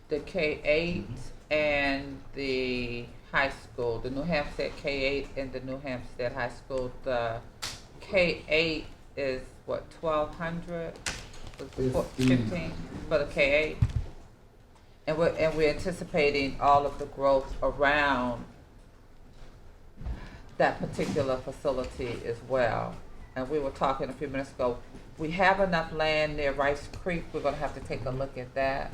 The K-8 and the high school, the New Hampstead K-8 and the New Hampstead High School. The K-8 is what, 1,200? 15 for the K-8? And we're anticipating all of the growth around that particular facility as well. And we were talking a few minutes ago, we have enough land near Rice Creek, we're gonna have to take a look at that.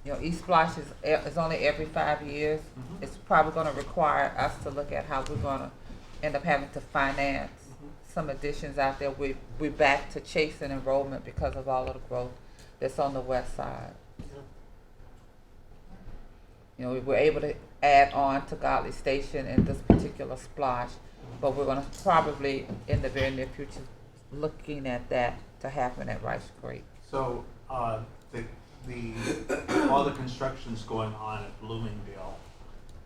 You know, East Splash is only every 5 years. It's probably gonna require us to look at how we're gonna end up having to finance some additions out there. We're back to chasing enrollment because of all of the growth that's on the west side. You know, we were able to add on to Godly Station in this particular splash, but we're gonna probably, in the very near future, looking at that to happen at Rice Creek. So, all the construction's going on at Bloomingdale,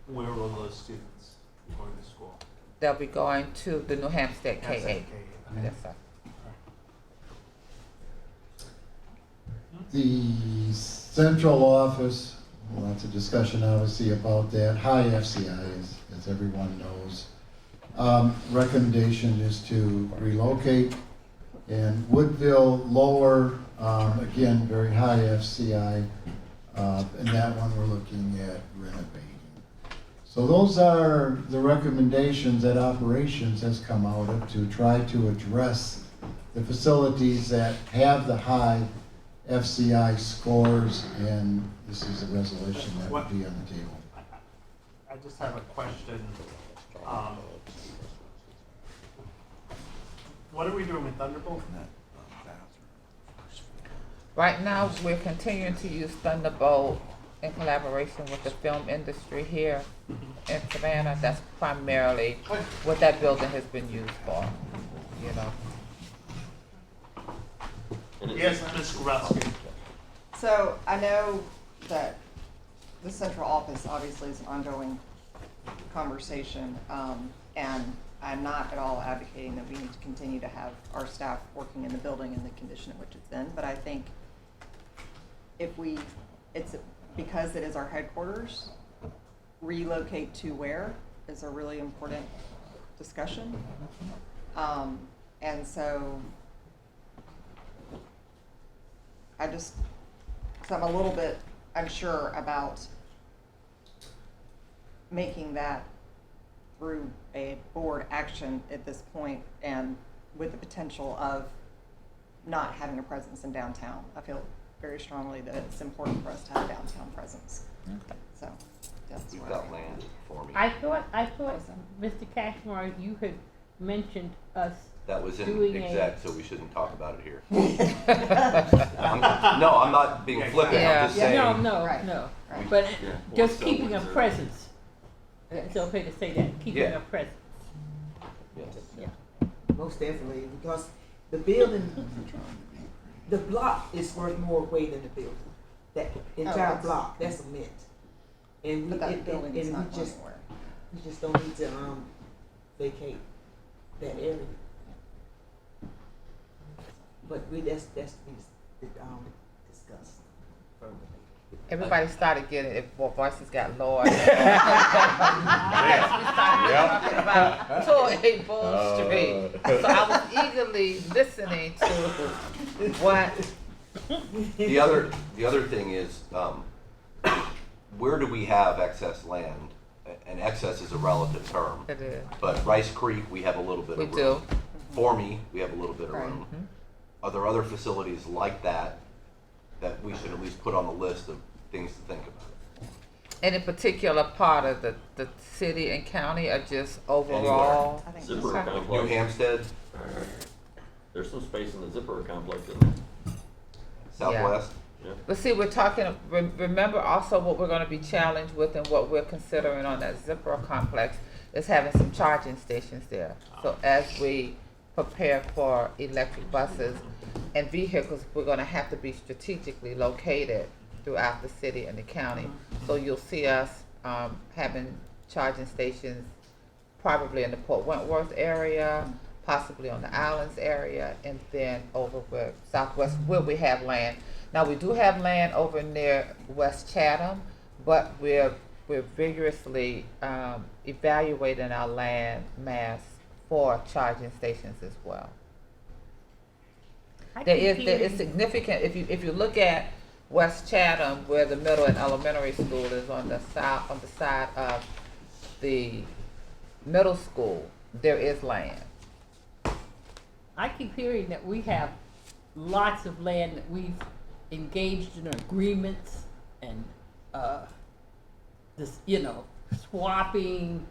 where will those students be going to school? They'll be going to the New Hampstead K-8. K-8. Yes, sir. The central office, lots of discussion obviously about that, high FCI as everyone knows. Recommendation is to relocate, and Woodville lower, again, very high FCI, and that one we're looking at renovating. So those are the recommendations that operations has come out of to try to address the facilities that have the high FCI scores, and this is a resolution that would be on the table. I just have a question. What are we doing with Thunderbolt? Right now, we're continuing to use Thunderbolt in collaboration with the film industry here in Savannah. That's primarily what that building has been used for, you know. Yes, Ms. Grabowski. So I know that the central office obviously is an ongoing conversation, and I'm not at all advocating that we need to continue to have our staff working in the building in the condition in which it's in, but I think it's because it is our headquarters, relocate to where is a really important discussion. And so I'm a little bit unsure about making that through a board action at this point, and with the potential of not having a presence in downtown. I feel very strongly that it's important for us to have a downtown presence. Okay. So that's You've where got I'm land for me. I thought, Mr. Cashmore, you had mentioned us That was in doing exec, so we shouldn't talk about it here. I'm not being flippant, I'm just saying. No, Right. no, Right. but Yeah. just keeping a presence. It's okay to say that, keeping Yeah. a presence. Yes. Most definitely, because the building, the block is worth more weight than the building. That entire that's- block, that's a mint. And we, But that and building is we not going just, anywhere. we just don't need to, vacate that area. But that's to be, discussed further. Everybody started getting it, voices got lower. We started talking about 208 Bull Street. So I was eagerly listening to what. The other thing is, where do we have excess land? And excess is a relative term. It is. But Rice Creek, we have a little bit We of do. room. For me, we have a little bit of Right. room. Are there other facilities like that that we should at least put on the list of things to think about? Any particular part of the city and county or just overall? I think Zipper Okay. New complex. Hampstead, There's some space in the Zipper complex, isn't there? Southwest. Yeah. But see, we're talking, remember also what we're gonna be challenged with and what we're considering on that Zipper complex is having some charging stations there. So as we prepare for electric buses and vehicles, we're gonna have to be strategically located throughout the city and the county. So you'll see us, having charging stations probably in the Port Wentworth area, possibly on the islands area, and then over where Southwest, where we have land. Now, we do have land over near West Chatham, but we're vigorously evaluating our land mass for charging stations as well. There is significant, if you look at West Chatham, where the middle and elementary school is on the side of the middle school, there is land. I keep hearing that we have lots of land that we've engaged in agreements and, this, you know, swapping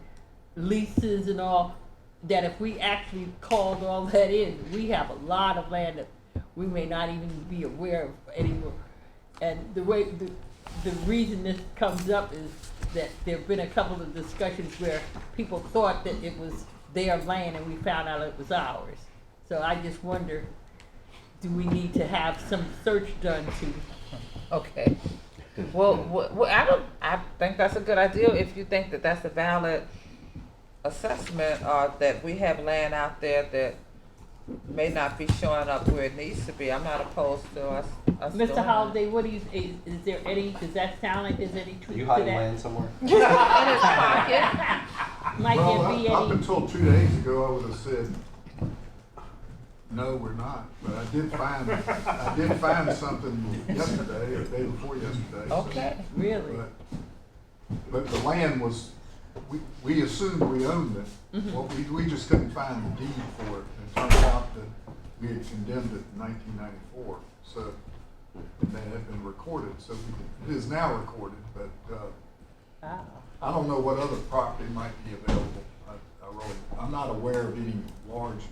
leases and all, that if we actually called all that in, we have a lot of land that we may not even be aware of anymore. And the way, the reason this comes up is that there've been a couple of discussions where people thought that it was their land and we found out it was ours. So I just wonder, do we need to have some search done to? Okay. Well, I think that's a good idea if you think that that's a valid assessment, or that we have land out there that may not be showing up where it needs to be. I'm not opposed to us doing Mr. that. Holiday, what do you, is there any, does that sound like there's any Are truth you to hiding that? land somewhere? In his pocket. Might Well, there be up any, until 2 days ago, I would have said, no, we're not. But I did find something yesterday, or the day before yesterday. so- Okay. really? But the land was, we assumed we owned it. Mhm. Well, we just couldn't find the deed for it. It turns out that we had condemned it in 1994. So that had been recorded. So it is now recorded, but Ah. I don't know what other property might be available. I'm not aware of any large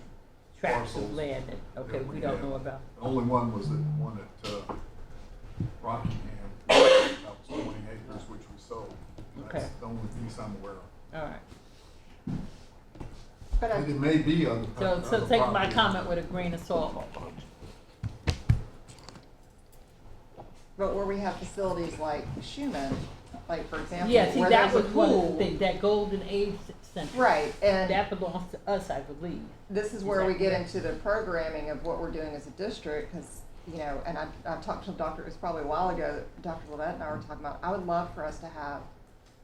Tracts of parcels. land that, okay, that we don't have. know about. The only one was the one at Rockingham, that was 20 acres, which we sold. Okay. That's the only piece I'm aware of. All right. But And it may be other. So take my comment with a grain of salt. But where we have facilities like Schumann, like for example, Yeah, see, where that there's was a one of the pool. things, that Golden Age Center. Right, and That belongs to us, I believe. this is where we get into the programming of what we're doing as a district, because, you know, and I've talked to a doctor, it was probably a while ago, Dr. Levette and I were talking about, I would love for us to have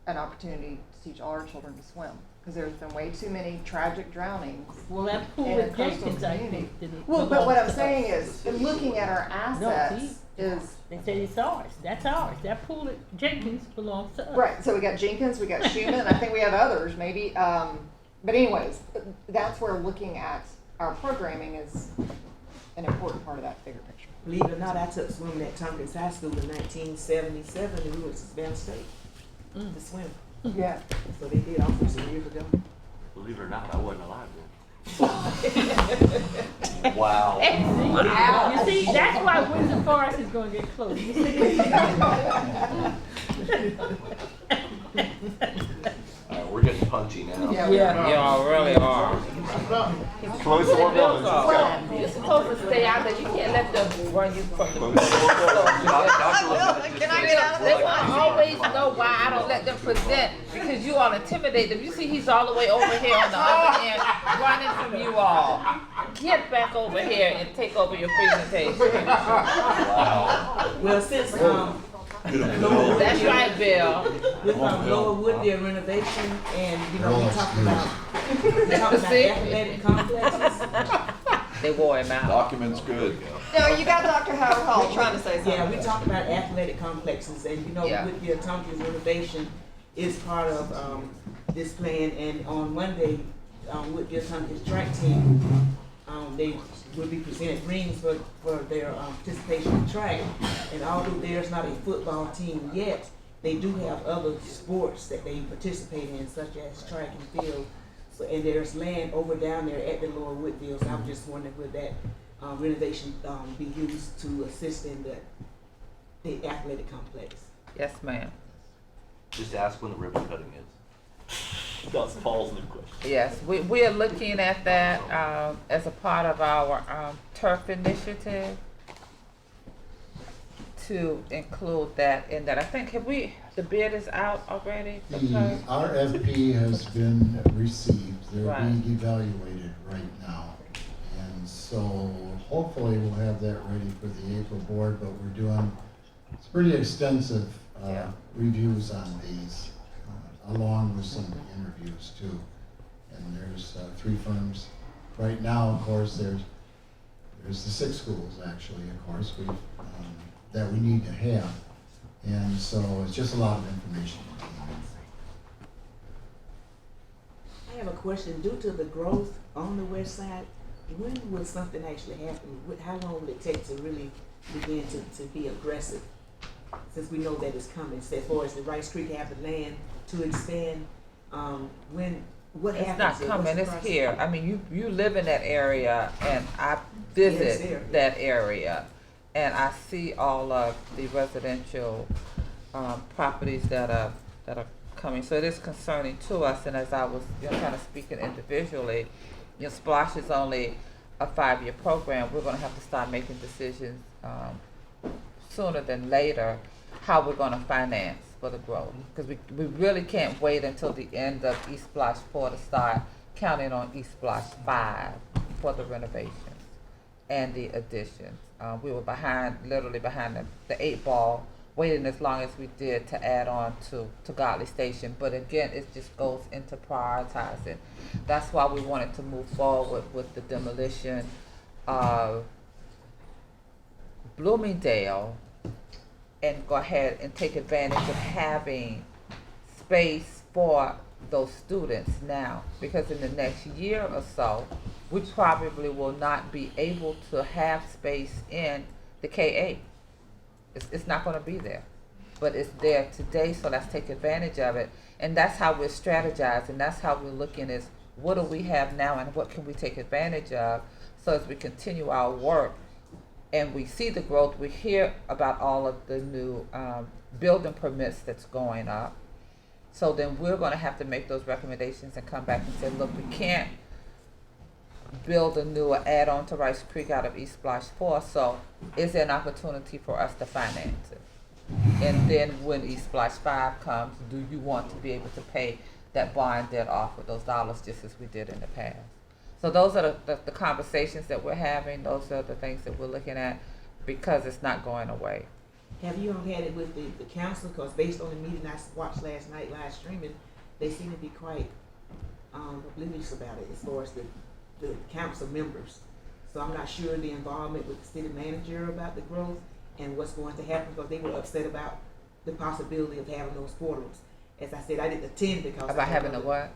an opportunity to teach all our children to swim, because there's been way too many tragic drownings. Well, that pool in a at coastal Jenkins, I community. think, didn't Well, but what I'm belongs to saying us. is, looking at our assets is, They say it's ours, that's ours. That pool at Jenkins belongs to us. right, so we got Jenkins, we got Schumann, I think we have others, maybe, but anyways, that's where looking at our programming is an important part of that bigger picture. Believe it or not, I took swimming at Tompkins High School in 1977, and we went to Savannah State to swim. Yeah. So they did offer some years ago. Believe it or not, I wasn't alive then. Wow. You see, that's why Windsor Forest is gonna get close. You see? All right, we're getting punchy now. Yeah. Y'all really are. Close the one building. Well, you're supposed to stay out there. You can't let them run you from the. They want to always know why I don't let them present, because you all intimidate them. You see, he's all the way over here on the other end, running from you all. Get back over here and take over your presentation. Well, since That's right, Bill. with Lower Woodville renovation, and you know, we talked about athletic complexes. They wore him out. Document's good. No, you got Dr. Howard Hall trying to say something. Yeah, we talked about athletic complexes, and you know, Yeah. Woodville Tompkins renovation is part of this plan. And on Monday, Woodville Tompkins track team, they will be presented rings for their participation in track. And although there's not a football team yet, they do have other sports that they participate in, such as track and field. So, and there's land over down there at the Lower Woodville, so I was just wondering would that renovation be used to assist in the athletic complex? Yes, ma'am. Just ask when the ribbon cutting is. That's Paul's new question. Yes, we are looking at that as a part of our turf initiative to include that in that. I think, the bid is out already? The for turf? RFP has been received, they're Right. being evaluated right now. And so hopefully we'll have that ready for the April board, but we're doing, it's pretty extensive Yeah. reviews on these, along with some interviews too. And there's 3 firms. Right now, of course, there's the 6 schools actually, of course, that we need to have. And so it's just a lot of information. I have a question. Due to the growth on the west side, when will something actually happen? How long will it take to really begin to be aggressive? Since we know that it's coming, so as far as the Rice Creek have the land to expand, what It's happens? not there? coming, What's the it's process? here. I mean, you live in that area and I Yeah, it's there. visit that area. And I see all of the residential properties that are coming. So it is concerning to us. And as I was kind of speaking individually, Splash is only a 5-year program. We're going to have to start making decisions sooner than later how we're going to finance for the growth. Because we really can't wait until the end of East Splash 4 to start counting on East Splash 5 for the renovations and the additions. We were literally behind the 8 ball, waiting as long as we did to add on to Godly Station. But again, it just goes into prioritizing. That's why we wanted to move forward with the demolition of Bloomingdale and go ahead and take advantage of having space for those students now. Because in the next year or so, we probably will not be able to have space in the K-8. It's not going to be there. But it's there today, so let's take advantage of it. And that's how we're strategizing. That's how we're looking is what do we have now and what can we take advantage of so as we continue our work and we see the growth. We hear about all of the new building permits that's going up. So then we're going to have to make those recommendations and come back and say, look, we can't build a new add-on to Rice Creek out of East Splash 4, so is there an opportunity for us to finance it? And then when East Splash 5 comes, do you want to be able to pay that bond debt off with those dollars just as we did in the past? So those are the conversations that we're having. Those are the things that we're looking at because it's not going away. Have you all had it with the council? Because based on the meeting I watched last night, live streaming, they seem to be quite oblivious about it as far as the council members. So I'm not sure the involvement with the city manager about the growth and what's going to happen because they were upset about the possibility of having those portables. As I said, I didn't attend because About having the what?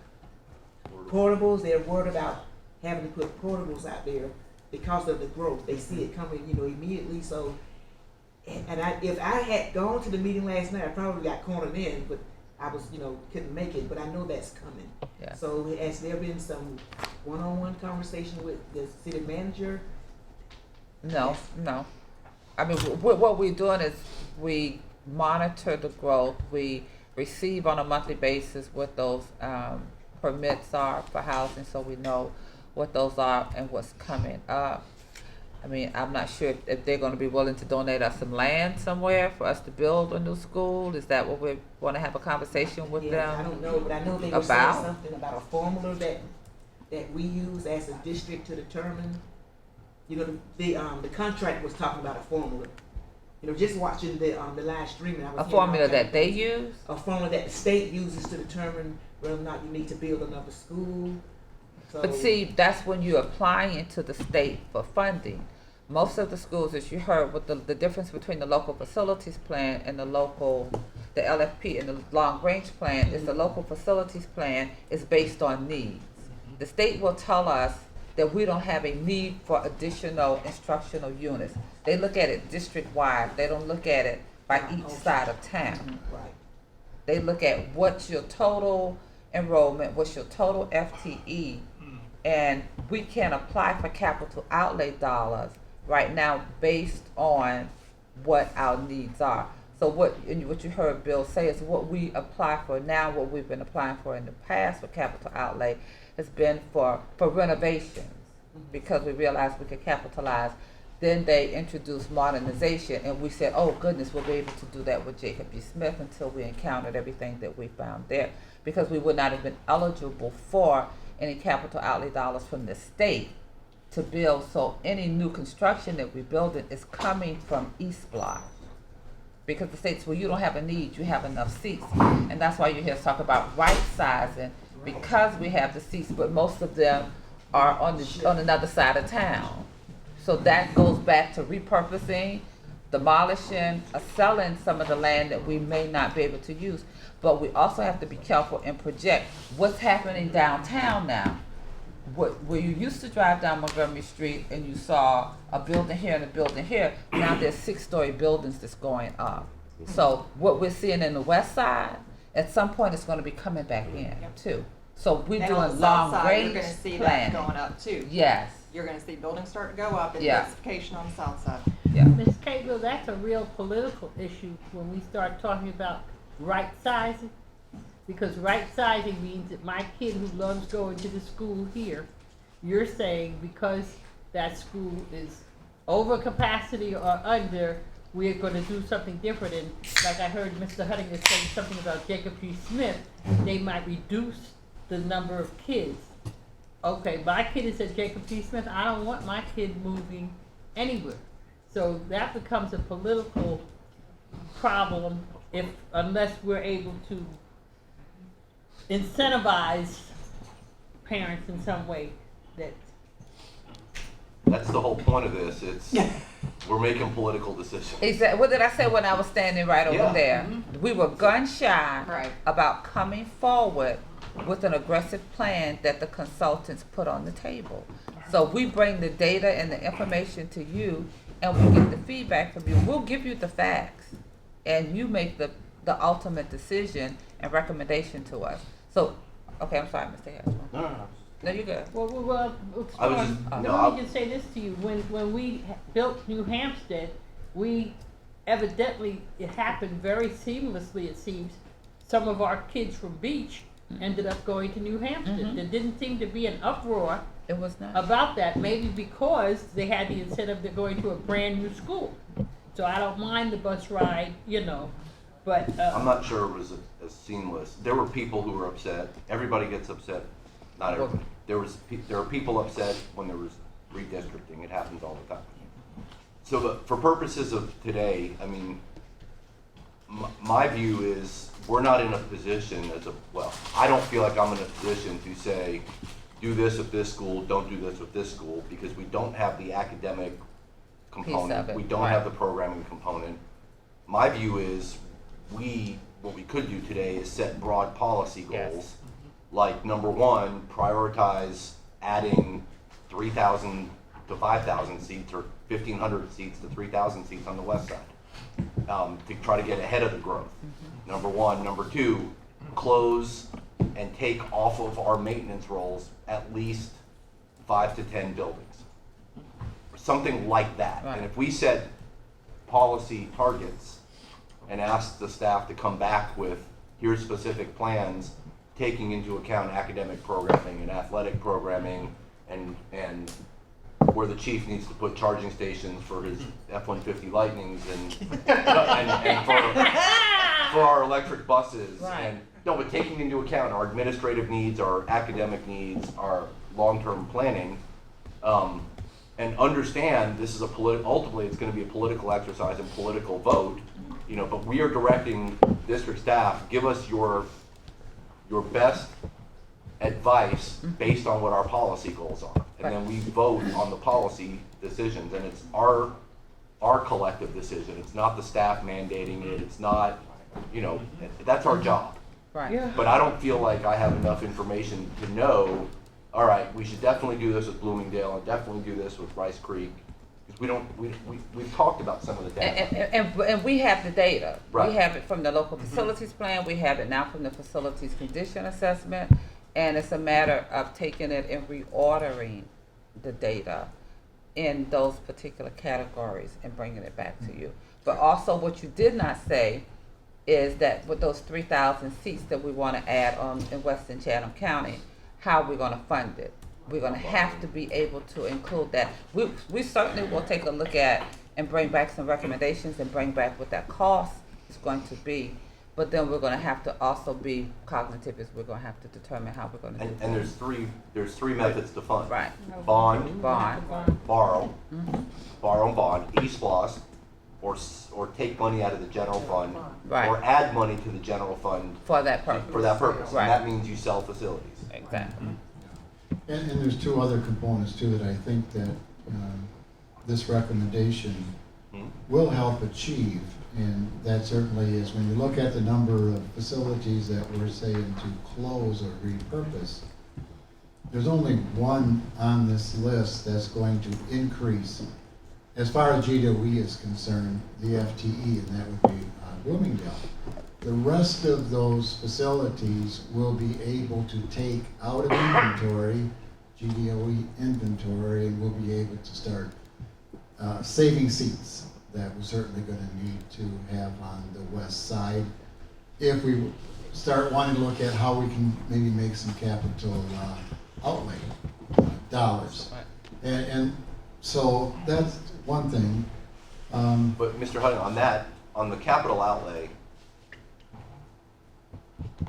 Portables. They're worried about having to put portables out there because of the growth. They see it coming, immediately. So, and if I had gone to the meeting last night, I probably got cornered in, but I was, couldn't make it. But I know that's coming. Yeah. So has there been some one-on-one conversation with the city manager? No. I mean, what we're doing is we monitor the growth. We receive on a monthly basis what those permits are for housing, so we know what those are and what's coming up. I mean, I'm not sure if they're going to be willing to donate us some land somewhere for us to build a new school. Is that what we want to have a conversation with them? I don't know, but I know they were saying something about a formula that we use as a district to determine. The contract was talking about a formula. Just watching the live streaming, I was A formula that they use? A formula that the state uses to determine whether or not you need to build another school. So, But see, that's when you're applying to the state for funding. Most of the schools, as you heard, with the difference between the local facilities plan and the LFP and the long range plan is the local facilities plan is based on needs. The state will tell us that we don't have a need for additional instructional units. They look at it district-wide. They don't look at it by each side of town. Right. They look at what's your total enrollment, what's your total FTE, and we can apply for capital outlay dollars right now based on what our needs are. So what you heard Bill say is what we apply for now, what we've been applying for in the past for capital outlay has been for renovations, because we realized we could capitalize. Then they introduced modernization, and we said, oh goodness, we'll be able to do that with Jacob B. Smith until we encountered everything that we found there, because we would not have been eligible for any capital outlay dollars from the state to build. So any new construction that we're building is coming from East Block, because the state's, well, you don't have a need, you have enough seats. And that's why you hear us talk about right sizing, because we have the seats, but most of them are on another side of town. So that goes back to repurposing, demolishing, or selling some of the land that we may not be able to use. But we also have to be careful and project what's happening downtown now. Where you used to drive down Montgomery Street and you saw a building here and a building here, now there's 6-story buildings that's going up. So what we're seeing in the west side, at some point it's going to be coming back in too. So we're And on doing the south long side, range you're gonna see that planning. going up too. Yes. You're gonna see buildings start to go up and Yeah. densification on the south side. Yeah. Ms. Cagle, that's a real political issue when we start talking about right sizing. Because right sizing means that my kid who loves going to the school here, you're saying because that school is over capacity or under, we're gonna do something different. And like I heard Mr. Huttinger say something about Jacob G. Smith, they might reduce the number of kids. Okay, my kid is at Jacob G. Smith, I don't want my kid moving anywhere. So that becomes a political problem unless we're able to incentivize parents in some way that. That's the whole point of this. It's, we're making political decisions. Exactly. What did I say when I was standing right over Yeah. there? We were gun shy Right. about coming forward with an aggressive plan that the consultants put on the table. So we bring the data and the information to you, and we get the feedback from you. We'll give you the facts, and you make the ultimate decision and recommendation to us. So, okay, I'm sorry, Mr. Harris. No, you're good. Well, I was just- let no, me just say this to you. When we built New Hampstead, we evidently, it happened very seamlessly, it seems. Some of our kids from Beach ended up going to New Hampstead. There didn't seem to be an uproar It was not. about that, maybe because they had the incentive of going to a brand new school. So I don't mind the bus ride, but. I'm not sure it was as seamless. There were people who were upset. Everybody gets upset. Not everybody. There were people upset when there was redistricting. It happens all the time. So, but for purposes of today, I mean, my view is we're not in a position I don't feel like I'm in a position to say, do this at this school, don't do this with this school, because we don't have the academic component. Piece of it, We don't right. have the programming component. My view is what we could do today is set broad policy goals. Yes. Like number one, prioritize adding 3,000 to 5,000 seats or 1,500 seats to 3,000 seats on the west side to try to get ahead of the growth. Number one. Number two, close and take off of our maintenance rolls at least 5 to 10 buildings. Something like that. Right. And if we set policy targets and ask the staff to come back with, here's specific plans, taking into account academic programming and athletic programming and where the chief needs to put charging stations for his F-150 Lightnings and for our electric buses. Right. And no, but taking into account our administrative needs, our academic needs, our long-term planning, and understand this is ultimately it's going to be a political exercise and political vote, but we are directing district staff, give us your best advice based on what our policy goals are. And then we vote on the policy decisions, and it's our collective decision. It's not the staff mandating it. It's not, that's our job. Right. Yeah. But I don't feel like I have enough information to know, all right, we should definitely do this with Bloomingdale and definitely do this with Rice Creek Because we've talked about some of the data. And we have the data. Right. We have it from the local facilities plan, we have it now from the facilities condition assessment, and it's a matter of taking it and reordering the data in those particular categories and bringing it back to you. But also what you did not say is that with those 3,000 seats that we want to add on in Western Chatham County, how we're going to fund it. We're going to have to be able to include that. We certainly will take a look at and bring back some recommendations and bring back what that cost is going to be. But then we're going to have to also be cognitive as we're going to have to determine how we're going to do it. And there's three methods to fund. Right. Bond, borrow, Mhm. borrow and bond, E-SPOS, or take money out of the general fund, Right. or add money to the general fund For that purpose. for that purpose. Right. And that means you sell facilities. Exactly. And there's two other components too that I think that this recommendation will help achieve. And that certainly is when you look at the number of facilities that we're saying to close or repurpose, there's only one on this list that's going to increase, as far as GWE is concerned, the FTE, and that would be Bloomingdale. The rest of those facilities will be able to take out of inventory, GDOE inventory, and we'll be able to start saving seats that we're certainly going to need to have on the west side if we start wanting to look at how we can maybe make some capital outlay dollars. And so that's one thing. But Mr. Hutton, on the capital outlay,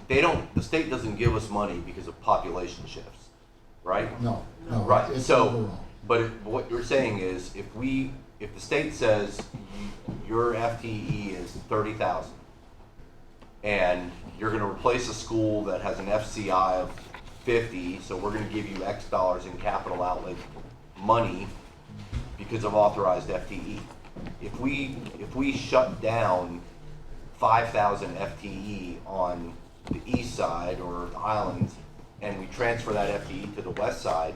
the state doesn't give us money because of population shifts, right? No. Right, it's so, overall. but what you're saying is, if the state says your FTE is 30,000, and you're gonna replace a school that has an FCI of 50, so we're gonna give you X dollars in capital outlay money because of authorized FTE. If we shut down 5,000 FTE on the east side or the islands, and we transfer that FTE to the west side,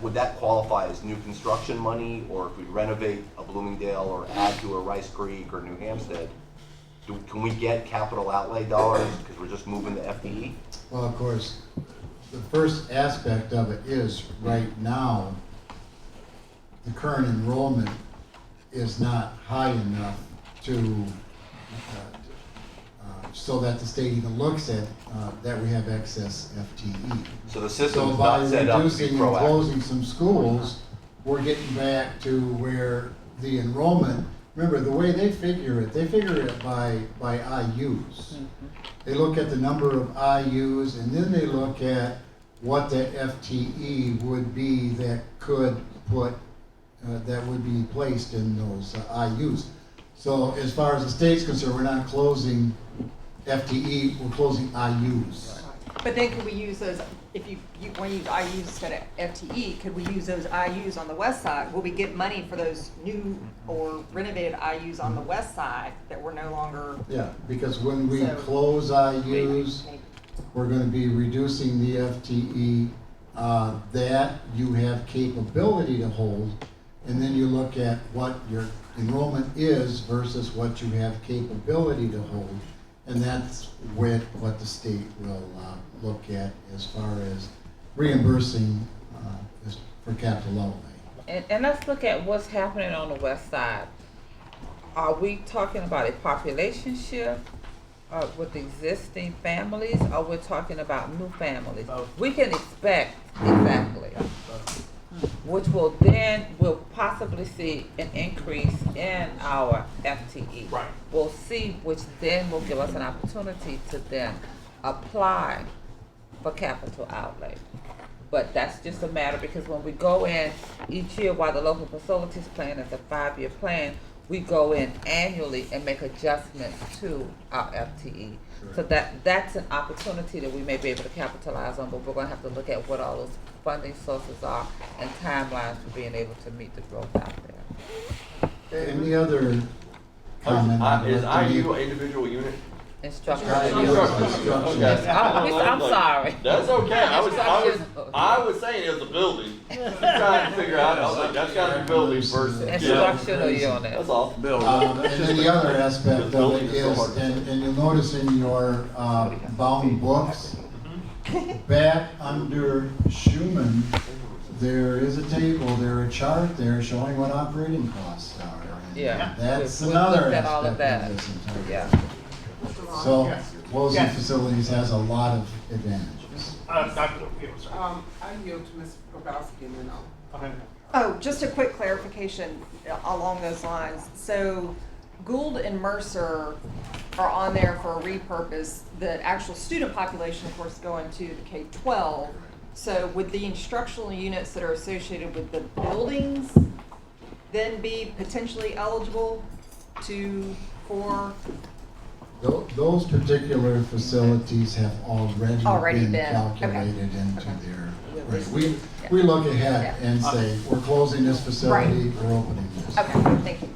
would that qualify as new construction money? Or if we renovate a Bloomingdale or add to a Rice Creek or New Hampstead, can we get capital outlay dollars because we're just moving the FTE? Well, of course, the first aspect of it is right now, the current enrollment is not high enough to so that the state even looks at that we have excess FTE. So the system's not set up to be So by reducing and proactive. closing some schools, we're getting back to where the enrollment, remember the way they figure it by IUs. They look at the number of IUs and then they look at what the FTE would be that could put, that would be placed in those IUs. So as far as the state's concerned, we're not closing FTE, we're closing IUs. But then could we use those, if you want to use IUs instead of FTE, could we use those IUs on the west side? Will we get money for those new or renovated IUs on the west side that we're no longer? Yeah, because when we So- close IUs, we're gonna be reducing the FTE, that you have capability to hold, and then you look at what your enrollment is versus what you have capability to hold, and that's what the state will look at as far as reimbursing for capital outlay. And let's look at what's happening on the west side. Are we talking about a population shift with existing families, or we're talking about new families? We can expect exactly, which will possibly see an increase in our FTE. Right. We'll see, which then will give us an opportunity to then apply for capital outlay. But that's just a matter, because when we go in each year, while the local facilities plan is a 5-year plan, we go in annually and make adjustments to our FTE. So that's an opportunity that we may be able to capitalize on, but we're gonna have to look at what all those funding sources are and timelines for being able to meet the growth out there. Any other comment? Is IU an individual unit? Instructional Instructional. units. I'm sorry. That's okay. I was saying it was a building. Just trying to figure out. I was like, that's got to be buildings versus. Instructional unit. That's all. And then the other aspect of it is, and you'll notice in your bound books, back under Schumann, there is a table, a chart there showing what operating costs are. And Yeah. that's We've another looked at all of aspect that. of this entire. Yeah. So, Wilson Facilities has a lot of advantages. Dr. Pierce. I yield to Ms. Grabowski and then I'll. Okay. Oh, just a quick clarification along those lines. So Gould and Mercer are on there for a repurpose. The actual student population, of course, going to the K-12. So would the instructional units that are associated with the buildings then be potentially eligible for? Those particular facilities have already been been, calculated into their, right. We look ahead and say, we're closing this facility, we're opening this. Okay, thank you.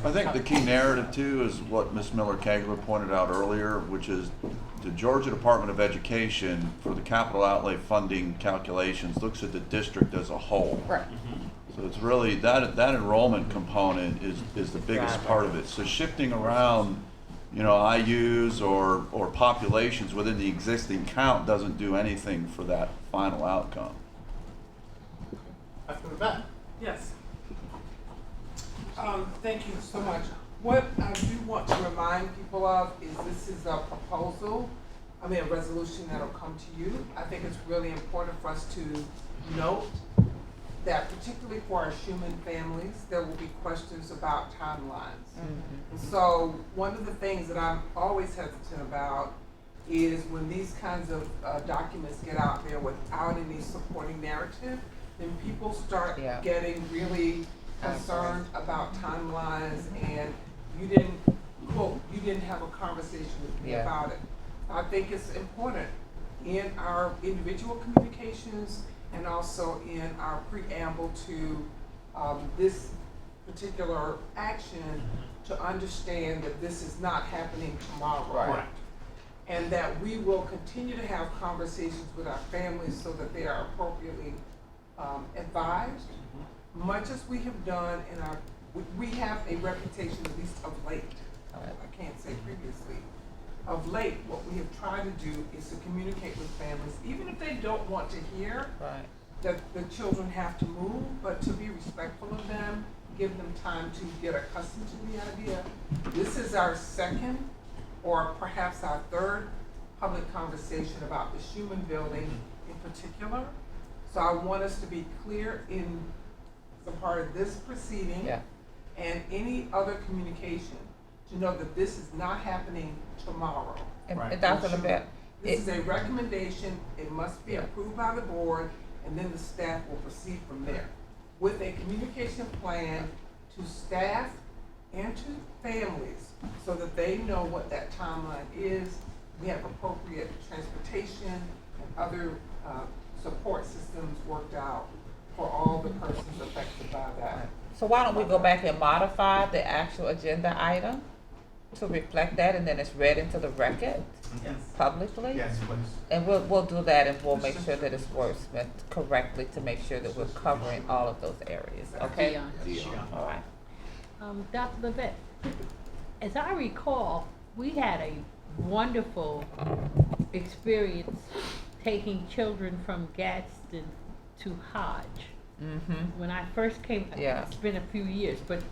I think the key narrative too is what Ms. Miller-Kegler pointed out earlier, which is the Georgia Department of Education for the capital outlay funding calculations looks at the district as a whole. Right. So it's really, that enrollment component is the biggest part of it. So shifting around, IUs or populations within the existing count doesn't do anything for that final outcome. After that. Yes. Thank you so much. What I do want to remind people of is this is a a resolution that'll come to you. I think it's really important for us to note that particularly for our Schumann families, there will be questions about timelines. Mm-hmm. And so one of the things that I'm always hesitant about is when these kinds of documents get out there without any supporting narrative, then people start getting really concerned about timelines and you didn't have a conversation with me about it. I think it's important in our individual communications and also in our preamble to this particular action to understand that this is not happening tomorrow. Right. And that we will continue to have conversations with our families so that they are appropriately advised, much as we have done in our, we have a reputation, at least of late, I can't say previously, of late, what we have tried to do is to communicate with families, even if they don't want to hear that the children have to move, but to be respectful of them, give them time to get accustomed to the idea. This is our second or perhaps our third public conversation about the Schumann building in particular. So I want us to be clear in the part of this proceeding and any other communication to know that this is not happening tomorrow. And Dr. LeBet, this is a recommendation. It must be approved by the board, and then the staff will proceed from there with a communication plan to staff and to families so that they know what that timeline is. We have appropriate transportation and other support systems worked out for all the persons affected by that. So why don't we go back and modify the actual agenda item to reflect that, and then it's read into the record publicly? Yes, please. And we'll do that, and we'll make sure that it's wordsmithed correctly to make sure that we're covering all of those areas, okay? All right. Dr. LeVette, as I recall, we had a wonderful experience taking children from Gadsden to Hodge. Mm-hmm. When I first came, Yeah. it's been a few years, but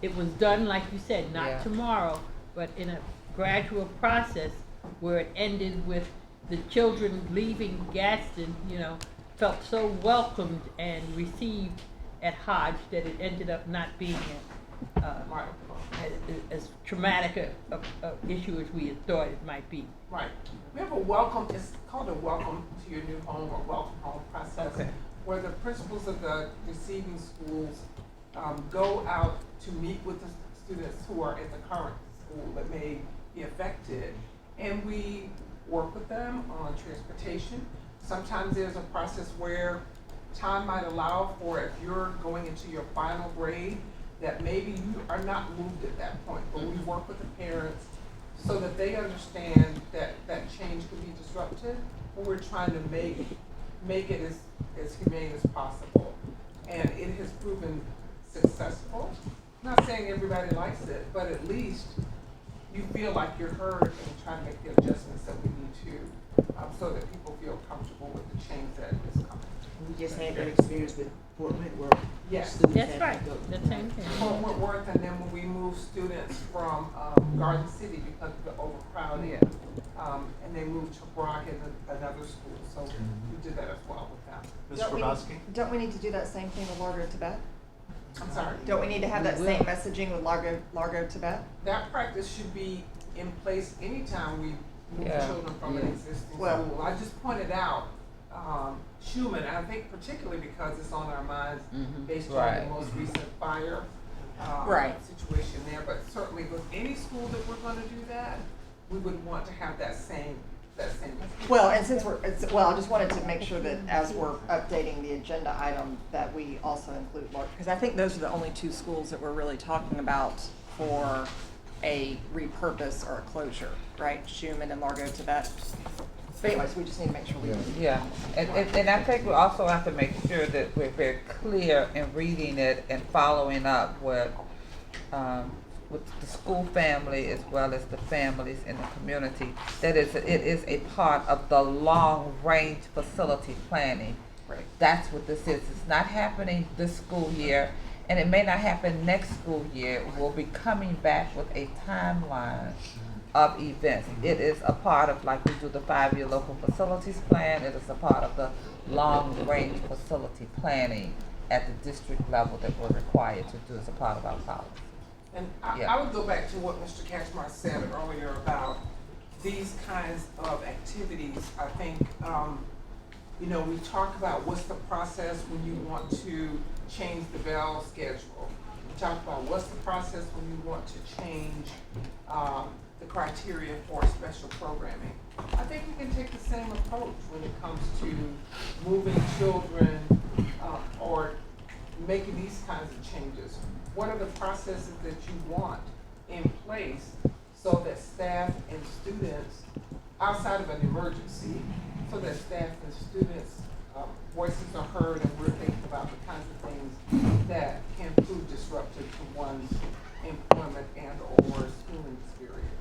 it was done, like you said, not Yeah. tomorrow, but in a gradual process where it ended with the children leaving Gadsden, felt so welcomed and received at Hodge that it ended up not being as traumatic a issue as we had thought it might be. Right. We have a welcome, it's called a welcome to your new home or welcome home process, where the principals of the receiving schools go out to meet with the students who are at the current school that may be affected. And we work with them on transportation. Sometimes there's a process where time might allow for, if you're going into your final grade, that maybe you are not moved at that point, but we work with the parents so that they understand that that change could be disruptive, but we're trying to make it as humane as possible. And it has proven successful. I'm not saying everybody likes it, but at least you feel like you're heard and trying to make the adjustments that we need to, so that people feel comfortable with the change that is coming. We just had that experience with Fort Whitworth. Yes. Students That's had right, to go. the same thing. Fort Whitworth, and then when we moved students from Garden City because of the overcrowding, and they moved to Brock and another school, so we did that as well with them. Ms. Don't we- Grabowski? Don't we need to do that same thing with Largo Tibet? I'm sorry. Don't we need to have that same messaging with Largo Tibet? That practice should be in place anytime we move Yeah. children from an existing Well- school. I just pointed out Schumann, and I think particularly because it's on our minds based on Right. the most recent fire Right. situation there. But certainly with any school that we're going to do that, we would want to have that same message. Well, and since I just wanted to make sure that as we're updating the agenda item, that we also include Largo, because I think those are the only two schools that we're really talking about for a repurpose or a closure, right? Schumann and Largo Tibet. But anyways, we just need to make sure we. Yeah, and I think we also have to make sure that we're very clear in reading it and following up with the school family as well as the families in the community. It is a part of the long-range facility planning. Right. That's what this is. It's not happening this school year, and it may not happen next school year. We'll be coming back with a timeline of events. It is a part of, like we do the 5-year local facilities plan, it is a part of the long-range facility planning at the district level that we're required to do as a part of our policy. And Yeah. I would go back to what Mr. Kachmar said earlier about these kinds of activities. I think, we talk about what's the process when you want to change the bell schedule. We talk about what's the process when you want to change the criteria for special programming. I think we can take the same approach when it comes to moving children or making these kinds of changes. What are the processes that you want in place so that staff and students, outside of an emergency, so that staff and students' voices are heard and we're thinking about the kinds of things that can prove disruptive to one's employment and or schooling experience.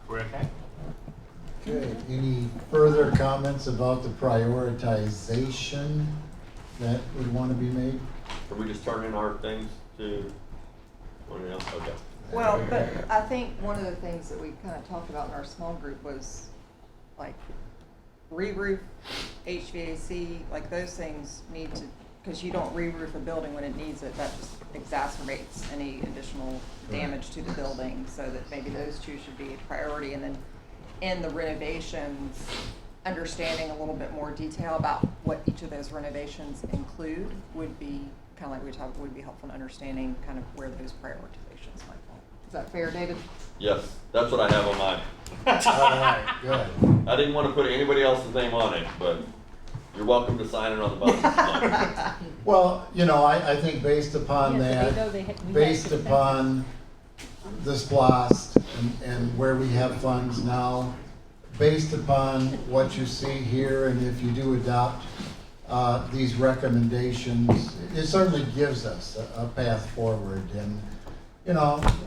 We're okay? Okay, any further comments about the prioritization that would want to be made? Can we just turn in our things to anyone else? Okay. Well, but I think one of the things that we kind of talked about in our small group was like re-roof, HVAC, like those things need to, because you don't re-roof a building when it needs it, that just exacerbates any additional damage to the building, so that maybe those two should be a priority. And then in the renovations, understanding a little bit more detail about what each of those renovations include would be kind of like we talked, would be helpful in understanding kind of where those prioritizations might fall. Is that fair, David? Yes, that's what I have on mine. All right, good. I didn't want to put anybody else's name on it, but you're welcome to sign it on the bottom. Well, I think based upon that, based upon the SPOS and where we have funds now, based upon what you see here, and if you do adopt these recommendations, it certainly gives us a path forward. And,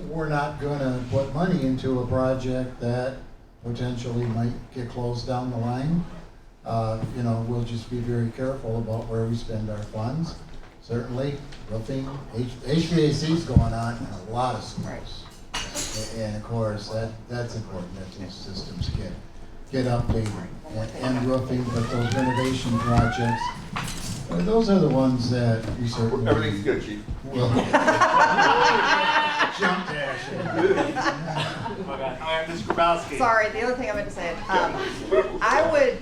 we're not going to put money into a project that potentially might get closed down the line. We'll just be very careful about where we spend our funds. Certainly, roofing, HVAC's going on in a lot of schools. And of course, that's important that these systems get updated. And roofing, but those renovation projects, those are the ones that we certainly. Everything's good, Chief. Will jump dash. Ms. Grabowski. Sorry, the other thing I meant to say, I would,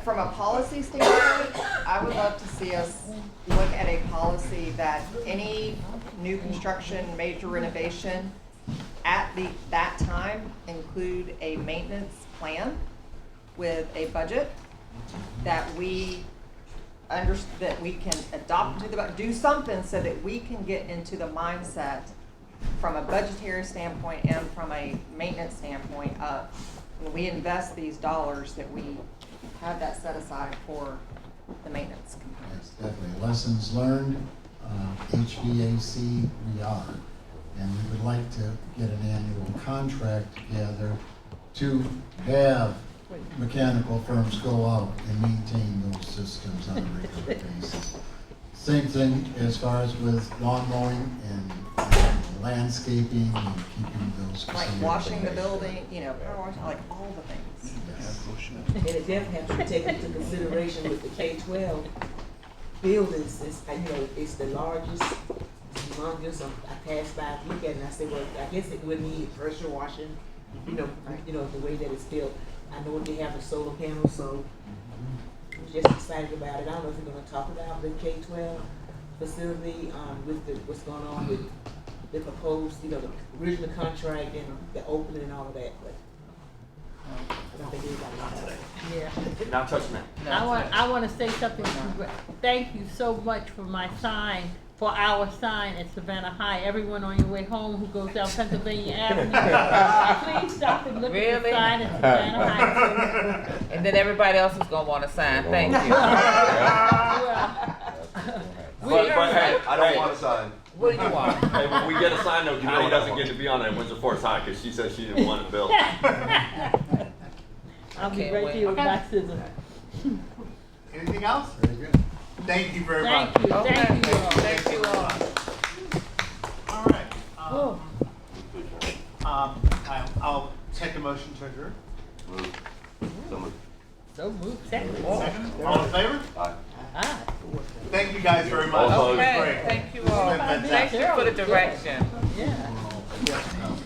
from a policy standpoint, I would love to see us look at a policy that any new construction, major renovation, at that time, include a maintenance plan with a budget that we that we can adopt into do something so that we can get into the mindset from a budgetary standpoint and from a maintenance standpoint of when we invest these dollars that we have that set aside for the maintenance component. Yes, definitely. Lessons learned, HVAC, we are. And we would like to get an annual contract together to have mechanical firms go out and maintain those systems on a regular basis. Same thing as far as with lawn mowing and landscaping and keeping those Like facilities. washing the building, power washing, like all the things. Yes. And it definitely has to be taken into consideration with the K-12 buildings. It's the largest, it's humongous. I passed by, look at it, and I said, well, I guess it would need pressure washing, the way that it's built. I know they have the solar panels, so I'm just excited about it. I don't know if we're gonna talk about the K-12 facility, with what's going on with the proposed, the original contract and the opening and all of that, but I don't think anybody knows. Yeah. Not touching that. I want to say something. Thank you so much for for our sign at Savannah High. Everyone on your way home who goes down Pennsylvania Avenue, please stop and look at the sign at Savannah High. And then everybody else is gonna want to sign, thank you. But hey, I don't want a sign. What do you want? Hey, when we get a sign though, Connie doesn't get to be on it at Windsor Forest High because she said she didn't want it built. I'll be Can't right wait. there with my scissors. Anything else? Very good. Thank you very much. Thank you, Okay. thank you all. Thank you all. All right. Oh. I'll take a motion to adjourn. So moved, second. Second. All in favor? Aye. Ah. Thank you guys very much. All opposed. This was Okay, great. thank you This has all. been Thank fantastic. you for the direction. Yeah.